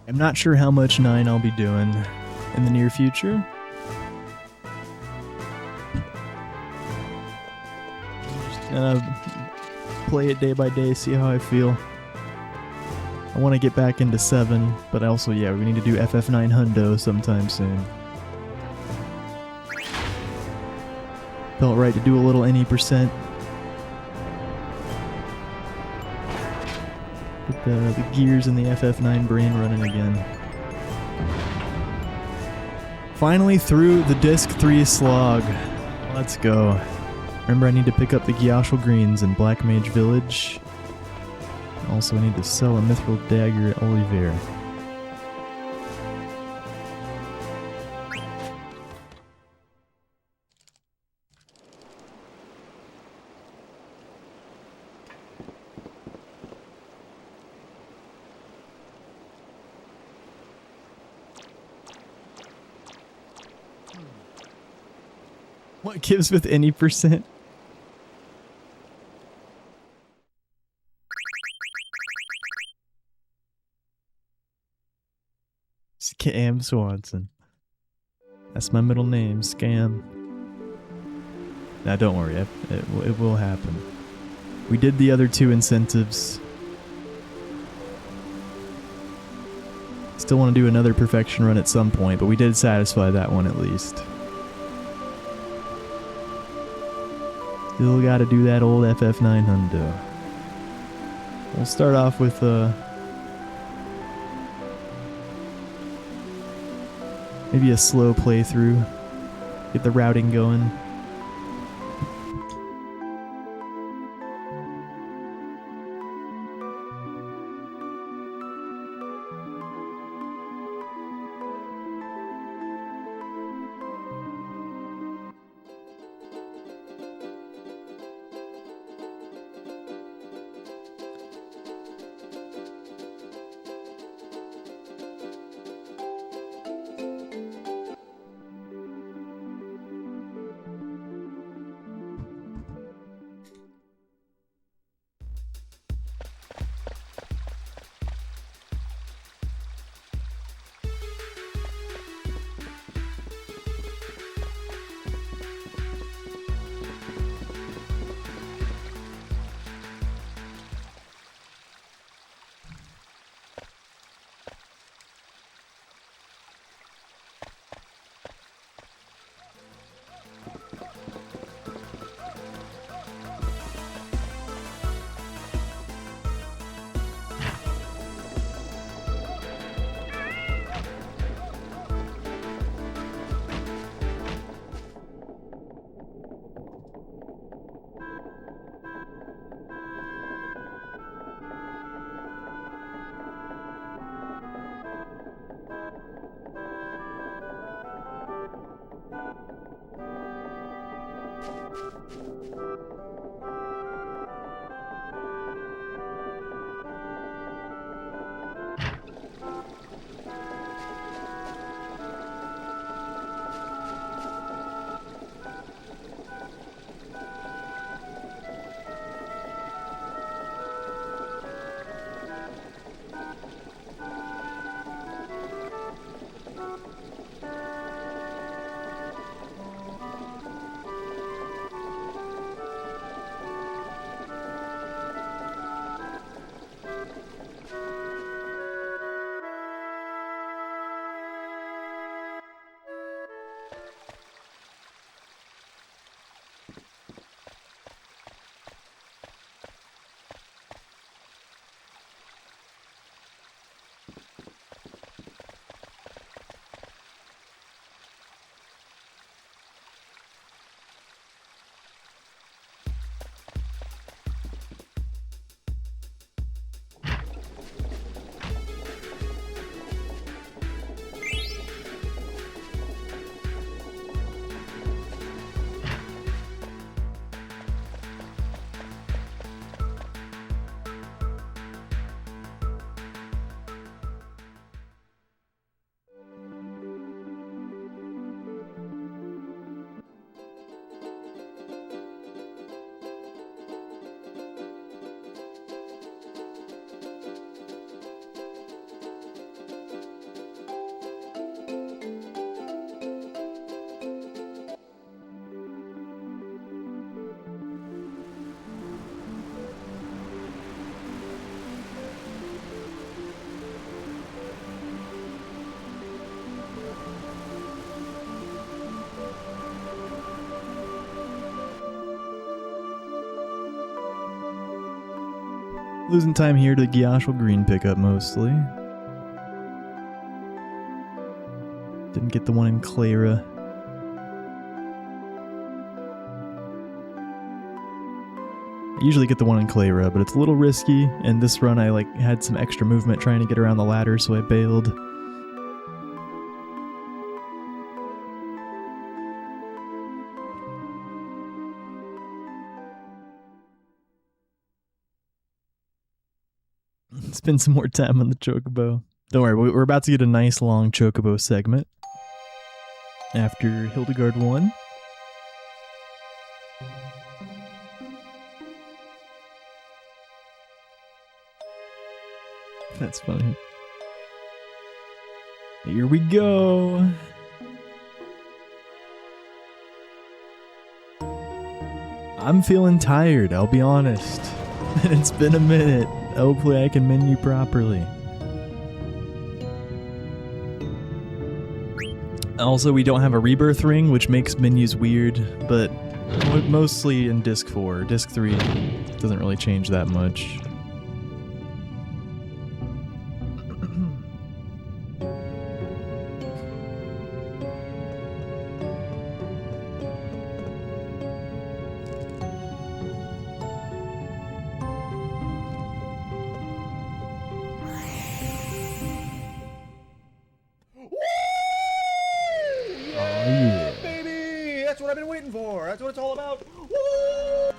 Speaker 1: I'm not sure how much 9 I'll be doing in the near future. Just gonna play it day by day, see how I feel. I want to get back into 7, but also, yeah, we need to do FF9 Hundo sometime soon. Felt right to do a little any percent. Get the gears in the FF9 brain running again. Finally through the Disc 3 slog. Let's go. Remember, I need to pick up the Gyashul Greens in Black Mage Village. Also, I need to sell a Mithril Dagger at Olivier. What gives with any percent? Scam Swanson. That's my middle name, Scam. Now don't worry, it will happen. We did the other 2 incentives. Still want to do another perfection run at some point, but we did satisfy that one at least. Still gotta do that old FF9 Hundo. We'll start off with maybe a slow playthrough. Get the routing going. Losing time here to Gyashel Green pickup mostly. Didn't get the one in Clara. I usually get the one in Clara, but it's a little risky, and this run I had some extra movement trying to get around the ladder, so I bailed. Spend some more time on the Chocobo. Don't worry, we're about to get a nice long Chocobo segment after Hildegard 1. That's funny. Here we go. I'm feeling tired, I'll be honest. It's been a minute. Hopefully I can menu properly. Also, we don't have a rebirth ring, which makes menus weird, but mostly in Disc 4. Disc 3 doesn't really change that much.
Speaker 3: That's what it's all about. Woo!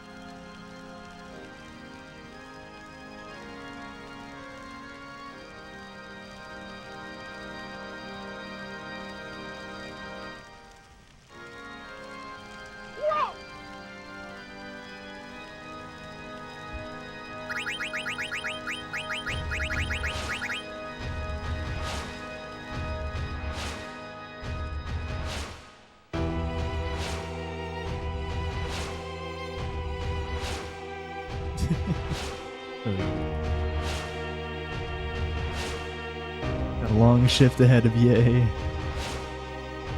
Speaker 1: Got a long shift ahead of Yay.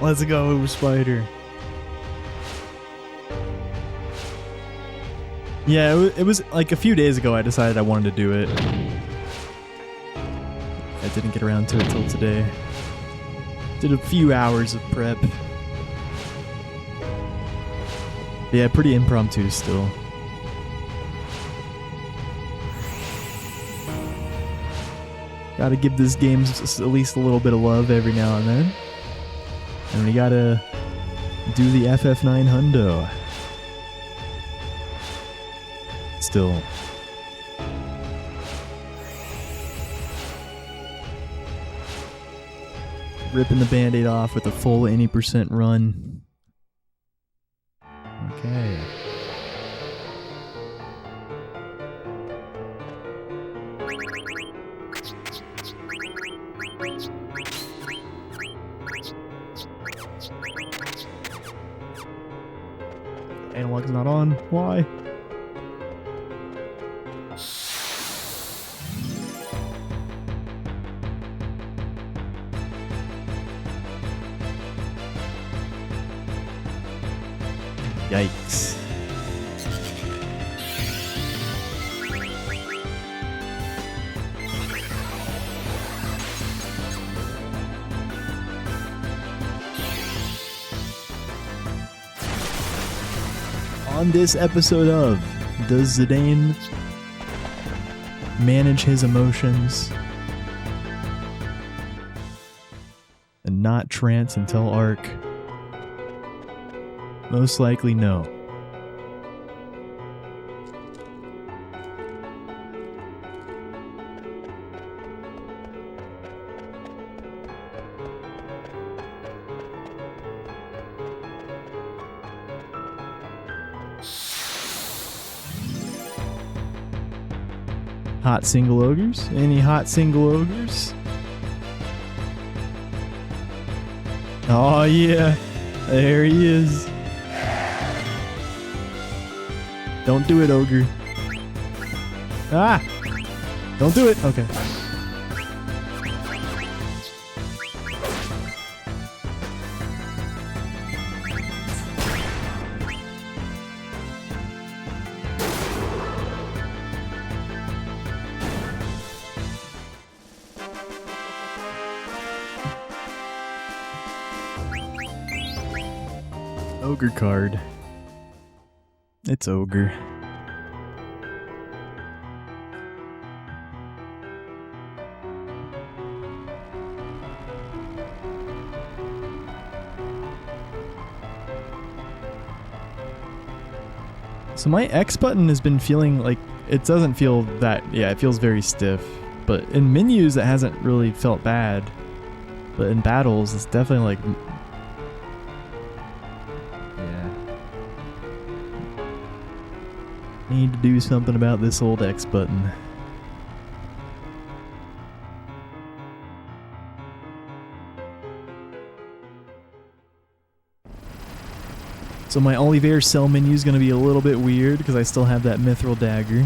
Speaker 1: Let's go, Spider. Yeah, it was like a few days ago I decided I wanted to do it. I didn't get around to it till today. Did a few hours of prep. Yeah, pretty impromptu still. Gotta give this game at least a little bit of love every now and then. And we gotta do the FF9 hundo. Still. Ripping the band-aid off with a full 80% run. Okay. Analog's not on. Why? Yikes. On this episode of Does Zidane Manage His Emotions and Not Trance Until Arc? Most likely no. Hot single ogres? Any hot single ogres? Oh yeah, there he is. Don't do it, ogre. Ah! Don't do it! Okay. Ogre card. It's ogre. So my X button has been feeling like it doesn't feel that, yeah, it feels very stiff. But in menus it hasn't really felt bad. But in battles it's definitely like, need to do something about this old X button. So my Olivier cell menu is going to be a little bit weird because I still have that mithril dagger.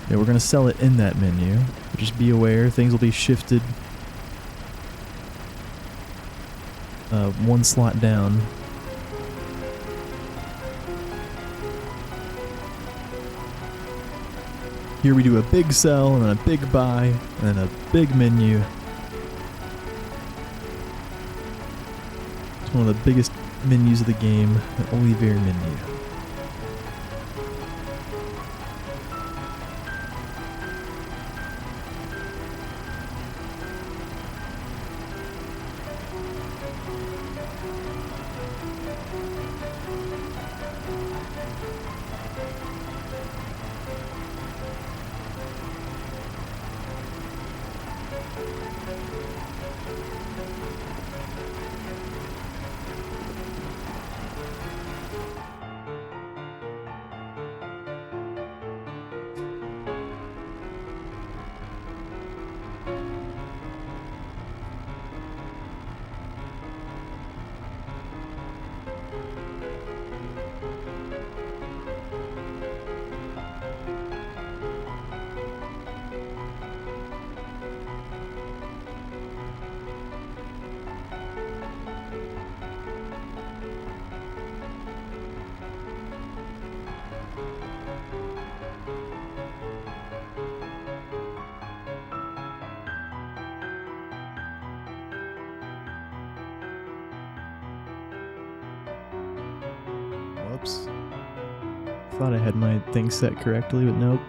Speaker 1: Yeah, we're going to sell it in that menu. Just be aware, things will be shifted one slot down. Here we do a big sell, and then a big buy, and then a big menu. It's one of the biggest menus of the game, the Olivier menu. Whoops. Thought I had my thing set correctly, but nope.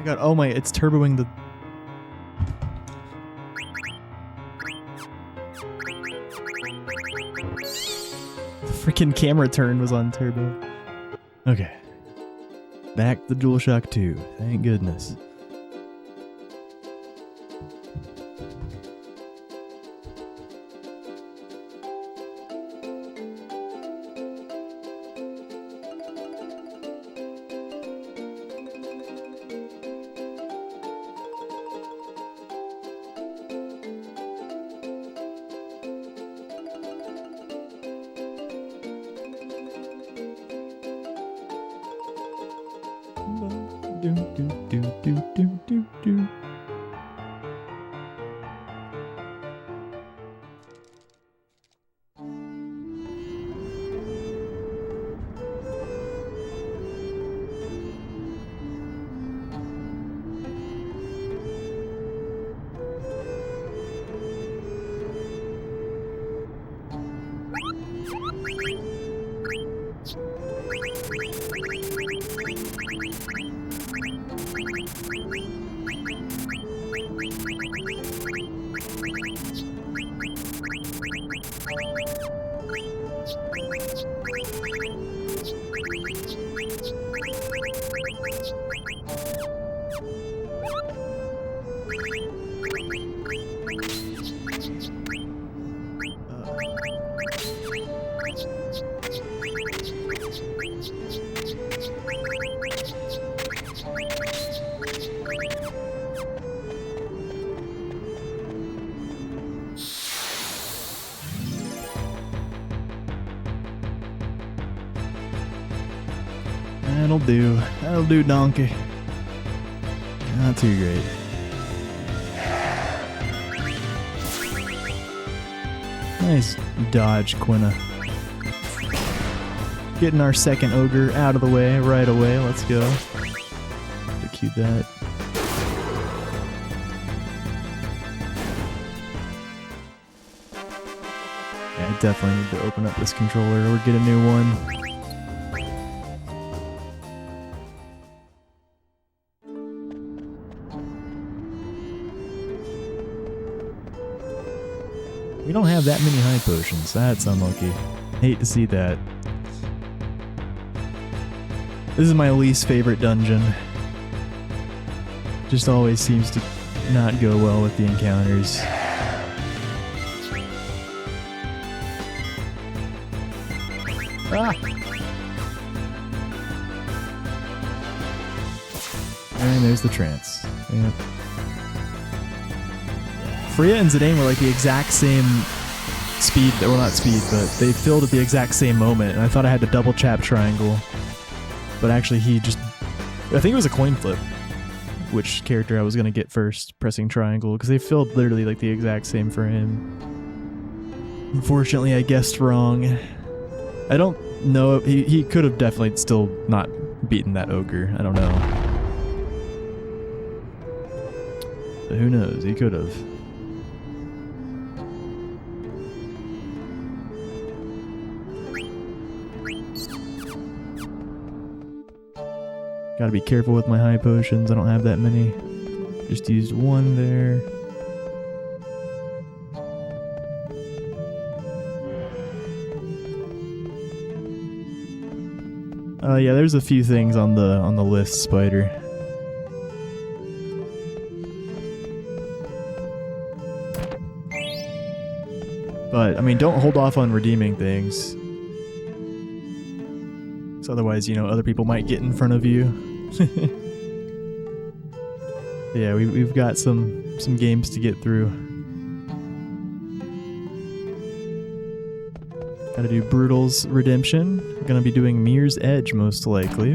Speaker 1: god, oh my, it's turboing the... The freaking camera turn was on turbo. Okay. Back to DualShock 2, thank goodness. Do. That'll do. That'll do, donkey. Not too great. Nice dodge, Quina. Getting our second ogre out of the way right away. Let's go. Execute that. Yeah, I definitely need to open up this controller or get a new one. We don't have that many high potions. That's unlucky. Hate to see that. This is my least favorite dungeon. Just always seems to not go well with the encounters. Ah! And there's the trance. Yep. Freya and Zidane were like the exact same speed, well not speed, but they filled at the exact same moment, and I thought I had to double tap triangle. But actually he just, I think it was a coin flip, which character I was going to get first, pressing triangle, because they filled literally like the exact same for him. Unfortunately I guessed wrong. I don't know, he could have definitely still not beaten that ogre, I don't know. But who knows, he could have. Gotta be careful with my high potions, I don't have that many. Just used one there. Yeah, there's a few things on the list, Spider. But, I mean, don't hold off on redeeming things. So otherwise, you know, other people might get in front of you. Yeah, we've got some games to get through. Gotta do Brutal's Redemption. Gonna be doing Mirror's Edge most likely.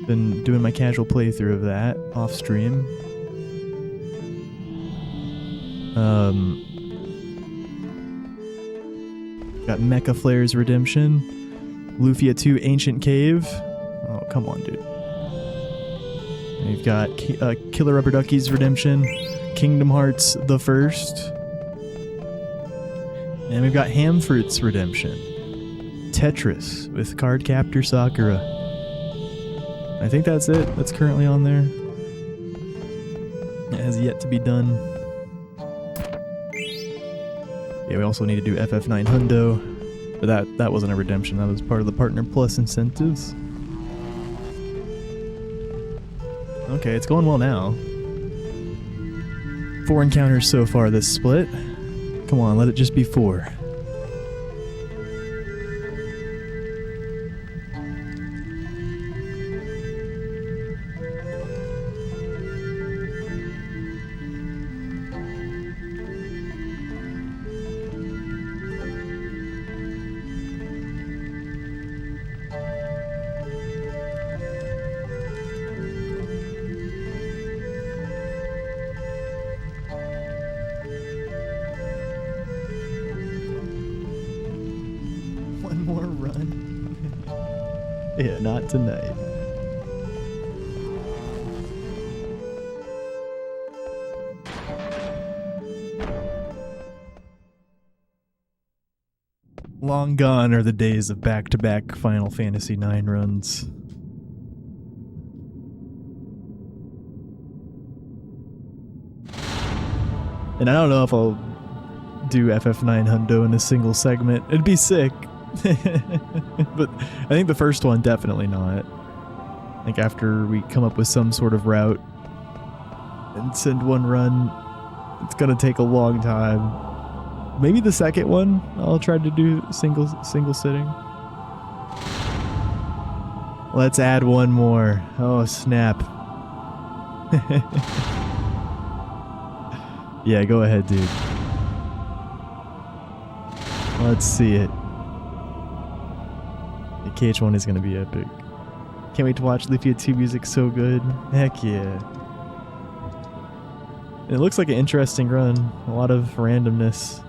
Speaker 1: Been doing my casual playthrough of that off stream. Got Mecha Flare's Redemption. Lufia 2 Ancient Cave. Oh, come on, dude. And you've got Killer Rubber Ducky's Redemption. Kingdom Hearts the First. And we've got Hamfruit's Redemption. Tetris with Cardcaptor Sakura. I think that's it. That's currently on there. It has yet to be done. Yeah, we also need to do FF9 Hundo. But that wasn't a redemption, that was part of the Partner Plus incentives. Okay, it's going well now. 4 encounters so far this split. Come on, let it just be 4. One more run. Yeah, not tonight. Long gone are the days of back-to-back Final Fantasy IX runs. And I don't know if I'll do FF9 Hundo in a single segment. It'd be sick. But I think the first one, definitely not. Like after we come up with some sort of route and send one run, it's gonna take a long time. Maybe the second one I'll try to do single sitting. Let's add one more. Oh snap. Yeah, go ahead, dude. Let's see it. The KH1 is gonna be epic. Can't wait to watch Lufia 2 music, so good. Heck yeah. And it looks like an interesting run. A lot of randomness.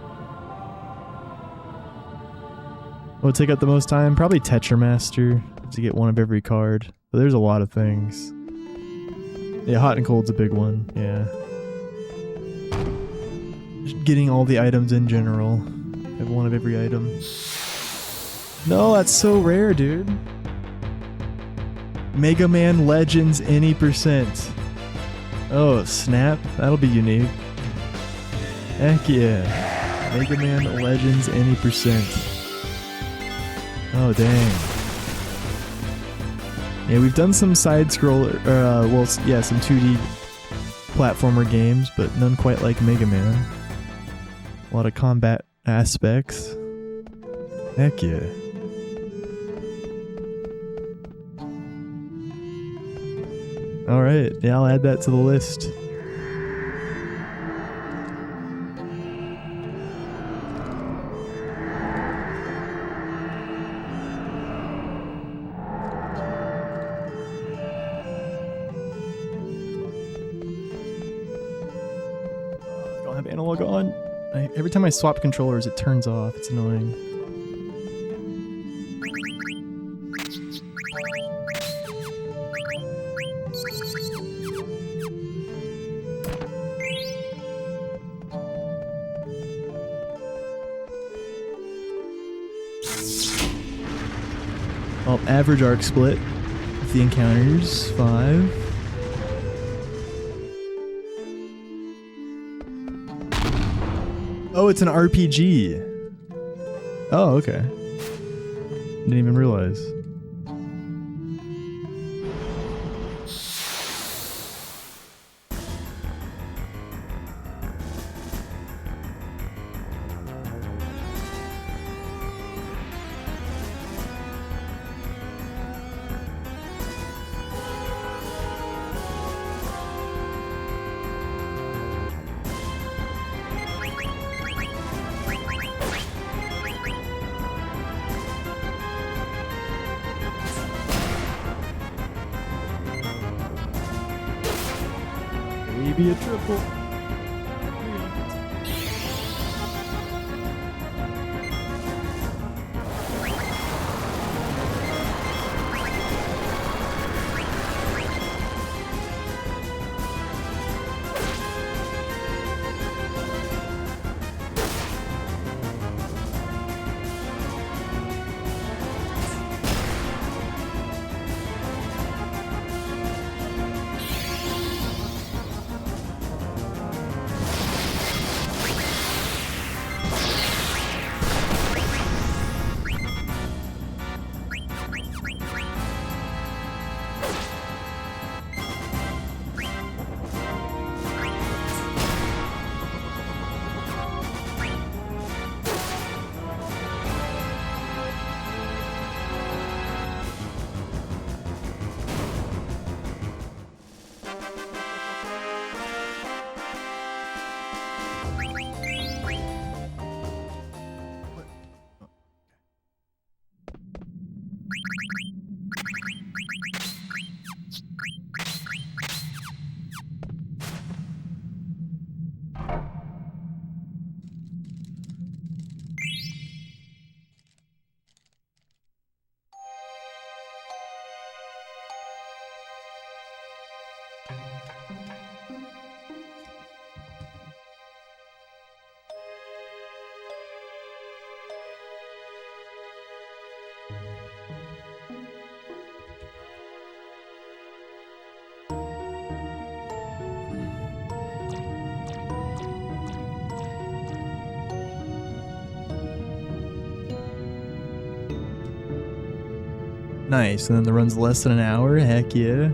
Speaker 1: What would take up the most time? Probably Tetramaster to get one of every card. But there's a lot of things. Yeah, hot and cold's a big one. Yeah. Just getting all the items in general. Have one of every item. No, that's so rare, dude. Mega Man Legends any percent. Oh, snap. That'll be unique. Heck yeah. Mega Man Legends any percent. Oh, dang. Yeah, we've done some side-scroller, well, yeah, some 2D platformer games, but none quite like Mega Man. A lot of combat aspects. Heck yeah. Alright, yeah, I'll add that to the list. I don't have analog on. Every time I swap controllers, it turns off. It's annoying. Well, average arc split with the encounters, 5. Oh, it's an RPG. Oh, okay. Didn't even realize. Maybe a triple. Nice, and then the run's less than an hour? Heck yeah.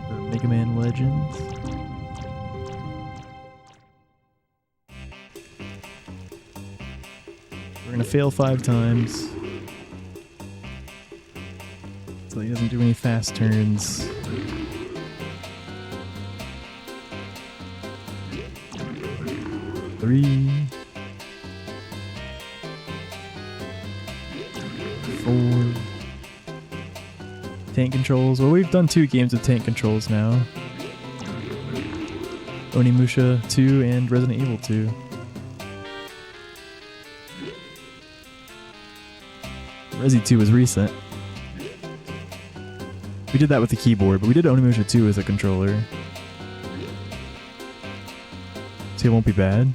Speaker 1: The Mega Man Legends. We're gonna fail 5 times. So he doesn't do any fast turns. Three. 4. Tank controls. Well, we've done 2 games of tank controls now. Onimusha 2 and Resident Evil 2. Resi 2 was recent. We did that with the keyboard, but we did Onimusha 2 as a controller. So it won't be bad.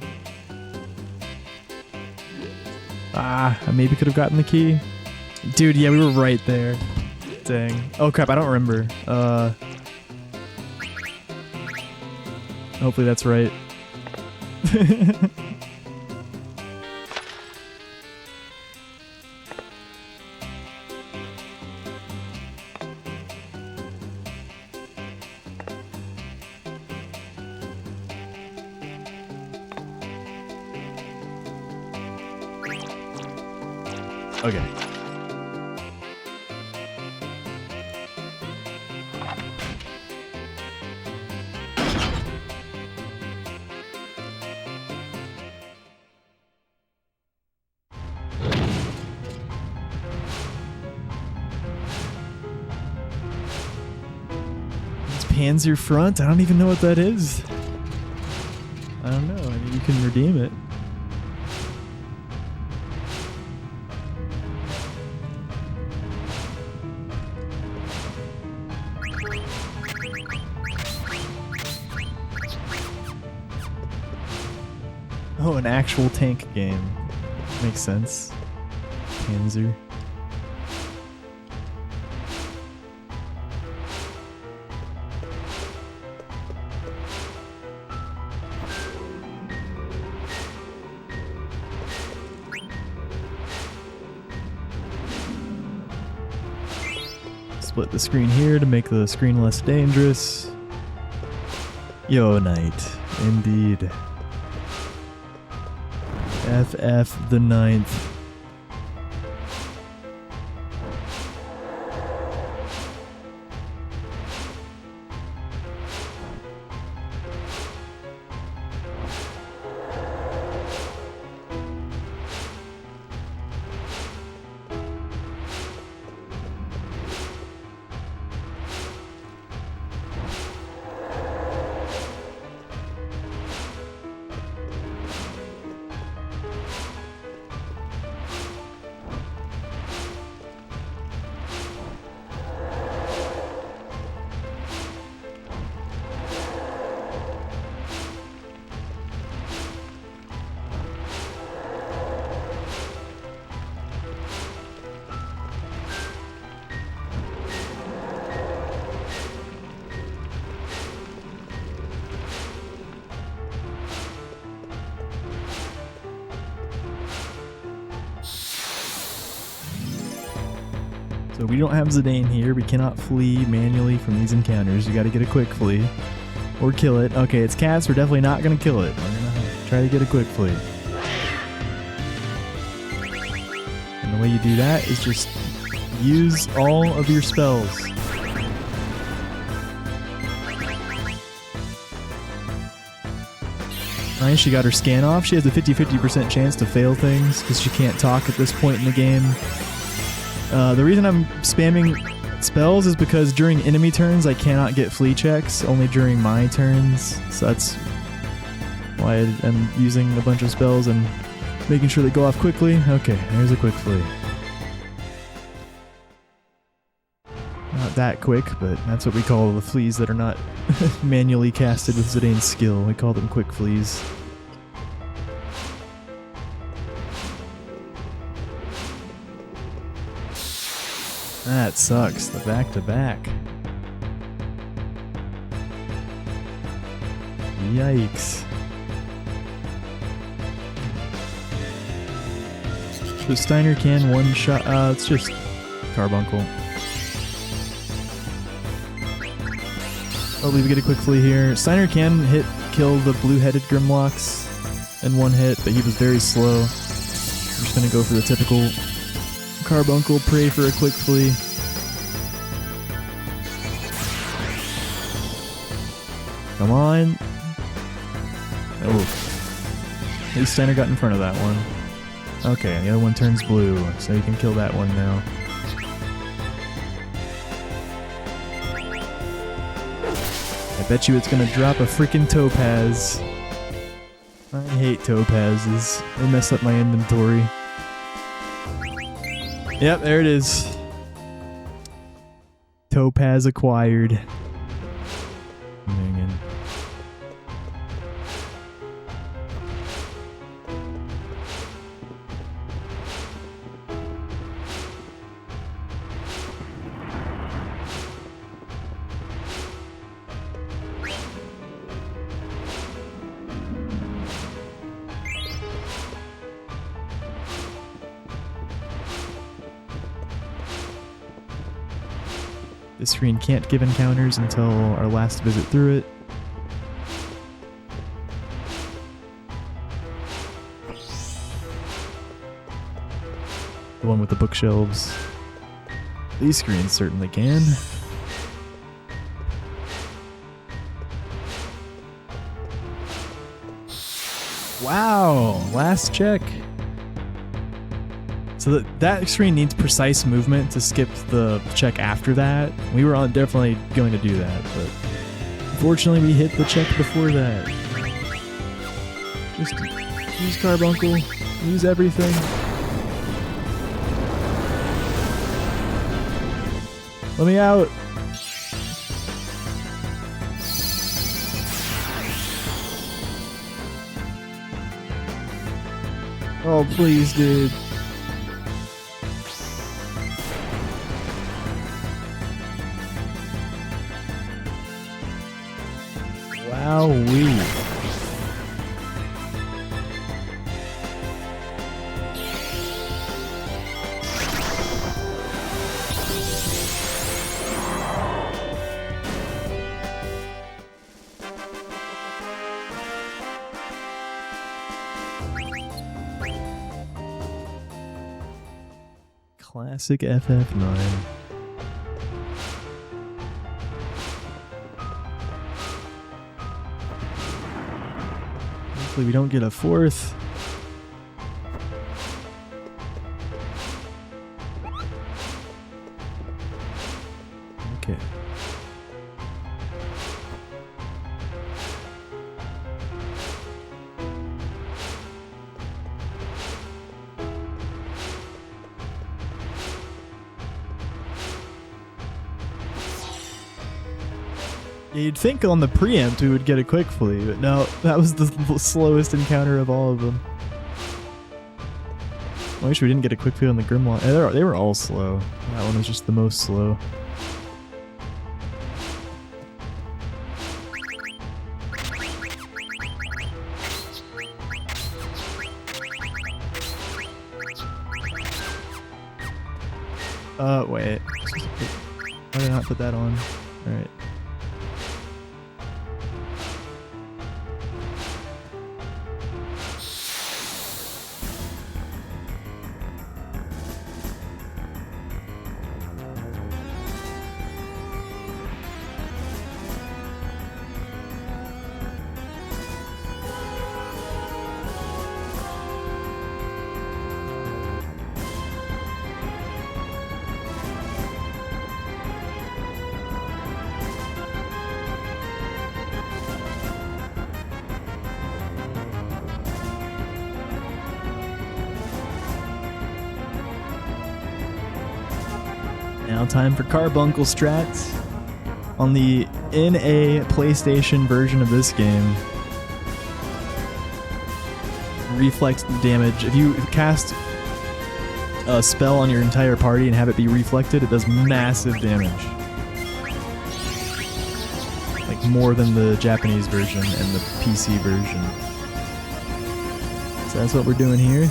Speaker 1: Ah, I maybe could have gotten the key. Dude, yeah, we were right there. Dang. Oh crap, I don't remember. Hopefully that's right. Okay. It's Panzer Front? I don't even know what that is. I don't know. I mean, you can redeem it. Oh, an actual tank game. Makes sense. Panzer. Split the screen here to make the screen less dangerous. Yo, Knight. Indeed. FF9. So we don't have Zidane here. We cannot flee manually from these encounters. You gotta get a quick flee. Or kill it. Okay, it's cats. We're definitely not gonna kill it. We're gonna try to get a quick flee. And the way you do that is just use all of your spells. Nice, she got her scan off. She has a 50-50% chance to fail things because she can't talk at this point in the game. The reason I'm spamming spells is because during enemy turns I cannot get flea checks, only during my turns. So that's why I'm using a bunch of spells and making sure they go off quickly. Okay, there's a quick flea. Not that quick, but that's what we call the fleas that are not manually casted with Zidane's skill. We call them quick fleas. That sucks, the back-to-back. Yikes. So Steiner can one-shot, it's just Carbuncle. Hopefully we get a quick flea here. Steiner can kill the blue-headed Grimlocks in one hit, but he was very slow. I'm just gonna go for the typical Carbuncle, pray for a quick flea. Come on. Oh. At least Steiner got in front of that one. Okay, the other one turns blue, so you can kill that one now. I bet you it's gonna drop a freaking Topaz. I hate Topazes. They mess up my inventory. Yep, there it is. Topaz acquired. Dang it. This screen can't give encounters until our last visit through it. The one with the bookshelves. These screens certainly can. Wow, last check. So that screen needs precise movement to skip the check after that. We were definitely going to do that, but unfortunately we hit the check before that. Just use Carbuncle, use everything. Let me out. Oh, please, dude. Wowee. Classic FF9. Hopefully we don't get a fourth. Okay. You'd think on the preempt we would get a quick flea, but no, that was the slowest encounter of all of them. I wish we didn't get a quick flea on the Grimlock. They were all slow. That one was just the most slow. Wait. Why did I not put that on? Alright. Now time for carbuncle strats. On the NA PlayStation version of this game, reflect damage. If you cast a spell on your entire party and have it be reflected, it does massive damage. Like more than the Japanese version and the PC version. So that's what we're doing here.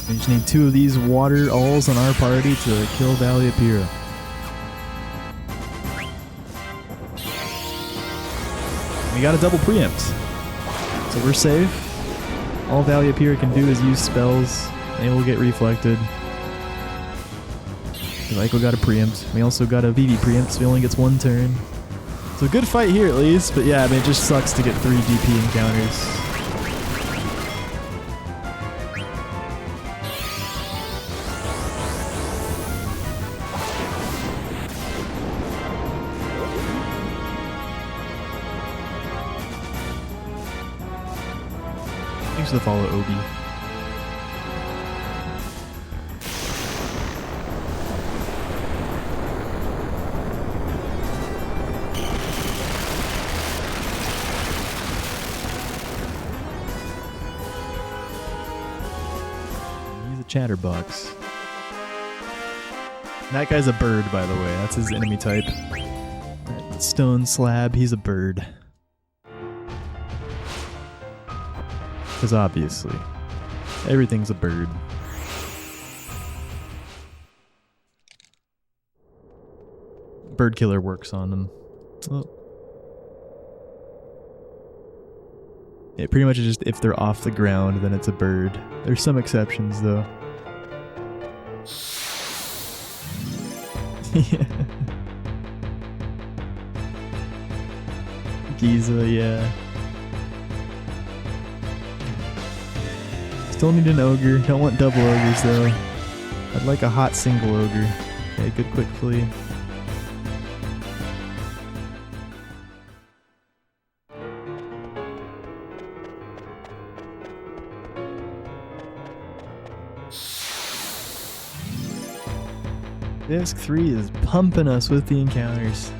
Speaker 1: We just need 2 of these water alls on our party to kill Valiapira. We got a double preempt, so we're safe. All Valiapira can do is use spells, they will get reflected. Michael got a preempt. We also got a VV preempt, so he only gets 1 turn. So good fight here at least, but yeah, I mean, it just sucks to get 3 DP encounters. Thanks for the follow, Obi. He's a chatterbox. That guy's a bird, by the way. That's his enemy type. That stone slab, he's a bird. Because obviously, everything's a bird. Bird killer works on them. Oh. Yeah, pretty much just if they're off the ground, then it's a bird. There's some exceptions though. Yeah. Giza, yeah. Still need an ogre. Don't want double ogres though. I'd like a hot single ogre. Okay, good quick flee. Disc 3 is pumping us with the encounters.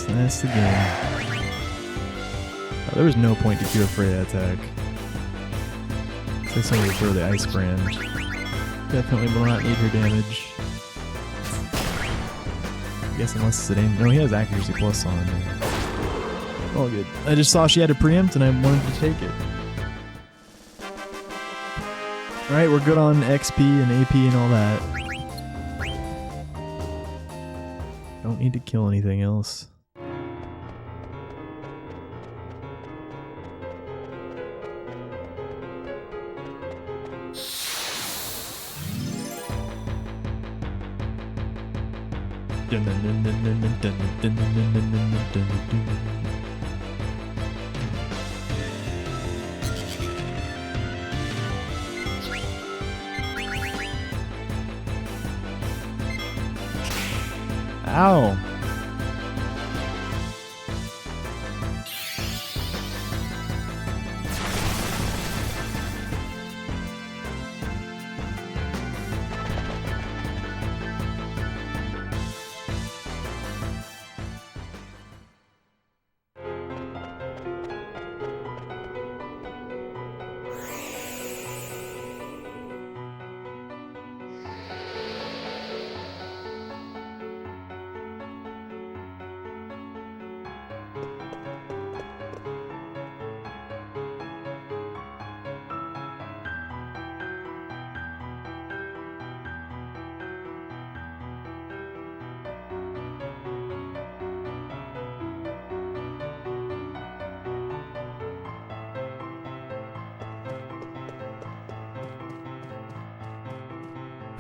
Speaker 1: That's the game. Oh, there was no point to cure Freya attack. So somebody throw the ice brand. Definitely will not need her damage. I guess unless it's an aim. No, he has accuracy plus on him. All good. I just saw she had a preempt and I wanted to take it. Alright, we're good on XP and AP and all that. Don't need to kill anything else. Ow!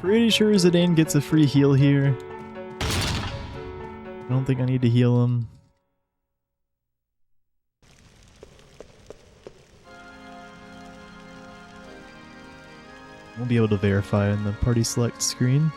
Speaker 1: Pretty sure Zidane gets a free heal here. I don't think I need to heal him. We'll be able to verify in the party select screen.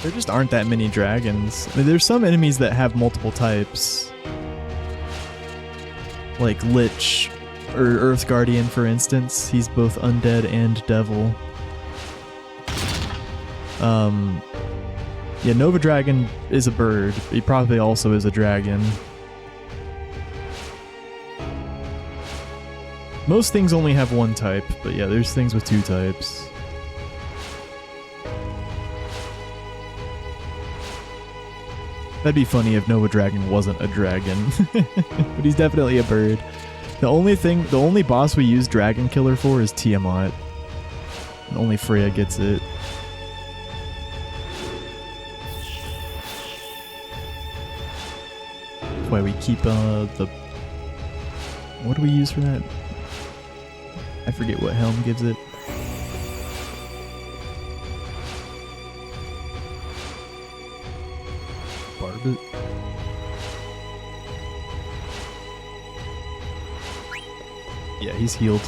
Speaker 1: There just aren't that many dragons. I mean, there's some enemies that have multiple types. Like Lich, or Earth Guardian, for instance. He's both undead and devil. Yeah, Nova Dragon is a bird. He probably also is a dragon. Most things only have one type, but yeah, there's things with two types. That'd be funny if Nova Dragon wasn't a dragon. But he's definitely a bird. The only boss we use Dragon Killer for is Tiamat. And only Freya gets it. That's why we keep the... What do we use for that? I forget what helm gives it. Barbet. Yeah, he's healed.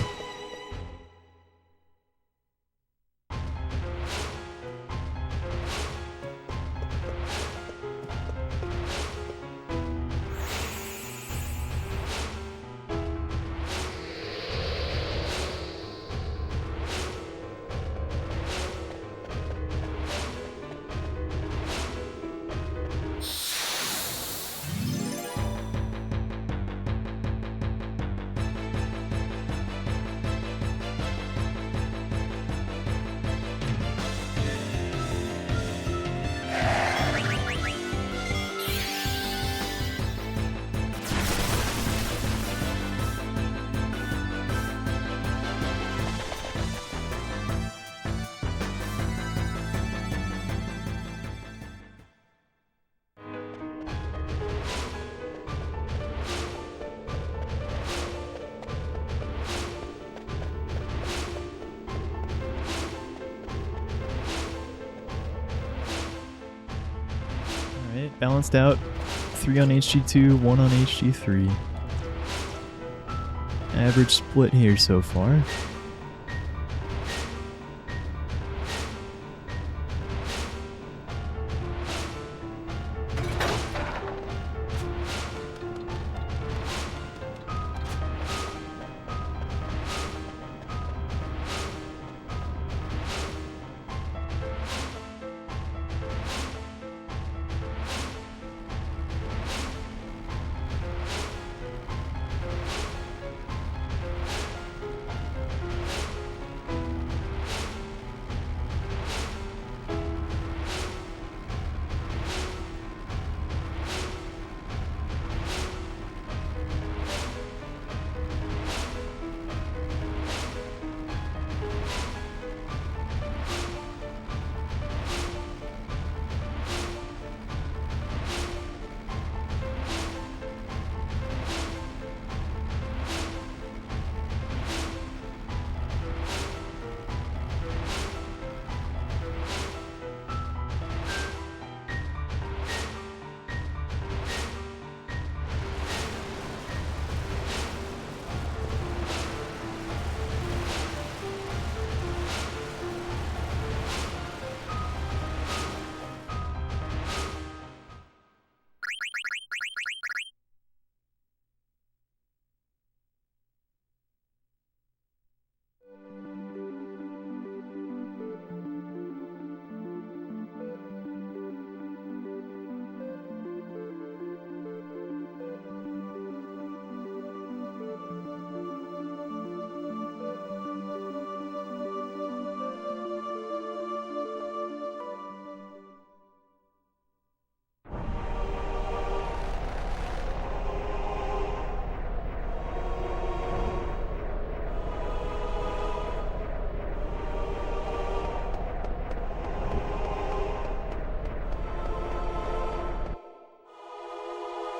Speaker 1: Alright, balanced out. 3 on HG2, 1 on HG3. Average split here so far.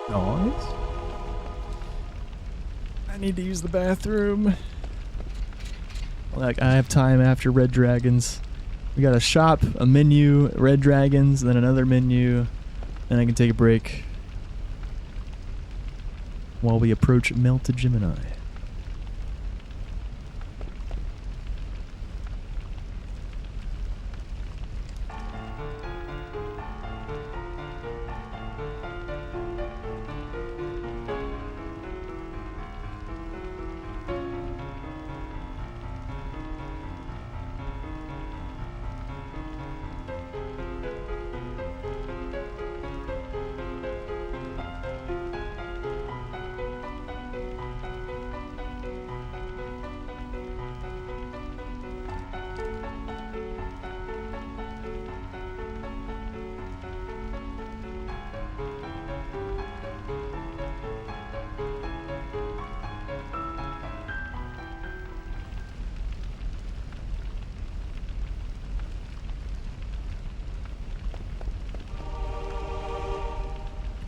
Speaker 1: Nice. I need to use the bathroom. Like, I have time after Red Dragons. We got a shop, a menu, Red Dragons, then another menu, and I can take a break while we approach Melted Gemini.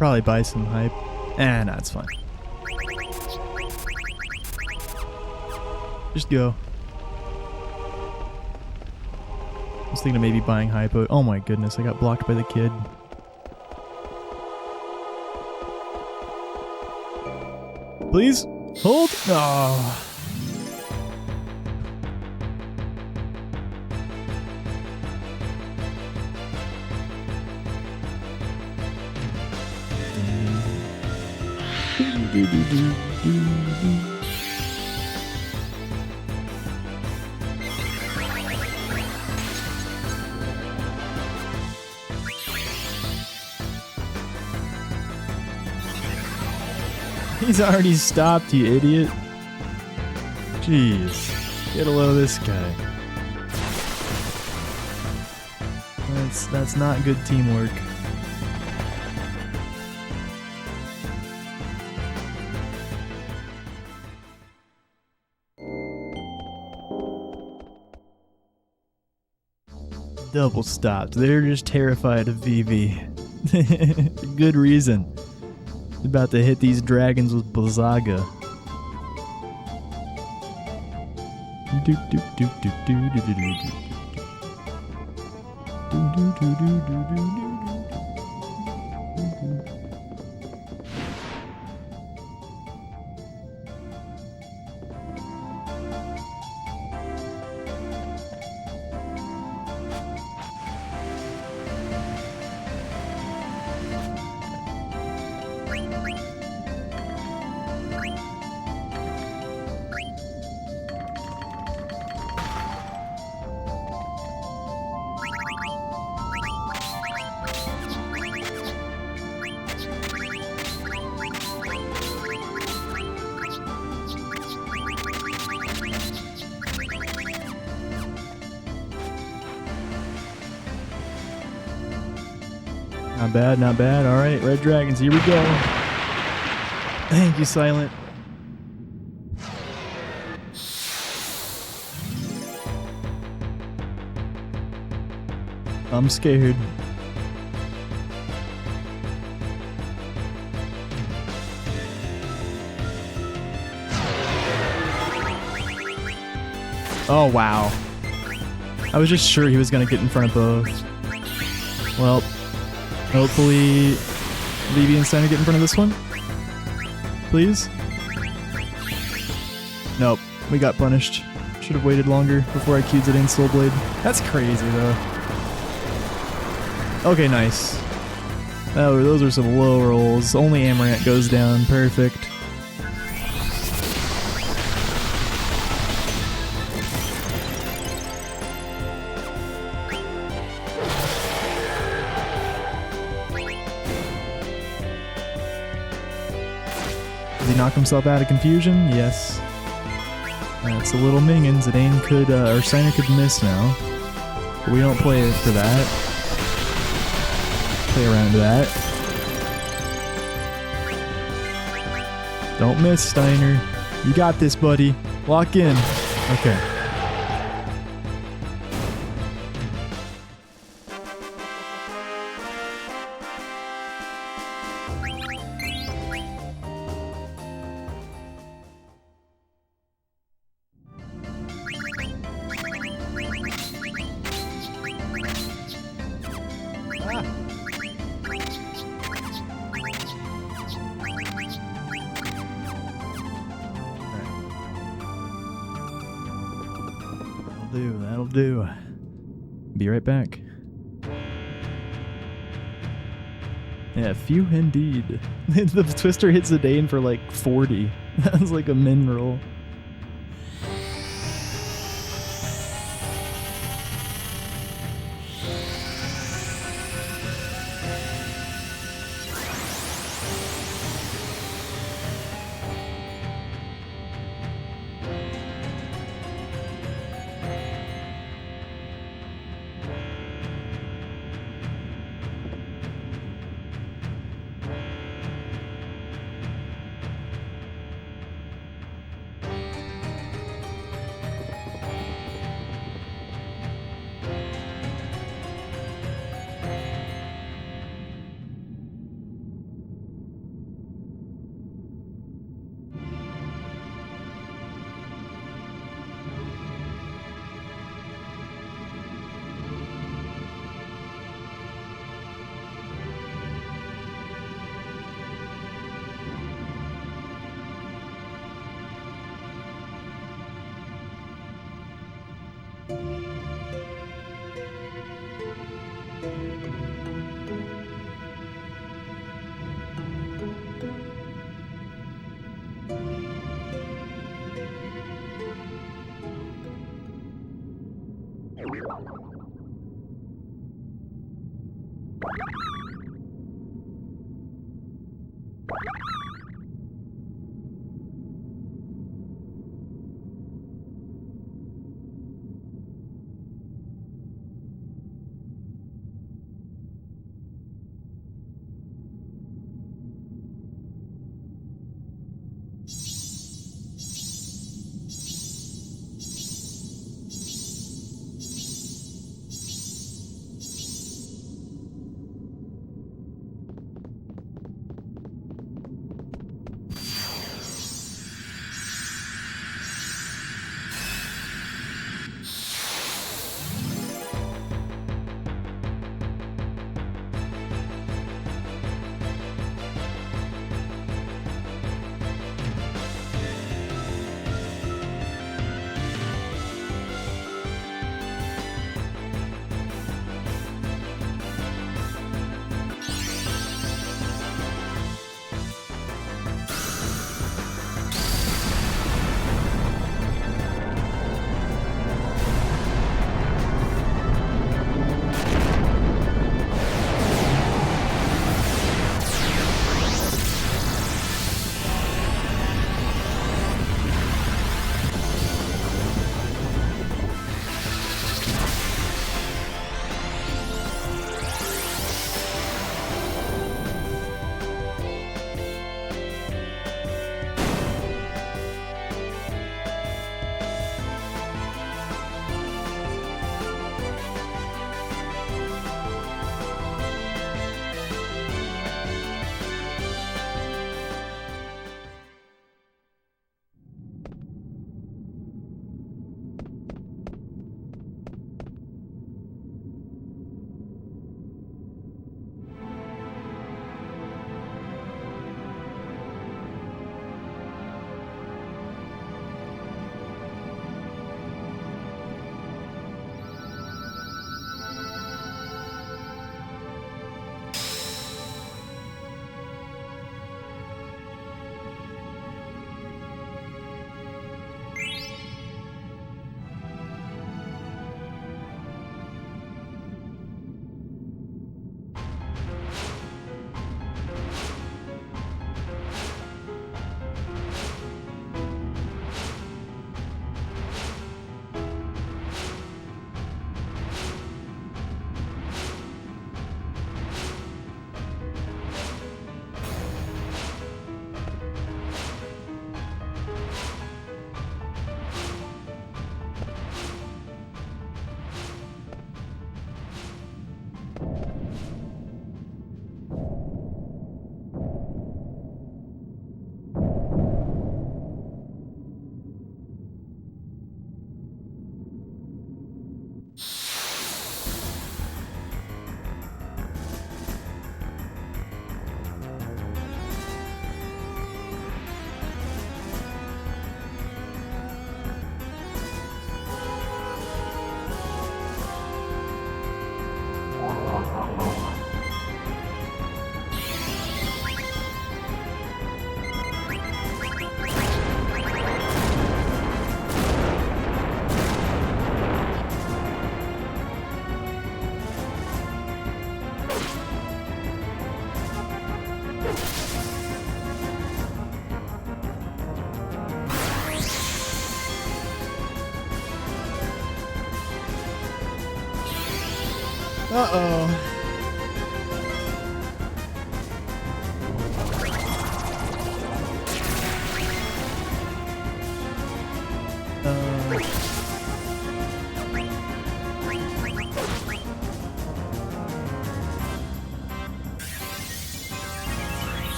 Speaker 1: Probably buy some hype. Nah, it's fine. Just go. I was thinking of maybe buying hypo. Oh my goodness, I got blocked by the kid. Please? Hold? Oh. He's already stopped, you idiot. Jeez. Get a load of this guy. That's not good teamwork. Double stopped. They're just terrified of VV. Good reason. About to hit these dragons with Blizzaga. Not bad, not bad. Alright, Red Dragons, here we go. Thank you, Silent. I'm scared. Oh, wow. I was just sure he was going to get in front of both. Well, hopefully Levy and Steiner get in front of this one. Please? Nope. We got punished. Should have waited longer before I queued it in Soul Blade. That's crazy, though. Okay, nice. Oh, those are some low rolls. Only Amaranth goes down. Perfect. Does he knock himself out of confusion? Yes. That's a little minions. Zidane could, or Steiner could miss now. But we don't play for that. Play around to that. Don't miss, Steiner. You got this, buddy. Lock in. Okay. That'll do. Be right back. Yeah, few indeed. The Twister hits Zidane for like 40. That was like a min roll. Uh-oh.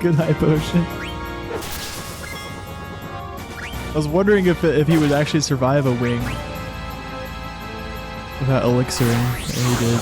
Speaker 1: Good high potion. I was wondering if he would actually survive a wing without elixiring, and he did.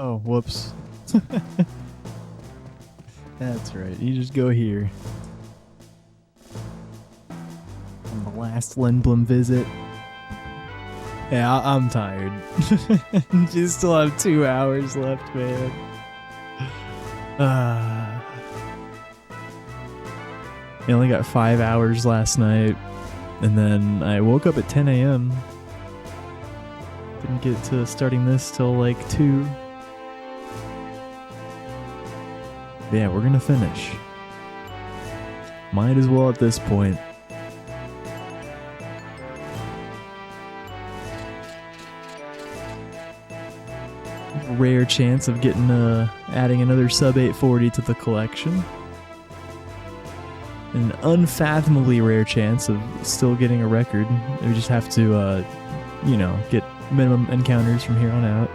Speaker 1: Oh, whoops. That's right. You just go here. On the last Lindblom visit. Yeah, I'm tired. You still have 2 hours left, man. I only got 5 hours last night, and then I woke up at 10 a.m. Didn't get to starting this till like 2. Yeah, we're gonna finish. Might as well at this point. Rare chance of getting adding another sub 840 to the collection. An unfathomably rare chance of still getting a record. We just have to, you know, get minimum encounters from here on out.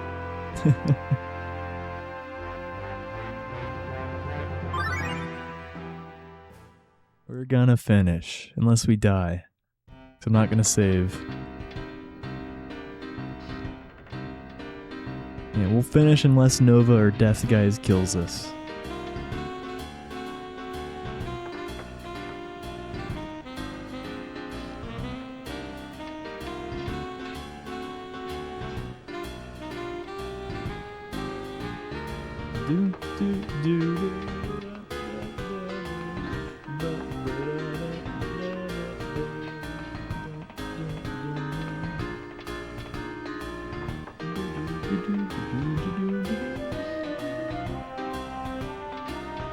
Speaker 1: We're gonna finish, unless we die. So I'm not gonna save. Yeah, we'll finish unless Nova or Death Guys kills us.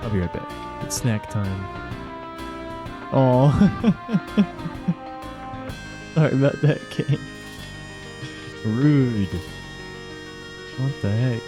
Speaker 1: I'll be right back. It's snack time. Oh, sorry about that, game. Rude. What the heck?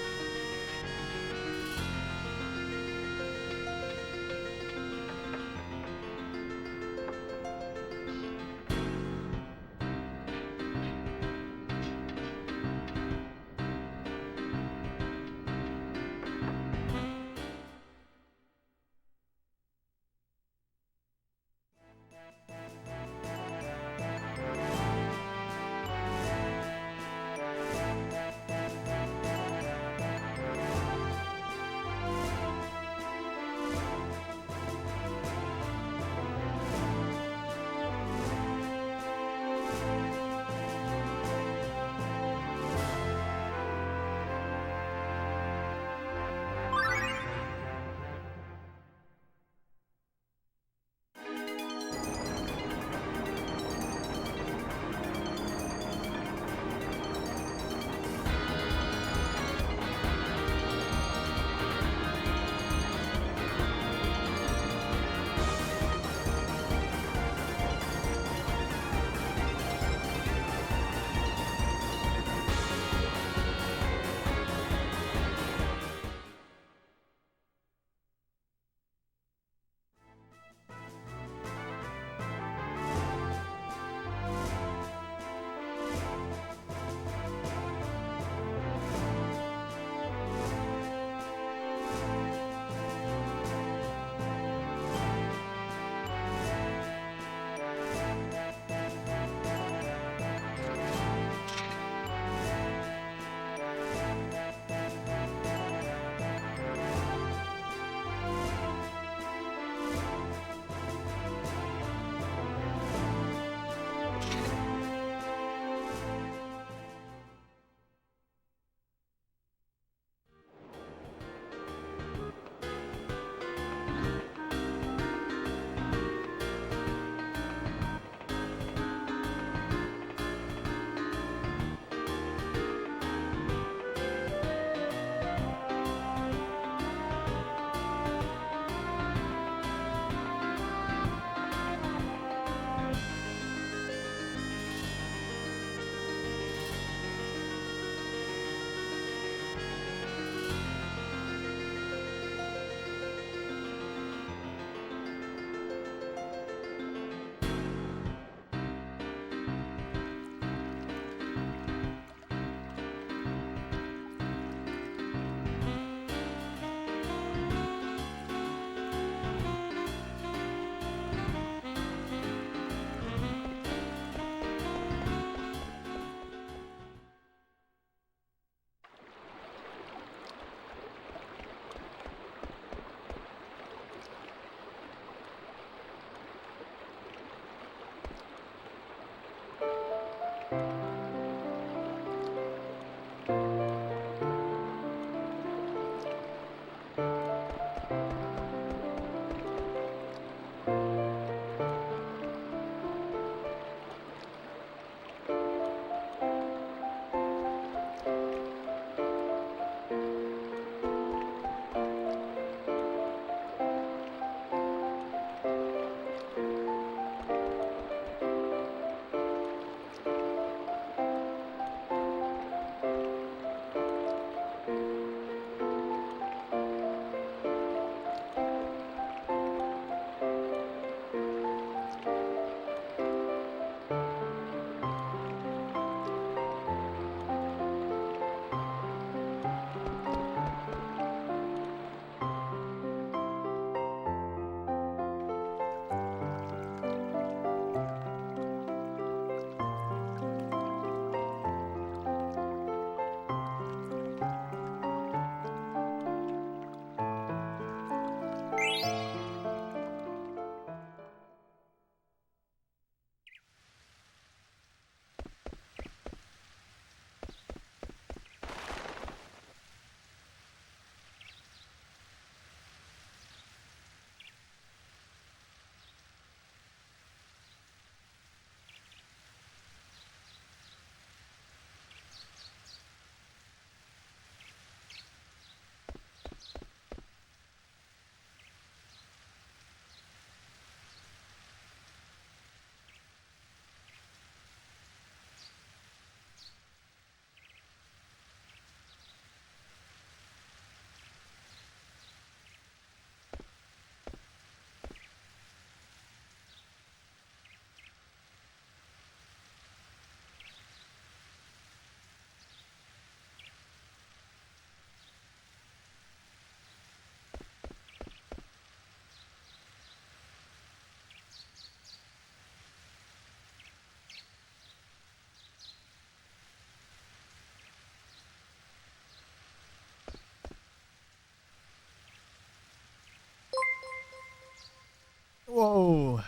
Speaker 1: Whoa.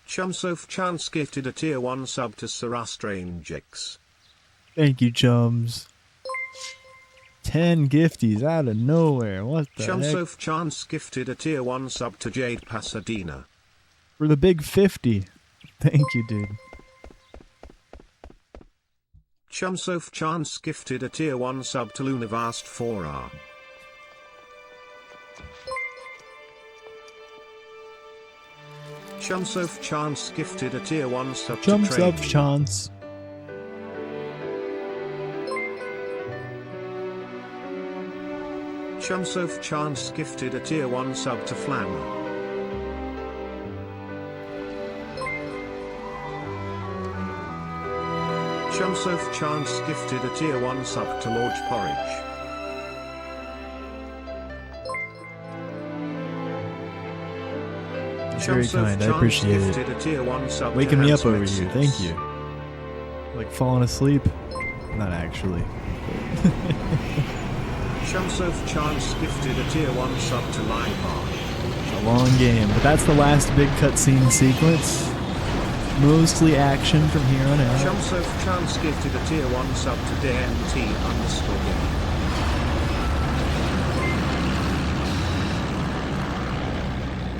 Speaker 2: Chumsoph Chance gifted a tier 1 sub to Sarah Strangex.
Speaker 1: Thank you, chums. 10 gifties out of nowhere. What the heck?
Speaker 2: Chumsoph Chance gifted a tier 1 sub to Jade Pasadena.
Speaker 1: For the big 50. Thank you, dude.
Speaker 2: Chumsoph Chance gifted a tier 1 sub to Lunavast 4R. Chumsoph Chance gifted a tier 1 sub to
Speaker 1: Chums
Speaker 2: Train.
Speaker 1: up chance.
Speaker 2: Chumsoph Chance gifted a tier 1 sub to Flan. Chumsoph Chance gifted a tier 1 sub to Lord Porridge.
Speaker 1: Very kind, I appreciate it.
Speaker 2: Gifted a tier 1 sub to
Speaker 1: Waking me up over
Speaker 2: Hans
Speaker 1: here,
Speaker 2: Mixes.
Speaker 1: thank you. Like falling asleep? Not actually.
Speaker 2: Chumsoph Chance gifted a tier 1 sub to Linebar.
Speaker 1: A long game, but that's the last big cutscene sequence. Mostly action from here on out.
Speaker 2: Chumsoph Chance gifted a tier 1 sub to DMT_game.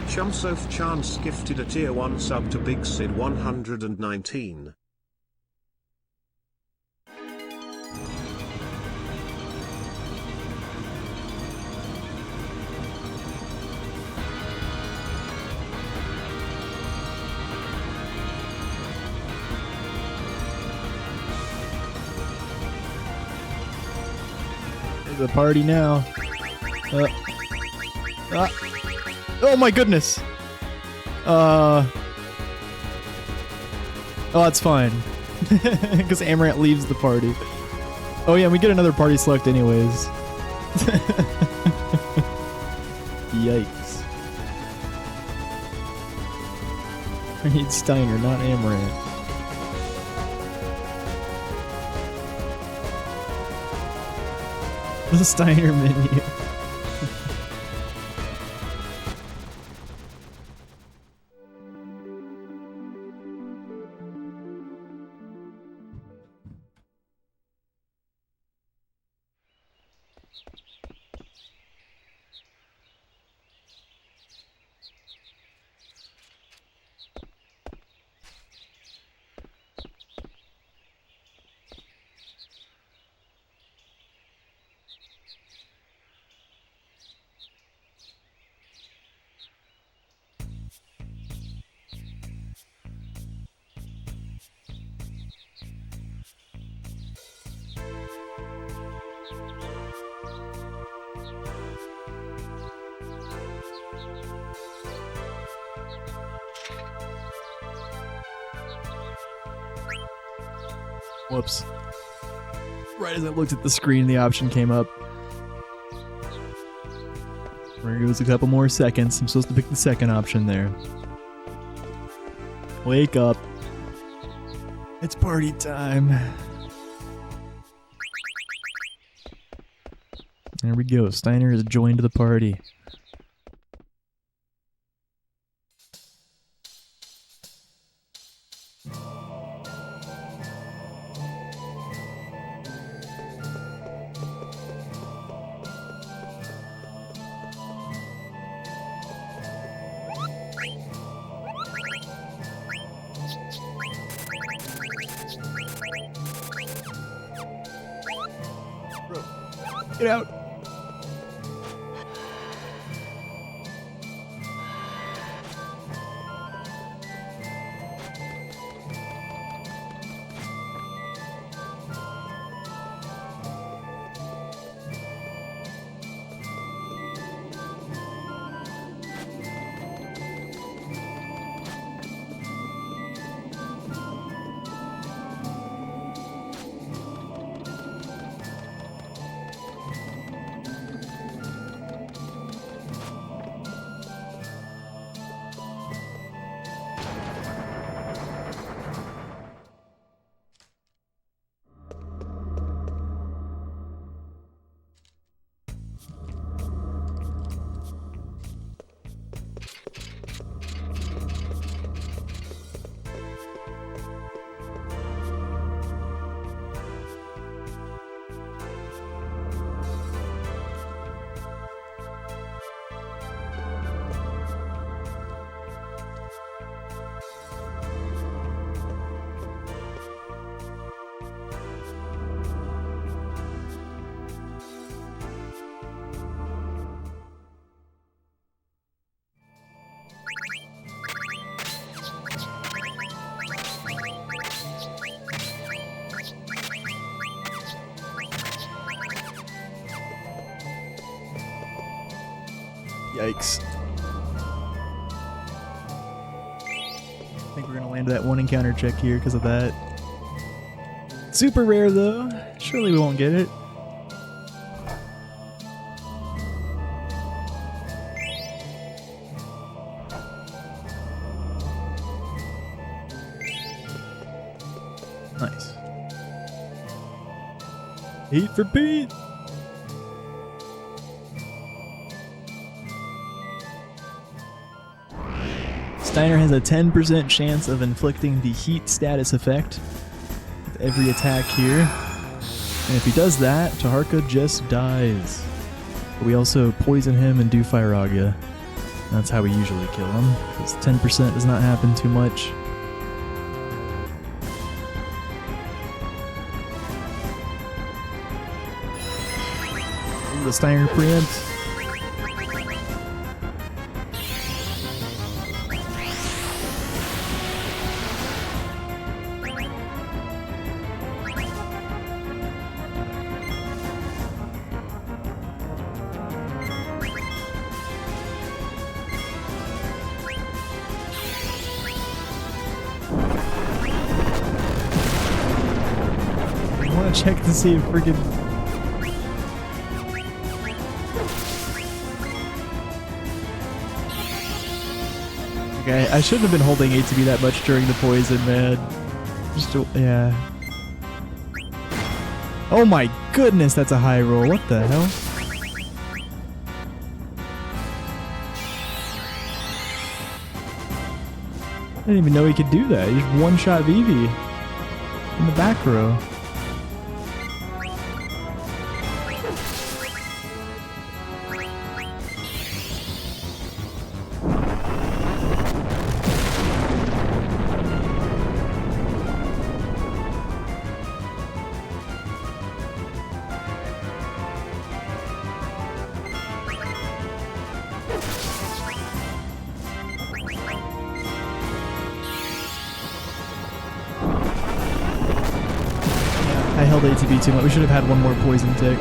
Speaker 2: Chumsoph Chance gifted a tier 1 sub to Big Sid 119.
Speaker 1: There's a party now. Oh my goodness! Oh, that's fine. Because Amaranth leaves the party. Oh yeah, we get another party select anyways. Yikes. I need Steiner, not Amaranth. The Steiner menu. Whoops. Right as I looked at the screen, the option came up. There goes a couple more seconds. I'm supposed to pick the second option there. Wake up. It's party time. There we go. Steiner has joined the party. Get out. Yikes. I think we're gonna land that one encounter check here because of that. Super rare though. Surely we won't get it. Nice. Heat for Pete! Steiner has a 10% chance of inflicting the heat status effect with every attack here. And if he does that, Taharka just dies. But we also poison him and do Firaga. That's how we usually kill him, because 10% does not happen too much. Ooh, the Steiner preempt. Check to see if freaking. Okay, I shouldn't have been holding ATB that much during the poison, man. Yeah. Oh my goodness, that's a high roll. What the hell? I didn't even know he could do that. He just one-shot Vivi in the back row. I held ATB too much. We should have had one more poison tick.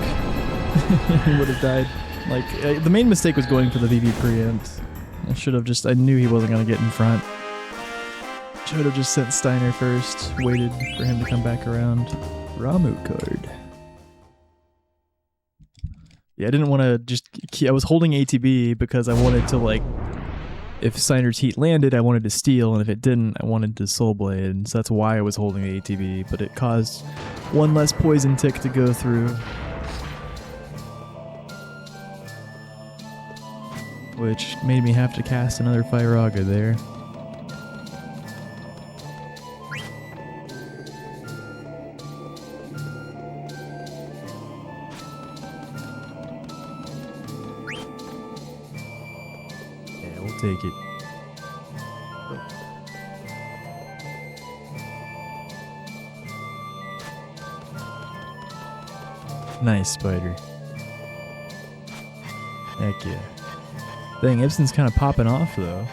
Speaker 1: He would have died. Like, the main mistake was going for the VV preempt. I should have just, I knew he wasn't going to get in front. Should have just sent Steiner first, waited for him to come back around. Ramu card. Yeah, I didn't want to just... I was holding ATB because I wanted to, like... If Steiner's heat landed, I wanted to steal, and if it didn't, I wanted to Soul Blade. So that's why I was holding the ATB, but it caused one less poison tick to go through. Which made me have to cast another Firaga there. Take it. Nice spider. Heck yeah. Dang, Ibsen's kind of popping off though.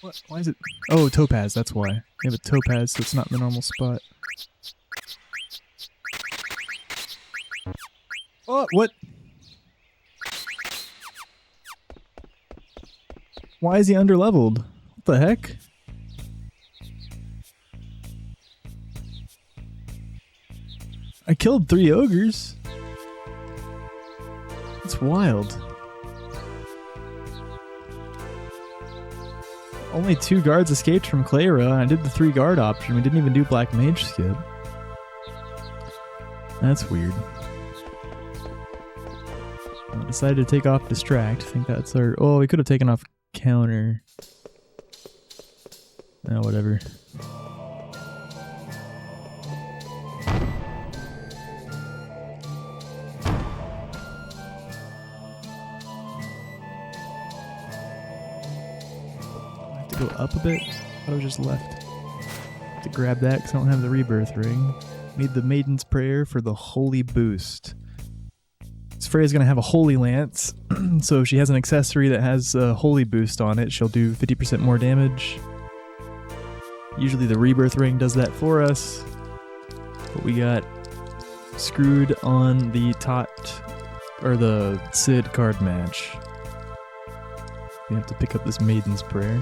Speaker 1: What? Why is it? Oh, topaz, that's why. You have a topaz, so it's not in the normal spot. Oh, what? Why is he underleveled? What the heck? I killed 3 ogres. That's wild. Only 2 guards escaped from Clara, and I did the 3 guard option. We didn't even do Black Mage skip. That's weird. I decided to take off Distract. I think that's our... Oh, we could have taken off Counter. Oh, whatever. Go up a bit. I was just left to grab that because I don't have the rebirth ring. Need the Maiden's Prayer for the holy boost. This Freya's gonna have a holy lance, so if she has an accessory that has a holy boost on it, she'll do 50% more damage. Usually the rebirth ring does that for us, but we got screwed on the Tot or the Sid card match. We have to pick up this Maiden's Prayer.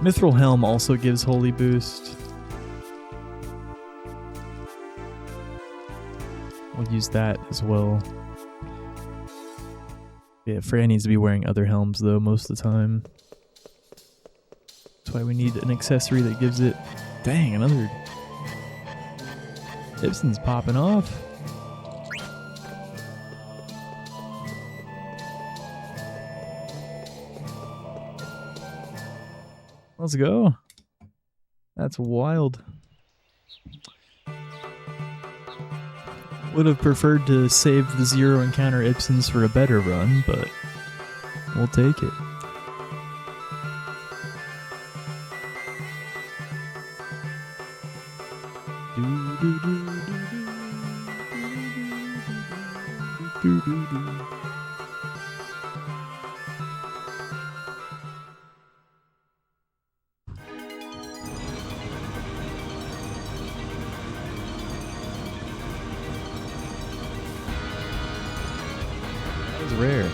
Speaker 1: Mithril Helm also gives holy boost. We'll use that as well. Yeah, Freya needs to be wearing other helms though most of the time. That's why we need an accessory that gives it... Dang, another... Ibsen's popping off. Let's go. That's wild. Would have preferred to save the 0 encounter Ibsens for a better run, but we'll take it. Rare.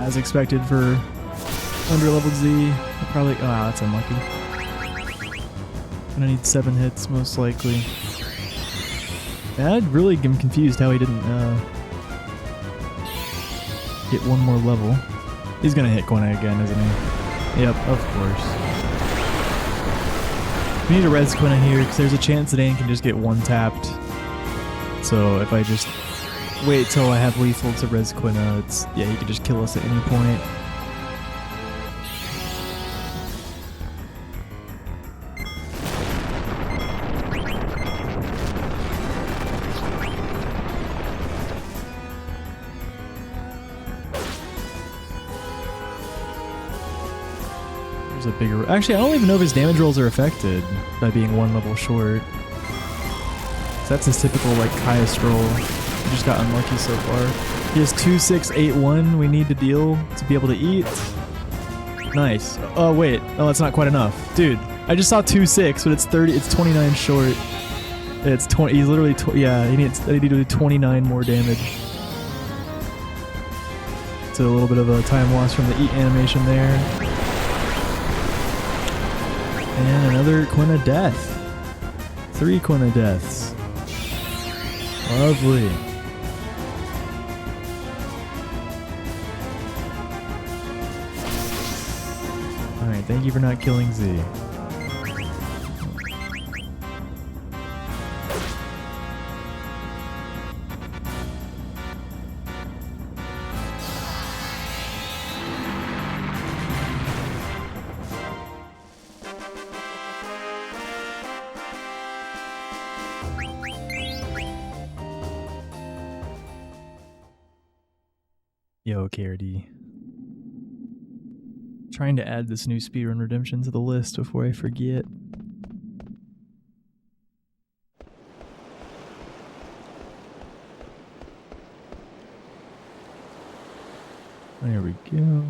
Speaker 1: as expected for under-leveled Z. Probably, oh wow, that's unlucky. Gonna need 7 hits, most likely. I really am confused how he didn't get one more level. He's gonna hit Quina again, isn't he? Yep, of course. We need to res Quina here, because there's a chance that Aang can just get one-tapped. So if I just wait till I have lethal to res Quina, it's, yeah, he could just kill us at any point. A bigger. Actually, I don't even know if his damage rolls are affected by being 1 level short. So that's his typical like highest roll. He just got unlucky so far. He has 2, 6, 8, 1. We need to deal to be able to eat. Nice. Oh wait. Oh, that's not quite enough, dude. I just saw 2, 6, but it's 30. It's 29 short. It's 20. He's literally. Yeah. He needs. They need to do 29 more damage. So a little bit of a time loss from the eat animation there. And another Quina death. 3 Quina deaths. Lovely. Alright, thank you for not killing Z. Yo, KRD. Trying to add this new speedrun redemption to the list before I forget. There we go.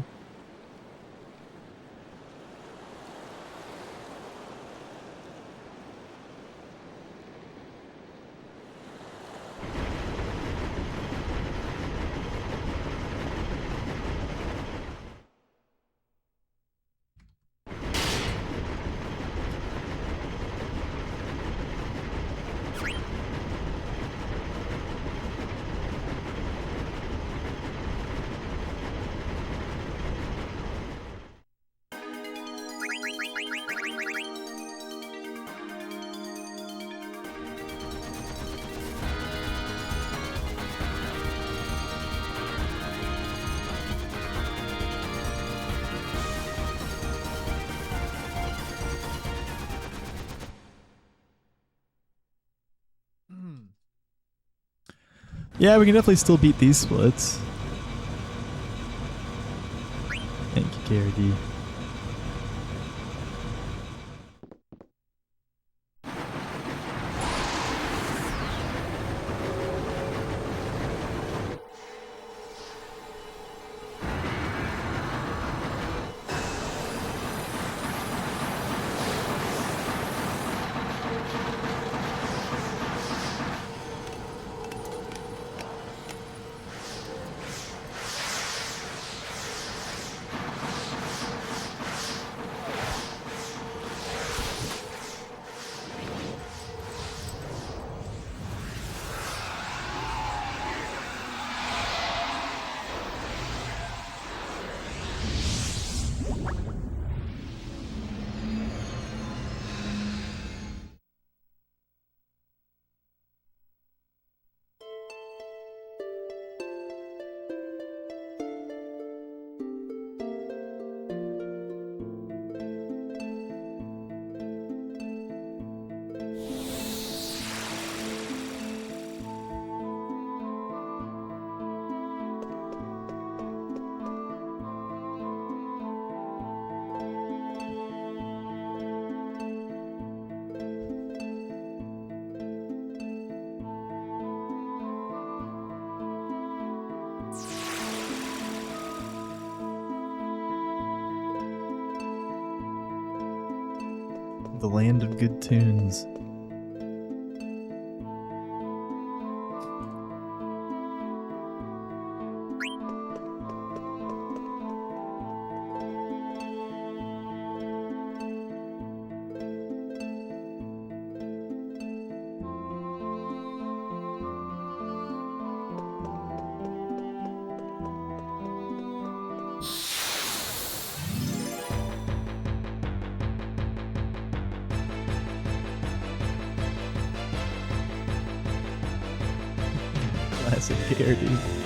Speaker 1: Yeah, we can definitely still beat these splits. Thank you, KRD. The land of good tunes. classic here, dude.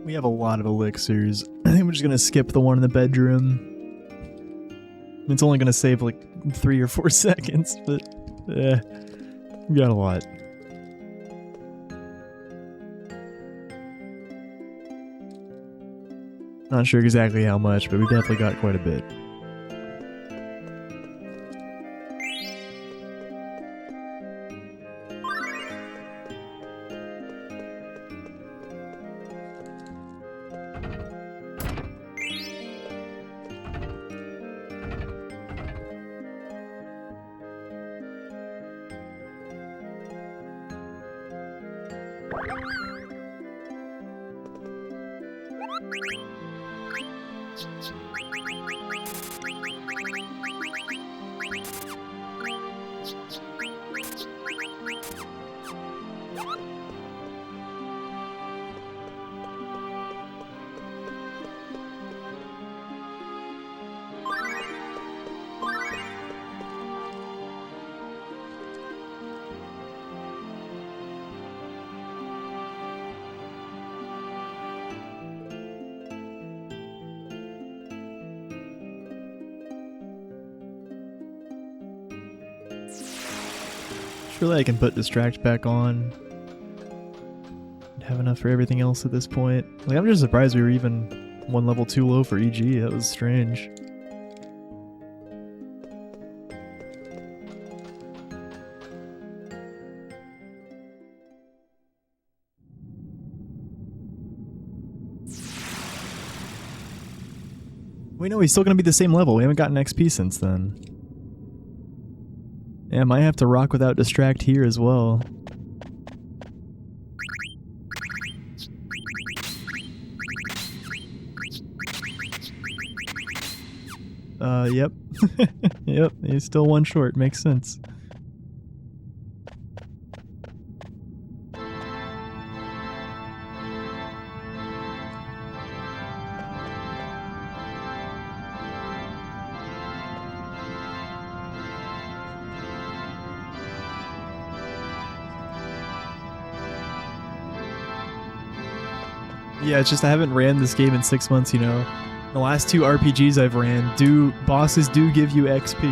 Speaker 1: We have a lot of elixirs. I think we're just gonna skip the one in the bedroom. It's only gonna save like 3 or 4 seconds, but we got a lot. Not sure exactly how much, but we definitely got quite a bit. Surely I can put distract back on. Have enough for everything else at this point. Like, I'm just surprised we were even 1 level too low for EG. That was strange. We know he's still gonna be the same level. We haven't gotten XP since then. Yeah, might have to rock without distract here as well. Yep. Yep, he's still 1 short. Makes sense. Yeah, it's just I haven't ran this game in 6 months, you know. The last 2 RPGs I've ran, bosses do give you XP.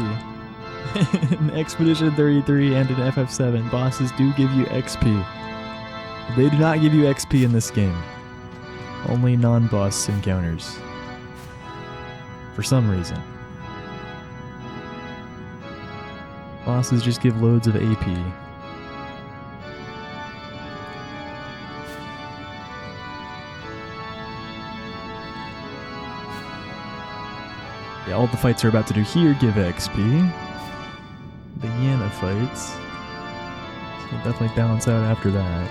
Speaker 1: In Expedition 33 and in FF7, bosses do give you XP. They do not give you XP in this game. Only non-boss encounters. For some reason. Bosses just give loads of AP. Yeah, all the fights we're about to do here give XP. The Yana fights. So we'll definitely balance out after that.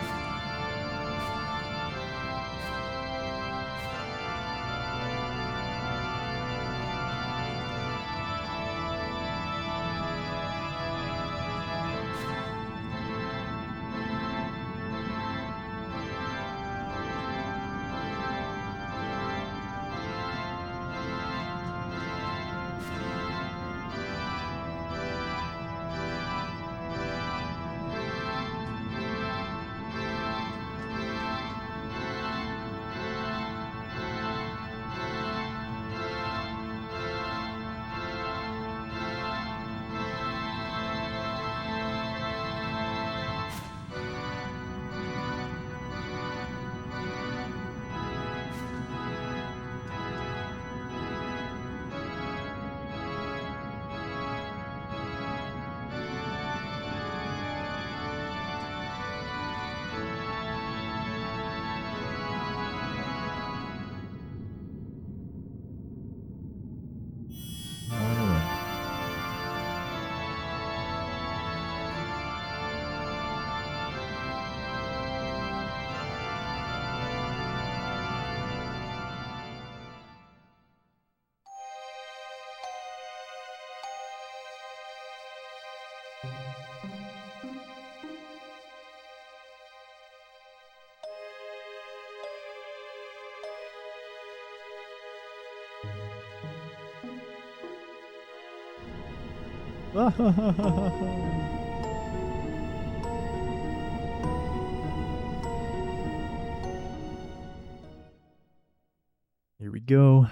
Speaker 1: go.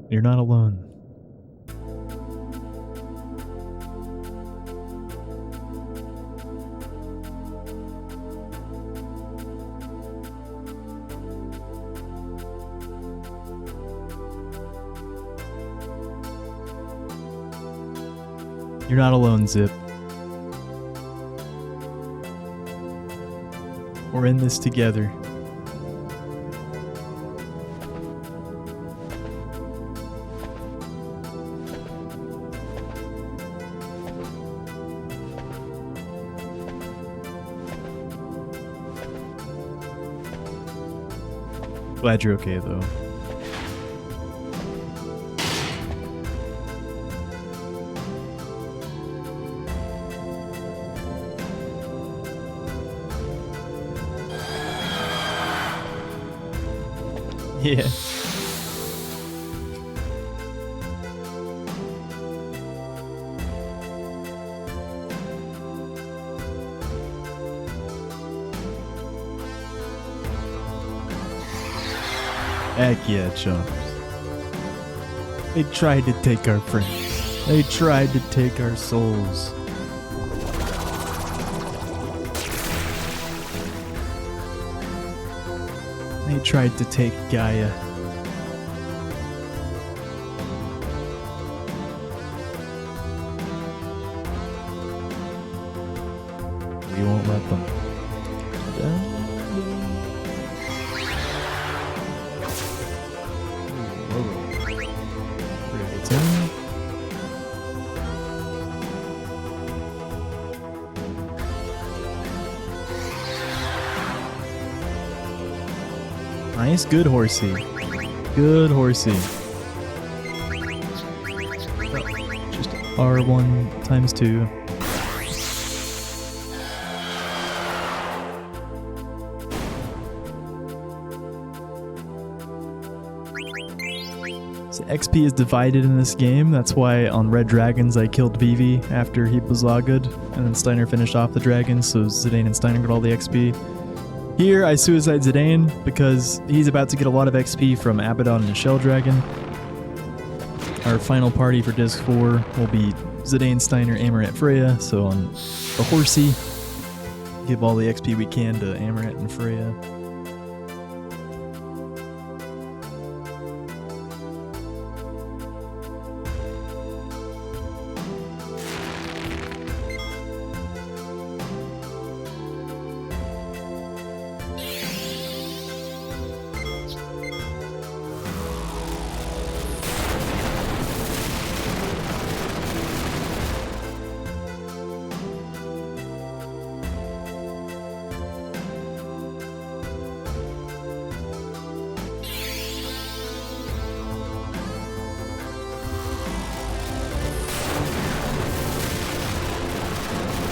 Speaker 1: You're not alone. You're not alone, Zip. We're in this together. Glad you're okay, though. Yeah. Heck yeah, chumps. They tried to take our friends. They tried to take our souls. They tried to take Gaia. We won't let them. Nice, good horsey. Good horsey. Just R1 times 2. So XP is divided in this game. That's why on Red Dragons I killed Vivi after he was good, and then Steiner finished off the dragons, so Zidane and Steiner got all the XP. Here, I suicide Zidane because he's about to get a lot of XP from Abaddon and Shell Dragon. Our final party for Disc 4 will be Zidane, Steiner, Amaret, Freya. So on the horsey, give all the XP we can to Amaret and Freya.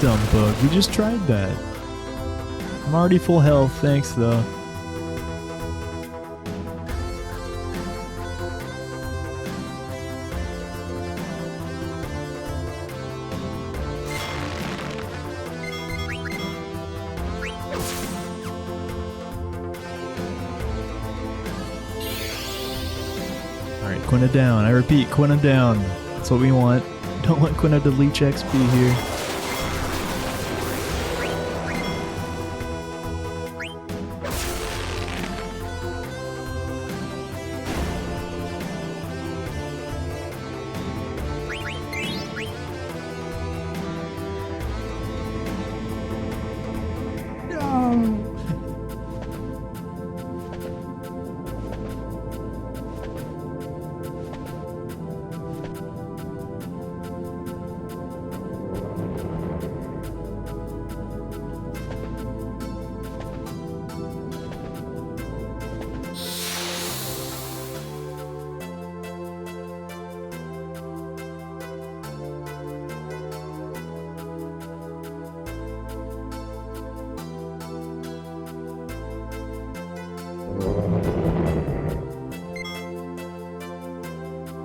Speaker 1: Dumb bug, we just tried that. I'm already full health, thanks though. Alright, Quina down. I repeat, Quina down. That's what we want. Don't want Quina to leech XP here.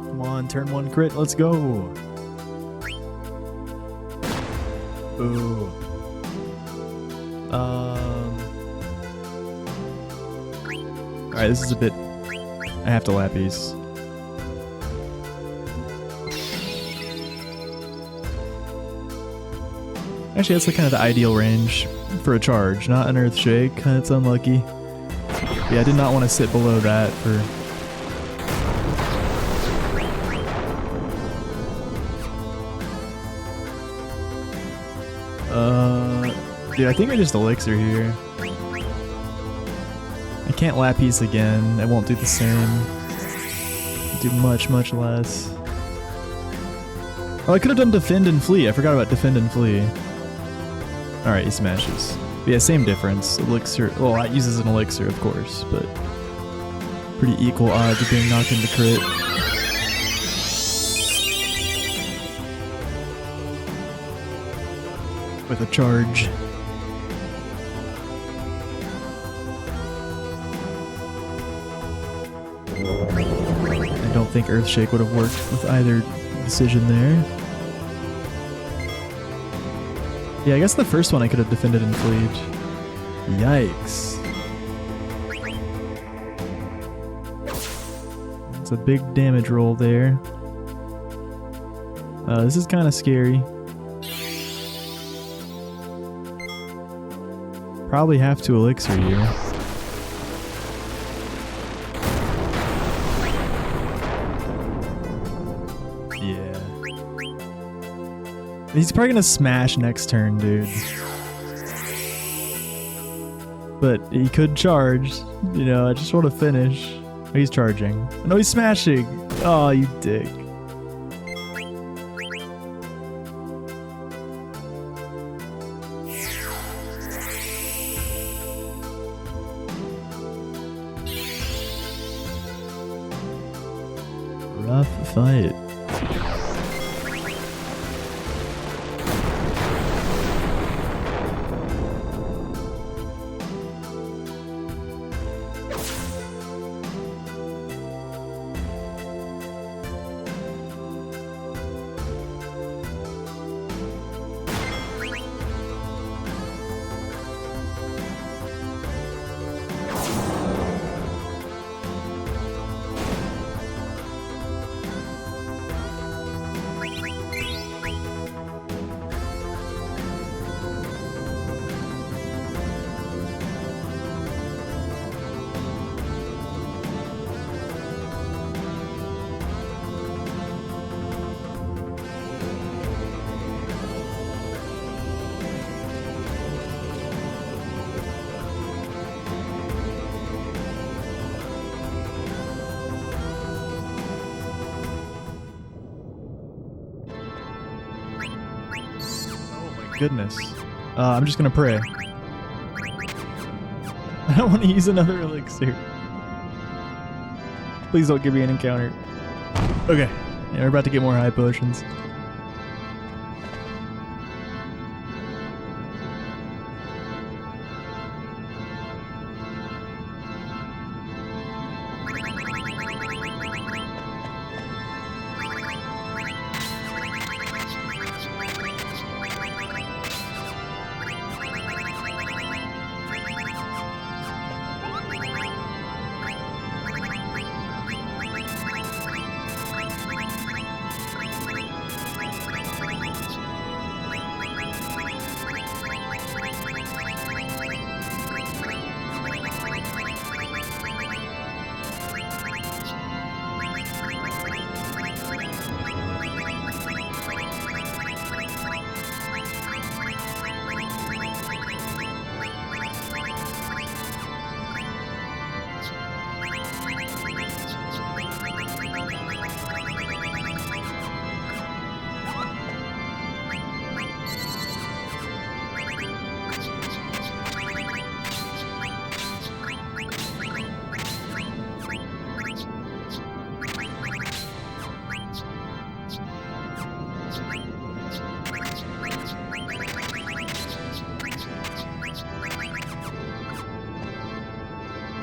Speaker 1: Come on, turn 1 crit, let's go. Ooh. Alright, this is a bit... I have to lappies. Actually, that's kind of the ideal range for a charge, not an Earthshake. That's unlucky. Yeah, I did not want to sit below that for... Dude, I think I just Elixir here. I can't lappies again. I won't do the same. I'll do much, much less. Oh, I could have done Defend and Flee. I forgot about Defend and Flee. Alright, he smashes. But yeah, same difference. Elixir. Well, it uses an Elixir, of course, but pretty equal odds of being knocked into crit. With a charge. I don't think Earthshake would have worked with either decision there. Yeah, I guess the first one I could have defended and fleed. Yikes. It's a big damage roll there. This is kind of scary. Probably have to Elixir here. Yeah. He's probably gonna smash next turn, dude. But he could charge. You know, I just want to finish. Oh, he's charging. No, he's smashing. Oh, you dick. Rough fight. Goodness. I'm just gonna pray. I don't want to use another elixir. Please don't give me an encounter. Okay. Yeah, we're about to get more high potions.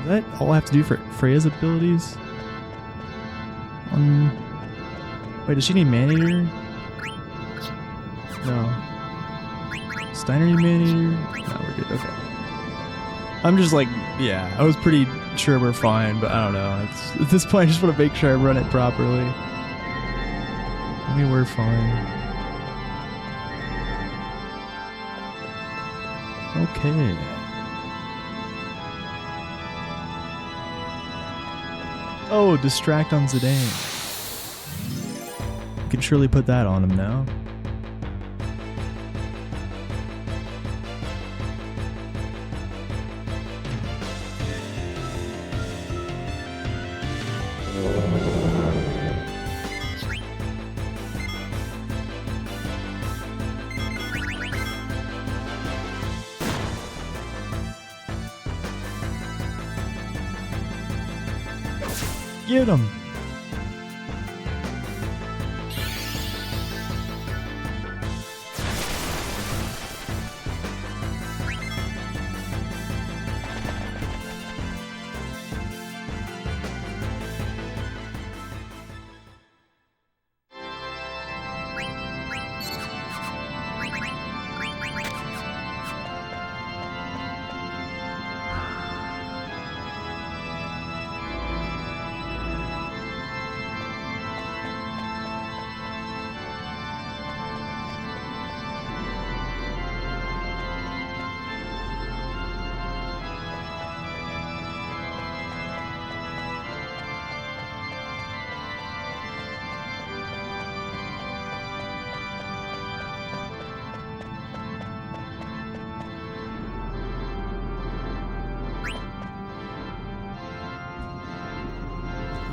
Speaker 1: Is that all I have to do for Freya's abilities? Wait, does she need Maneater? No. Steiner Humanitor? No, we're good. Okay. I'm just like, yeah, I was pretty sure we're fine, but I don't know. At this point, I just want to make sure I run it properly. I mean, we're fine. Okay. Oh, distract on Zidane. We can surely put that on him now. Get him!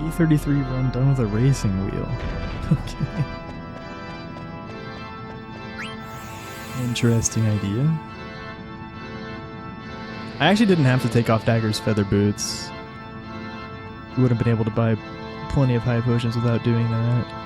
Speaker 1: E33 run done with a racing wheel. Okay. Interesting idea. I actually didn't have to take off Dagger's feather boots. We would have been able to buy plenty of high potions without doing that.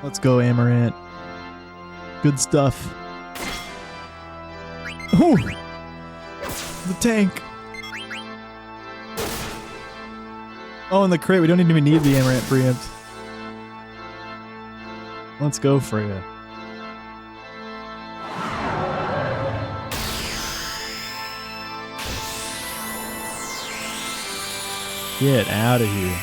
Speaker 1: Let's go, Amaranth. Good stuff. Ooh! The tank! Oh, and the crate. We don't even need the Amaranth preempt. Let's go, Freya. Get out of here.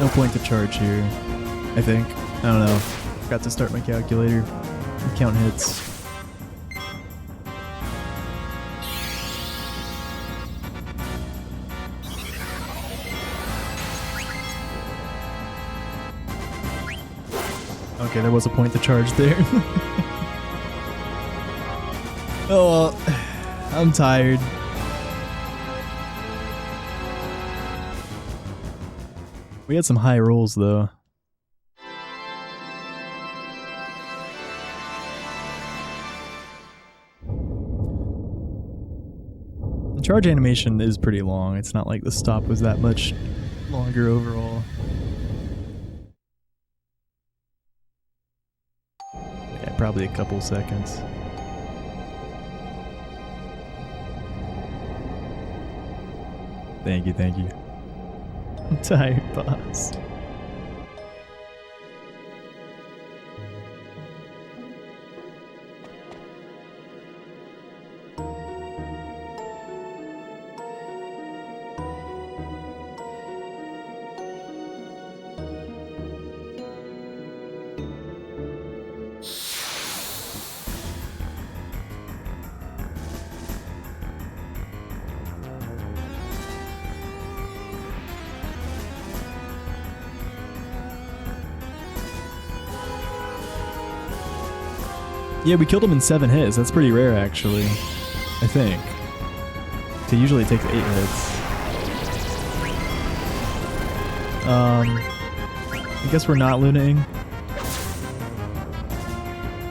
Speaker 1: No point to charge here, I think. I don't know. Forgot to start my calculator. Count hits. Okay, there was a point to charge there. Oh, well, I'm tired. We had some high rolls, though. The charge animation is pretty long. It's not like the stop was that much longer overall. Yeah, probably a couple seconds. Thank you, thank you. I'm tired, boss. Yeah, we killed him in 7 hits. That's pretty rare, actually. I think. So usually it takes 8 hits. I guess we're not lunating.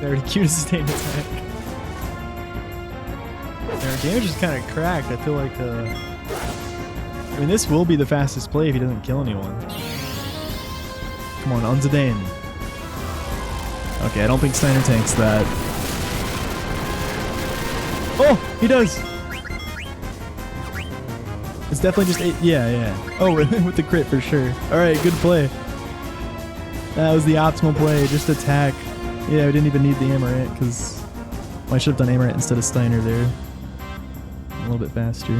Speaker 1: They already queued a sustained attack. Our damage is kind of cracked. I feel like, I mean, this will be the fastest play if he doesn't kill anyone. Come on, Unzadane. Okay, I don't think Steiner tanks that. Oh, he does! It's definitely just 8. Yeah. Oh, with the crit for sure. Alright, good play. That was the optimal play. Just attack. Yeah, we didn't even need the Amaranth because I should have done Amaranth instead of Steiner there. A little bit faster.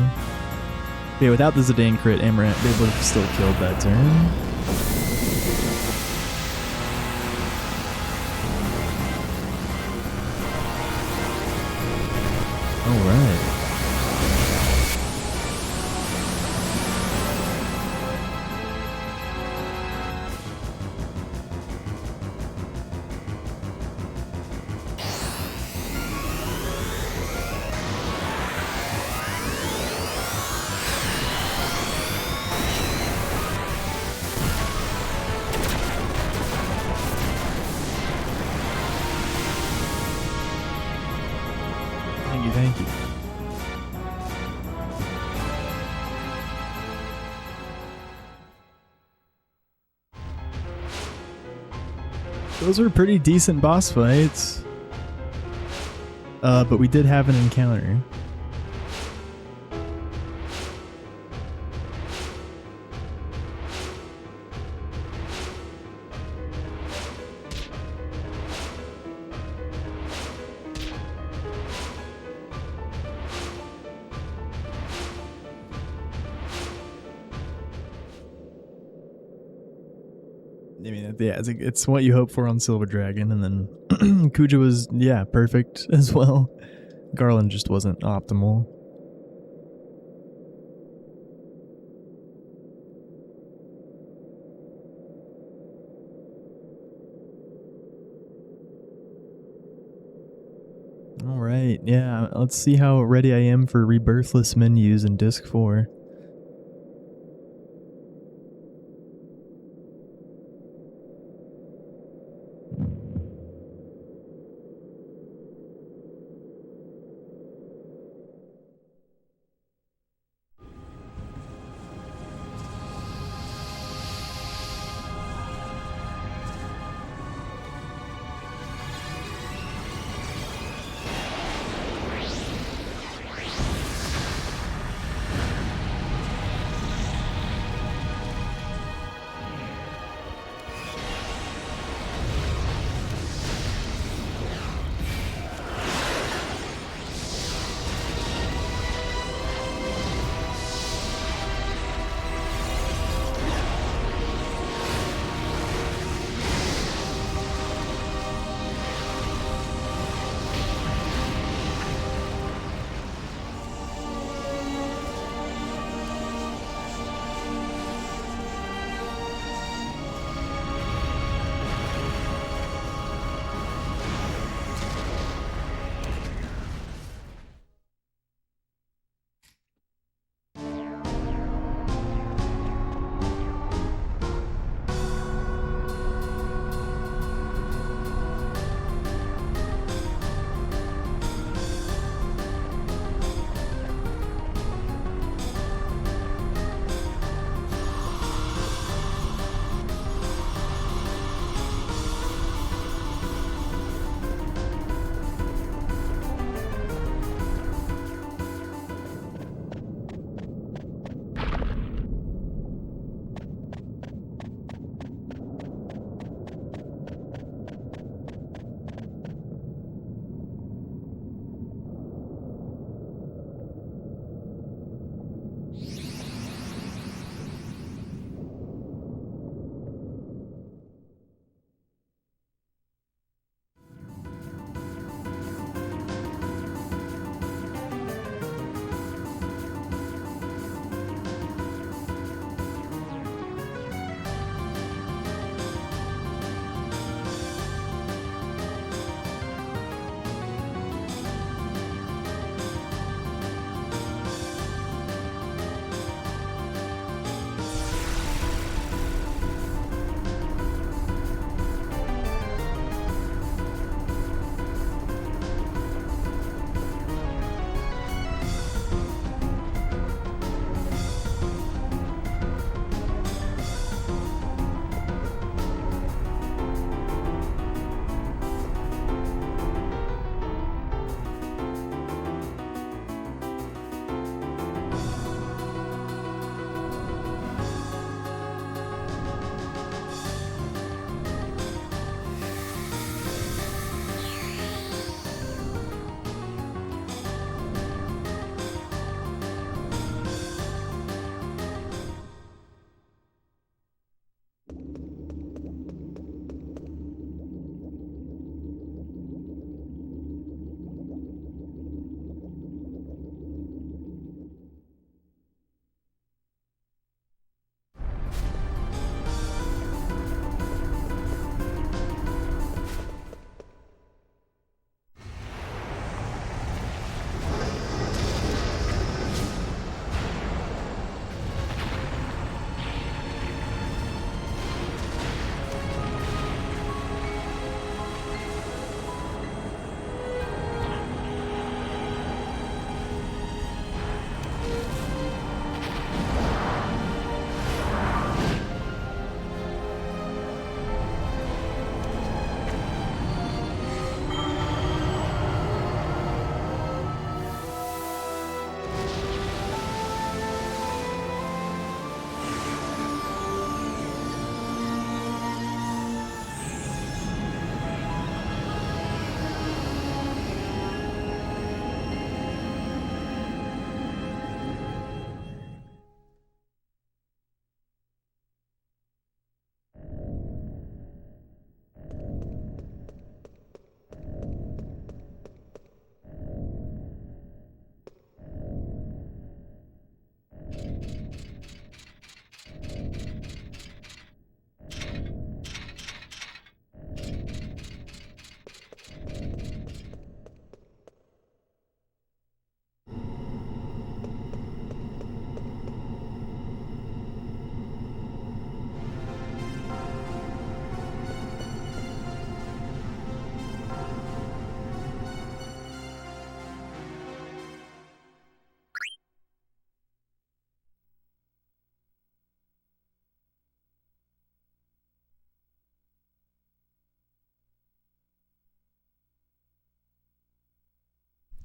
Speaker 1: Yeah, without the Zidane crit, Amaranth, they would have still killed that turn. Alright. Thank you. Those were pretty decent boss fights. But we did have an encounter. I mean, yeah, it's what you hope for on Silver Dragon, and then Kuja was, yeah, perfect as well. Garland just wasn't optimal. Alright, yeah, let's see how ready I am for rebirthless menus in Disc 4.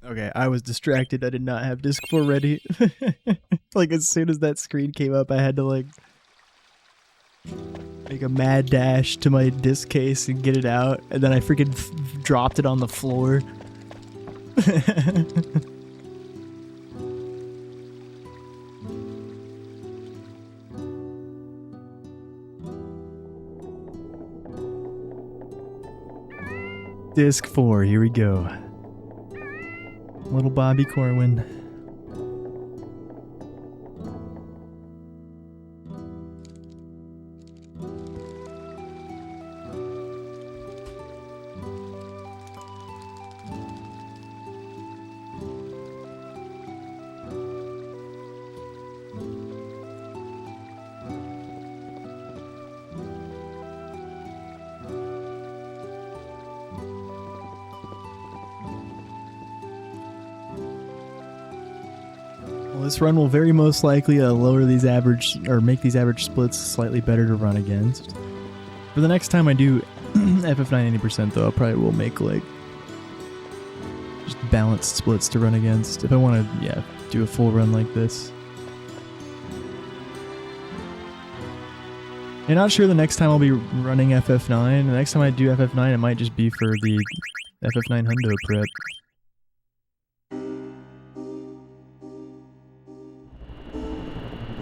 Speaker 1: Okay, I was distracted. I did not have disc 4 ready. Like, as soon as that screen came up, I had to, like, make a mad dash to my disc case and get it out, and then I freaking dropped it on the floor. Disc 4, here we go. Little Bobby Corwin. This run will very most likely lower these average, or make these average splits slightly better to run against. For the next time I do FF9 80% though, I probably will make like just balanced splits to run against if I want to, yeah, do a full run like this. I'm not sure the next time I'll be running FF9. The next time I do FF9, it might just be for the FF9 Hundo prep.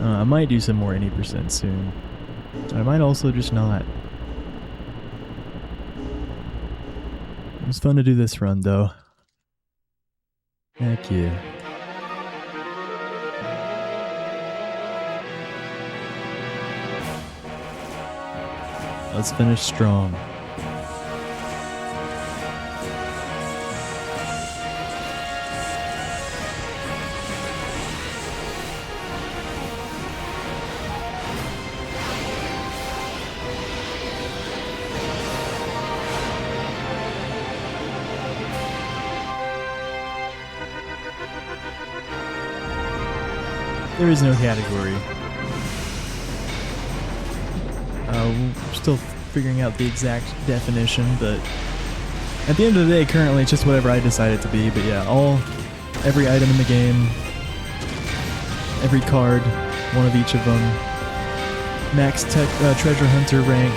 Speaker 1: I might do some more 80% soon. I might also just not. It was fun to do this run, though. Heck yeah. Let's finish strong. There is no category. We're still figuring out the exact definition, but at the end of the day, currently it's just whatever I decide it to be. But yeah, every item in the game, every card, one of each of them, max treasure hunter rank,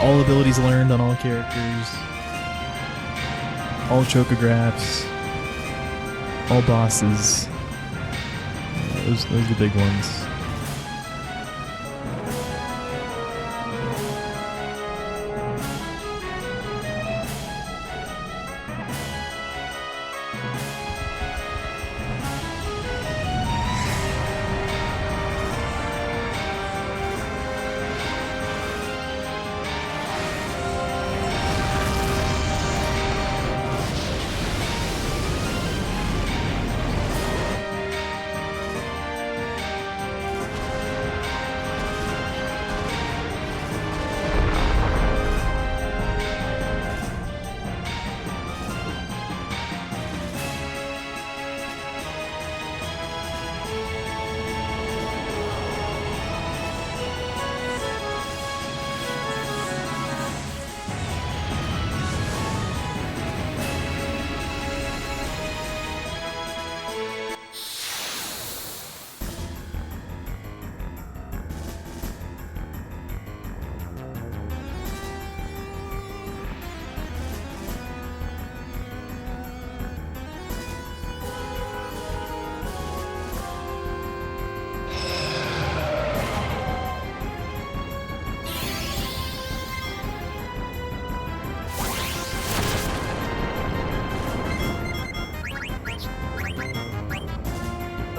Speaker 1: all abilities learned on all characters, all chocographs, all bosses. Those are the big ones.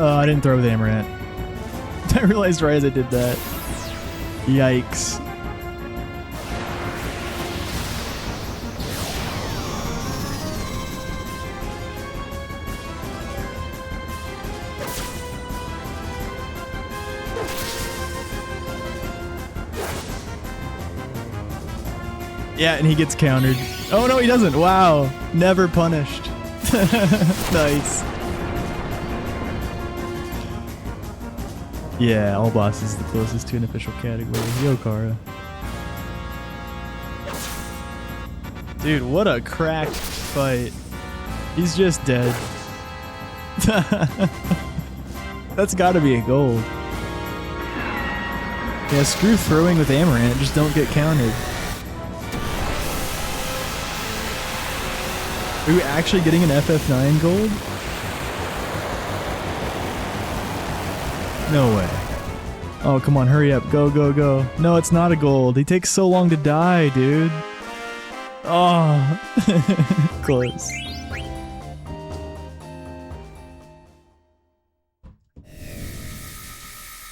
Speaker 1: Oh, I didn't throw the amaranth. I realized right as I did that. Yikes. Yeah, and he gets countered. Oh no, he doesn't. Wow. Never punished. Nice. Yeah, all bosses the closest to an official category. Yo, Kara. Dude, what a cracked fight. He's just dead. That's gotta be a gold. Yeah, screw throwing with Amaranth, just don't get counted. Are we actually getting an FF9 gold? No way. Oh, come on, hurry up. Go, go, go. No, it's not a gold. He takes so long to die, dude. Oh, close.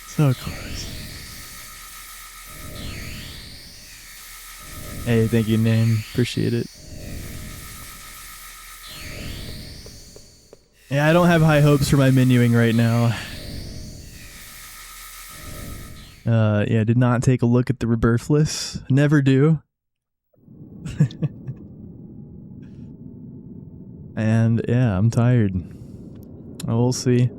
Speaker 1: So close. Hey, thank you, Name. Appreciate it. Yeah, I don't have high hopes for my menuing right now. Yeah, did not take a look at the rebirth list. Never do. And yeah, I'm tired. We'll see.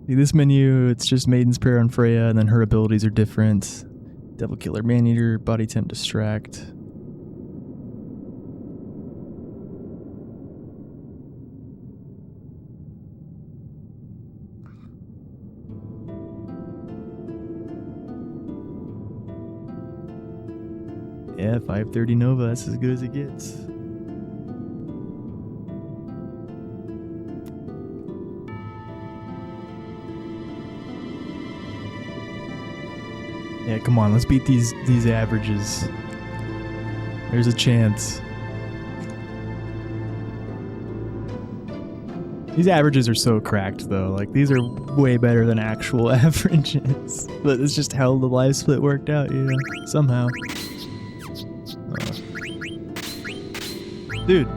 Speaker 1: See, this menu, it's just Maiden's Prayer on Freya, and then her abilities are different. Devil Killer, Maneater, Body Temp, Distract. Yeah, 530 Nova, that's as good as it gets. Yeah, come on, let's beat these averages. There's a chance. These averages are so cracked though, like these are way better than actual averages. But it's just how the live split worked out, you know, somehow. Dude.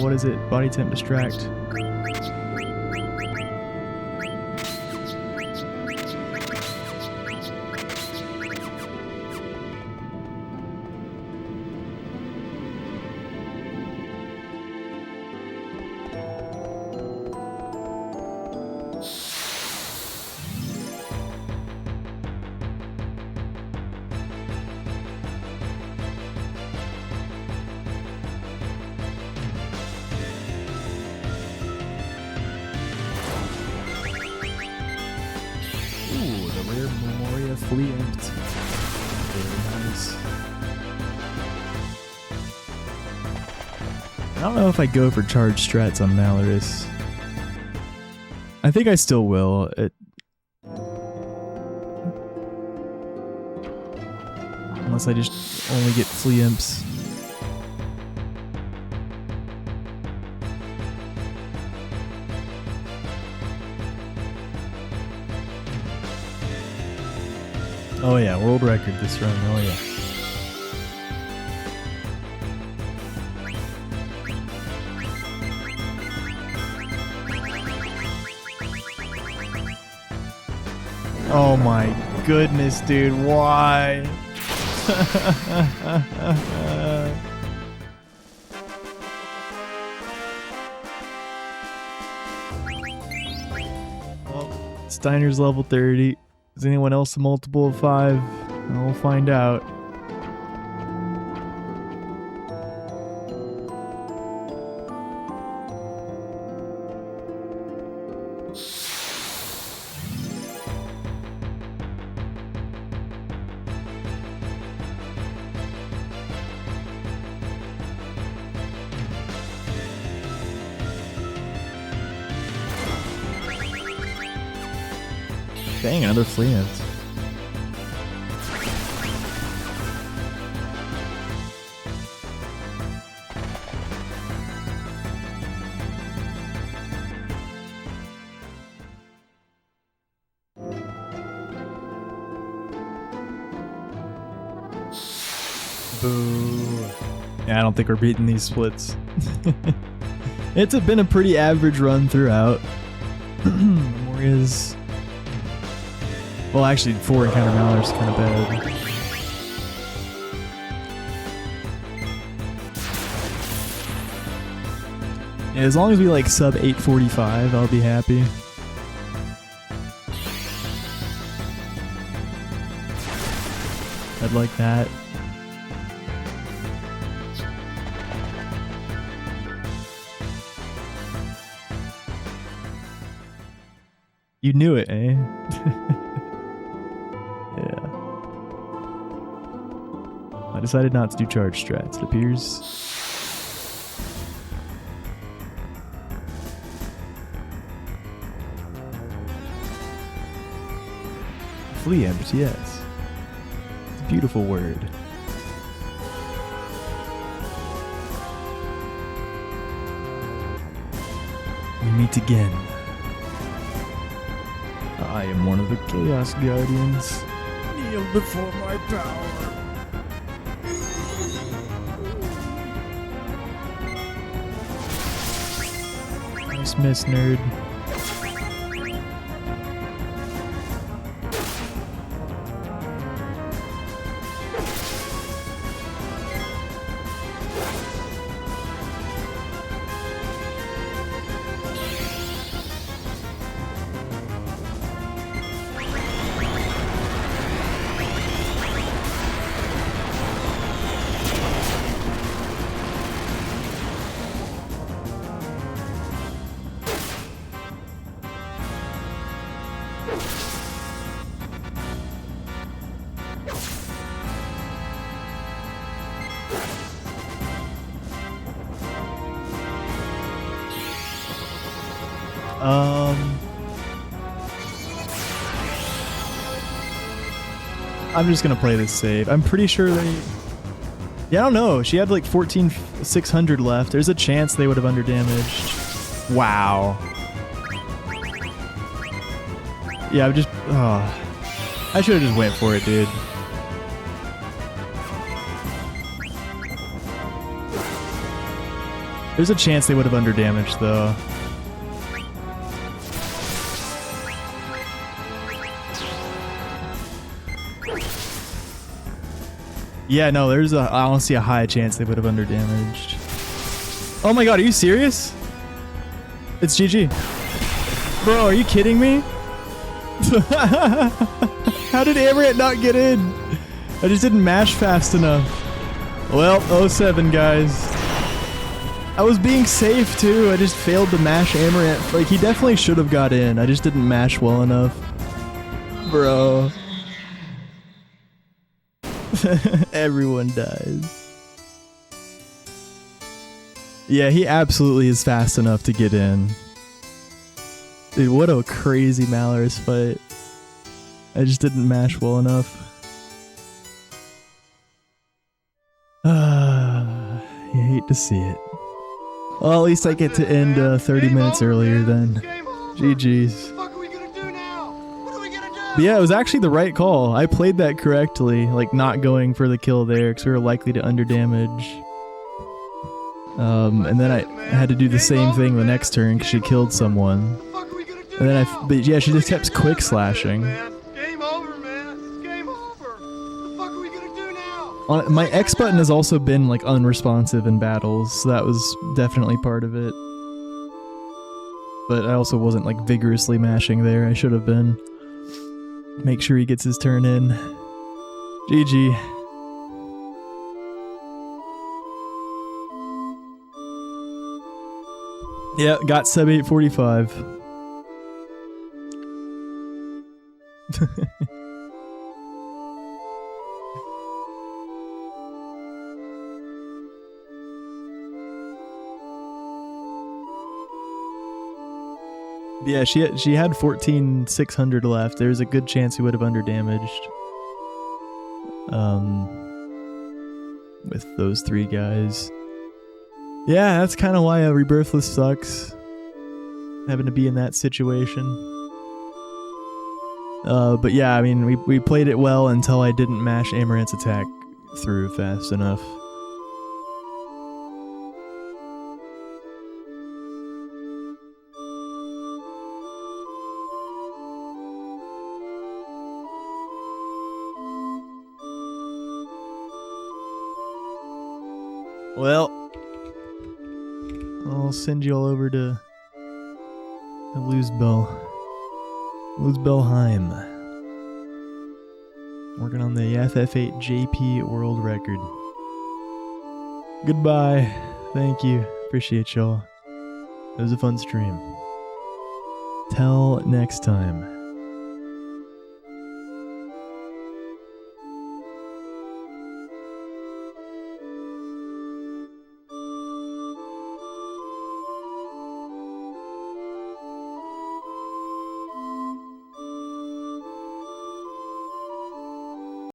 Speaker 1: What is it? Body Temp, Distract. Fully empty. Very nice. I don't know if I go for charge strats on Malorus. I think I still will. Unless I just only get flea imps. Oh yeah, world record this run, oh yeah. Oh my goodness, dude, why? Well, Steiner's level 30. Is anyone else a multiple of 5? We'll find out. Dang, another flea imp. Boo. Yeah, I don't think we're beating these splits. It's been a pretty average run throughout. Memoria's... Well, actually, 4 Encounter Malor is kind of bad. As long as we like sub 845, I'll be happy. I'd like that. You knew it, eh? Yeah. I decided not to do charge strats, it appears. Fleampt, yes. It's a beautiful word. We meet again. I am one of the Chaos Guardians. Kneel before my power. Nice miss, nerd. I'm just gonna play this save. I'm pretty sure they... Yeah, I don't know. She had like 14,600 left. There's a chance they would have underdamaged. Wow. Yeah, I just... Oh. I should have just went for it, dude. There's a chance they would have underdamaged, though. Yeah, no, there's a... I don't see a high chance they would have underdamaged. Oh my god, are you serious? It's GG. Bro, are you kidding me? How did Amaranth not get in? I just didn't mash fast enough. Well, 07, guys. I was being safe, too. I just failed to mash Amaranth. Like, he definitely should have got in. I just didn't mash well enough. Bro. Everyone dies. Yeah, he absolutely is fast enough to get in. Dude, what a crazy Malorus fight. I just didn't mash well enough. You hate to see it. Well, at least I get to end 30 minutes earlier then. GG's. But yeah, it was actually the right call. I played that correctly, like not going for the kill there because we were likely to underdamage. And then I had to do the same thing the next turn because she killed someone. And then but yeah, she just kept quick slashing.
Speaker 3: Game over, man. Game over. What the fuck are we gonna do now?
Speaker 1: My X button has also been like unresponsive in battles, so that was definitely part of it. But I also wasn't like vigorously mashing there. I should have been. Make sure he gets his turn in. GG. Yeah, got sub 845. Yeah, she had 14,600 left. There's a good chance he would have underdamaged. With those three guys. Yeah, that's kind of why Rebirthless sucks. Having to be in that situation. But yeah, I mean, we played it well until I didn't mash Amaranth's attack through fast enough. Well, I'll send you all over to Luzbelheim. Working on the FF8 JP world record. Goodbye. Thank you. Appreciate y'all. It was a fun stream. Till next time.